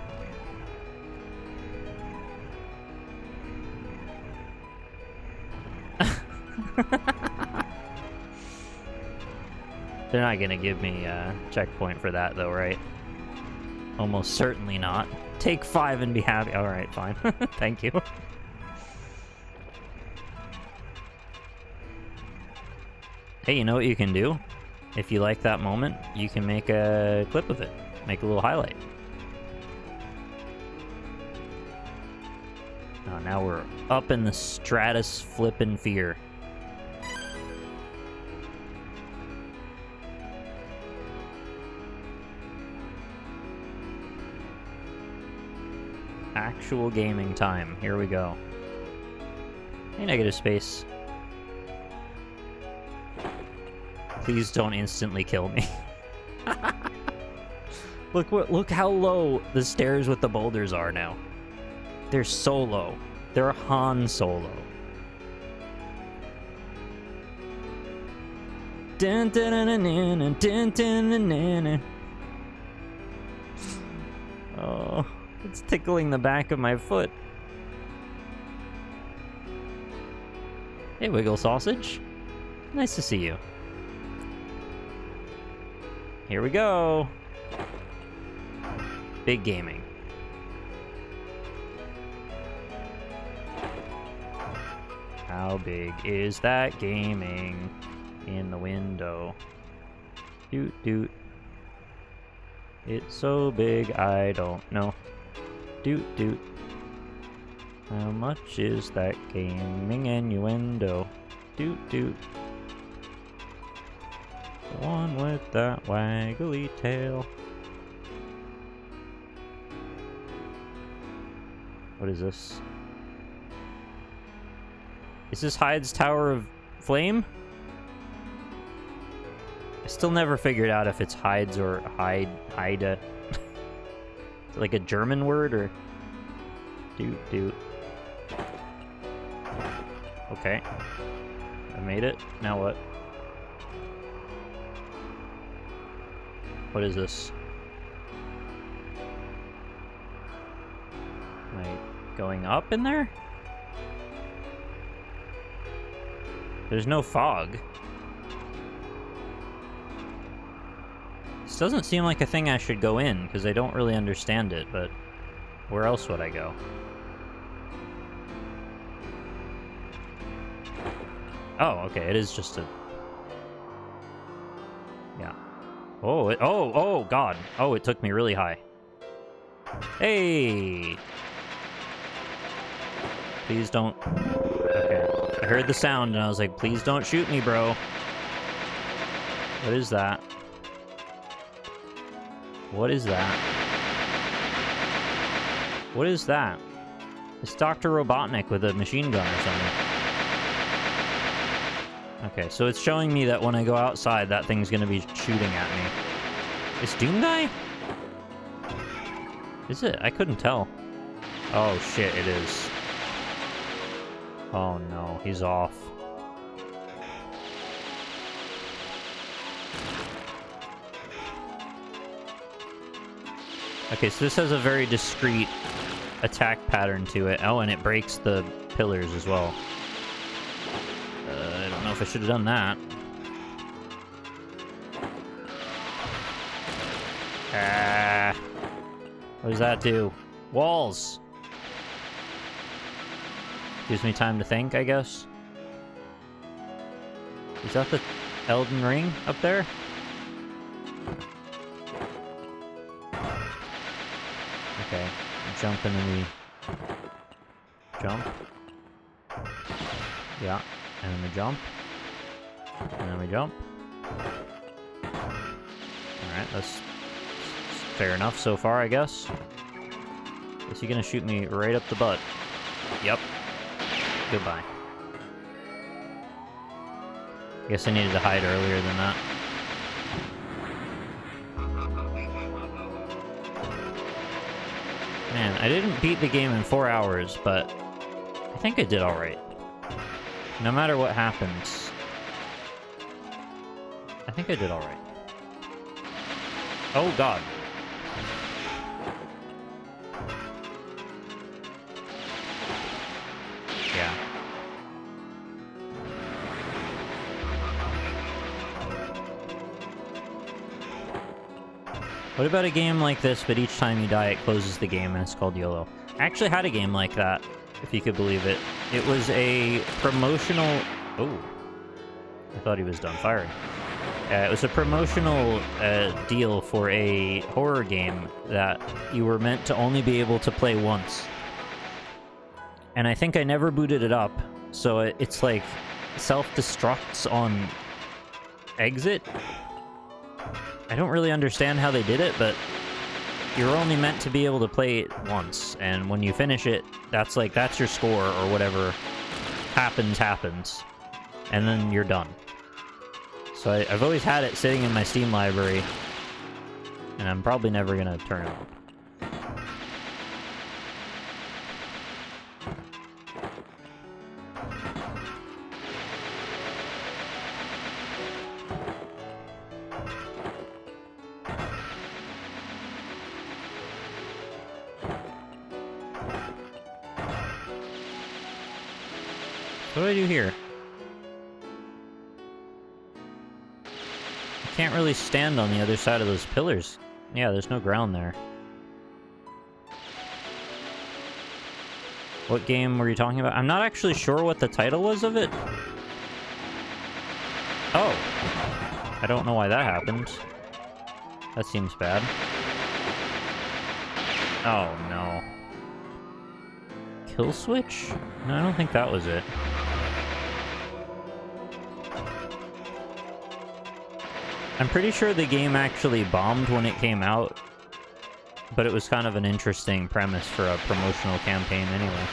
They're not gonna give me a checkpoint for that, though, right? Almost certainly not. Take 5 and be happy. Alright, fine. Thank you. Hey, you know what you can do? If you like that moment, you can make a clip of it. Make a little highlight. Oh, now we're up in the stratus flippin' fear. Actual gaming time. Here we go. Hey, negative space. Please don't instantly kill me. Look how low the stairs with the boulders are now. They're so low. They're Han Solo. Dun, dun, dun, dun, dun, dun, dun, dun, dun. Oh, it's tickling the back of my foot. Hey, Wiggle Sausage. Nice to see you. Here we go. Big gaming. How big is that gaming in the window? Doot doot. It's so big, I don't know. Doot doot. How much is that gaming innuendo? Doot doot. The one with that waggly tail. What is this? Is this Hyde's Tower of Flame? I still never figured out if it's Hyde's or Hyde. Like a German word or... Doot doot. Okay. I made it. Now what? What is this? Am I going up in there? There's no fog. This doesn't seem like a thing I should go in, because I don't really understand it, but where else would I go? Oh, okay, it is just a... Yeah. Oh, oh, God. Oh, it took me really high. Hey! Please don't... Okay. I heard the sound, and I was like, please don't shoot me, bro. What is that? What is that? What is that? It's Dr. Robotnik with a machine gun or something. Okay, so it's showing me that when I go outside, that thing's gonna be shooting at me. Is Doom Guy? Is it? I couldn't tell. Oh shit, it is. Oh no, he's off. Okay, so this has a very discrete attack pattern to it. Oh, and it breaks the pillars as well. I don't know if I should have done that. Ah. What does that do? Walls! Gives me time to think, I guess. Is that the Elden Ring up there? Okay, jump and then we jump. Yeah, and then we jump. And then we jump. Alright, that's fair enough so far, I guess. Is he gonna shoot me right up the butt? Yep. Goodbye. Guess I needed to hide earlier than that. Man, I didn't beat the game in 4 hours, but I think I did alright. No matter what happens, I think I did alright. Oh god. Yeah. What about a game like this, but each time you die it closes the game and it's called YOLO? I actually had a game like that, if you could believe it. It was a promotional... Oh. I thought he was done firing. It was a promotional deal for a horror game that you were meant to only be able to play once. and I think I never booted it up, so it's like self-destructs on exit. I don't really understand how they did it, but you're only meant to be able to play it once, and when you finish it, that's your score, or whatever happens, and then you're done. So I've always had it sitting in my Steam library, and I'm probably never gonna turn it on. What do I do here? I can't really stand on the other side of those pillars. Yeah, there's no ground there. What game were you talking about? I'm not actually sure what the title was of it. Oh. I don't know why that happened. That seems bad. Oh, no. Kill switch? No, I don't think that was it. I'm pretty sure the game actually bombed when it came out, but it was kind of an interesting premise for a promotional campaign anyway.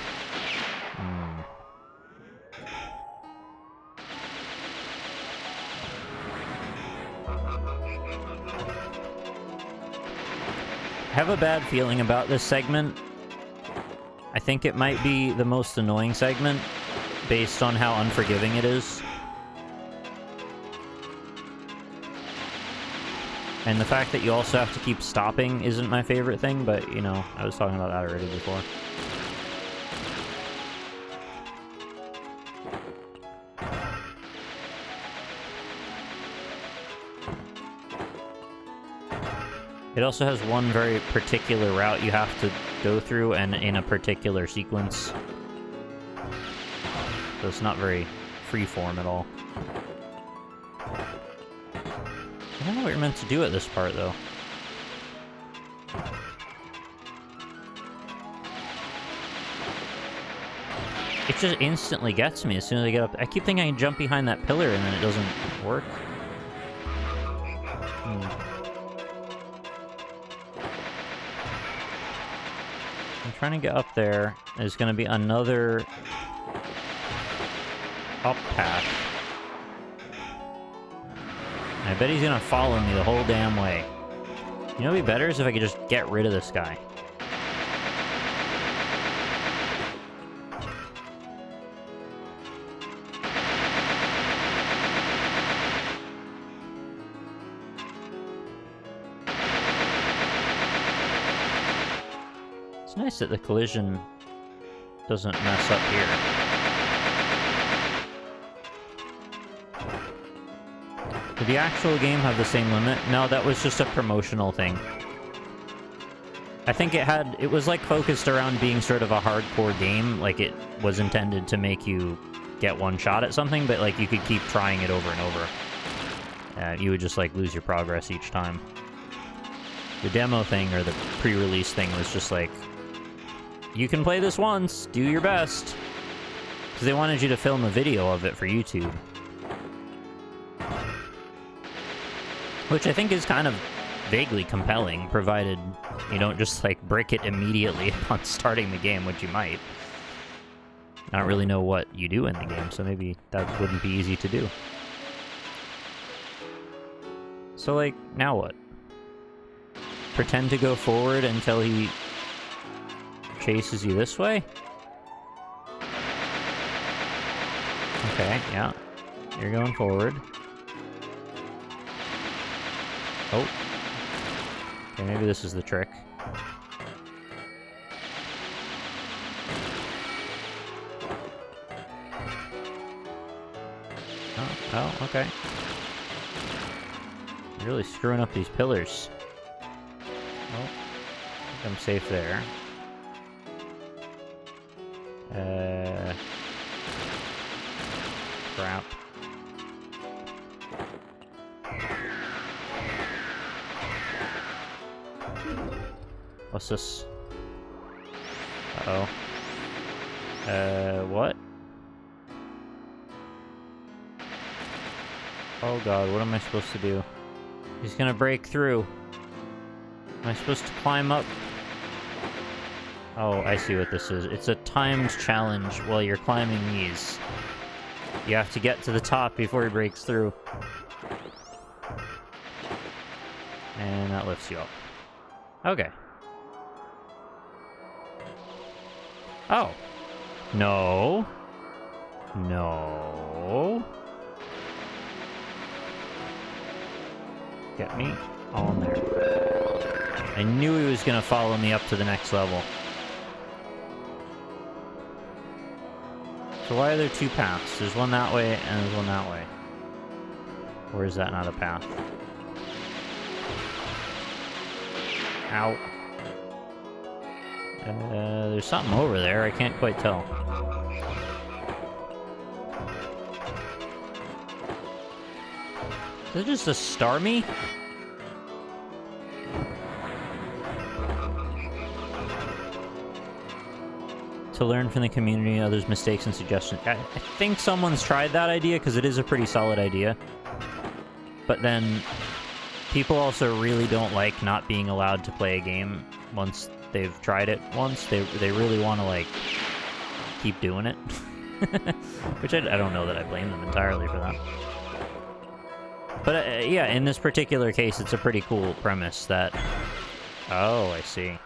I have a bad feeling about this segment. I think it might be the most annoying segment, based on how unforgiving it is. And the fact that you also have to keep stopping isn't my favorite thing, but, you know, I was talking about that already before. It also has one very particular route you have to go through, and in a particular sequence. So it's not very freeform at all. I don't know what you're meant to do at this part, though. It just instantly gets me as soon as I get up. I keep thinking I can jump behind that pillar, and then it doesn't work. I'm trying to get up there. There's going to be another up path. I bet he's gonna follow me the whole damn way. You know what'd be better is if I could just get rid of this guy. It's nice that the collision doesn't mess up here. Did the actual game have the same limit? No, that was just a promotional thing. I think it was like focused around being sort of a hardcore game, like it was intended to make you get one shot at something, but like you could keep trying it over and over. You would just like lose your progress each time. The demo thing, or the pre-release thing, was just like, you can play this once, do your best. Because they wanted you to film a video of it for YouTube. Which I think is kind of vaguely compelling, provided you don't just, like, brick it immediately upon starting the game, which you might. I don't really know what you do in the game, so maybe that wouldn't be easy to do. So, like, now what? Pretend to go forward until he chases you this way? Okay, yeah. You're going forward. Oh. Okay, maybe this is the trick. Oh, okay. You're really screwing up these pillars. Oh, I think I'm safe there. Crap. What's this? Uh-oh. What? Oh god, what am I supposed to do? He's gonna break through. Am I supposed to climb up? Oh, I see what this is. It's a timed challenge while you're climbing these. You have to get to the top before he breaks through. And that lifts you up. Okay. Oh. No. No. Get me on there. I knew he was going to follow me up to the next level. So why are there two paths? There's one that way and there's one that way. Or is that not a path? Ow. There's something over there. I can't quite tell. Is it just a star me? To learn from the community, others' mistakes and suggestions. I think someone's tried that idea because it is a pretty solid idea. But then people also really don't like not being allowed to play a game once they've tried it once. They really want to, like, keep doing it. Which I don't know that I blame them entirely for that. But, yeah, in this particular case, it's a pretty cool premise that... Oh, I see.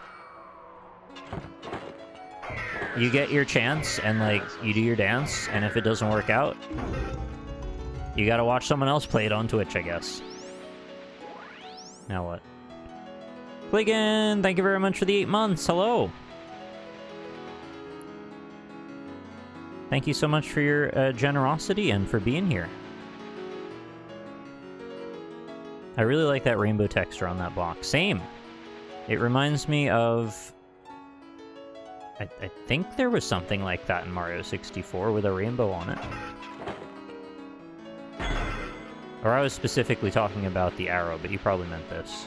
You get your chance, and, like, you do your dance, and if it doesn't work out, you gotta watch someone else play it on Twitch, I guess. Now what? Pligan, thank you very much for the 8 months. Hello. Thank you so much for your generosity and for being here. I really like that rainbow texture on that block. Same. It reminds me of... I think there was something like that in Mario 64 with a rainbow on it. Or I was specifically talking about the arrow, but you probably meant this.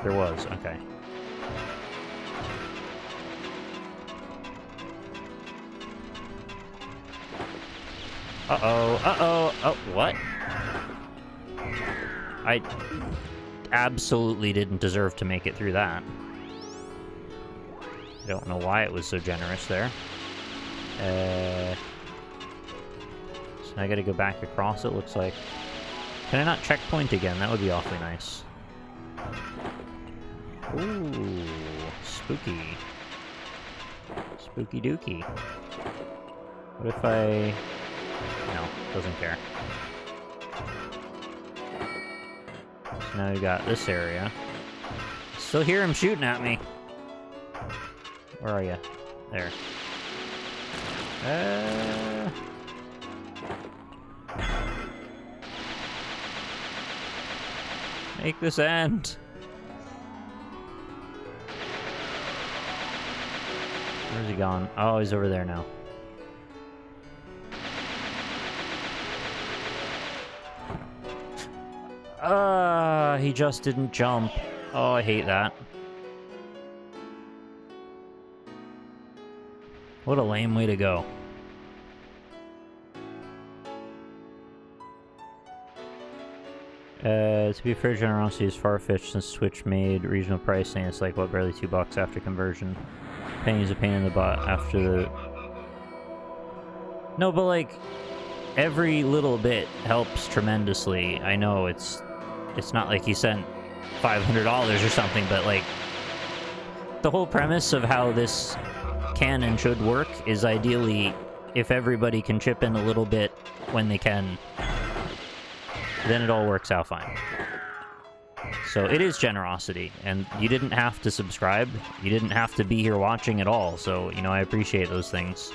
There was, okay. Uh-oh, uh-oh, oh, what? I absolutely didn't deserve to make it through that. I don't know why it was so generous there. So I gotta go back across, it looks like. Can I not checkpoint again? That would be awfully nice. Ooh, spooky. Spooky dooky. What if I... No, doesn't care. So now we got this area. Still hear him shooting at me. Where are you? There. Make this end. Where's he gone? Oh, he's over there now. He just didn't jump. Oh, I hate that. What a lame way to go. To be fair, generosity is far-fetched since Switch made regional pricing. It's like, what, barely $2 after conversion. Penny's a pain in the butt after the... No, but like, every little bit helps tremendously. I know it's not like he sent $500 or something, but like, the whole premise of how this can and should work is ideally if everybody can chip in a little bit when they can, then it all works out fine. So it is generosity, and you didn't have to subscribe. You didn't have to be here watching at all, so, you know, I appreciate those things.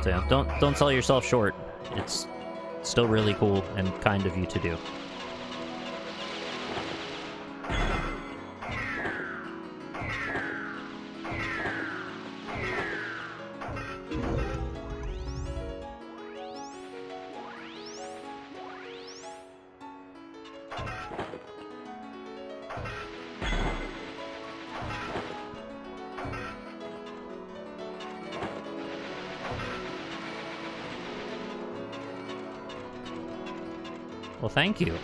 So yeah, don't sell yourself short. It's still really cool and kind of you to do. Well, thank you.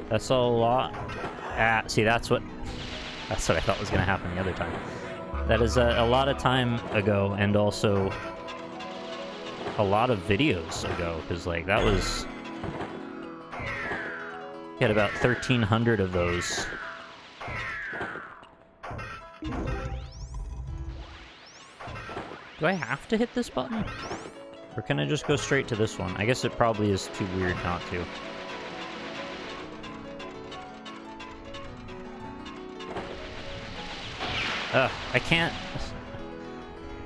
That's a lot. Ah, see, that's what I thought was going to happen the other time. That is a lot of time ago, and also a lot of videos ago, because, like, that was... We had about 1,300 of those. Do I have to hit this button? Or can I just go straight to this one? I guess it probably is too weird not to. I can't...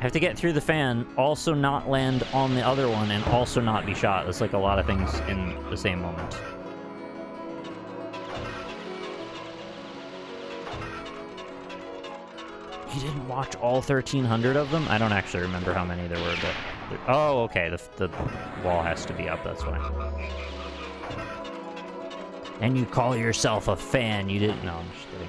I have to get through the fan, also not land on the other one, and also not be shot. That's like a lot of things in the same moment. You didn't watch all 1,300 of them? I don't actually remember how many there were, but... Oh, okay, the wall has to be up, that's why. And you call yourself a fan, you didn't... No, I'm just kidding.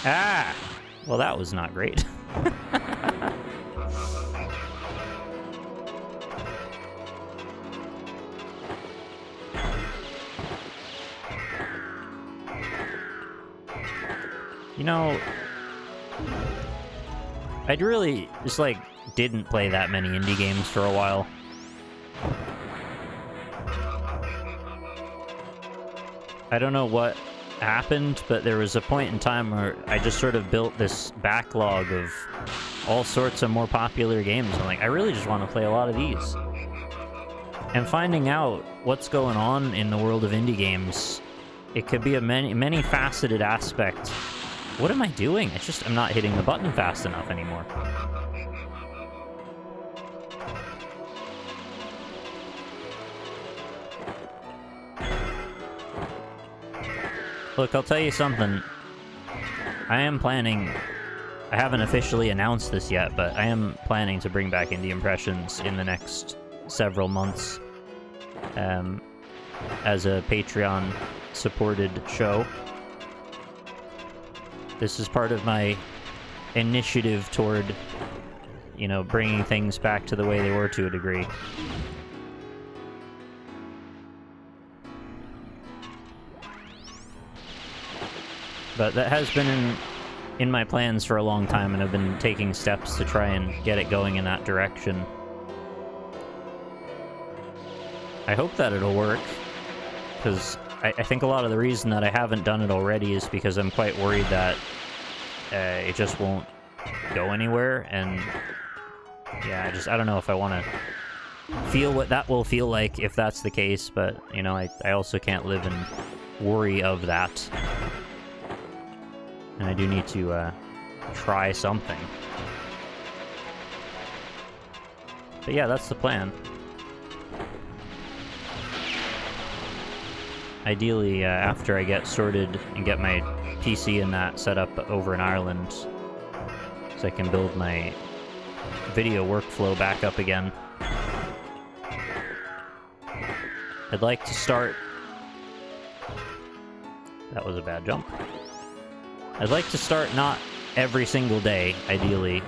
Ah! Well, that was not great. You know, I'd really just, like, didn't play that many indie games for a while. I don't know what happened, but there was a point in time where I just sort of built this backlog of all sorts of more popular games. I'm like, I really just want to play a lot of these. And finding out what's going on in the world of indie games, it could be a many-faceted aspect. What am I doing? It's just I'm not hitting the button fast enough anymore. Look, I'll tell you something. I am planning... I haven't officially announced this yet, but I am planning to bring back Indie Impressions in the next several months as a Patreon-supported show. This is part of my initiative toward, you know, bringing things back to the way they were to a degree. But that has been in my plans for a long time, and I've been taking steps to try and get it going in that direction. I hope that it'll work, because I think a lot of the reason that I haven't done it already is because I'm quite worried that it just won't go anywhere, and yeah, I don't know if I want to feel what that will feel like if that's the case, but, you know, I also can't live in worry of that. And I do need to try something. But yeah, that's the plan. Ideally, after I get sorted and get my PC and that set up over in Ireland, so I can build my video workflow back up again. I'd like to start... That was a bad jump. I'd like to start not every single day, ideally,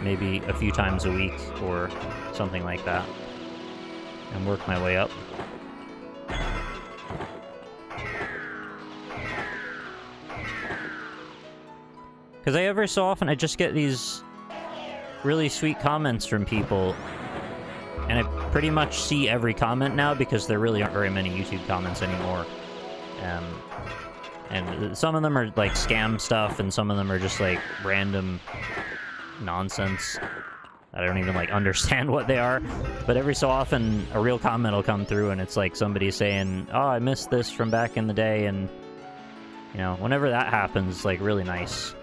maybe a few times a week or something like that, and work my way up. Because every so often I just get these really sweet comments from people, and I pretty much see every comment now because there really aren't very many YouTube comments anymore. And some of them are like scam stuff, and some of them are just like random nonsense. I don't even like understand what they are. But every so often a real comment will come through, and it's like somebody saying, "Oh, I missed this from back in the day," and you know, whenever that happens, it's like really nice.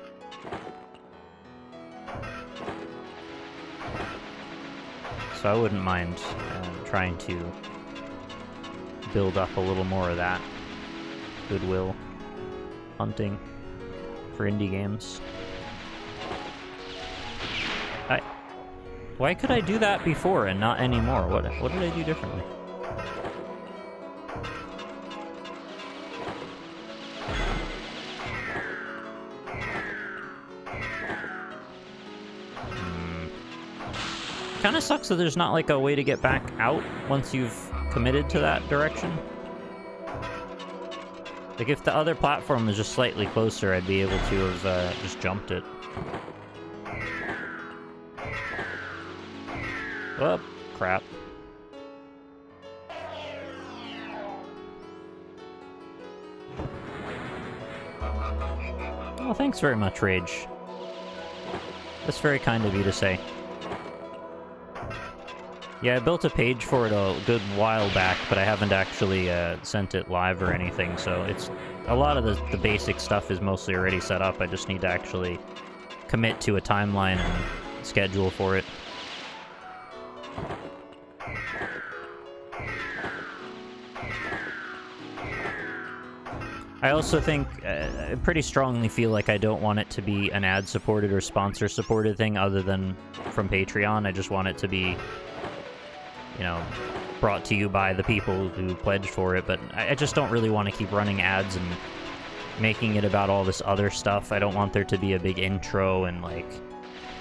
So I wouldn't mind trying to build up a little more of that goodwill hunting for indie games. Why could I do that before and not anymore? What did I do differently? kind of sucks that there's not, like, a way to get back out once you've committed to that direction. Like, if the other platform was just slightly closer, I'd be able to have just jumped it. Oh, crap. Oh, thanks very much, Rage. That's very kind of you to say. Yeah, I built a page for it a good while back, but I haven't actually sent it live or anything, so it's... A lot of the basic stuff is mostly already set up. I just need to actually commit to a timeline and schedule for it. I also think, I pretty strongly feel like I don't want it to be an ad-supported or sponsor-supported thing other than from Patreon. I just want it to be, you know, brought to you by the people who pledged for it, but I just don't really want to keep running ads and making it about all this other stuff. I don't want there to be a big intro and, like,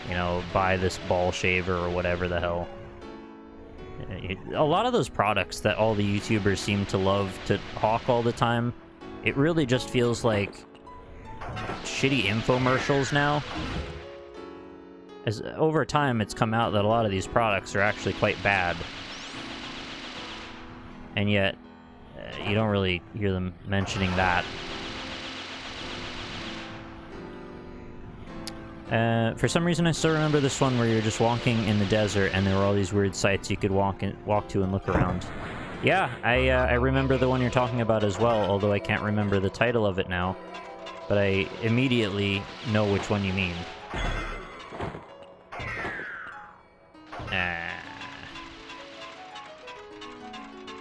you know, buy this ball shaver or whatever the hell. A lot of those products that all the YouTubers seem to love to hawk all the time, it really just feels like shitty infomercials now. As over time, it's come out that a lot of these products are actually quite bad. And yet, you don't really hear them mentioning that. For some reason, I still remember this one where you're just walking in the desert and there were all these weird sites you could walk to and look around. Yeah, I remember the one you're talking about as well, although I can't remember the title of it now. But I immediately know which one you mean.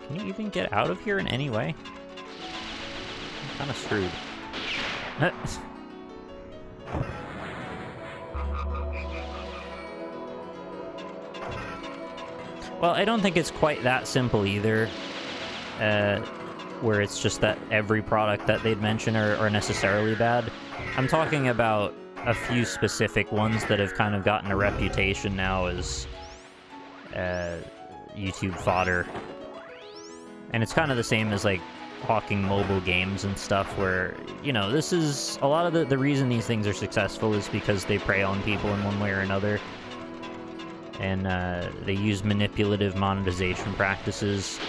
Can you even get out of here in any way? I'm kind of screwed. Well, I don't think it's quite that simple either, where it's just that every product that they'd mention are necessarily bad. I'm talking about a few specific ones that have kind of gotten a reputation now as YouTube fodder. And it's kind of the same as, like, hawking mobile games and stuff where, you know, this is... A lot of the reason these things are successful is because they prey on people in one way or another. And they use manipulative monetization practices.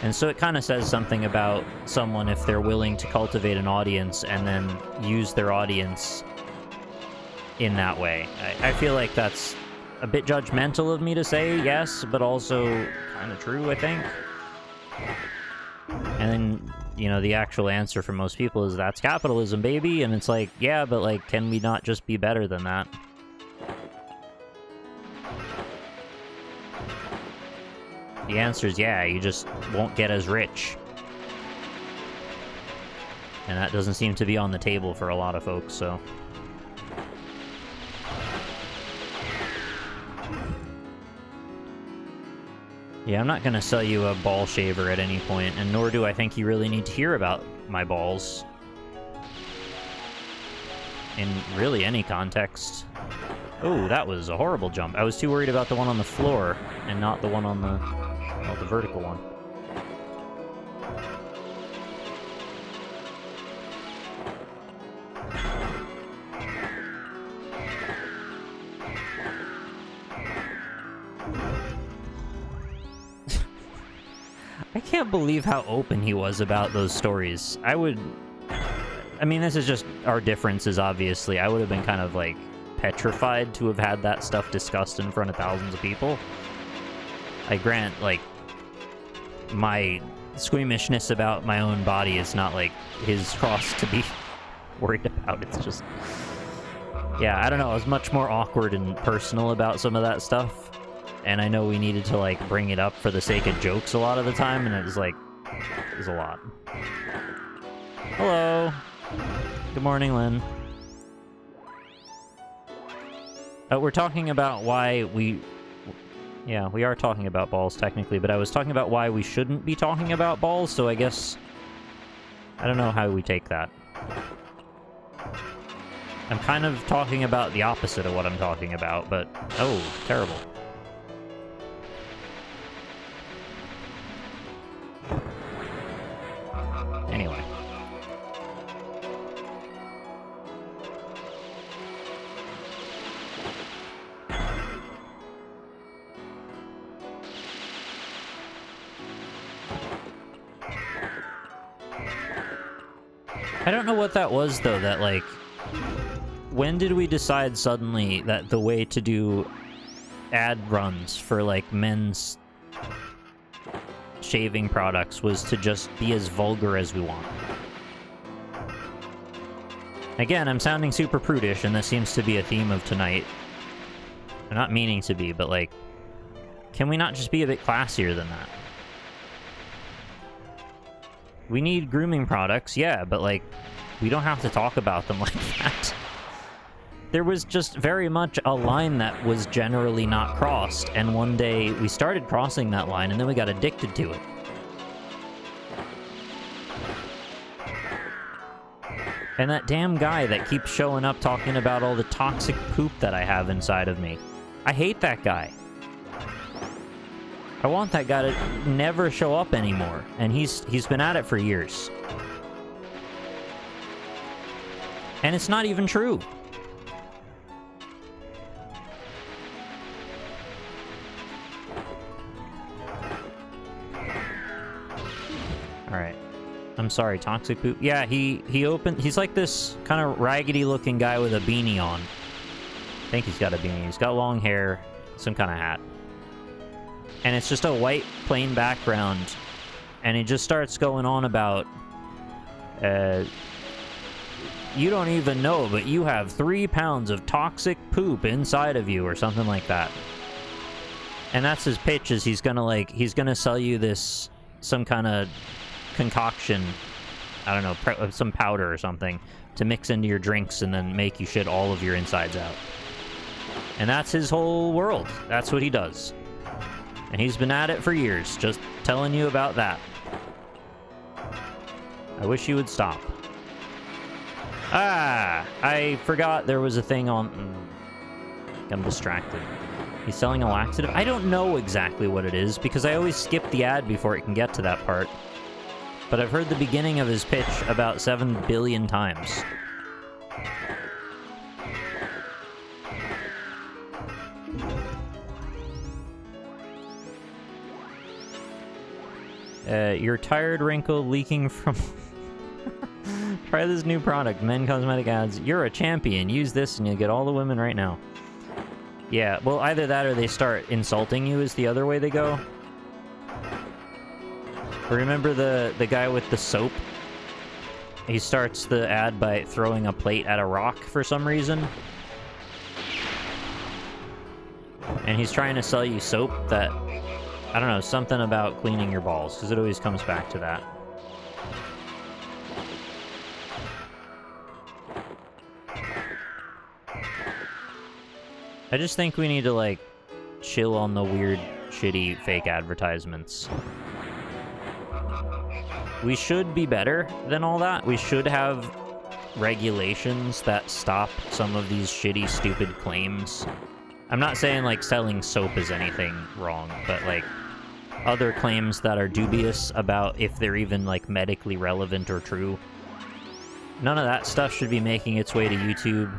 And so it kind of says something about someone if they're willing to cultivate an audience and then use their audience in that way. I feel like that's a bit judgmental of me to say, yes, but also kind of true, I think. And then, you know, the actual answer for most people is that's capitalism, baby. And it's like, yeah, but, like, can we not just be better than that? The answer is yeah, you just won't get as rich. And that doesn't seem to be on the table for a lot of folks, so... Yeah, I'm not gonna sell you a ball shaver at any point, and nor do I think you really need to hear about my balls. In really any context. Oh, that was a horrible jump. I was too worried about the one on the floor, and not the one on the... well, the vertical one. I can't believe how open he was about those stories. I mean, this is just our differences, obviously. I would have been kind of, like, petrified to have had that stuff discussed in front of thousands of people. I grant, like, my squeamishness about my own body is not, like, his cross to be worried about. It's just... yeah, I don't know. I was much more awkward and personal about some of that stuff. And I know we needed to, like, bring it up for the sake of jokes a lot of the time, and it was, like, it was a lot. Hello. Good morning, Lynn. We're talking about why we... yeah, we are talking about balls, technically, but I was talking about why we shouldn't be talking about balls, so I guess... I don't know how we take that. I'm kind of talking about the opposite of what I'm talking about, but... oh, terrible. Anyway. I don't know what that was, though, that, like... When did we decide suddenly that the way to do ad runs for, like, men's shaving products was to just be as vulgar as we want? Again, I'm sounding super prudish, and this seems to be a theme of tonight. I'm not meaning to be, but, like... Can we not just be a bit classier than that? We need grooming products, yeah, but, like, we don't have to talk about them like that. There was just very much a line that was generally not crossed, and one day we started crossing that line, and then we got addicted to it. And that damn guy that keeps showing up talking about all the toxic poop that I have inside of me. I hate that guy. I want that guy to never show up anymore, and he's been at it for years. And it's not even true. Alright. I'm sorry, toxic poop. Yeah, he's like this kind of raggedy looking guy with a beanie on. I think he's got a beanie. He's got long hair, some kind of hat. And it's just a white, plain background. And he just starts going on about... you don't even know, but you have 3 pounds of toxic poop inside of you, or something like that. And that's his pitch, is he's gonna sell you this, some kind of concoction, I don't know, some powder or something, to mix into your drinks and then make you shit all of your insides out. And that's his whole world. That's what he does. And he's been at it for years, just telling you about that. I wish he would stop. Ah! I forgot there was a thing on... I'm distracted. He's selling a laxative? I don't know exactly what it is, because I always skip the ad before it can get to that part. But I've heard the beginning of his pitch about 7 billion times. Your tired wrinkle leaking from... Try this new product, Men Cosmetic Ads. You're a champion. Use this and you'll get all the women right now. Yeah, well, either that or they start insulting you is the other way they go. Remember the guy with the soap? He starts the ad by throwing a plate at a rock for some reason. And he's trying to sell you soap that... I don't know, something about cleaning your balls, because it always comes back to that. I just think we need to, like, chill on the weird, shitty, fake advertisements. We should be better than all that. We should have regulations that stop some of these shitty, stupid claims. I'm not saying, like, selling soap is anything wrong, but, like, other claims that are dubious about if they're even, like, medically relevant or true. None of that stuff should be making its way to YouTube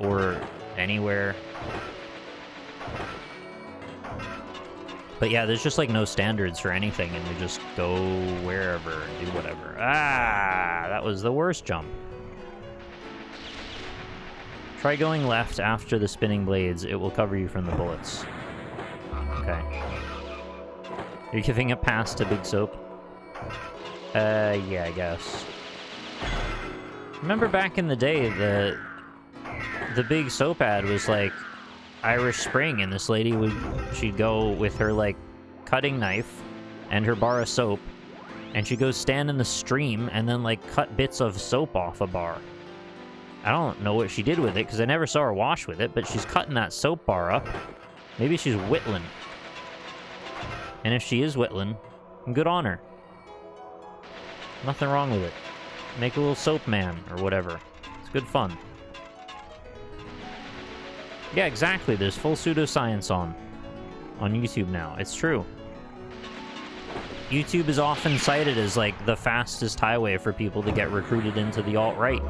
or anywhere. But yeah, there's just, like, no standards for anything, and we just go wherever and do whatever. Ah, that was the worst jump. Try going left after the spinning blades. It will cover you from the bullets. Okay. You're giving a pass to Big Soap? Yeah, I guess. Remember back in the day, the Big Soap ad was, like, Irish Spring, and this lady she'd go with her, like, cutting knife and her bar of soap, and she'd go stand in the stream and then, like, cut bits of soap off a bar. I don't know what she did with it, because I never saw her wash with it, but she's cutting that soap bar up. Maybe she's whittling. And if she is whittling, good on her. Nothing wrong with it. Make a little soap man, or whatever. It's good fun. Yeah, exactly. There's full pseudoscience on YouTube now. It's true. YouTube is often cited as, like, the fastest highway for people to get recruited into the alt-right.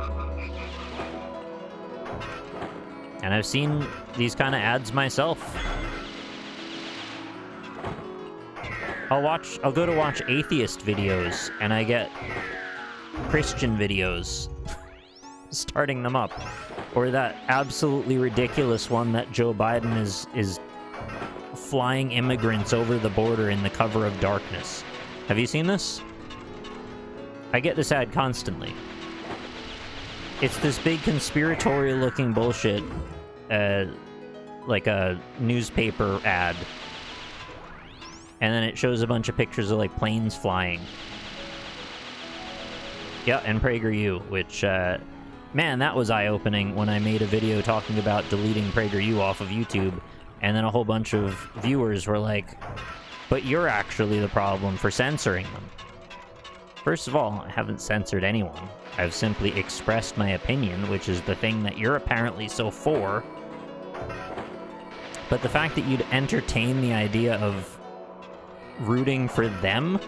And I've seen these kind of ads myself. I'll go to watch atheist videos, and I get Christian videos starting them up. Or that absolutely ridiculous one that Joe Biden is flying immigrants over the border in the cover of darkness. Have you seen this? I get this ad constantly. It's this big conspiratorial-looking bullshit, like a newspaper ad. And then it shows a bunch of pictures of, like, planes flying. Yeah, and PragerU, which, man, that was eye-opening when I made a video talking about deleting PragerU off of YouTube, and then a whole bunch of viewers were like, but you're actually the problem for censoring them. First of all, I haven't censored anyone. I've simply expressed my opinion, which is the thing that you're apparently so for. But the fact that you'd entertain the idea of rooting for them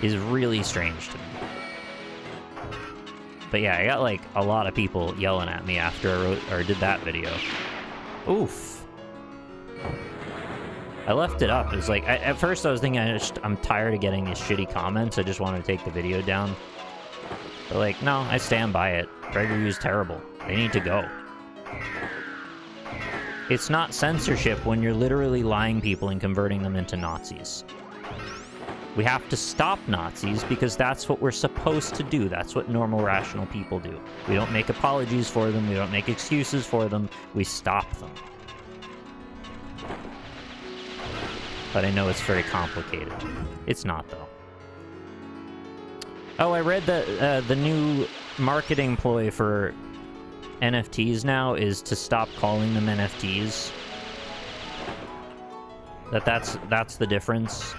is really strange to me. But yeah, I got, like, a lot of people yelling at me after I wrote or did that video. Oof. I left it up. It's like, at first I was thinking I'm tired of getting these shitty comments. I just wanted to take the video down. But, like, no, I stand by it. PragerU's terrible. They need to go. It's not censorship when you're literally lying people and converting them into Nazis. We have to stop Nazis because that's what we're supposed to do. That's what normal, rational people do. We don't make apologies for them. We don't make excuses for them. We stop them. But I know it's very complicated. It's not, though. Oh, I read that the new marketing ploy for NFTs now is to stop calling them NFTs. That's the difference.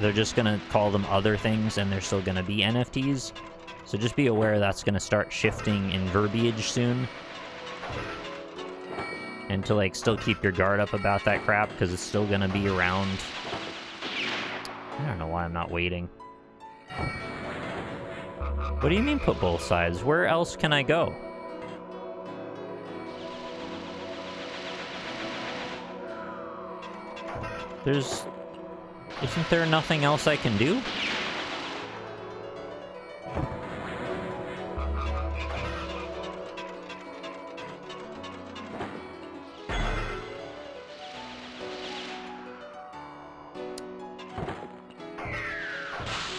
They're just gonna call them other things, and they're still gonna be NFTs. So just be aware that's gonna start shifting in verbiage soon. And to, like, still keep your guard up about that crap, because it's still gonna be around. I don't know why I'm not waiting. What do you mean put both sides? Where else can I go? Isn't there nothing else I can do?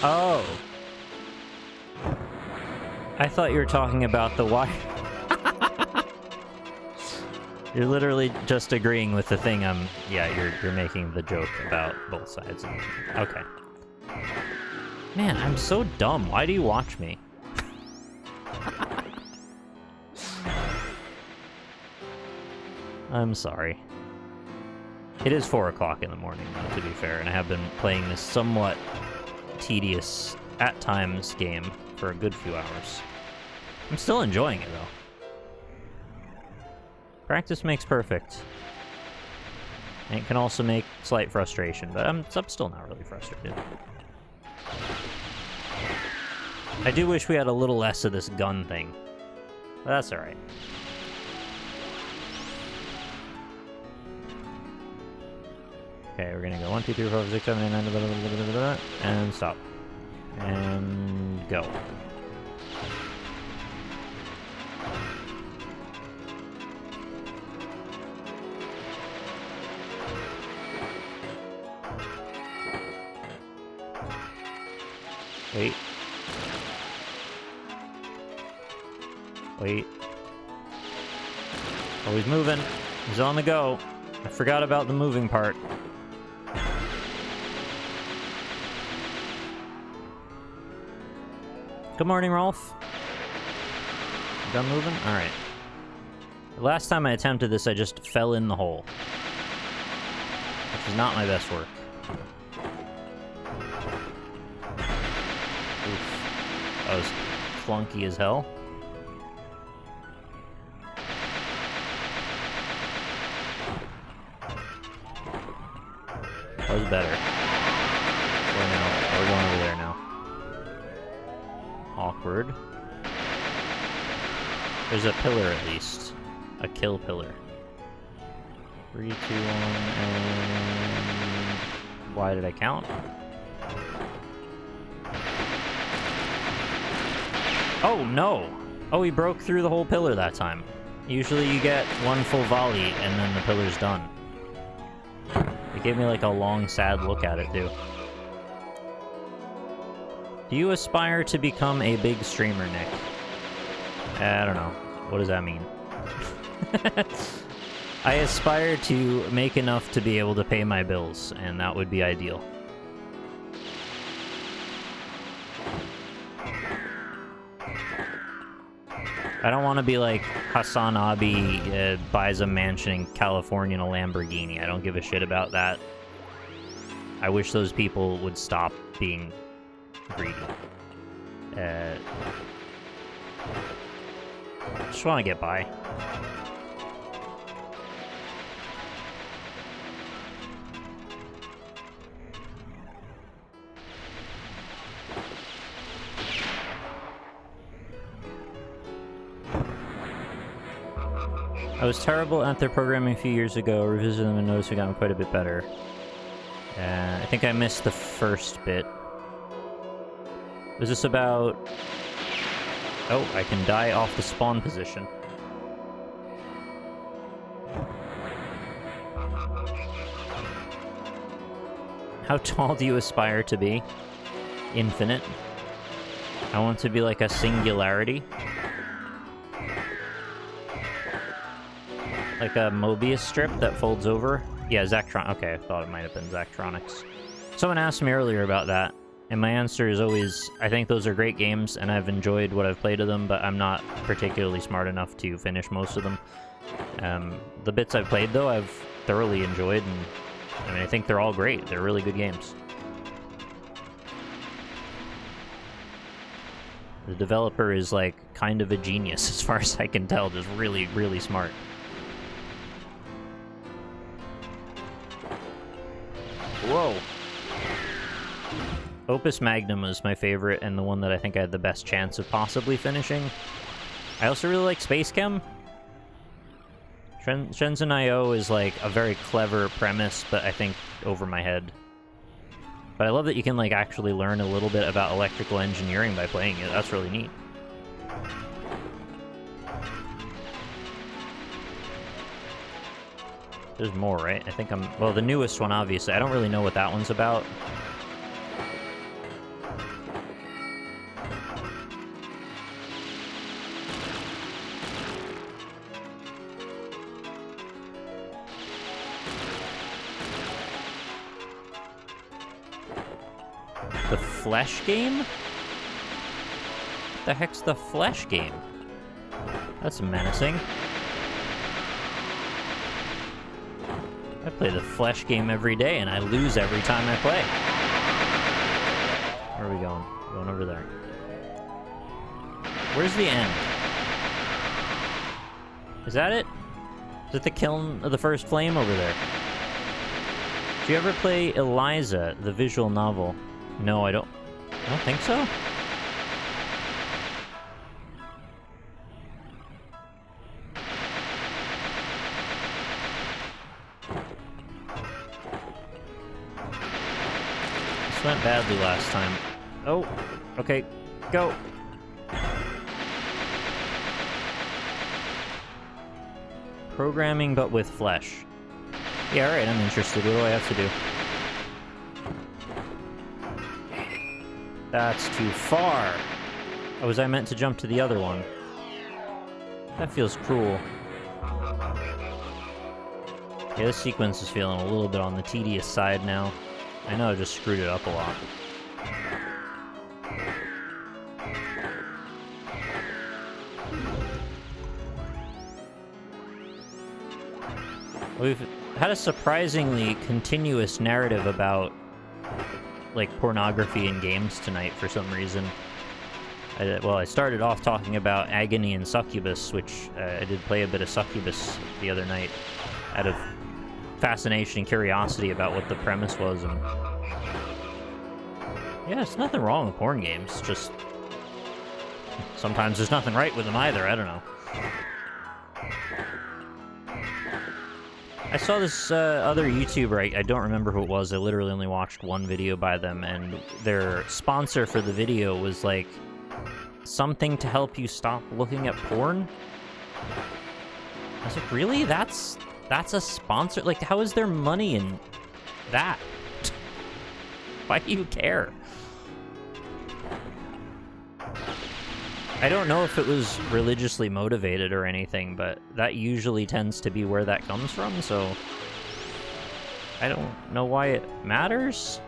Oh. I thought you were talking about the wire. You're literally just agreeing with the thing yeah, you're making the joke about both sides. Okay. Man, I'm so dumb. Why do you watch me? I'm sorry. It is 4 o'clock in the morning, though, to be fair, and I have been playing this somewhat tedious, at times, game for a good few hours. I'm still enjoying it, though. Practice makes perfect. And it can also make slight frustration, but I'm still not really frustrated. I do wish we had a little less of this gun thing. But that's alright. Okay, we're gonna go 1, 2, 3, 4, 5, 6, 7, 8, 9, blah, blah, blah, blah, blah, blah, and stop. And go. Wait. Wait. Oh, he's moving. He's on the go. I forgot about the moving part. Good morning, Rolf. You done moving? Alright. The last time I attempted this, I just fell in the hole. Which is not my best work. Oof. That was flunky as hell. That was better. Awkward. There's a pillar at least. A kill pillar. 3, 2, 1, and... Why did I count? Oh, no! Oh, he broke through the whole pillar that time. Usually you get one full volley, and then the pillar's done. It gave me, like, a long, sad look at it, too. Do you aspire to become a big streamer, Nick? I don't know. What does that mean? I aspire to make enough to be able to pay my bills, and that would be ideal. I don't want to be like Hassan Abi buys a mansion in California in a Lamborghini. I don't give a shit about that. I wish those people would stop being greedy. Just want to get by. I was terrible at their programming a few years ago. Revisited them and noticed we got them quite a bit better. I think I missed the first bit. Was this about... Oh, I can die off the spawn position. How tall do you aspire to be? Infinite. I want to be like a singularity. Like a Mobius strip that folds over. Yeah, Zactron. Okay, I thought it might have been Zactronics. Someone asked me earlier about that, and my answer is always, I think those are great games, and I've enjoyed what I've played of them, but I'm not particularly smart enough to finish most of them. The bits I've played, though, I've thoroughly enjoyed, and I mean, I think they're all great. They're really good games. The developer is, like, kind of a genius, as far as I can tell. Just really, really smart. Whoa. Opus Magnum was my favorite, and the one that I think I had the best chance of possibly finishing. I also really like Space Chem. Shenzhen IO is like a very clever premise, but I think over my head. But I love that you can like actually learn a little bit about electrical engineering by playing it. That's really neat. There's more, right? I think I'm... Well, the newest one, obviously. I don't really know what that one's about. The Flesh game? What the heck's the Flesh game? That's menacing. I play the Flesh game every day, and I lose every time I play. Where are we going? We're going over there. Where's the end? Is that it? Is it the kiln of the first flame over there? Did you ever play Eliza, the visual novel? No, I don't think so. This went badly last time. Oh, okay, go. Programming, but with flesh. Yeah, alright, I'm interested. What do I have to do? That's too far. Oh, was I meant to jump to the other one? That feels cruel. Yeah, this sequence is feeling a little bit on the tedious side now. I know I just screwed it up a lot. We've had a surprisingly continuous narrative about like pornography in games tonight for some reason. I started off talking about Agony and Succubus, which I did play a bit of Succubus the other night out of fascination and curiosity about what the premise was. And yeah, there's nothing wrong with porn games, just Sometimes there's nothing right with them either, I don't know. I saw this other YouTuber, I don't remember who it was, I literally only watched one video by them, and their sponsor for the video was like, something to help you stop looking at porn? I was like, really? That's a sponsor? Like, how is there money in that? Why do you care? I don't know if it was religiously motivated or anything, but that usually tends to be where that comes from, so I don't know why it matters.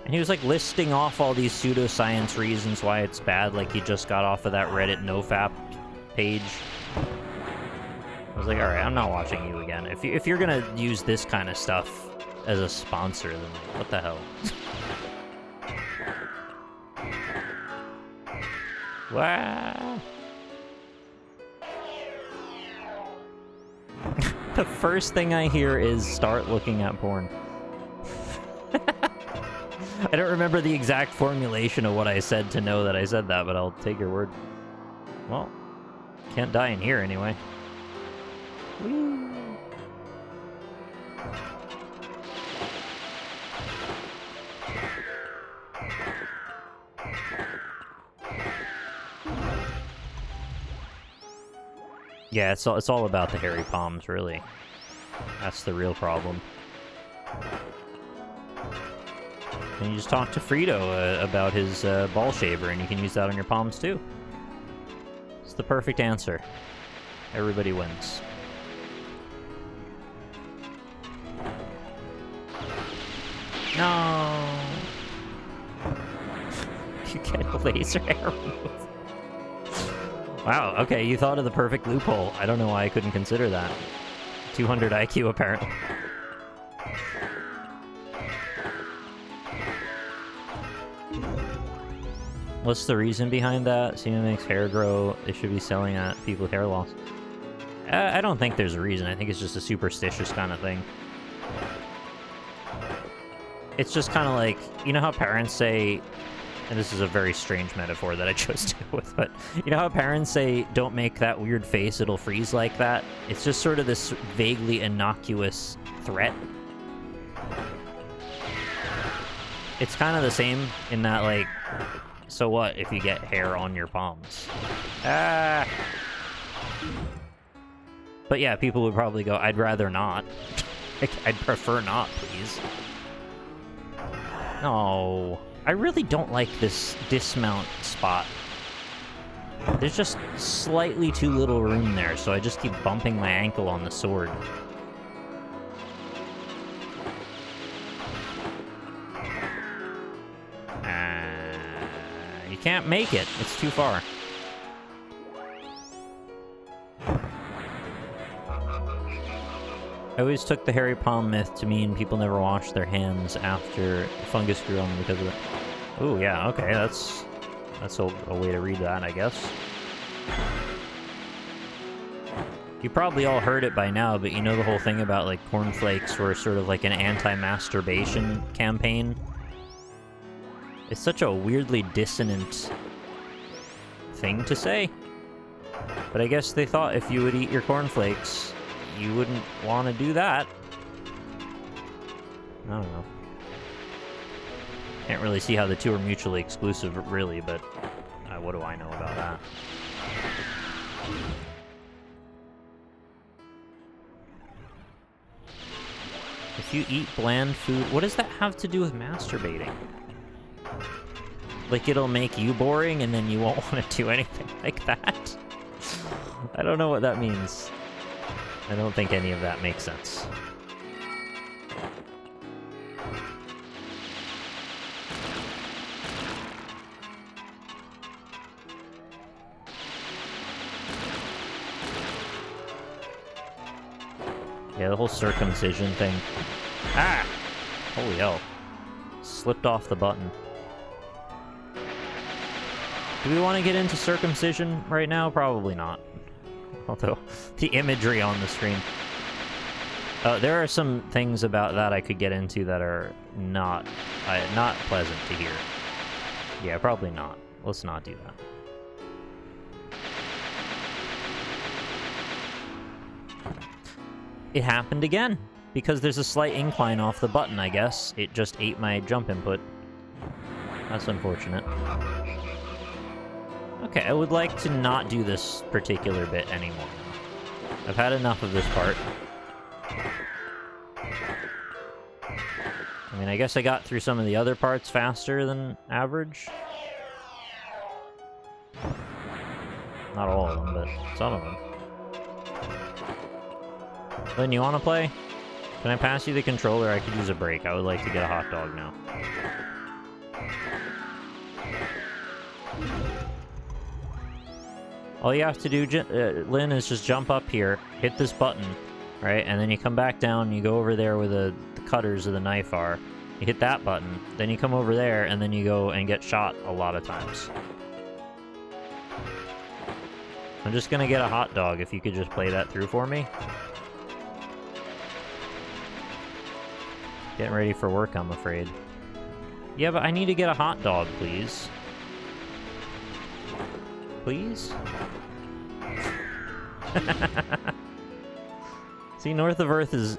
And he was like listing off all these pseudoscience reasons why it's bad, like he just got off of that Reddit nofap page. I was like, alright, I'm not watching you again. If you're gonna use this kind of stuff as a sponsor, then what the hell? Wow. The first thing I hear is start looking at porn. I don't remember the exact formulation of what I said to know that I said that, but I'll take your word. Well, can't die in here anyway. Whee! Yeah, it's all about the hairy palms, really. That's the real problem. And you just talk to Frito about his ball shaver, and you can use that on your palms too. It's the perfect answer. Everybody wins. No! You get a laser hair remove. Wow, okay, you thought of the perfect loophole. I don't know why I couldn't consider that. 200 IQ, apparently. What's the reason behind that? Semen makes hair grow. They should be selling at people with hair loss. I don't think there's a reason. I think it's just a superstitious kind of thing. It's just kind of like, you know how parents say, and this is a very strange metaphor that I chose to go with, but you know how parents say, don't make that weird face, it'll freeze like that? It's just sort of this vaguely innocuous threat. It's kind of the same in that, like, so what if you get hair on your palms? Ah! But yeah, people would probably go, I'd rather not. I'd prefer not, please. No. I really don't like this dismount spot. There's just slightly too little room there, so I just keep bumping my ankle on the sword. You can't make it. It's too far. I always took the hairy palm myth to mean people never wash their hands after fungus grew on them because of it. Ooh, yeah, okay, that's a way to read that, I guess. You probably all heard it by now, but you know the whole thing about, like, cornflakes were sort of like an anti-masturbation campaign? It's such a weirdly dissonant thing to say. But I guess they thought if you would eat your cornflakes, you wouldn't want to do that. I don't know. Can't really see how the two are mutually exclusive, really, but what do I know about that? If you eat bland food, what does that have to do with masturbating? Like, it'll make you boring and then you won't want to do anything like that? I don't know what that means. I don't think any of that makes sense. Yeah, the whole circumcision thing. Ah! Holy hell. Slipped off the button. Do we want to get into circumcision right now? Probably not. Although, the imagery on the screen. There are some things about that I could get into that are not pleasant to hear. Yeah, probably not. Let's not do that. it happened again. Because there's a slight incline off the button, I guess. It just ate my jump input. That's unfortunate. Okay, I would like to not do this particular bit anymore. I've had enough of this part. I mean, I guess I got through some of the other parts faster than average. Not all of them, but some of them. Lynn, you want to play? Can I pass you the controller? I could use a break. I would like to get a hot dog now. All you have to do, Lynn, is just jump up here, hit this button, right? And then you come back down, you go over there where the cutters of the knife are. You hit that button, then you come over there, and then you go and get shot a lot of times. I'm just gonna get a hot dog if you could just play that through for me. Getting ready for work, I'm afraid. Yeah, but I need to get a hot dog, please. Please? See, North of Earth is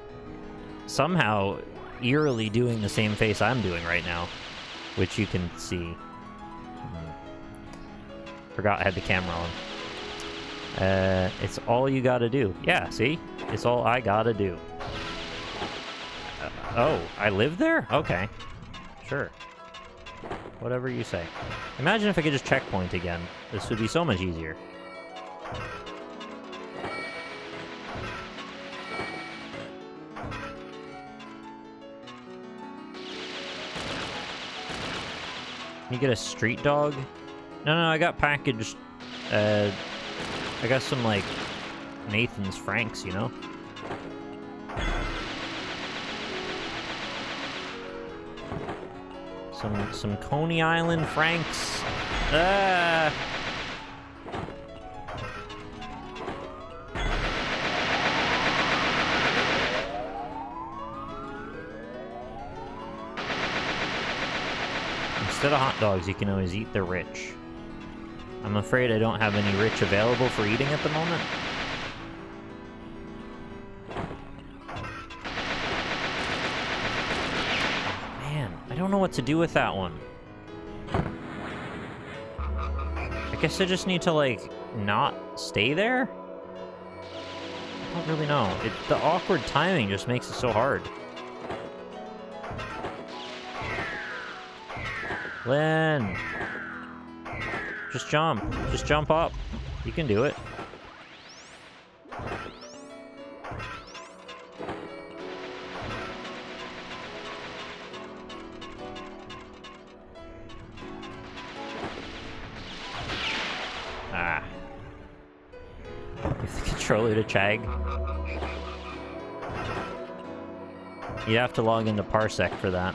somehow eerily doing the same face I'm doing right now, which you can see. Forgot I had the camera on. It's all you gotta do. Yeah, see? It's all I gotta do. Oh, I live there? Okay. Sure. Whatever you say. Imagine if I could just checkpoint again. This would be so much easier. Can you get a street dog? No, I got packaged. I got some, like, Nathan's Franks, you know? Some Coney Island Franks. Ah! Instead of hot dogs, you can always eat the rich. I'm afraid I don't have any rich available for eating at the moment. I don't know what to do with that one. I guess I just need to, like, not stay there? I don't really know. The awkward timing just makes it so hard. Lynn! Just jump. Just jump up. You can do it. Controller to Chag. You have to log into Parsec for that.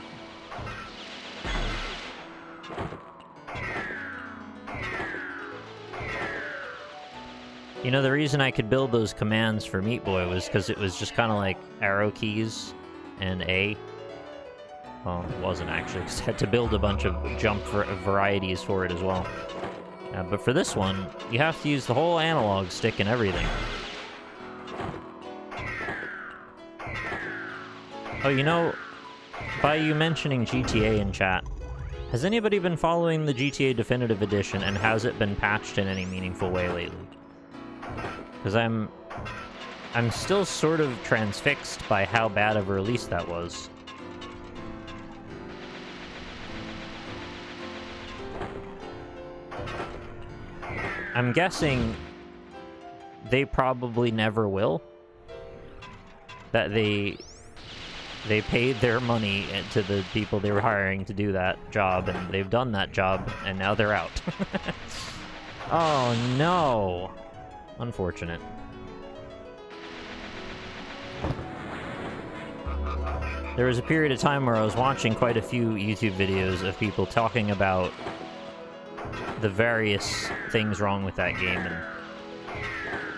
You know, the reason I could build those commands for Meat Boy was because it was just kind of like arrow keys and A. Well, it wasn't actually, because I had to build a bunch of jump varieties for it as well. But for this one, you have to use the whole analog stick and everything. Oh, you know, by you mentioning GTA in chat, has anybody been following the GTA Definitive Edition, and has it been patched in any meaningful way lately? Because I'm still sort of transfixed by how bad of a release that was. I'm guessing they probably never will. That they paid their money to the people they were hiring to do that job, and they've done that job, and now they're out. Oh no! Unfortunate. There was a period of time where I was watching quite a few YouTube videos of people talking about the various things wrong with that game, and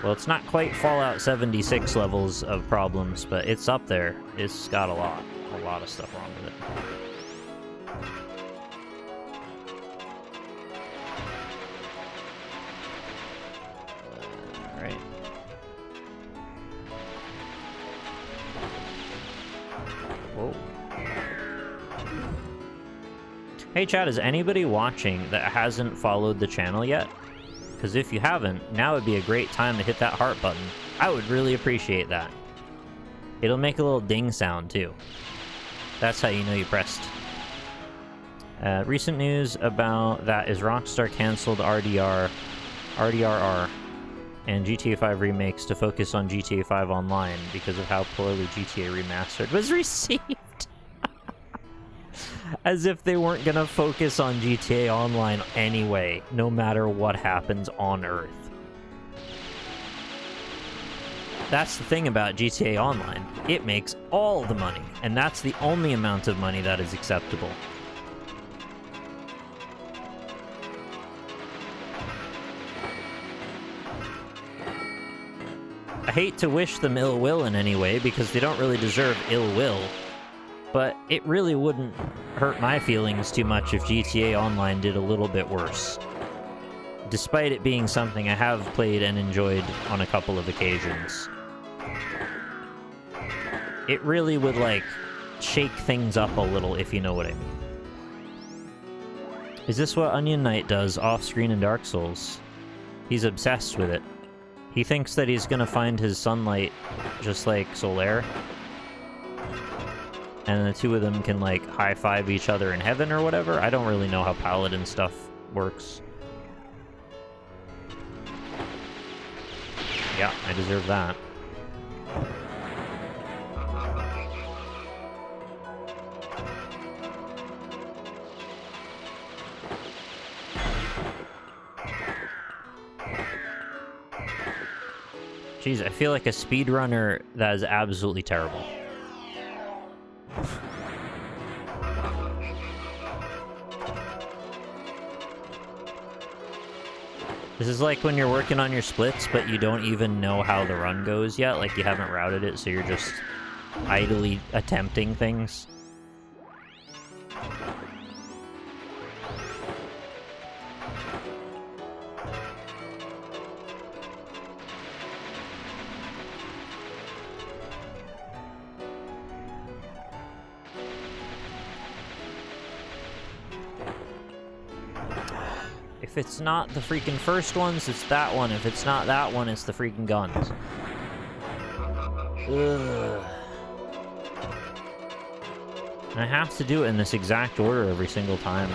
well, it's not quite Fallout 76 levels of problems, but it's up there. It's got a lot of stuff wrong with it. Alright. Hey chat, is anybody watching that hasn't followed the channel yet? Because if you haven't, now would be a great time to hit that heart button. I would really appreciate that. It'll make a little ding sound too. That's how you know you pressed. Recent news about that is Rockstar canceled RDRR and GTA 5 remakes to focus on GTA 5 Online because of how poorly GTA Remastered was received. As if they weren't gonna focus on GTA Online anyway, no matter what happens on Earth. That's the thing about GTA Online. It makes all the money, and that's the only amount of money that is acceptable. I hate to wish them ill will in any way, because they don't really deserve ill will, but it really wouldn't hurt my feelings too much if GTA Online did a little bit worse. Despite it being something I have played and enjoyed on a couple of occasions. It really would, like, shake things up a little, if you know what I mean. Is this what Onion Knight does off-screen in Dark Souls? He's obsessed with it. He thinks that he's gonna find his sunlight just like Solaire. And the two of them can, like, high-five each other in heaven or whatever. I don't really know how Paladin stuff works. Yeah, I deserve that. Jeez, I feel like a speedrunner that is absolutely terrible. This is like when you're working on your splits, but you don't even know how the run goes yet. Like, you haven't routed it, so you're just idly attempting things. If it's not the freaking first ones, it's that one. If it's not that one, it's the freaking guns. Ugh. And I have to do it in this exact order every single time.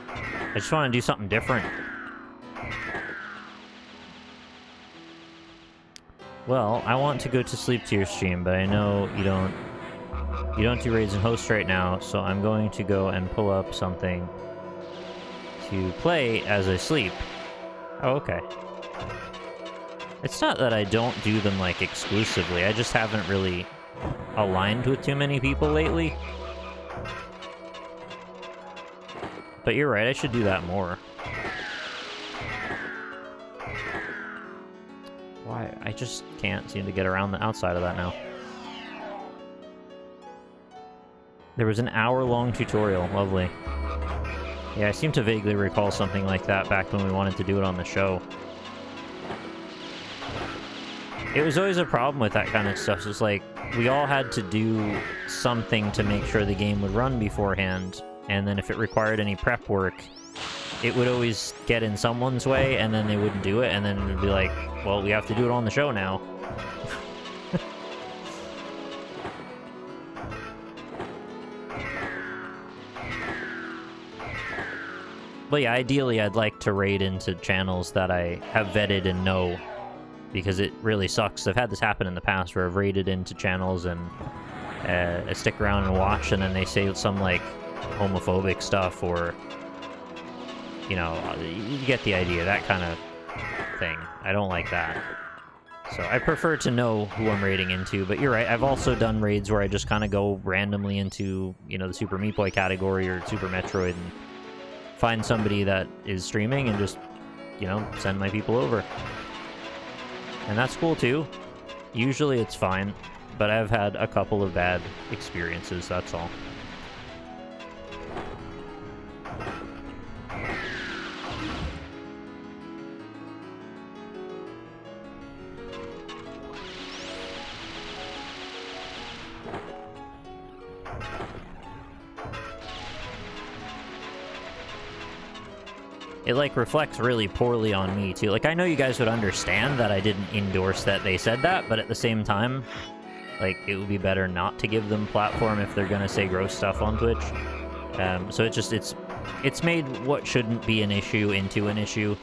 I just want to do something different. Well, I want to go to sleep to your stream, but I know you don't do raids and host right now, so I'm going to go and pull up something to play as I sleep. Oh, okay. It's not that I don't do them, like, exclusively. I just haven't really aligned with too many people lately. But you're right, I should do that more. Why? I just can't seem to get around the outside of that now. There was an hour-long tutorial. Lovely. Yeah, I seem to vaguely recall something like that back when we wanted to do it on the show. It was always a problem with that kind of stuff. It's like, we all had to do something to make sure the game would run beforehand, and then if it required any prep work, it would always get in someone's way, and then they wouldn't do it, and then it would be like, well, we have to do it on the show now. But yeah, ideally I'd like to raid into channels that I have vetted and know, because it really sucks. I've had this happen in the past where I've raided into channels and I stick around and watch, and then they say some, like, homophobic stuff, or, you know, you get the idea, that kind of thing. I don't like that. So I prefer to know who I'm raiding into, but you're right, I've also done raids where I just kind of go randomly into, you know, the Super Meat Boy category or Super Metroid and find somebody that is streaming and just, you know, send my people over. And that's cool too. Usually it's fine, but I've had a couple of bad experiences, that's all. it, like, reflects really poorly on me, too. Like, I know you guys would understand that I didn't endorse that they said that, but at the same time, like, it would be better not to give them platform if they're gonna say gross stuff on Twitch. So it's made what shouldn't be an issue into an issue.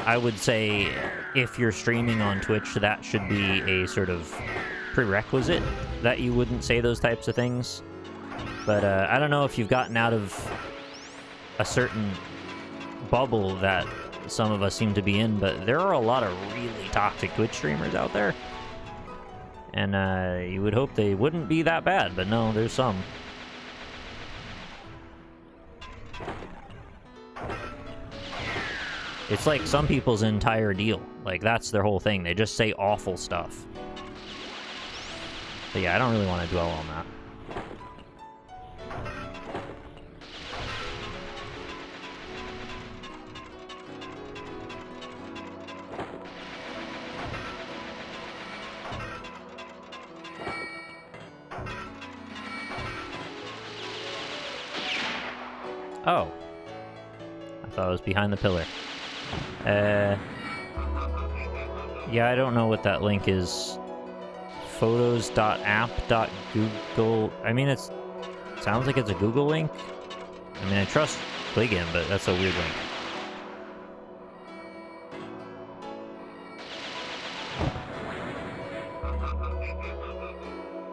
I would say if you're streaming on Twitch, that should be a sort of prerequisite that you wouldn't say those types of things. But I don't know if you've gotten out of a certain bubble that some of us seem to be in, but there are a lot of really toxic Twitch streamers out there. And you would hope they wouldn't be that bad, but no, there's some. It's like some people's entire deal. Like, that's their whole thing. They just say awful stuff. But yeah, I don't really want to dwell on that. Oh. I thought it was behind the pillar. Yeah, I don't know what that link is. Photos.app.google. I mean, it sounds like it's a Google link. I mean, I trust Cligin, but that's a weird link.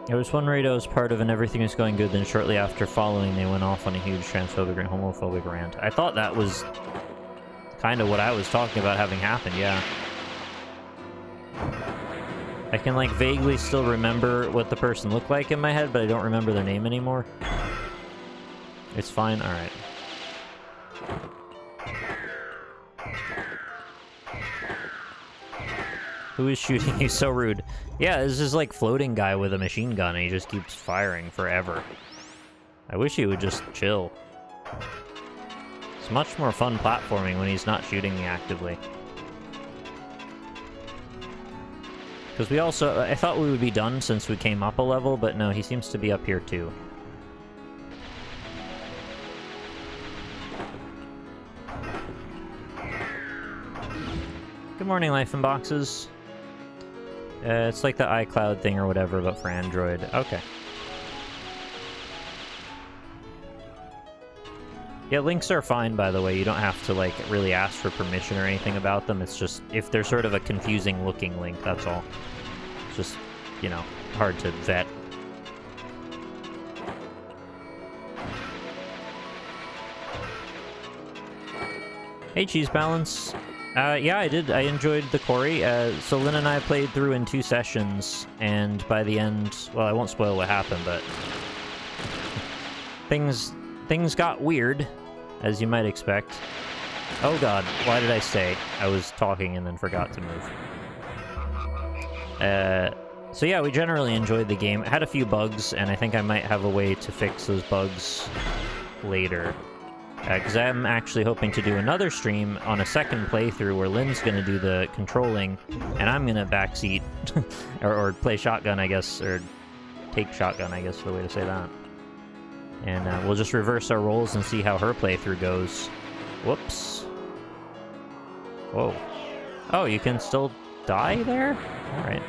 There was one raid I was part of and everything was going good, then shortly after following, they went off on a huge transphobic and homophobic rant. I thought that was kind of what I was talking about having happened, yeah. I can, like, vaguely still remember what the person looked like in my head, but I don't remember their name anymore. It's fine? Alright. Who is shooting you? So rude. Yeah, this is like floating guy with a machine gun, and he just keeps firing forever. I wish he would just chill. It's much more fun platforming when he's not shooting me actively. Because we also... I thought we would be done since we came up a level, but no, he seems to be up here too. Good morning, Life in Boxes. It's like the iCloud thing or whatever, but for Android. Okay. Yeah, links are fine, by the way. You don't have to, like, really ask for permission or anything about them. It's just, if they're sort of a confusing-looking link, that's all. It's just, you know, hard to vet. Hey, Cheese Balance. Yeah, I did. I enjoyed the quarry. So Lynn and I played through in 2 sessions, and by the end... Well, I won't spoil what happened, but... Things got weird, as you might expect. Oh god, why did I stay? I was talking and then forgot to move. So yeah, we generally enjoyed the game. It had a few bugs, and I think I might have a way to fix those bugs later. Because I'm actually hoping to do another stream on a second playthrough where Lynn's going to do the controlling, and I'm going to backseat, or play shotgun, I guess, or take shotgun, I guess is the way to say that. And we'll just reverse our roles and see how her playthrough goes. Whoops. Whoa. Oh, you can still die there? Alright.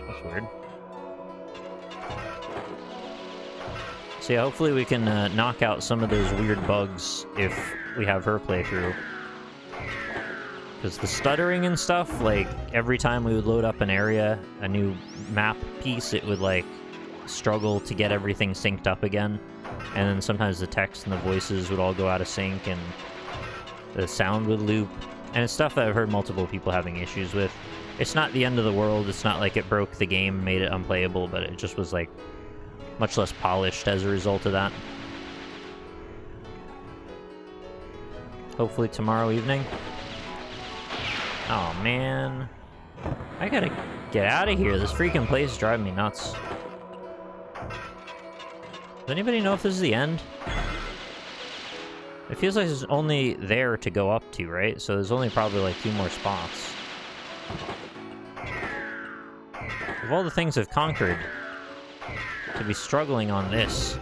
That's weird. So yeah, hopefully we can knock out some of those weird bugs if we have her playthrough. Because the stuttering and stuff, like, every time we would load up an area, a new map piece, it would, like, struggle to get everything synced up again. And then sometimes the text and the voices would all go out of sync, and the sound would loop. And it's stuff that I've heard multiple people having issues with. It's not the end of the world, it's not like it broke the game, made it unplayable, but it just was, like, much less polished as a result of that. Hopefully tomorrow evening. Oh, man. I gotta get out of here. This freaking place is driving me nuts. Does anybody know if this is the end? It feels like there's only there to go up to, right? So there's only probably like 2 more spots. Of all the things I've conquered, to be struggling on this.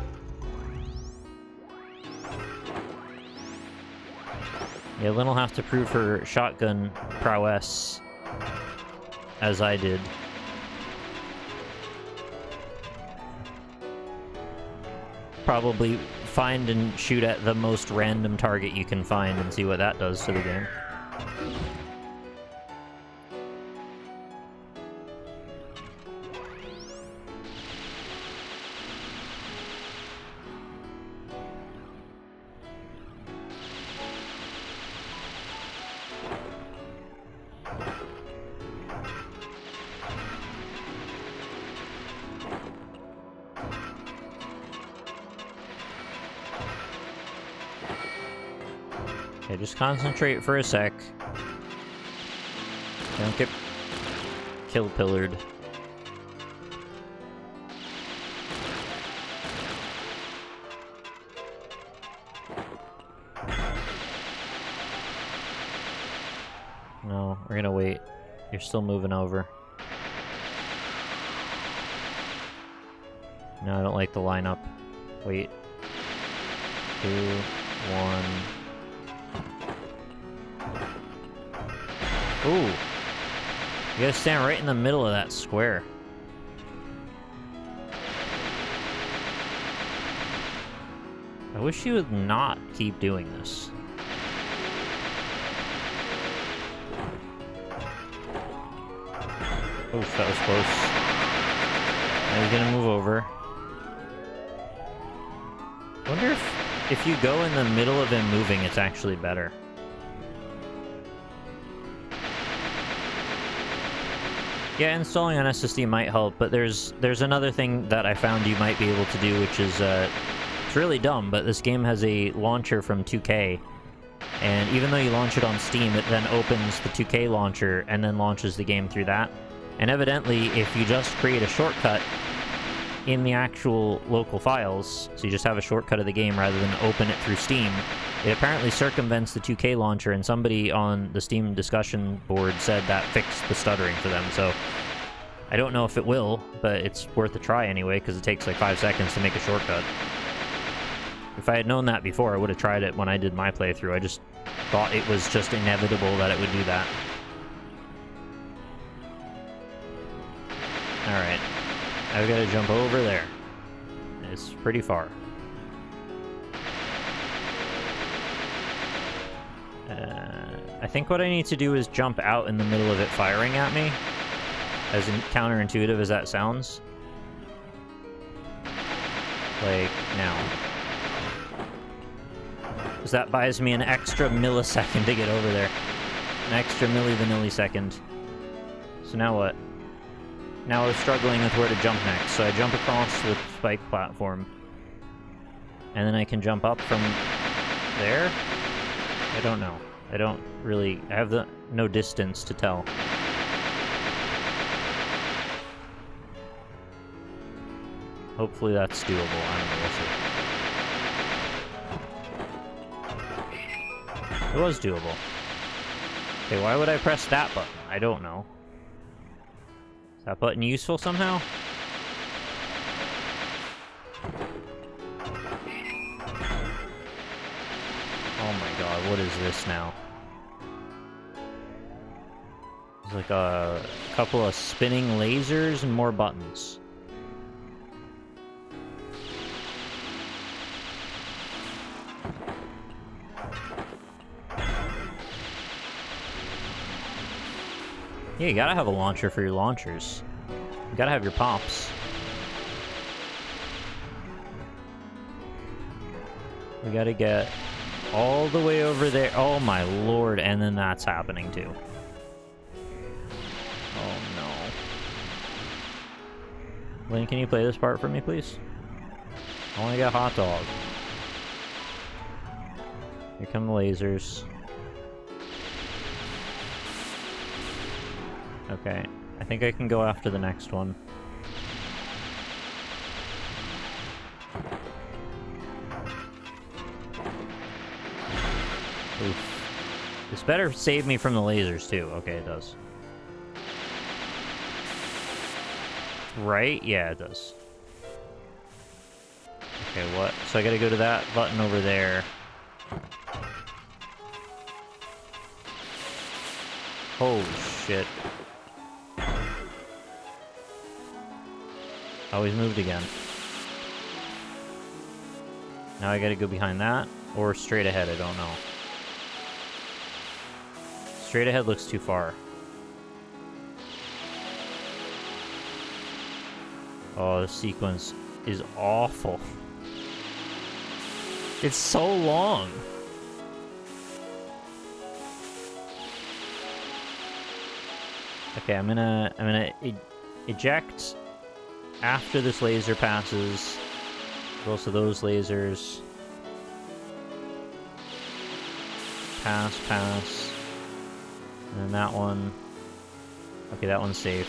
Yeah, Lynn will have to prove her shotgun prowess, as I did. Probably find and shoot at the most random target you can find and see what that does to the game. Okay, just concentrate for a sec. Don't get kill-pillared. No, we're gonna wait. You're still moving over. No, I don't like the lineup. Wait. 2, 1... Ooh. You gotta stand right in the middle of that square. I wish you would not keep doing this. Oof, that was close. Now he's gonna move over. I wonder if you go in the middle of him moving, it's actually better. Yeah, installing on SSD might help, but there's another thing that I found you might be able to do, which is, it's really dumb, but this game has a launcher from 2K, and even though you launch it on Steam, it then opens the 2K launcher and then launches the game through that. And evidently, if you just create a shortcut in the actual local files, so you just have a shortcut of the game rather than open it through Steam, it apparently circumvents the 2K launcher, and somebody on the Steam discussion board said that fixed the stuttering for them, so I don't know if it will, but it's worth a try anyway, because it takes like 5 seconds to make a shortcut. If I had known that before, I would have tried it when I did my playthrough. I just thought it was just inevitable that it would do that. Alright. I've got to jump over there. It's pretty far. I think what I need to do is jump out in the middle of it firing at me. As counterintuitive as that sounds. Like, now. Because that buys me an extra millisecond to get over there. An extra millisecond. So now what? Now I was struggling with where to jump next, so I jump across the spike platform. And then I can jump up from there? I don't know. I don't really... I have no distance to tell. Hopefully that's doable. I don't know. We'll see. It was doable. Okay, why would I press that button? I don't know. Is that button useful somehow? Oh my god, what is this now? There's like a couple of spinning lasers and more buttons. Yeah, you gotta have a launcher for your launchers. You gotta have your pops. We gotta get all the way over there. Oh my lord, and then that's happening too. Oh no. Lynn, can you play this part for me, please? I wanna get a hot dog. Here come the lasers. Okay, I think I can go after the next one. Oof. This better save me from the lasers, too. Okay, it does. Right? Yeah, it does. Okay, what? So I gotta go to that button over there. Oh, shit. Oh, he's moved again. Now I gotta go behind that, or straight ahead, I don't know. Straight ahead looks too far. Oh, this sequence is awful. It's so long. Okay, I'm gonna eject after this laser passes. Also those lasers. Pass, pass. And then that one. Okay, that one's safe.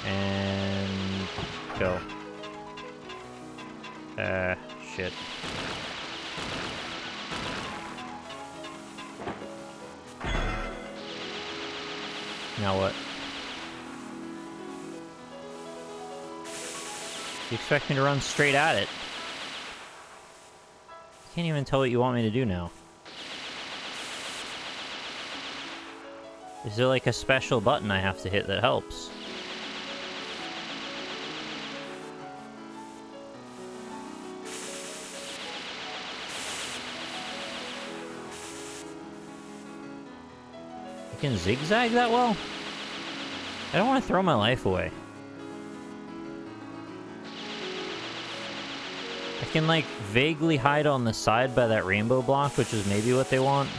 And go. Shit. Now what? You expect me to run straight at it? I can't even tell what you want me to do now. Is there like a special button I have to hit that helps? You can zigzag that well? I don't want to throw my life away. I can like vaguely hide on the side by that rainbow block, which is maybe what they want.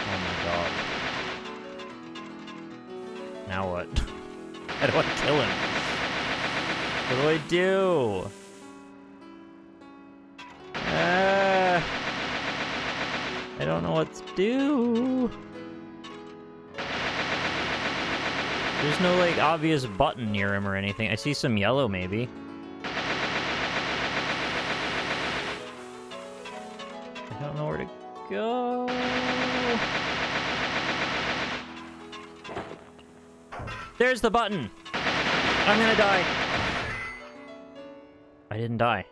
Oh my god. Now what? How do I kill him? What do I do? I don't know what to do. There's no, like, obvious button near him or anything. I see some yellow, maybe. I don't know where to go. There's the button! I'm gonna die. I didn't die.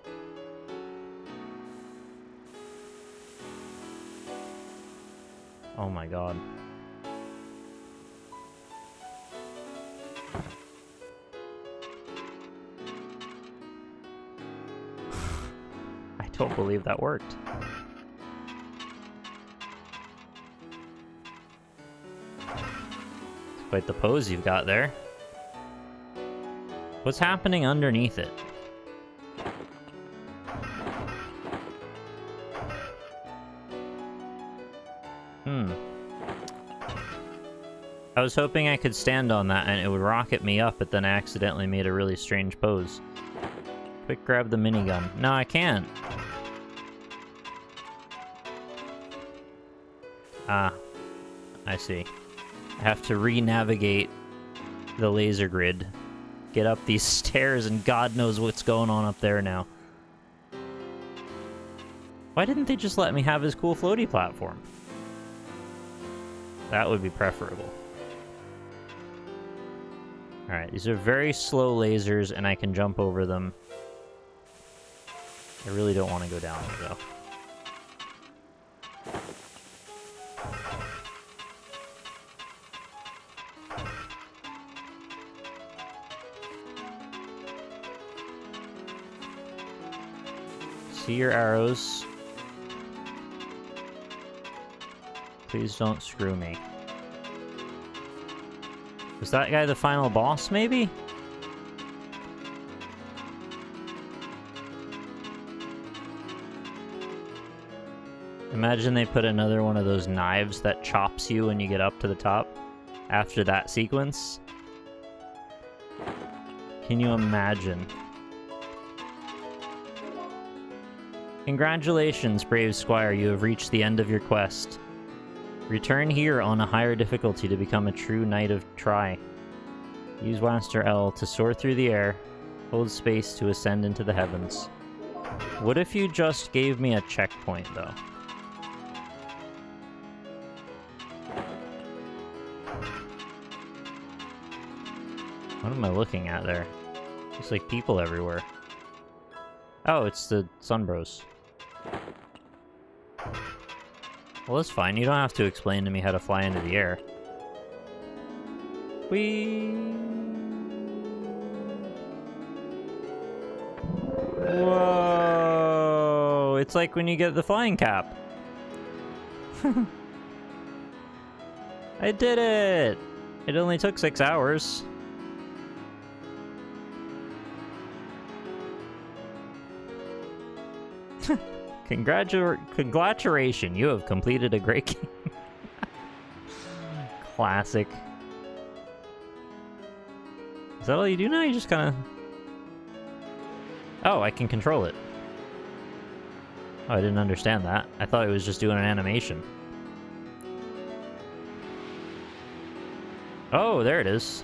Oh my god. I don't believe that worked. It's quite the pose you've got there. What's happening underneath it? I was hoping I could stand on that and it would rocket me up, but then I accidentally made a really strange pose. Quick grab the minigun. No, I can't. Ah, I see. I have to re-navigate the laser grid. Get up these stairs and God knows what's going on up there now. Why didn't they just let me have his cool floaty platform? That would be preferable. Alright, these are very slow lasers, and I can jump over them. I really don't want to go down there, though. See your arrows. Please don't screw me. Was that guy the final boss, maybe? Imagine they put another one of those knives that chops you when you get up to the top after that sequence. Can you imagine? Congratulations, brave squire, you have reached the end of your quest. Return here on a higher difficulty to become a true knight of Tri. Use Master L to soar through the air. Hold space to ascend into the heavens. What if you just gave me a checkpoint, though? What am I looking at there? There's like people everywhere. Oh, it's the Sunbros. Well, that's fine. You don't have to explain to me how to fly into the air. Whee! Whoa! It's like when you get the flying cap. I did it! It only took 6 hours. Congratulations, you have completed a great game. Classic. Is that all you do now? You just kind of... Oh, I can control it. Oh, I didn't understand that. I thought it was just doing an animation. Oh, there it is.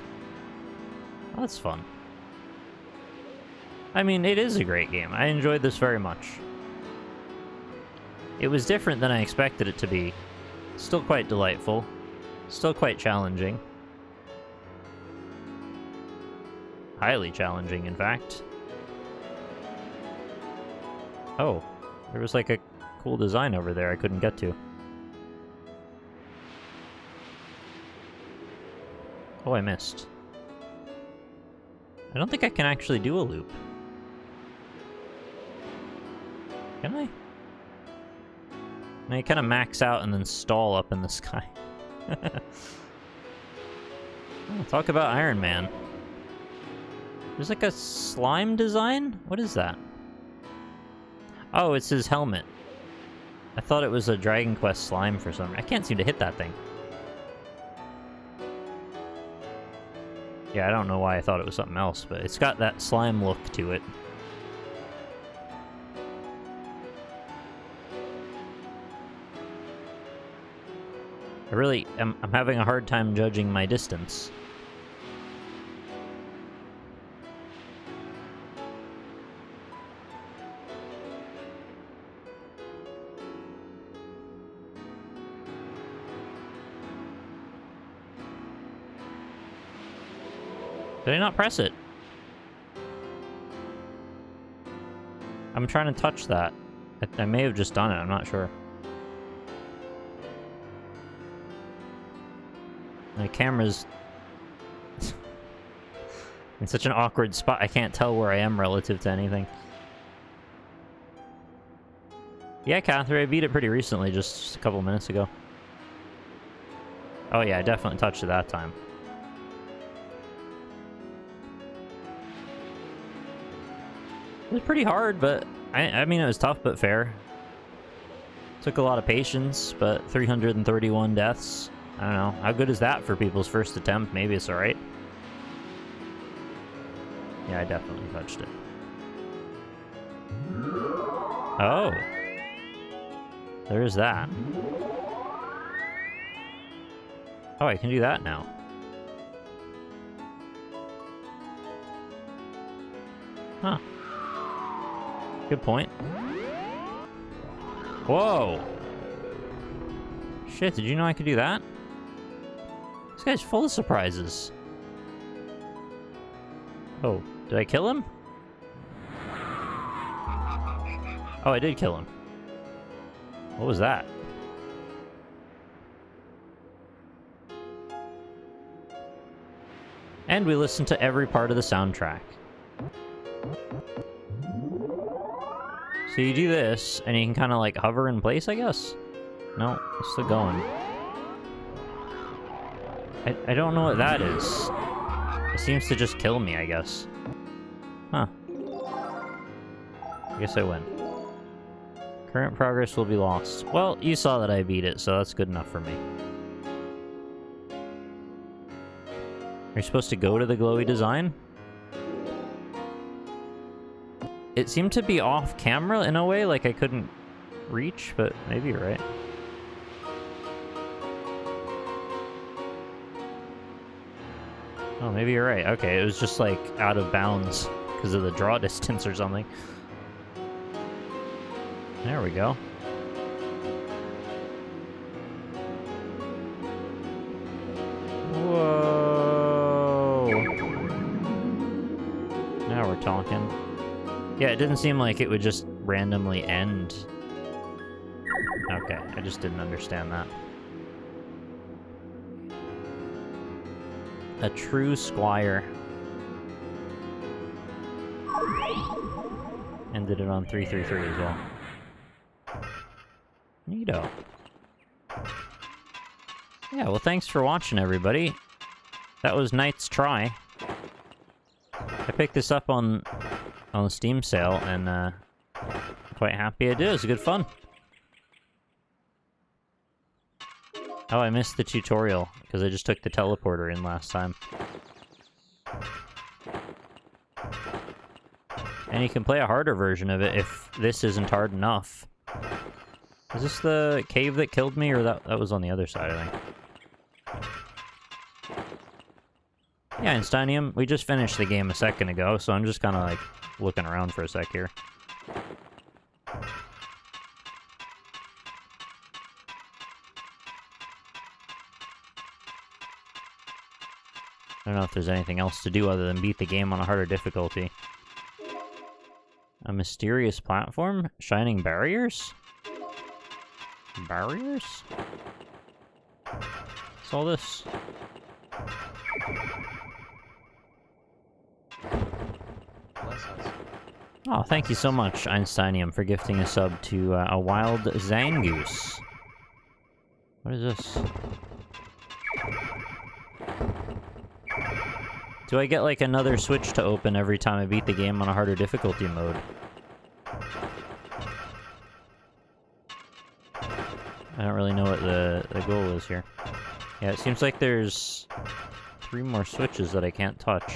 Oh, that's fun. I mean, it is a great game. I enjoyed this very much. It was different than I expected it to be. Still quite delightful. Still quite challenging. Highly challenging, in fact. Oh, there was like a cool design over there I couldn't get to. Oh, I missed. I don't think I can actually do a loop. Can I? I kind of max out and then stall up in the sky. Oh, talk about Iron Man. There's like a slime design? What is that? Oh, it's his helmet. I thought it was a Dragon Quest slime for some reason. I can't seem to hit that thing. Yeah, I don't know why I thought it was something else, but it's got that slime look to it. I'm having a hard time judging my distance. Did I not press it? I'm trying to touch that. I may have just done it, I'm not sure. My camera's in such an awkward spot, I can't tell where I am relative to anything. Yeah, Catherine, I beat it pretty recently, just a couple minutes ago. Oh yeah, I definitely touched it that time. It was pretty hard, but I mean, it was tough but fair. Took a lot of patience, but 331 deaths. I don't know. How good is that for people's first attempt? Maybe it's alright. Yeah, I definitely touched it. Oh. There is that. Oh, I can do that now. Huh. Good point. Whoa! Shit, did you know I could do that? This guy's full of surprises. Oh, did I kill him? Oh, I did kill him. What was that? And we listened to every part of the soundtrack. So you do this, and you can kind of like hover in place, I guess? No, it's still going. I don't know what that is. It seems to just kill me, I guess. Huh. I guess I win. Current progress will be lost. Well, you saw that I beat it, so that's good enough for me. Are you supposed to go to the glowy design? It seemed to be off camera in a way, like I couldn't reach, but maybe you're right. Oh, maybe you're right. Okay, it was just like out of bounds because of the draw distance or something. There we go. Whoa. start talking. Yeah, it didn't seem like it would just randomly end. Okay, I just didn't understand that. A true squire. Ended it on 333 as well. Neato. Yeah, well, thanks for watching, everybody. That was Knight's Try. I picked this up on the Steam sale, and quite happy I did. It was good fun. Oh, I missed the tutorial, because I just took the teleporter in last time. And you can play a harder version of it if this isn't hard enough. Is this the cave that killed me, or that was on the other side, I think? Yeah, Einsteinium, we just finished the game a second ago, so I'm just kind of, like, looking around for a sec here. I don't know if there's anything else to do other than beat the game on a harder difficulty. A mysterious platform? Shining barriers? Barriers? What's all this? Oh, thank you so much, Einsteinium, for gifting a sub to a wild Zangoose. What is this? Do I get, like, another switch to open every time I beat the game on a harder difficulty mode? I don't really know what the goal is here. Yeah, it seems like there's 3 more switches that I can't touch.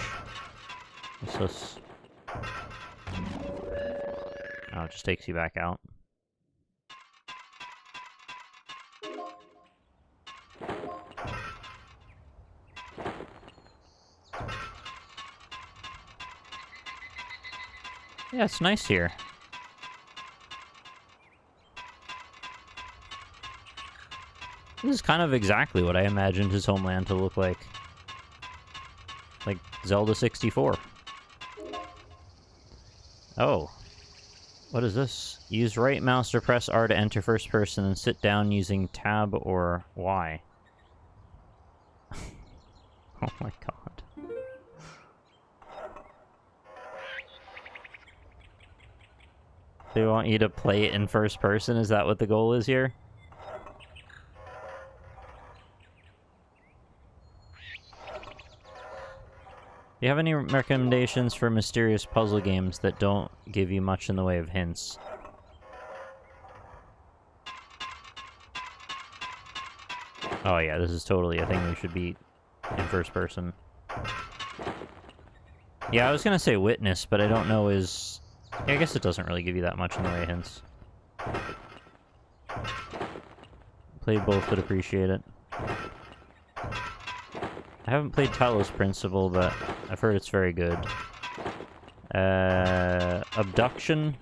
What's this? Oh, it just takes you back out. Yeah, it's nice here. This is kind of exactly what I imagined his homeland to look like. Like Zelda 64. Oh. What is this? Use right mouse or press R to enter first person and sit down using tab or Y. Oh my god. They want you to play it in first person? Is that what the goal is here? Do you have any recommendations for mysterious puzzle games that don't give you much in the way of hints? Oh yeah, this is totally a thing we should beat in first person. Yeah, I was gonna say Witness, but I don't know is... I guess it doesn't really give you that much in the way of hints. Played both, but appreciate it. I haven't played Talos Principle, but I've heard it's very good. Abduction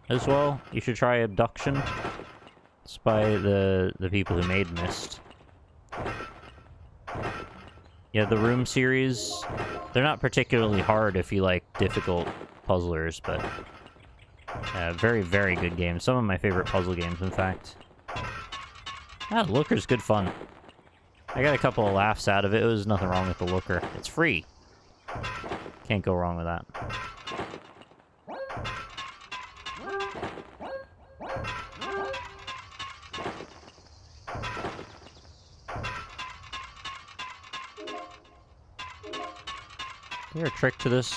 as well. You should try Abduction. It's by the people who made Myst. Yeah, the Room series, they're not particularly hard if you like difficult puzzlers, but very, very good games. Some of my favorite puzzle games, in fact. Ah, Looker's good fun. I got a couple of laughs out of it. It was nothing wrong with the Looker. It's free. Can't go wrong with that. Is there a trick to this?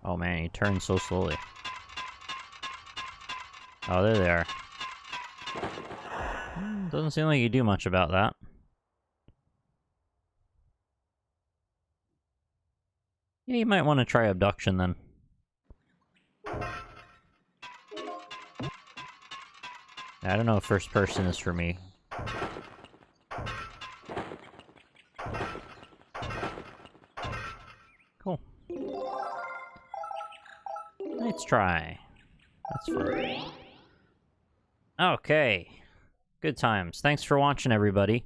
Oh man, he turns so slowly. Oh, there they are. Doesn't seem like you do much about that. Yeah, you might want to try Abduction then. I don't know if first person is for me. Cool. Let's try. That's fun. Okay. Good times. Thanks for watching, everybody.